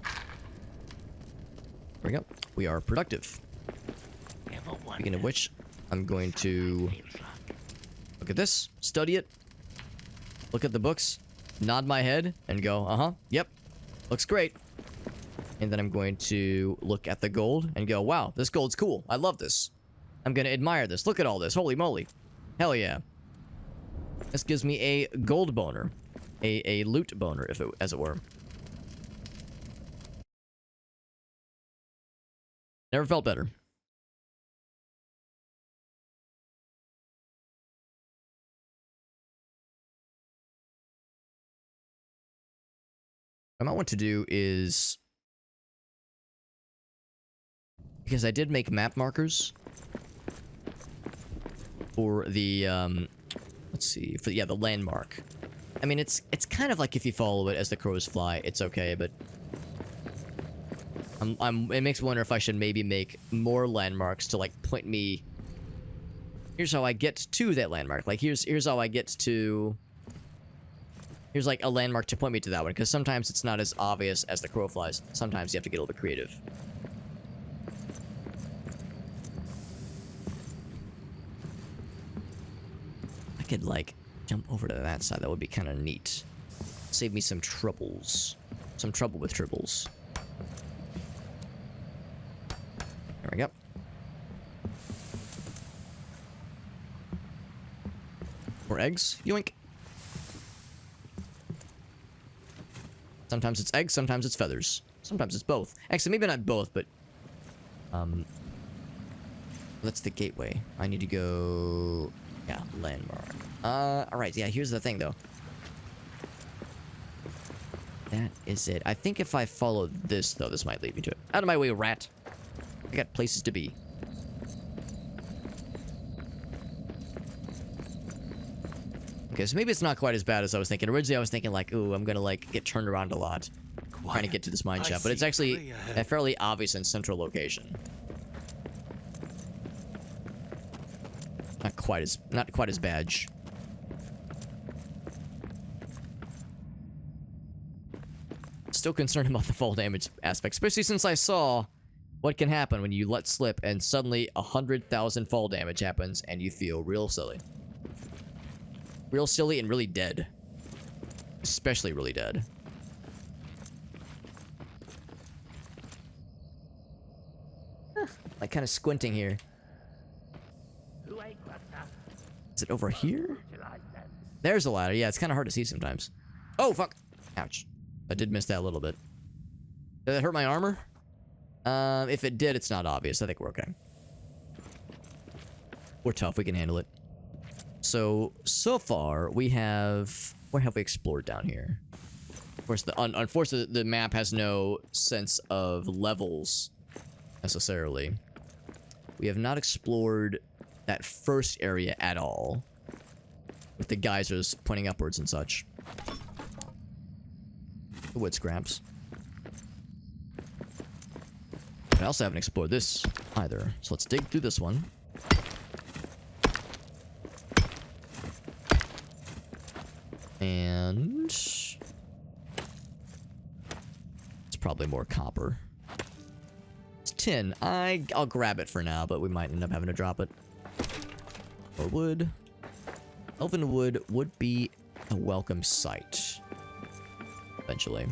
There we go. We are productive. Speaking of which, I'm going to look at this, study it, look at the books, nod my head, and go, yep, looks great. And then I'm going to look at the gold and go, wow, this gold's cool. I love this. I'm going to admire this. Look at all this. Holy moly. Hell yeah. This gives me a gold boner. A loot boner, as it were. Never felt better. What I might want to do is... because I did make map markers for the, let's see, for, yeah, the landmark. I mean, it's kind of like if you follow it as the crows fly, it's okay, but it makes me wonder if I should maybe make more landmarks to, like, point me, here's how I get to that landmark. Like, here's how I get to, here's, like, a landmark to point me to that one, because sometimes it's not as obvious as the crow flies. Sometimes you have to get a little bit creative. Could like jump over to that side. That would be kind of neat. Save me some troubles. Some trouble with tribbles. There we go. More eggs. Yoink. Sometimes it's eggs, sometimes it's feathers. Sometimes it's both. Actually, maybe not both, but that's the gateway. I need to go... yeah, landmark. Alright, yeah, here's the thing, though. That is it. I think if I follow this, though, this might lead me to it. Out of my way, rat. I got places to be. Okay, so maybe it's not quite as bad as I was thinking. Originally, I was thinking, like, ooh, I'm gonna, like, get turned around a lot. Trying to get to this mine shaft. But it's actually a fairly obvious and central location. Not quite as bad. Still concerned about the fall damage aspect, especially since I saw what can happen when you let slip and suddenly 100,000 fall damage happens and you feel real silly. real silly and really dead. Especially really dead. Like kind of squinting here. Who ain't got that? Is it over here? Utilize them. There's a ladder. Yeah, it's kind of hard to see sometimes. Oh, fuck. Ouch. I did miss that a little bit. Did that hurt my armor? If it did, it's not obvious. I think we're okay. We're tough. We can handle it. So far, we have... Where have we explored down here? Of course, unfortunately, the map has no sense of levels, necessarily. We have not explored that first area at all. With the geysers pointing upwards and such. The wood scraps. I also haven't explored this either. So let's dig through this one. And... it's probably more copper. It's tin. I'll grab it for now, but we might end up having to drop it. Or wood. Elven wood would be a welcome sight. Eventually.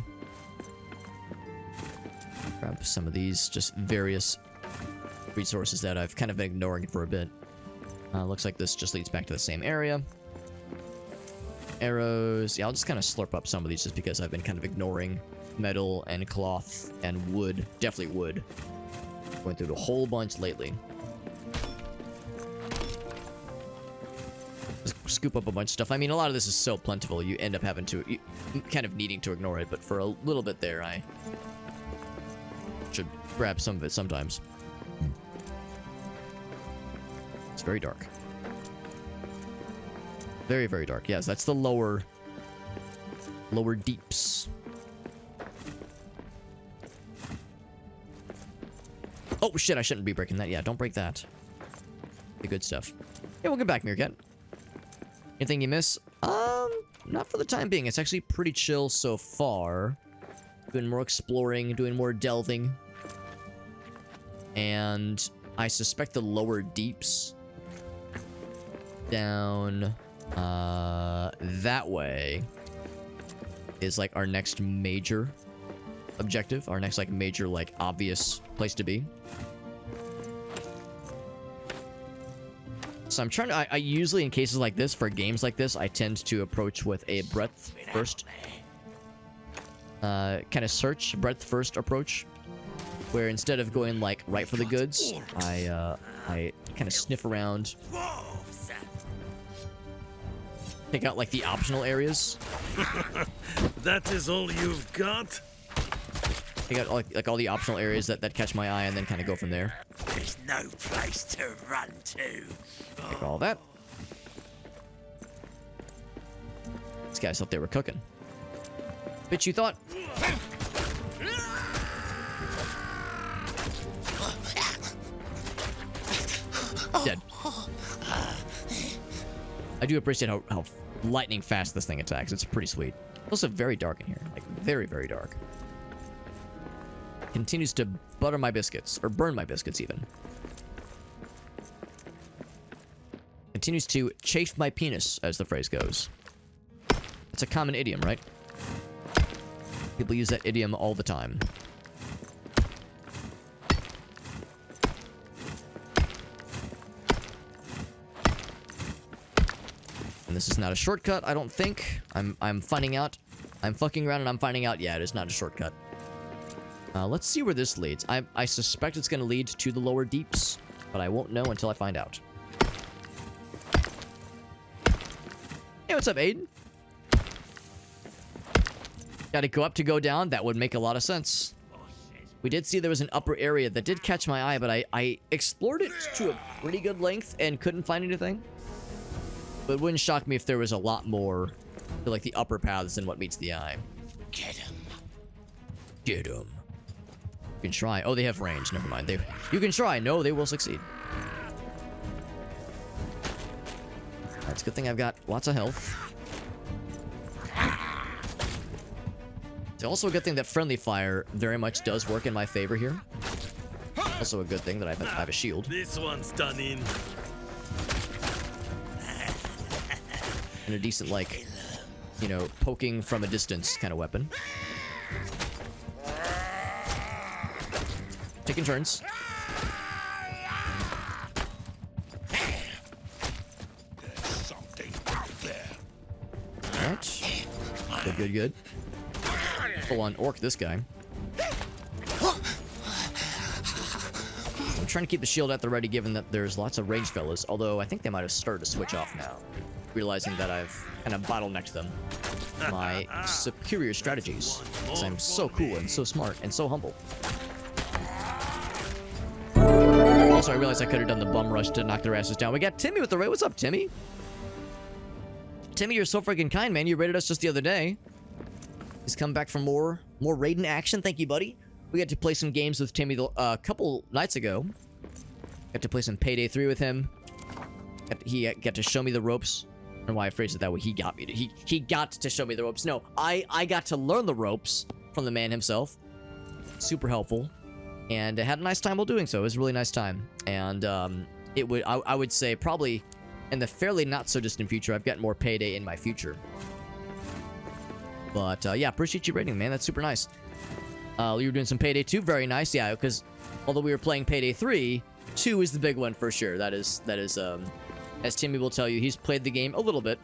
Grab some of these, just various resources that I've kind of been ignoring for a bit. Looks like this just leads back to the same area. Arrows. Yeah, I'll just kind of slurp up some of these just because I've been kind of ignoring metal and cloth and wood. Definitely wood. Going through a whole bunch lately. Just scoop up a bunch of stuff. I mean, a lot of this is so plentiful, you end up having to... kind of needing to ignore it, but for a little bit there, I should grab some of it sometimes. It's very dark. Very, very dark. Yes, that's the lower deeps. Oh, shit, I shouldn't be breaking that. Yeah, don't break that. The good stuff. Yeah, welcome back, Meerkat. Anything you miss? Not for the time being. It's actually pretty chill so far. Doing more exploring, doing more delving. And I suspect the lower deeps down that way is like our next major objective, our next like major like obvious place to be. So I'm trying to I usually in cases like this, for games like this, I tend to approach with a breadth first kind of search, breadth first approach, where instead of going like right for the goods, I kind of sniff around, pick out like the optional areas. That is all you've got? Pick out like all the optional areas that catch my eye, and then kind of go from there. There's no place to run to. Pick all that. These guys thought they were cooking. Bitch, you thought? Dead. I do appreciate how lightning fast this thing attacks. It's pretty sweet. Also very dark in here. Like, very, very dark. Continues to butter my biscuits. Or burn my biscuits, even. Continues to chafe my penis, as the phrase goes. It's a common idiom, right? People use that idiom all the time. And this is not a shortcut, I don't think. I'm finding out. I'm fucking around and I'm finding out, yeah, it is not a shortcut. Let's see where this leads. I suspect it's going to lead to the lower deeps, but I won't know until I find out. Hey, what's up, Aiden? Gotta go up to go down? That would make a lot of sense. We did see there was an upper area that did catch my eye, but I explored it to a pretty good length and couldn't find anything. But it wouldn't shock me if there was a lot more to like the upper paths than what meets the eye. Get him. Get him. You can try. Oh, they have range. Never mind. You can try. No, they will succeed. That's a good thing I've got lots of health. It's also a good thing that friendly fire very much does work in my favor here. Also a good thing that I have a shield. This one's done in. and a decent, like, you know, poking from a distance kind of weapon. Taking turns. Something out there. Alright. Good, good, good. Full on orc, this guy. I'm trying to keep the shield at the ready given that there's lots of range fellas, although I think they might have started to switch off now, realizing that I've kind of bottlenecked them. My superior strategies, because I'm so cool and so smart and so humble. Also, I realized I could have done the bum rush to knock their asses down. We got Timmy with the raid. What's up, Timmy? Timmy, you're so freaking kind, man. You raided us just the other day. He's come back for more raiding action. Thank you, buddy. We got to play some games with Timmy a couple nights ago. Got to play some Payday 3 with him. He got to show me the ropes. I don't know why I phrased it that way. He got me to. He got to show me the ropes. No, I got to learn the ropes from the man himself. Super helpful. And I had a nice time while doing so. It was a really nice time. And I would say probably in the fairly not so distant future, I've got more Payday in my future. But yeah, appreciate you rating, man. That's super nice. You were doing some Payday 2, very nice. Yeah, because although we were playing Payday 3, 2 is the big one for sure. That is as Timmy will tell you, he's played the game a little bit,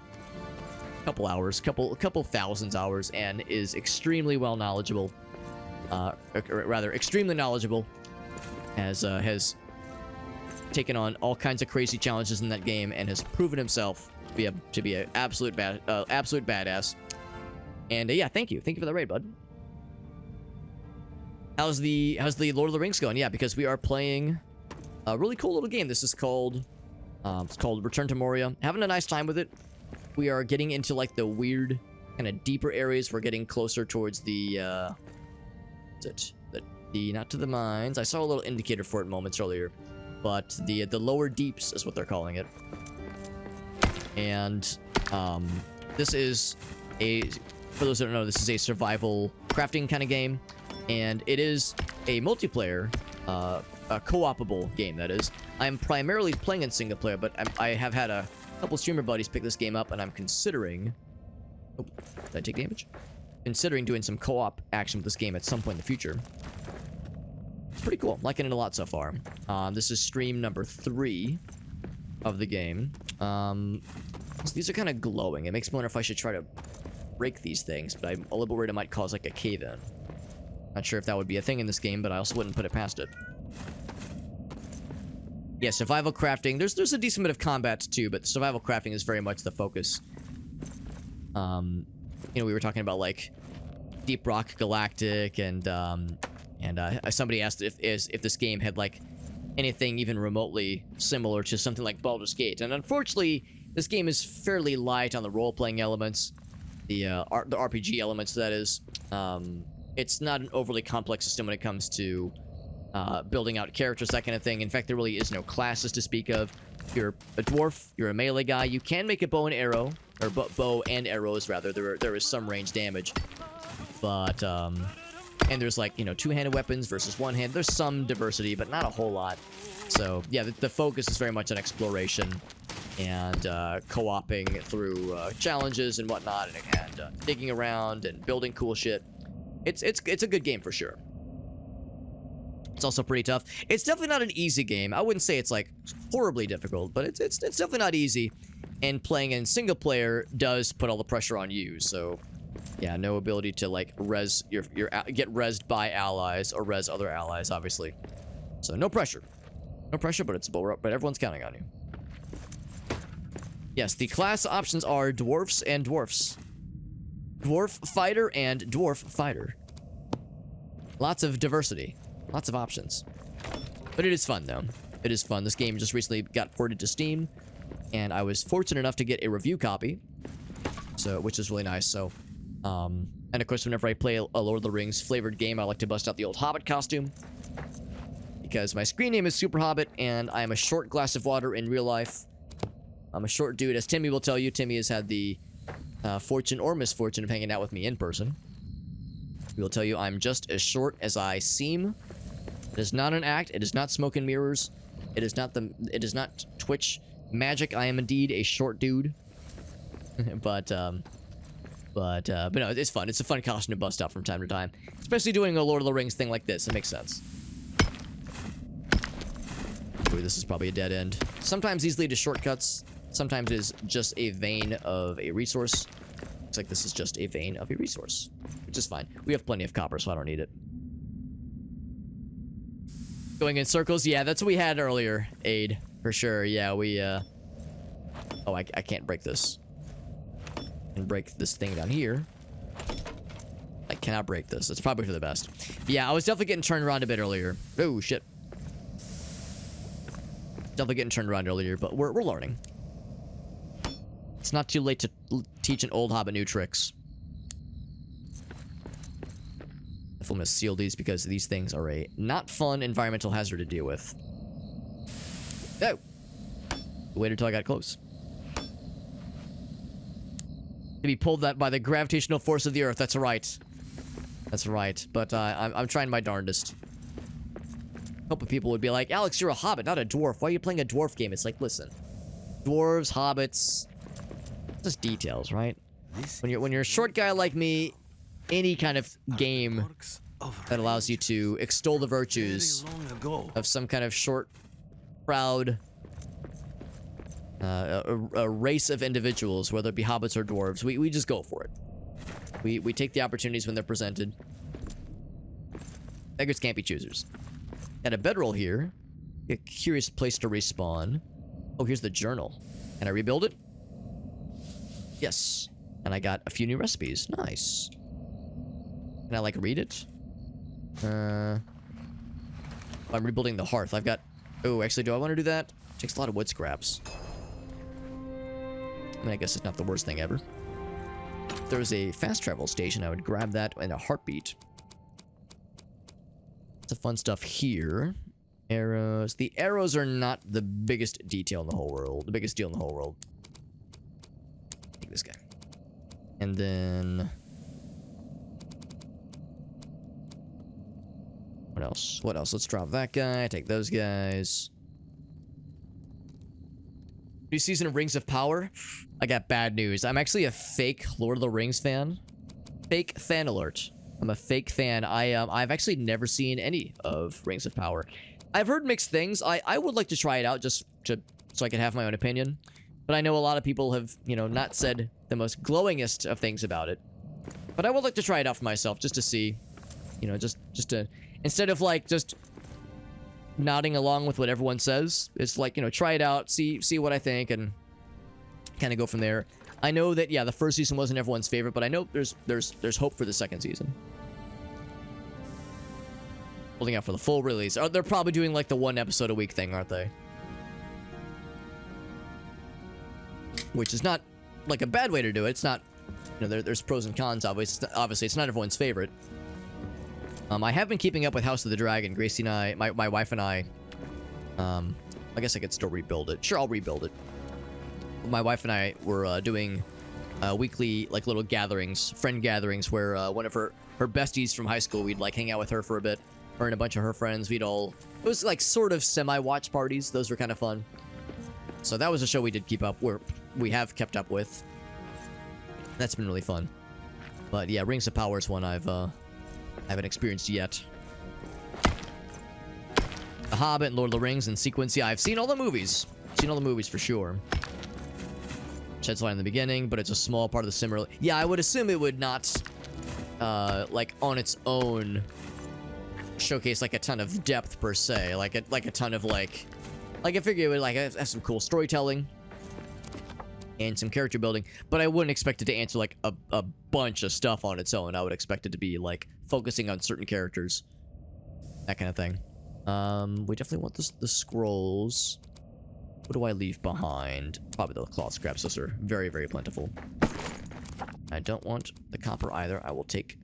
a couple hours, couple thousands hours, and is extremely well knowledgeable. Or rather, extremely knowledgeable. Has taken on all kinds of crazy challenges in that game and has proven himself to be an absolute badass. And yeah, thank you for the raid, bud. How's the Lord of the Rings going? Yeah, because we are playing a really cool little game. This is called it's called Return to Moria. Having a nice time with it. We are getting into like the weird kind of deeper areas. We're getting closer towards the not to the mines. I saw a little indicator for it moments earlier, but the lower deeps is what they're calling it. And this is for those that don't know, this is a survival crafting kind of game, and it is a multiplayer, a co-opable game, that is. I'm primarily playing in single player, but I have had a couple streamer buddies pick this game up, and I'm considering... Oh, did I take damage? Considering doing some co-op action with this game at some point in the future. It's pretty cool. I'm liking it a lot so far. This is stream number 3 of the game. So these are kind of glowing. It makes me wonder if I should try to break these things, but I'm a little bit worried it might cause like a cave-in. Not sure if that would be a thing in this game, but I also wouldn't put it past it. Yeah, survival crafting. There's a decent bit of combat too, but survival crafting is very much the focus. You know, we were talking about like Deep Rock Galactic, and somebody asked if this game had like anything even remotely similar to something like Baldur's Gate, and unfortunately, this game is fairly light on the role-playing elements, the RPG elements. That is, it's not an overly complex system when it comes to building out characters, that kind of thing. In fact, there really is no classes to speak of. You're a dwarf, you're a melee guy. You can make a bow and arrow, or bow and arrows rather. There is some range damage, but and there's like, you know, two-handed weapons versus one hand. There's some diversity, but not a whole lot. So yeah, the focus is very much on exploration and co-oping through challenges and whatnot, and digging around and building cool shit. It's a good game for sure. It's also pretty tough. It's definitely not an easy game. I wouldn't say it's like horribly difficult, but it's definitely not easy. And playing in single player does put all the pressure on you. So yeah, no ability to like res get rezzed by allies or res other allies, obviously. So no pressure, but everyone's counting on you. Yes, the class options are dwarfs and dwarfs, dwarf fighter and dwarf fighter. Lots of diversity. Lots of options. But it is fun, though. It is fun. This game just recently got ported to Steam, and I was fortunate enough to get a review copy, which is really nice. So, and of course, whenever I play a Lord of the Rings flavored game, I like to bust out the old hobbit costume, because my screen name is Super Hobbit, and I am a short glass of water in real life. I'm a short dude, as Timmy will tell you. Timmy has had the fortune or misfortune of hanging out with me in person. He will tell you I'm just as short as I seem. It is not an act. It is not smoke and mirrors. It is not Twitch magic. I am indeed a short dude. but no, it's fun. It's a fun costume to bust out from time to time, especially doing a Lord of the Rings thing like this. It makes sense. Ooh, this is probably a dead end. Sometimes these lead to shortcuts. Sometimes it's just a vein of a resource. Looks like this is just a vein of a resource, which is fine. We have plenty of copper, so I don't need it. Going in circles, yeah, that's what we had earlier, Aid, for sure. Yeah, we, oh, I can't break this. I can break this thing down here. I cannot break this. It's probably for the best. Yeah, I was definitely getting turned around a bit earlier. Oh, shit. Definitely getting turned around earlier, but we're learning. It's not too late to teach an old hobbit new tricks. If I'm gonna seal these because these things are a not fun environmental hazard to deal with. Oh! Waited till I got close. To be pulled that by the gravitational force of the earth. That's right. That's right. But I'm trying my darndest. A couple people would be like, Alex, you're a hobbit, not a dwarf. Why are you playing a dwarf game? It's like, listen, dwarves, hobbits, just details, right? When you're a short guy like me, any kind of game that allows you to extol the virtues of some kind of short, proud, a race of individuals, whether it be hobbits or dwarves, we just go for it. We take the opportunities when they're presented. Beggars can't be choosers. Got a bedroll here. A curious place to respawn. Oh, here's the journal. Can I rebuild it? Yes. And I got a few new recipes. Nice. Can I, like, read it? I'm rebuilding the hearth. I've got... Oh, actually, do I want to do that? It takes a lot of wood scraps. I mean, I guess it's not the worst thing ever. If there was a fast travel station, I would grab that in a heartbeat. Some fun stuff here. Arrows. The arrows are not the biggest detail in the whole world. The biggest deal in the whole world. Take this guy. And then... What else? What else? Let's drop that guy. Take those guys. New season of Rings of Power? I got bad news. I'm actually a fake Lord of the Rings fan. Fake fan alert. I'm a fake fan. I've actually never seen any of Rings of Power. I've heard mixed things. I would like to try it out so I can have my own opinion. But I know a lot of people have, you know, not said the most glowingest of things about it. But I would like to try it out for myself just to see, you know, just to, instead of like just nodding along with what everyone says, it's like, you know, try it out, see what I think, and kind of go from there. I know that, yeah, the first season wasn't everyone's favorite, but I know there's hope for the second season. Holding out for the full release. They're probably doing like the one episode a week thing, aren't they? Which is not like a bad way to do it. It's not, you know, there's pros and cons. Obviously, it's not everyone's favorite. I have been keeping up with House of the Dragon. Gracie and I, my wife and I guess I could still rebuild it. Sure, I'll rebuild it. My wife and I were doing weekly, like, little gatherings, friend gatherings, where one of her besties from high school, we'd, like, hang out with her for a bit. Her and a bunch of her friends, it was, like, sort of semi-watch parties. Those were kind of fun. So that was a show we did keep up, we have kept up with. That's been really fun. But, yeah, Rings of Power is one I haven't experienced yet. The Hobbit and Lord of the Rings in sequence. Yeah, I've seen all the movies. Seen all the movies for sure. Sheds light in the beginning, but it's a small part of the similar. Yeah, I would assume it would not, like, on its own, showcase like a ton of depth per se. Like a ton of like I figure it would like have some cool storytelling and some character building, but I wouldn't expect it to answer like a bunch of stuff on its own. I would expect it to be like focusing on certain characters, that kind of thing. We definitely want the scrolls. What do I leave behind? Probably the cloth scraps. Those are very, very plentiful. I don't want the copper either. I will take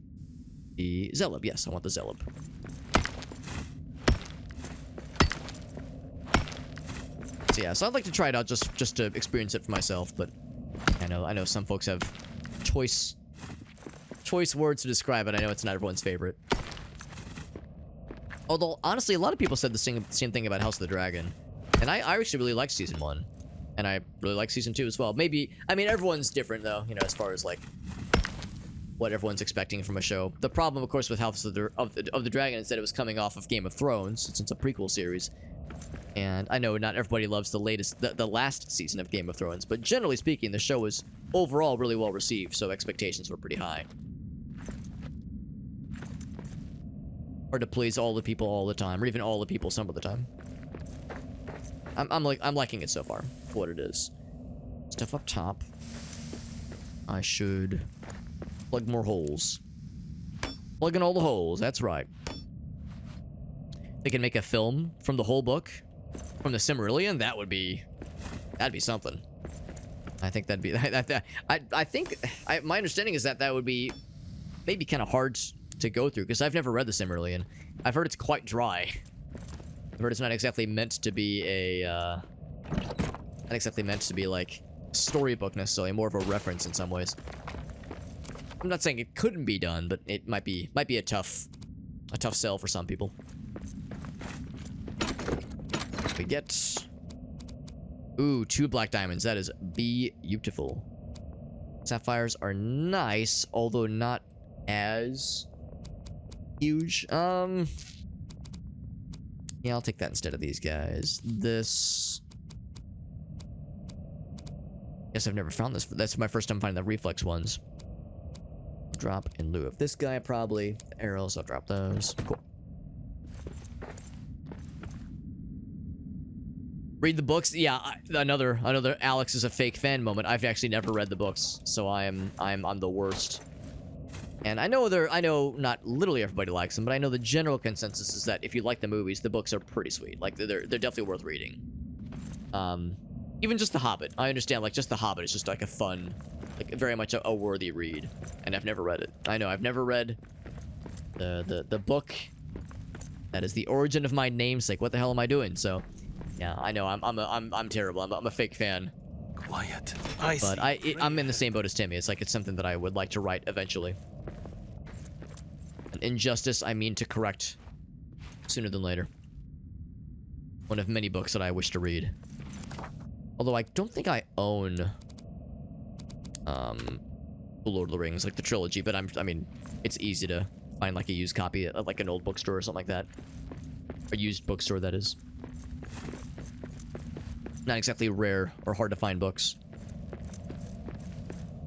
the Zelub. Yes, I want the Zelub. So yeah, so I'd like to try it out just to experience it for myself, but I know some folks have choice words to describe it. I know it's not everyone's favorite. Although, honestly, a lot of people said the same thing about House of the Dragon. And I actually really liked Season 1. And I really like season 2 as well. Maybe, I mean, everyone's different though, you know, as far as like what everyone's expecting from a show. The problem, of course, with House of the Dragon is that it was coming off of Game of Thrones, since it's a prequel series. And I know not everybody loves the last season of Game of Thrones, but generally speaking, the show was overall really well received, so expectations were pretty high. Hard to please all the people all the time, or even all the people some of the time. I'm liking it so far, for what it is. Stuff up top. I should plug more holes. Plug in all the holes, that's right. They can make a film from the whole book, from the Silmarillion. That'd be something. I think that'd be I think my understanding is that would be maybe kind of hard to go through, because I've never read the Silmarillion. I've heard it's quite dry. I've heard it's not exactly meant to be not exactly meant to be like storybook necessarily, more of a reference in some ways. I'm not saying it couldn't be done, but it might be a tough sell for some people. We get 2 black diamonds. That is beautiful. Sapphires are nice, although not as huge. Yeah, I'll take that instead of these guys. This, guess I've never found this. That's my first time finding the reflex ones. Drop in lieu of this guy, probably. The arrows, I'll drop those. Cool. Read the books. Yeah, another Alex is a fake fan moment. I've actually never read the books, so I'm the worst. And I know not literally everybody likes them, but I know the general consensus is that if you like the movies, the books are pretty sweet. Like they're definitely worth reading. Even just The Hobbit. I understand, like, just The Hobbit is just like a fun, like very much a worthy read. And I've never read it. I know I've never read the book that is the origin of my namesake. What the hell am I doing? So yeah, I know I'm terrible. I'm a fake fan. Quiet. But I'm in the same boat as Timmy. It's like it's something that I would like to write eventually. An injustice I mean to correct sooner than later. One of many books that I wish to read. Although I don't think I own The Lord of the Rings, like the trilogy, but I mean, it's easy to find like a used copy at like an old bookstore or something like that. A used bookstore, that is. Not exactly rare or hard to find books.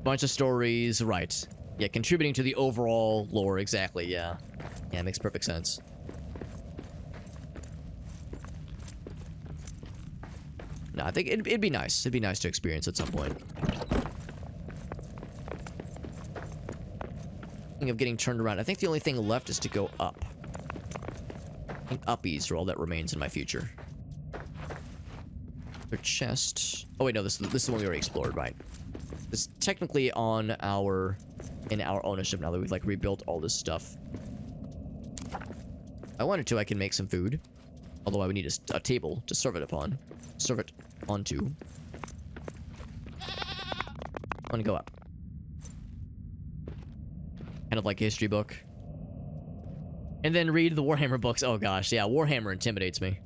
Bunch of stories, right. Yeah, contributing to the overall lore, exactly, yeah. Yeah, it makes perfect sense. No, I think it'd be nice. It'd be nice to experience at some point. Thinking of getting turned around. I think the only thing left is to go up. I think uppies are all that remains in my future. Their chest. Oh wait, no, this is the one we already explored, right? This is technically in our ownership now that we've like rebuilt all this stuff. If I wanted to, I can make some food. Although I would need a table to serve it upon. Serve it onto. I want to go up. Kind of like a history book. And then read the Warhammer books. Oh gosh, yeah, Warhammer intimidates me.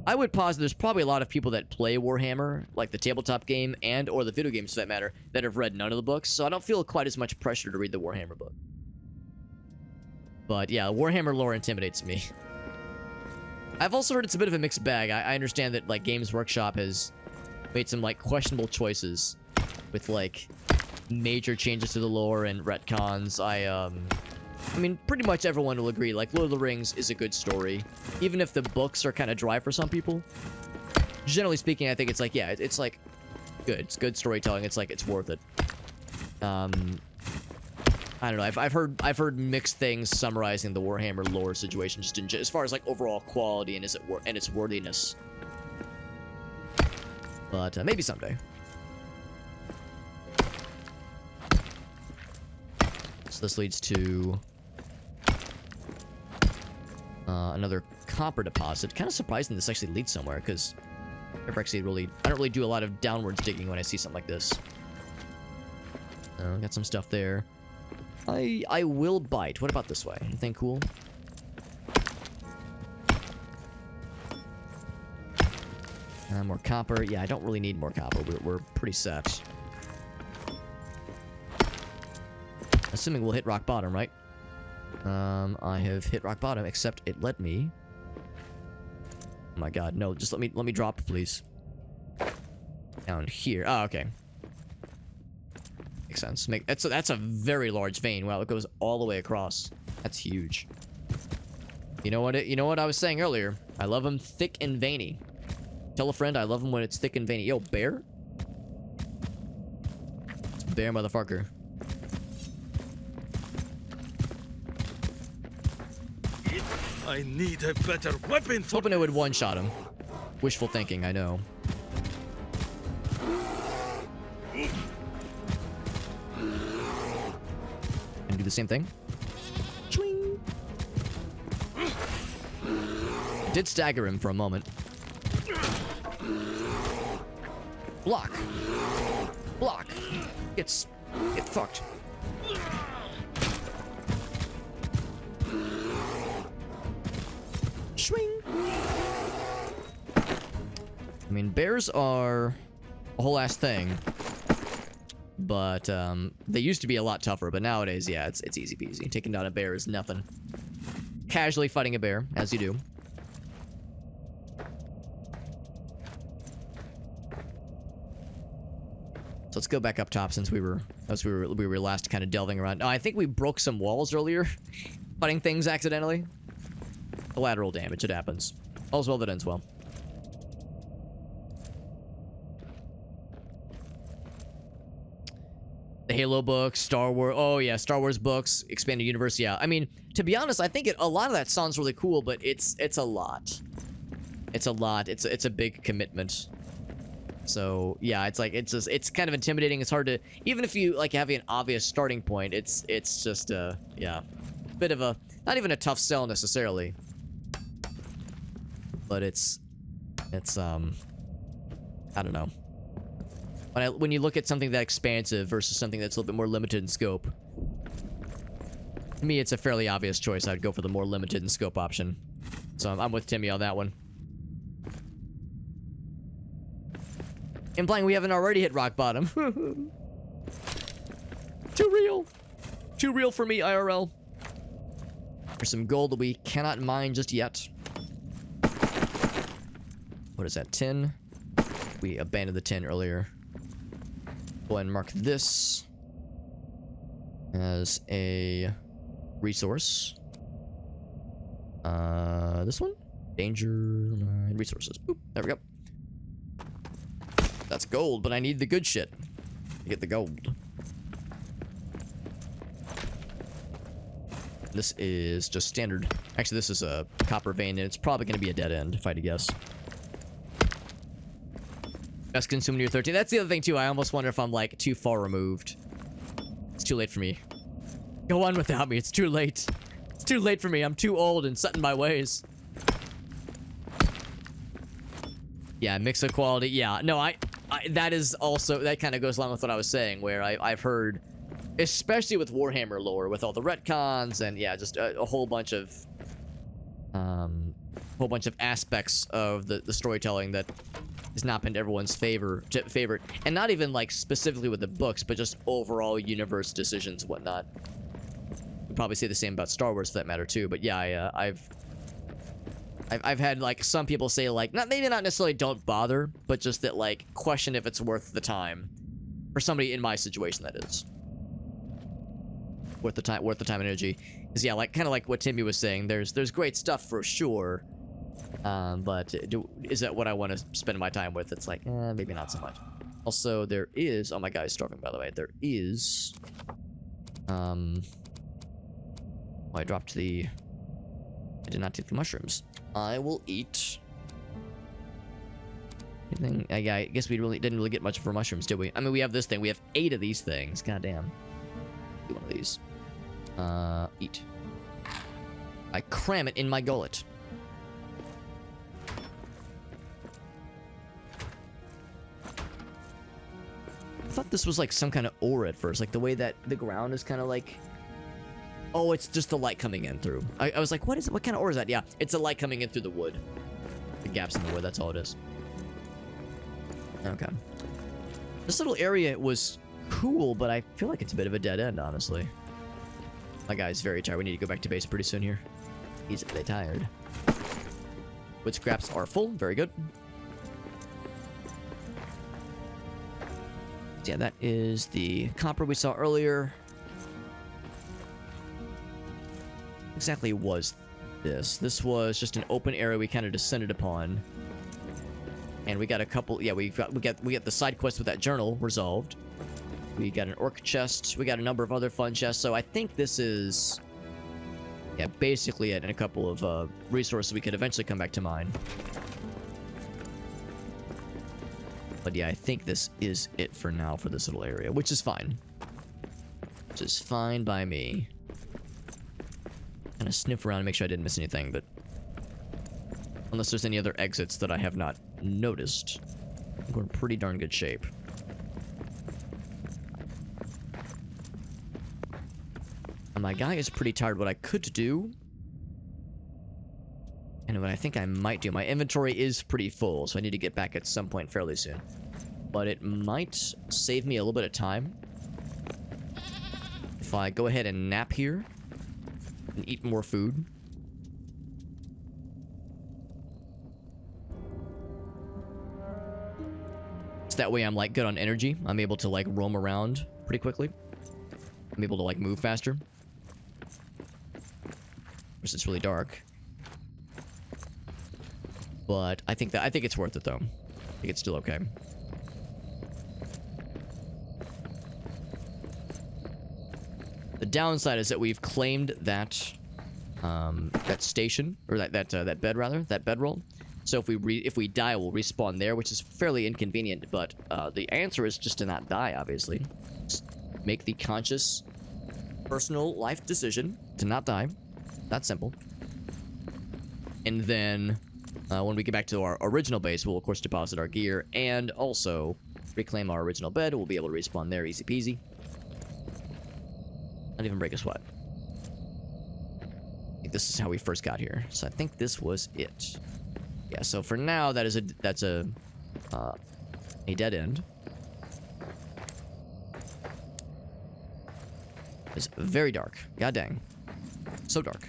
I would posit there's probably a lot of people that play Warhammer, like the tabletop game and or the video games for that matter, that have read none of the books, so I don't feel quite as much pressure to read the Warhammer book. But yeah, Warhammer lore intimidates me. I've also heard it's a bit of a mixed bag. I understand that like Games Workshop has made some like questionable choices with like major changes to the lore and retcons. I mean, pretty much everyone will agree, like, Lord of the Rings is a good story. Even if the books are kind of dry for some people. Generally speaking, I think it's like, yeah, it's like, good. It's good storytelling. It's like, it's worth it. I don't know. I've heard mixed things summarizing the Warhammer lore situation, just as far as, like, overall quality and its worthiness. But, maybe someday. So this leads to another copper deposit. Kind of surprising this actually leads somewhere, because I don't really do a lot of downwards digging when I see something like this. Got some stuff there. I will bite. What about this way? Anything cool? More copper. Yeah, I don't really need more copper. We're pretty set. Assuming we'll hit rock bottom, right? I have hit rock bottom, except it let me... Oh my god, no, just let me drop, please. Down here. Oh, okay. Makes sense. That's a very large vein. Wow, it goes all the way across. That's huge. You know what I was saying earlier? I love them thick and veiny. Tell a friend I love them when it's thick and veiny. Yo, bear? It's bear, motherfucker. I need a better weapon for... Hoping it would one-shot him. Wishful thinking, I know. And do the same thing. Swing. I did stagger him for a moment. Block. Block. Get fucked. Swing. I mean, bears are a whole ass thing. But, they used to be a lot tougher, but nowadays, yeah, it's easy peasy. Taking down a bear is nothing. Casually fighting a bear, as you do. So let's go back up top since we were last kind of delving around. Oh, I think we broke some walls earlier, fighting things accidentally. Collateral damage, it happens. All's well that ends well. The Halo books, Star Wars. Oh yeah, Star Wars books, expanded universe. Yeah, I mean, to be honest, I think a lot of that sounds really cool, but it's a lot. It's a lot. It's a big commitment. So yeah, it's kind of intimidating. It's hard to, even if you like have an obvious starting point, it's just yeah, bit of a, not even a tough sell necessarily, but it's I don't know. When you look at something that expansive versus something that's a little bit more limited in scope, to me it's a fairly obvious choice. I'd go for the more limited in scope option. So I'm with Timmy on that one. Implying we haven't already hit rock bottom. Too real. Too real for me, IRL. There's some gold that we cannot mine just yet. What is that, tin? We abandoned the tin earlier. Go ahead and mark this as a resource. This one? Danger, resources. Boop, there we go. That's gold, but I need the good shit to get the gold. This is just standard. Actually, this is a copper vein, and it's probably going to be a dead end, if I had to guess. Best consumed near 13. That's the other thing, too. I almost wonder if I'm, like, too far removed. It's too late for me. Go on without me. It's too late. It's too late for me. I'm too old and set in my ways. Yeah, mix of quality. Yeah, no, that is also, that kind of goes along with what I was saying, where I've heard, especially with Warhammer lore, with all the retcons and yeah, just a whole bunch of aspects of the storytelling that has not been everyone's favorite, and not even like specifically with the books, but just overall universe decisions and whatnot. You'd probably say the same about Star Wars for that matter too. But yeah, I've had like some people say like maybe not necessarily don't bother, but just that like question if it's worth the time for somebody in my situation. That is worth the time and energy. Because yeah, like kind of like what Timmy was saying, there's great stuff for sure, but is that what I want to spend my time with? It's like maybe not so much. Also, there is, oh my god, he's starving by the way. There is oh, I did not take the mushrooms. I will eat. Anything? I guess we didn't really get much for mushrooms, did we? I mean, we have this thing. We have 8 of these things. God damn. Do one of these. Eat. I cram it in my gullet. I thought this was like some kind of ore at first, like the way that the ground is kind of like. Oh, it's just the light coming in through. I was like, what is it? What kind of ore is that? Yeah, it's the light coming in through the wood. The gaps in the wood, that's all it is. Okay. This little area was cool, but I feel like it's a bit of a dead end, honestly. My guy's very tired. We need to go back to base pretty soon here. He's really tired. Wood scraps are full. Very good. Yeah, that is the copper we saw earlier. Exactly was this? This was just an open area we kind of descended upon. And we got a couple, yeah, we got the side quest with that journal resolved. We got an orc chest. We got a number of other fun chests. So I think this is, yeah, basically it, and a couple of resources we could eventually come back to mine. But yeah, I think this is it for now for this little area, which is fine. Which is fine by me. Kind of sniff around and make sure I didn't miss anything, but unless there's any other exits that I have not noticed, I think we're in pretty darn good shape. And my guy is pretty tired. What I could do, and what I think I might do, my inventory is pretty full, so I need to get back at some point fairly soon. But it might save me a little bit of time if I go ahead and nap here and eat more food. So that way I'm like good on energy. I'm able to like roam around pretty quickly. I'm able to like move faster. Of course, it's really dark. But I think it's worth it though. I think it's still okay. The downside is that we've claimed that that station, or that bed rather, that bedroll. So if we die, we'll respawn there, which is fairly inconvenient. But the answer is just to not die, obviously. Just make the conscious, personal life decision to not die. That's simple. And then when we get back to our original base, we'll of course deposit our gear and also reclaim our original bed. We'll be able to respawn there, easy peasy. Not even break a sweat. I think this is how we first got here. So I think this was it. Yeah, so for now, that's a dead end. It's very dark. God dang. So dark.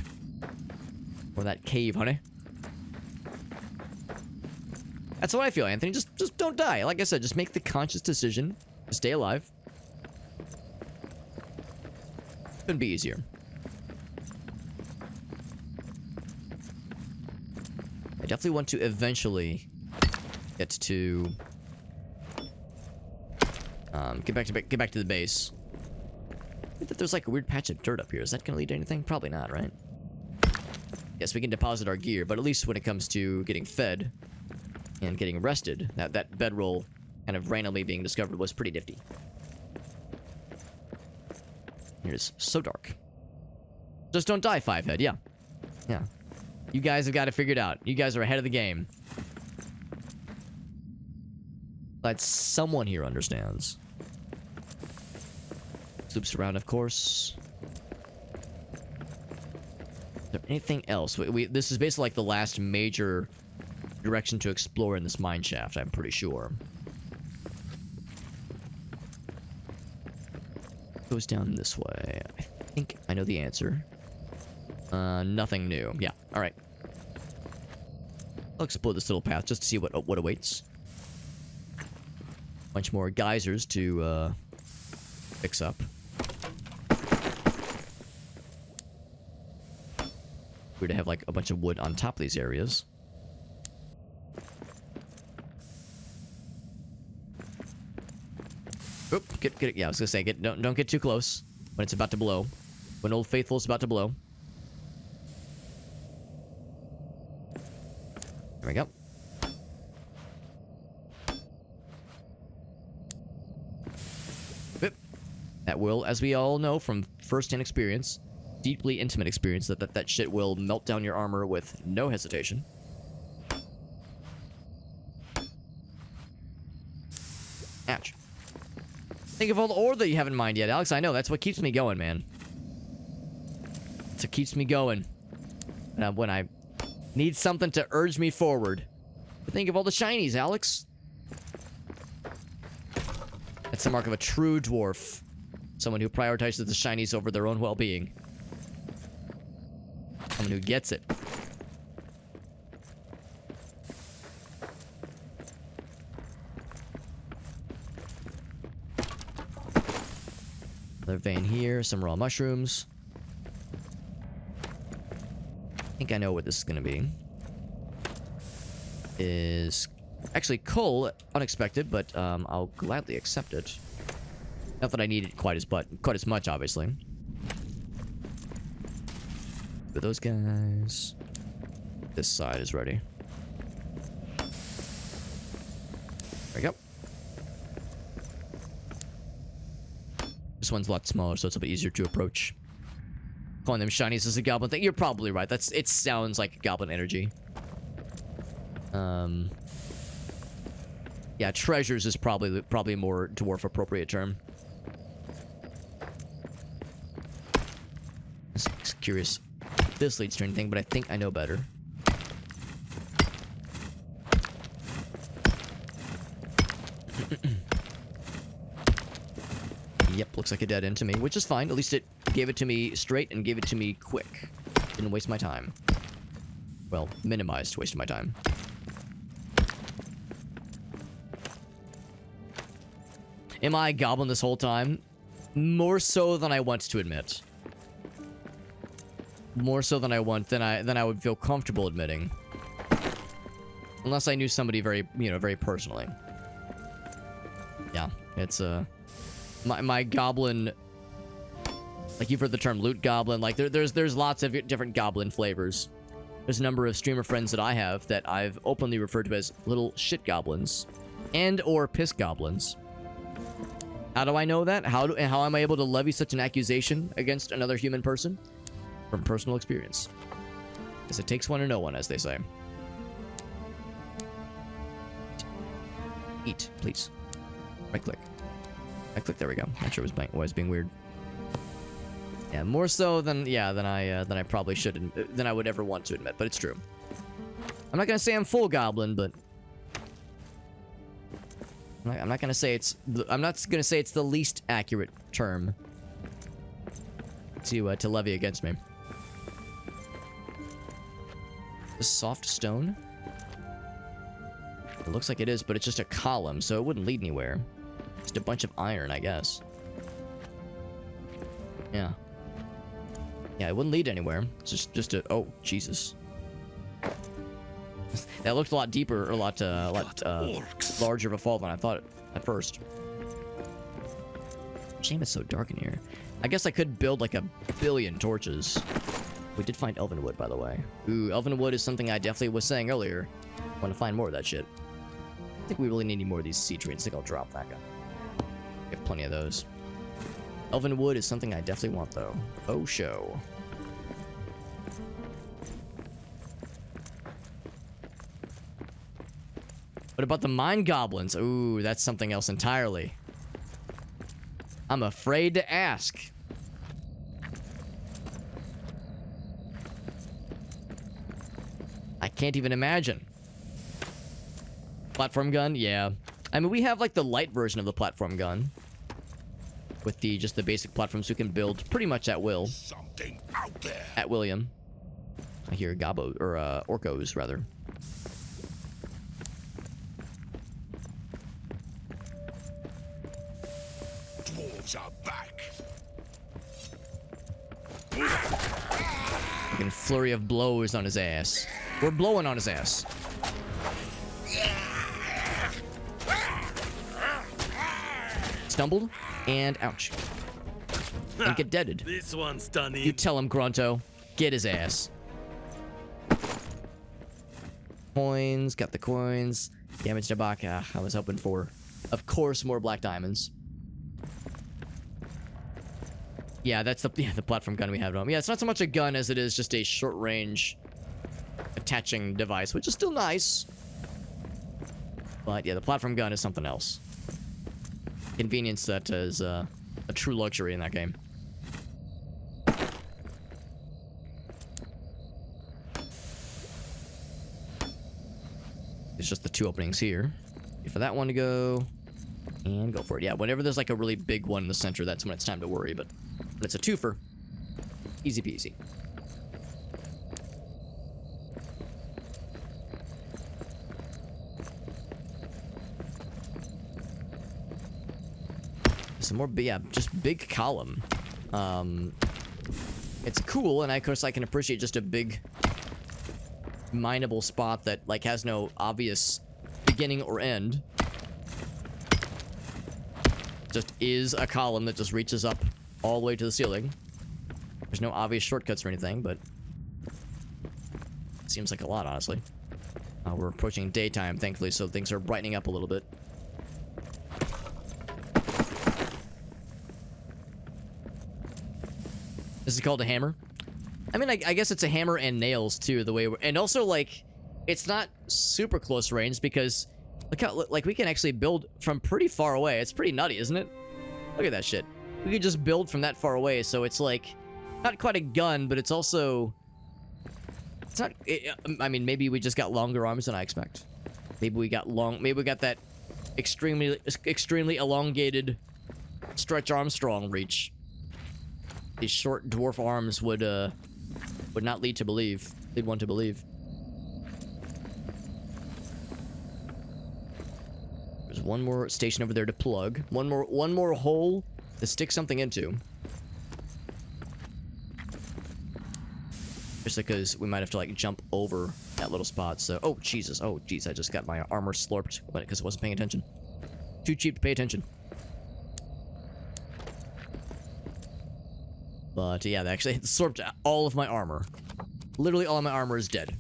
Or that cave, honey. That's how I feel, Anthony. Just don't die. Like I said, just make the conscious decision to stay alive. Couldn't be easier. I definitely want to eventually get to get back to the base. I think that there's like a weird patch of dirt up here. Is that gonna lead to anything? Probably not, right? Yes, we can deposit our gear, but at least when it comes to getting fed and getting rested, that bedroll kind of randomly being discovered was pretty nifty. It is so dark. Just don't die, Fivehead. Yeah. Yeah. You guys have got it figured out. You guys are ahead of the game. But someone here understands. Swoops around, of course. Is there anything else? This is basically like the last major direction to explore in this mine shaft, I'm pretty sure. Goes down this way. I think I know the answer. Nothing new. Yeah, alright. I'll explore this little path just to see what awaits. Bunch more geysers to fix up. Weird to have like a bunch of wood on top of these areas. Oop, get it. Yeah, I was gonna say, don't get too close when it's about to blow. When Old Faithful is about to blow. There we go. Oop. That will, as we all know from first-hand experience, deeply intimate experience, that shit will melt down your armor with no hesitation. Ouch. Think of all the ore that you haven't mined yet, Alex. I know, that's what keeps me going, man. That's what keeps me going. When I need something to urge me forward. But think of all the shinies, Alex. That's the mark of a true dwarf. Someone who prioritizes the shinies over their own well-being. Someone who gets it. Another vein here, some raw mushrooms. I think I know what this is gonna be. Is actually coal, unexpected, but I'll gladly accept it. Not that I need it quite as much, obviously. For those guys, this side is ready. There we go. This one's a lot smaller, so it's a bit easier to approach. Calling them shinies is a goblin thing. You're probably right. It sounds like goblin energy. Yeah, treasures is probably more dwarf appropriate term. Just curious if this leads to anything, but I think I know better. Yep, looks like a dead end to me, which is fine. At least it gave it to me straight and gave it to me quick. Didn't waste my time. Well, minimized waste of my time. Am I a goblin this whole time? More so than I want to admit. More so than I would feel comfortable admitting. Unless I knew somebody very, very personally. Yeah, it's my goblin. Like, you've heard the term loot goblin. Like, there's lots of different goblin flavors. There's a number of streamer friends that I have that I've openly referred to as little shit goblins, and or piss goblins. How do I know that? How am I able to levy such an accusation against another human person? From personal experience. Because it takes one to know one, as they say. Eat, please. Right click. Right click, there we go. Not sure it was being weird. Yeah, more so than I probably should, than I would ever want to admit, but it's true. I'm not gonna say I'm full goblin, but I'm not gonna say it's the least accurate term to levy against me. This soft stone? It looks like it is, but it's just a column, so it wouldn't lead anywhere. Just a bunch of iron, I guess. Yeah. Yeah, it wouldn't lead anywhere. It's just a... Oh, Jesus. That looked a lot deeper, or a lot larger of a fall than I thought at first. Shame it's so dark in here. I guess I could build like a billion torches. We did find elven wood, by the way. Ooh, elven wood is something I definitely was saying earlier. I want to find more of that shit. I think we really need any more of these sea trees. I think I'll drop that guy. We have plenty of those. Elven wood is something I definitely want, though. Oh, show. What about the mine goblins? Ooh, that's something else entirely. I'm afraid to ask. I can't even imagine. Platform gun? Yeah. I mean, we have like the light version of the platform gun. With just the basic platforms we can build pretty much at will. Something out there. At William. I hear gobbo, or orcos, rather. Dwarves are back. Fucking flurry of blows on his ass. We're blowing on his ass. Stumbled, and ouch. And get deaded. This one's done in. You tell him, Grunto. Get his ass. Coins, got the coins. Damage to Baka. I was hoping for, of course, more black diamonds. Yeah, that's the platform gun we have at home. Yeah, it's not so much a gun as it is just a short-range attaching device, which is still nice. But yeah, the platform gun is something else. Convenience that is a true luxury in that game. It's just the two openings here. Wait for that one to go. And go for it. Yeah, whenever there's like a really big one in the center, that's when it's time to worry. But when it's a twofer, easy peasy. Some more, yeah, just big column. It's cool, and of course I can appreciate just a big mineable spot that like has no obvious beginning or end. Just is a column that just reaches up all the way to the ceiling. There's no obvious shortcuts or anything, but it seems like a lot, honestly. We're approaching daytime, thankfully, so things are brightening up a little bit. This is called a hammer. I mean, I guess it's a hammer and nails too. The way, and also like, it's not super close range because look how like we can actually build from pretty far away. It's pretty nutty, isn't it? Look at that shit. We could just build from that far away, so it's like not quite a gun, but it's also it's not. I mean, maybe we just got longer arms than I expect. Maybe we got that extremely elongated Stretch Armstrong reach. These short dwarf arms would not lead one to believe. There's one more station over there to plug. One more hole to stick something into. Just because we might have to like jump over that little spot. So, oh Jesus, oh jeez, I just got my armor slurped because I wasn't paying attention. Too cheap to pay attention. But yeah, they actually absorbed all of my armor. Literally all of my armor is dead.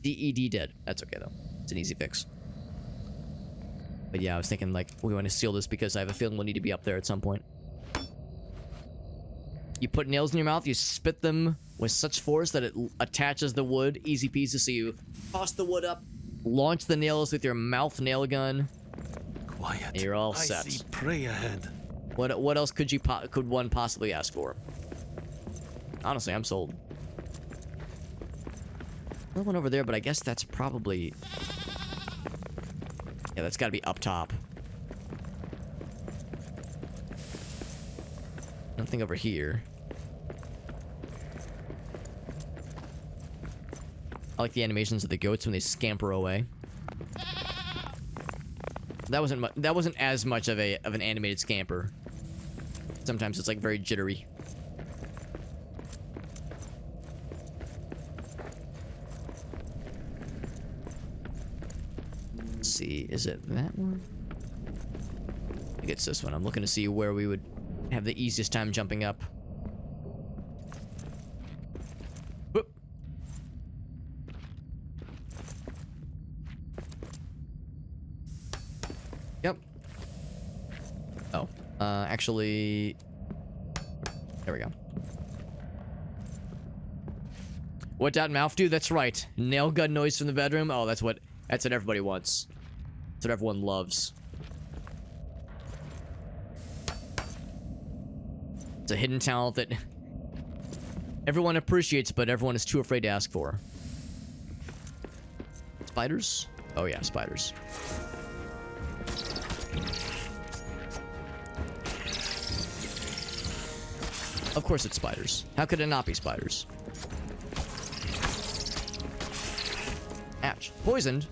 DED dead. That's okay though. It's an easy fix. But yeah, I was thinking like we want to seal this because I have a feeling we'll need to be up there at some point. You put nails in your mouth, you spit them with such force that it attaches the wood. Easy peasy. So you toss the wood up, launch the nails with your mouth nail gun. Quiet. And you're all set. I see prey ahead. What else could one possibly ask for? Honestly, I'm sold. Another one over there, but I guess that's probably... Yeah, that's got to be up top. Nothing over here. I like the animations of the goats when they scamper away. That wasn't as much of an animated scamper. Sometimes it's like very jittery. See, is it that one? I think it's this one. I'm looking to see where we would have the easiest time jumping up. Whoop. Yep. Oh, actually, there we go. What dot mouth do? That's right. Nail gun noise from the bedroom. Oh, that's what everybody wants. That's what everyone loves. It's a hidden talent that everyone appreciates, but everyone is too afraid to ask for. Spiders? Oh yeah, spiders. Of course it's spiders. How could it not be spiders? Ouch. Poisoned?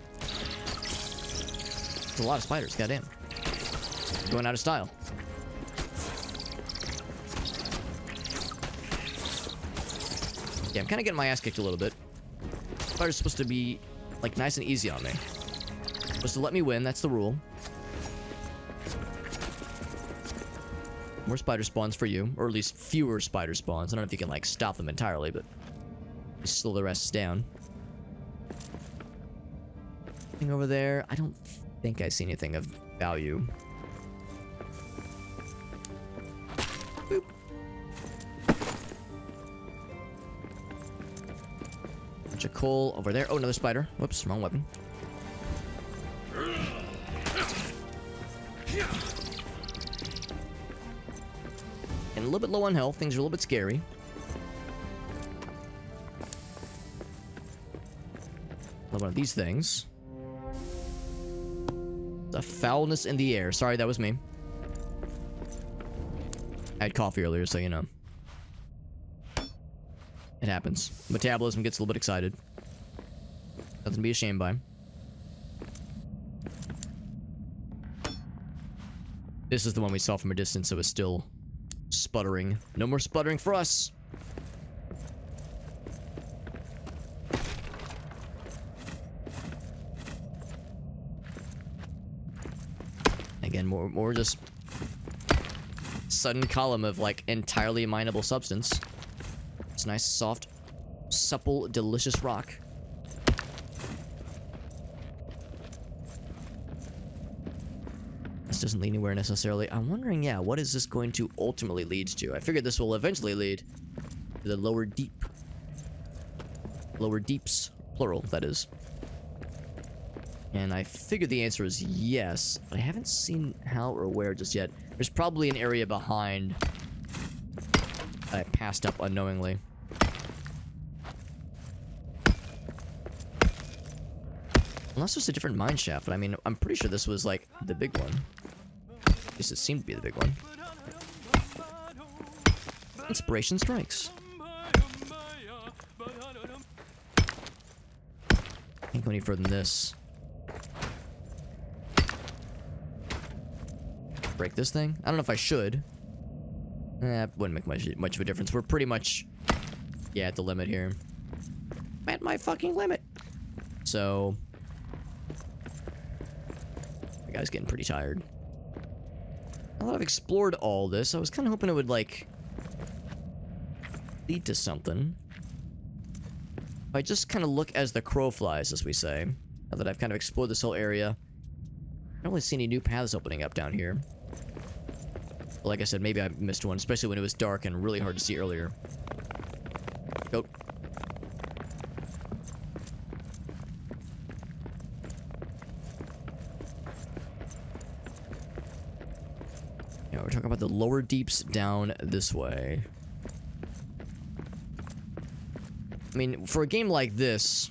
That's a lot of spiders, goddamn. Going out of style. Yeah, I'm kind of getting my ass kicked a little bit. Spider's supposed to be, like, nice and easy on me. Supposed to let me win, that's the rule. More spider spawns for you, or at least fewer spider spawns. I don't know if you can, like, stop them entirely, but slow the rest down. Anything over there? I don't think I see anything of value. Boop. Bunch of coal over there. Oh, another spider. Whoops, wrong weapon. And a little bit low on health. Things are a little bit scary. Another one of these things. The foulness in the air. Sorry, that was me. I had coffee earlier, so you know. It happens. Metabolism gets a little bit excited. Nothing to be ashamed by. This is the one we saw from a distance, so it's still sputtering. No more sputtering for us! Again, more just sudden column of like entirely mineable substance. It's nice, soft, supple, delicious rock. This doesn't lead anywhere necessarily. I'm wondering, yeah, what is this going to ultimately lead to? I figured this will eventually lead to the lower deep. Lower deeps, plural, that is. And I figured the answer is yes, but I haven't seen how or where just yet. There's probably an area behind that I passed up unknowingly. Unless there's a different mine shaft, but I mean, I'm pretty sure this was like the big one. At least it seemed to be the big one. Inspiration strikes. Can't go any further than this. Break this thing? I don't know if I should. Wouldn't make much of a difference. We're pretty much, yeah, at the limit here. At my fucking limit. So, the guy's getting pretty tired. Now that I've explored all this, I was kind of hoping it would, like, lead to something. If I just kind of look as the crow flies, as we say. Now that I've kind of explored this whole area, I don't really see any new paths opening up down here. Like I said, maybe I missed one, especially when it was dark and really hard to see earlier. Go. Yeah, we're talking about the lower deeps down this way. I mean, for a game like this,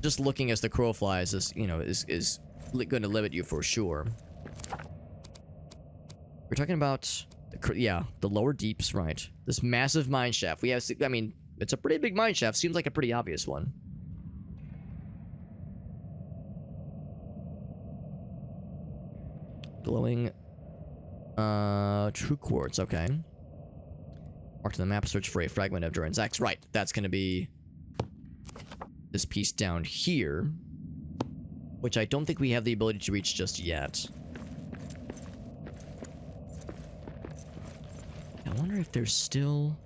just looking as the crow flies is, you know, is going to limit you for sure. We're talking about, the lower deeps, right? This massive mine shaft. We have, I mean, it's a pretty big mine shaft. Seems like a pretty obvious one. Glowing, true quartz, okay. Mark to the map, search for a fragment of Duran's axe. Right, that's going to be this piece down here, which I don't think we have the ability to reach just yet. I wonder if there's still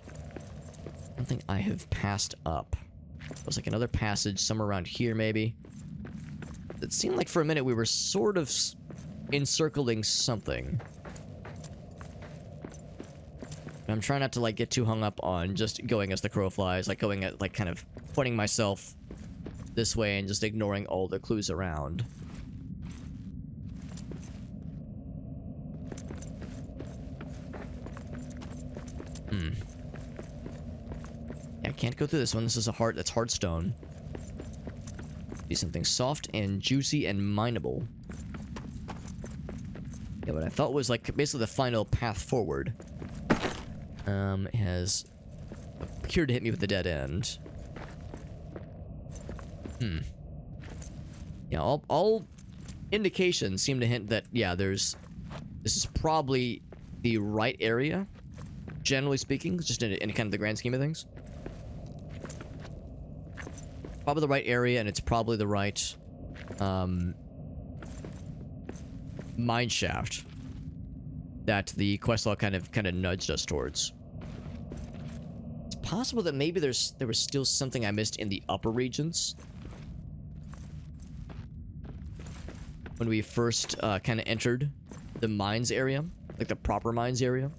something I have passed up. There's like another passage somewhere around here, maybe. It seemed like for a minute we were sort of encircling something. I'm trying not to like get too hung up on just going as the crow flies, like going at like kind of pointing myself this way and just ignoring all the clues around. Yeah, I can't go through this one. This is that's hard stone. Be something soft and juicy and mineable. Yeah, what I thought was like basically the final path forward. Has appeared to hit me with a dead end. Yeah, all indications seem to hint that, yeah, this is probably the right area, generally speaking, just in kind of the grand scheme of things. Probably the right area, and it's probably the right, mine shaft that the quest log kind of nudged us towards. It's possible that maybe there was still something I missed in the upper regions when we first kind of entered the mines area, like the proper mines area.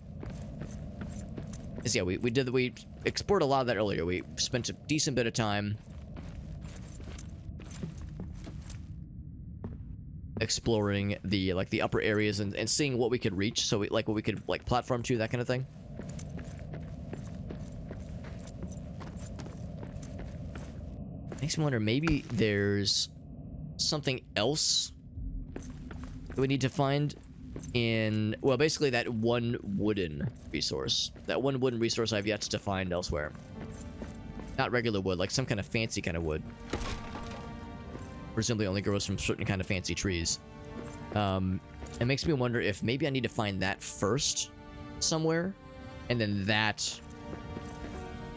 'Cause yeah, we explored a lot of that earlier. We spent a decent bit of time exploring the upper areas and seeing what we could reach, so what we could like platform to, that kind of thing. Makes me wonder, maybe there's something else that we need to find in, well, basically that one wooden resource. That one wooden resource I've yet to find elsewhere. Not regular wood, like some kind of fancy kind of wood. Presumably only grows from certain kind of fancy trees. It makes me wonder if maybe I need to find that first somewhere, and then that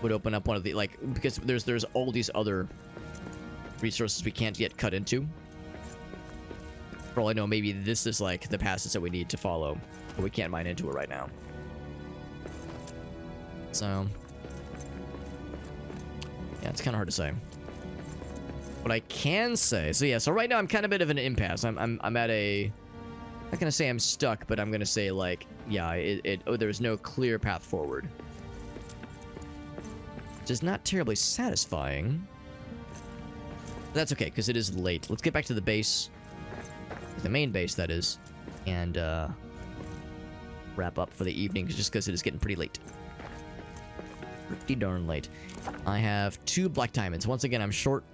would open up one of the, like, because there's all these other resources we can't yet cut into. For all I know, maybe this is like the passage that we need to follow, but we can't mine into it right now. So yeah, it's kind of hard to say. What I can say, so yeah, so right now I'm kind of a bit of an impasse. I'm at a, I'm not gonna say I'm stuck, but I'm gonna say, like, yeah, there's no clear path forward, which is not terribly satisfying. But that's okay, because it is late. Let's get back to the base, the main base that is, and wrap up for the evening, just because it is getting pretty late. Pretty darn late. I have 2 black diamonds. Once again, I'm short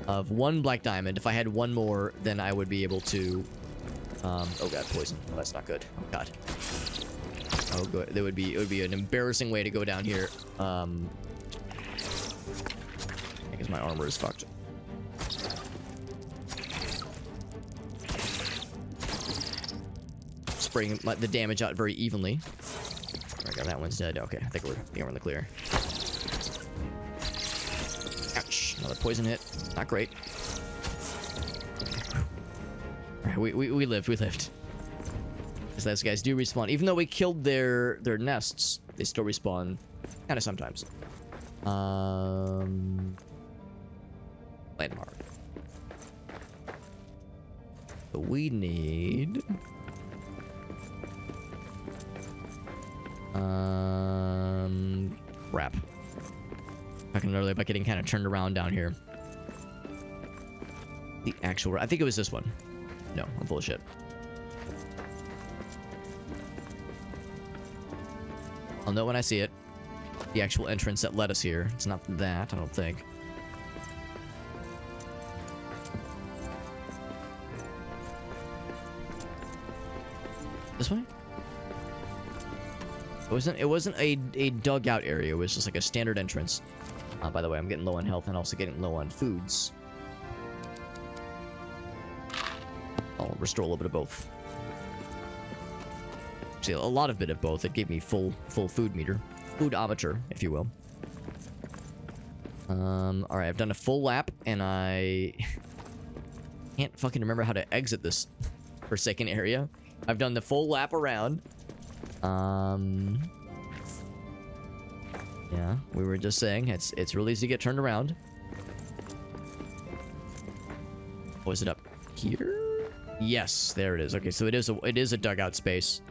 of 1 black diamond. If I had 1 more, then I would be able to, oh god, poison. Oh, that's not good. Oh god. Oh good. It would be an embarrassing way to go down here. I guess my armor is fucked. Spraying the damage out very evenly. I got that one's dead. Okay, I think we're in the clear. Ouch! Another poison hit. Not great. All right, we lived. We lived. Because those guys do respawn, even though we killed their nests. They still respawn, kind of sometimes. Landmark. So we need. Crap. Talking earlier about getting kind of turned around down here. The actual, I think it was this one. No, I'm full of shit. I'll know when I see it. The actual entrance that led us here. It's not that, I don't think. This way? It wasn't a dugout area. It was just like a standard entrance. By the way, I'm getting low on health and also getting low on foods. I'll restore a little bit of both. See, a lot of bit of both. It gave me full food meter. Foodometer, if you will. Alright, I've done a full lap, and I can't fucking remember how to exit this forsaken area. I've done the full lap around. Yeah, we were just saying, it's really easy to get turned around. Was it up here? Yes, there it is. Okay, so it is a dugout space,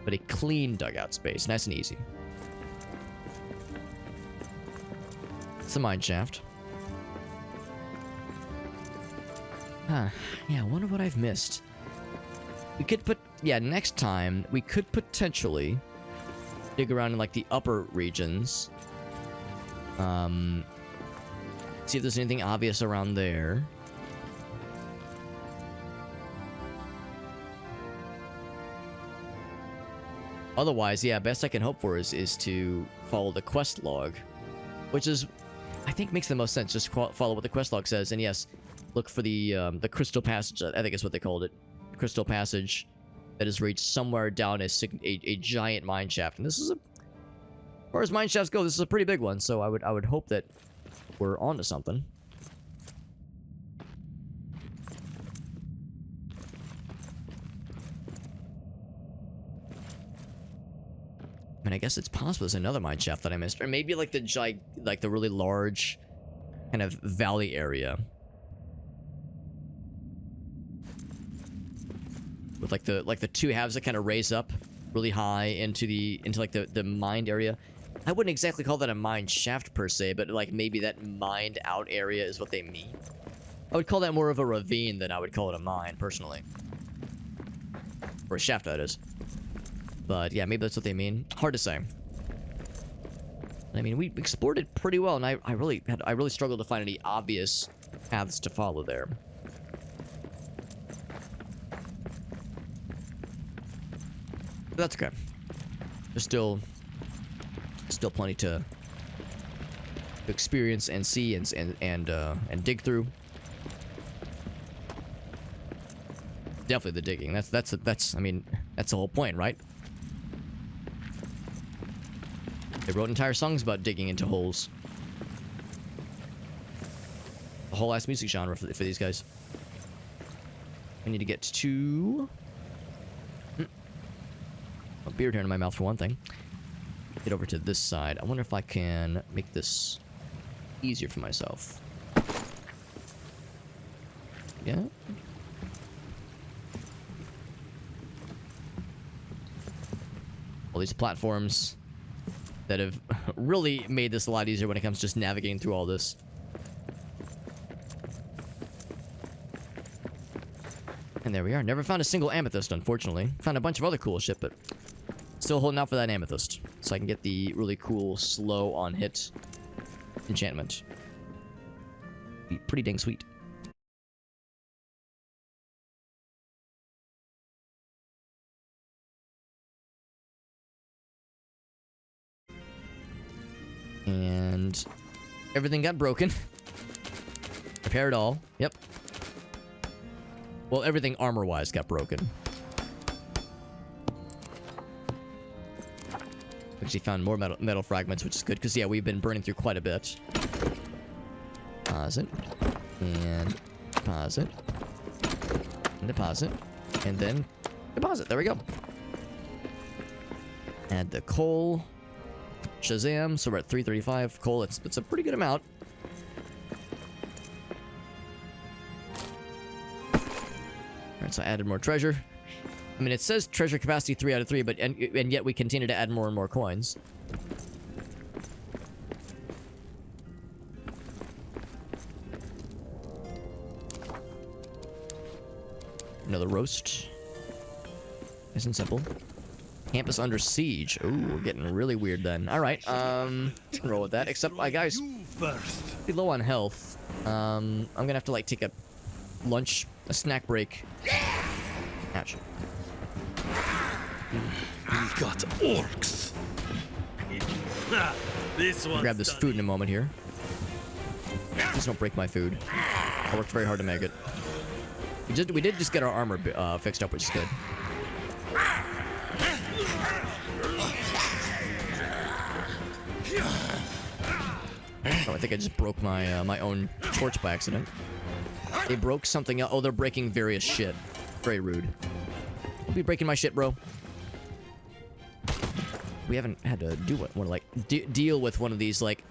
but a clean dugout space. Nice and easy. It's a mine shaft. Huh. Yeah, I wonder what I've missed. We could put... Yeah, next time, we could potentially dig around in, like, the upper regions. See if there's anything obvious around there. Otherwise, yeah, best I can hope for is to follow the quest log, which is, I think, makes the most sense. Just follow what the quest log says, and yes, look for the crystal passage. I think is what they called it, the crystal passage that is reached somewhere down a giant mine shaft. And this is as far as mine shafts go, this is a pretty big one. So I would hope that we're onto something. I mean, I guess it's possible there's another mine shaft that I missed, or maybe like the really large kind of valley area with like the 2 halves that kind of raise up really high into like the mined area. I wouldn't exactly call that a mine shaft per se, but like maybe that mined out area is what they mean. I would call that more of a ravine than I would call it a mine personally, or a shaft, that is. But yeah, maybe that's what they mean. Hard to say. I mean, we explored it pretty well, and I really struggled to find any obvious paths to follow there. That's okay. There's still plenty to experience and see and dig through. Definitely the digging. That's I mean, that's the whole point, right? They wrote entire songs about digging into holes. A whole ass music genre for these guys. I need to get to a beard hair in my mouth for one thing. Get over to this side. I wonder if I can make this easier for myself. Yeah. All these platforms that have really made this a lot easier when it comes to just navigating through all this. And there we are. Never found a single amethyst, unfortunately. Found a bunch of other cool shit, but still holding out for that amethyst. So I can get the really cool slow on hit enchantment. Be pretty dang sweet. And everything got broken. Repair it all. Yep. Well, everything armor-wise got broken. Actually found more metal fragments, which is good, because, yeah, we've been burning through quite a bit. Deposit. And deposit. And deposit. And then deposit. There we go. Add the coal. Shazam. So we're at 335. Coal, it's a pretty good amount. Alright, so I added more treasure. I mean, it says treasure capacity 3 out of 3, but and yet we continue to add more and more coins. Another roast. Nice and simple. Campus under siege. Ooh, we're getting really weird then. Alright, roll with that. Except, guys, pretty low on health. I'm gonna have to, like, take a lunch, a snack break. Ouch. We got orcs. This one. Grab this food in a moment here. Please don't break my food. I worked very hard to make it. We did just get our armor fixed up, which is good. Oh, I think I just broke my my own torch by accident. They broke something else. Oh, they're breaking various shit. Very rude. Don't be breaking my shit, bro. We haven't had to do one like deal with one of these like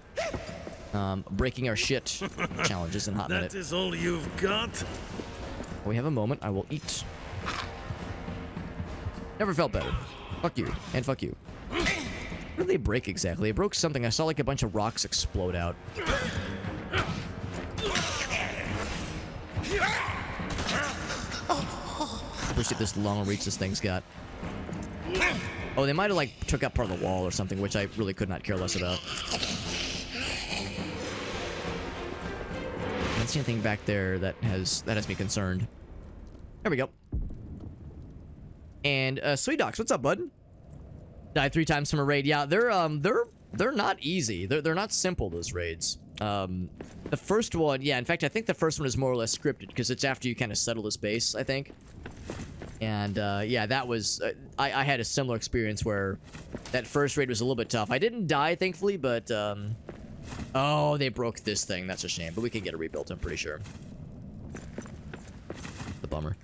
breaking our shit challenges in a hot minute. That is all you've got? We have a moment. I will eat. Never felt better. Fuck you. And fuck you. What did they break exactly? They broke something. I saw like a bunch of rocks explode out. Appreciate this long reach this thing's got. Oh, they might have like took out part of the wall or something, which I really could not care less about. I don't see anything back there that has me concerned. There we go. And Sweet Docs, what's up, bud? Died 3 times from a raid. Yeah, they're not easy. They're not simple, those raids. The first one, yeah, in fact, I think the first one is more or less scripted because it's after you kind of settle this base, I think. And yeah, that was I had a similar experience where that first raid was a little bit tough. I didn't die, thankfully, but oh, they broke this thing. That's a shame, but we can get it rebuilt, I'm pretty sure. The bummer.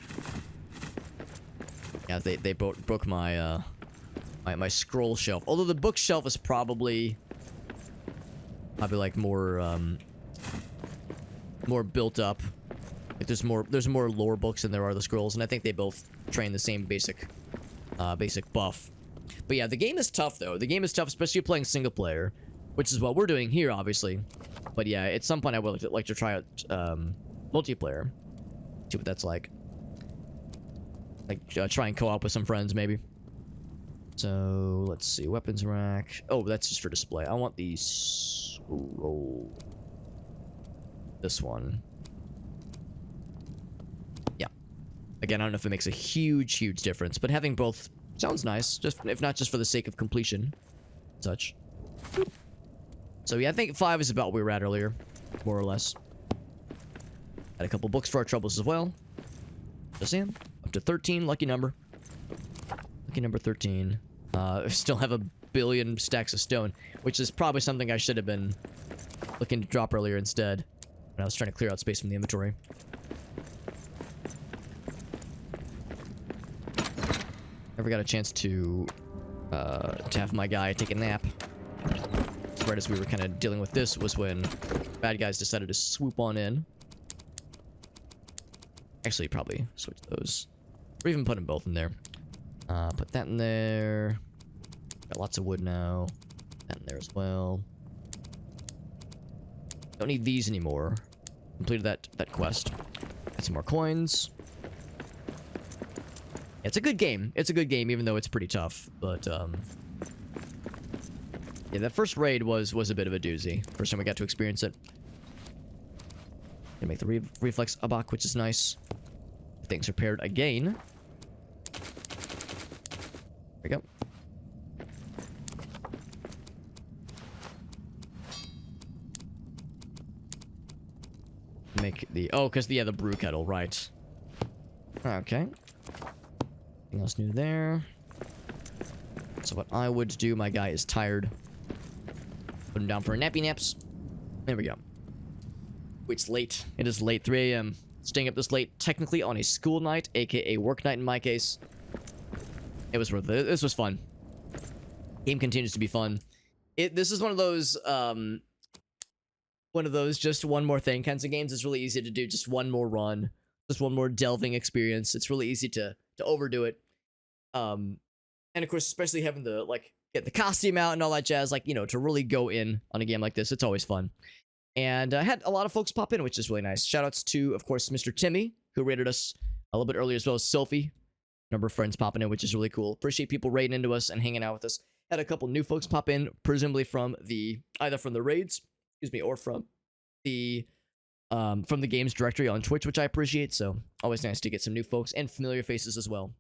Yeah, they broke my my scroll shelf. Although the bookshelf is probably like more built up. Like there's more lore books than there are the scrolls, and I think they both train the same basic buff. But yeah, the game is tough though. The game is tough, especially playing single player, which is what we're doing here, obviously. But yeah, at some point I would like to try out multiplayer, see what that's like. Like try and co-op with some friends, maybe. So let's see, weapons rack. Oh, that's just for display. I want the scroll. This one. Yeah. Again, I don't know if it makes a huge difference, but having both Sounds nice, just if not just for the sake of completion. Such. So yeah, I think 5 is about where we were at earlier, more or less. Had a couple books for our troubles as well. Just saying. Up to 13, lucky number. Lucky number 13. Still have a billion stacks of stone, which is probably something I should have been looking to drop earlier instead, when I was trying to clear out space from the inventory. Never got a chance to have my guy take a nap. Right as we were kind of dealing with this was when bad guys decided to swoop on in. Actually, probably switch those. Or even put them both in there. Put that in there. Got lots of wood now. That in there as well. Don't need these anymore. Completed that quest. Got some more coins. It's a good game. It's a good game, even though it's pretty tough. But, yeah, that first raid was a bit of a doozy. First time we got to experience it. Gonna make the reflex abak, which is nice. Things repaired again. There we go. Make the... Oh, because, yeah, the brew kettle, right. Okay. Anything else new there? So what I would do, my guy is tired. Put him down for a nappy naps. There we go. It's late. It is late, 3 a.m. Staying up this late, technically on a school night, aka work night in my case. It was worth it. This was fun. Game continues to be fun. This is one of those just one more thing kinds of games. It's really easy to do just one more run, just one more delving experience. It's really easy to overdo it. And of course, especially having the get the costume out and all that jazz, to really go in on a game like this, it's always fun. And I had a lot of folks pop in, which is really nice. Shoutouts to, of course, Mr. Timmy, who rated us a little bit earlier, as well as Sophie. Number of friends popping in, which is really cool. Appreciate people raiding into us and hanging out with us. Had a couple new folks pop in, presumably from either from the raids, or from the games directory on Twitch, which I appreciate. So always nice to get some new folks and familiar faces as well.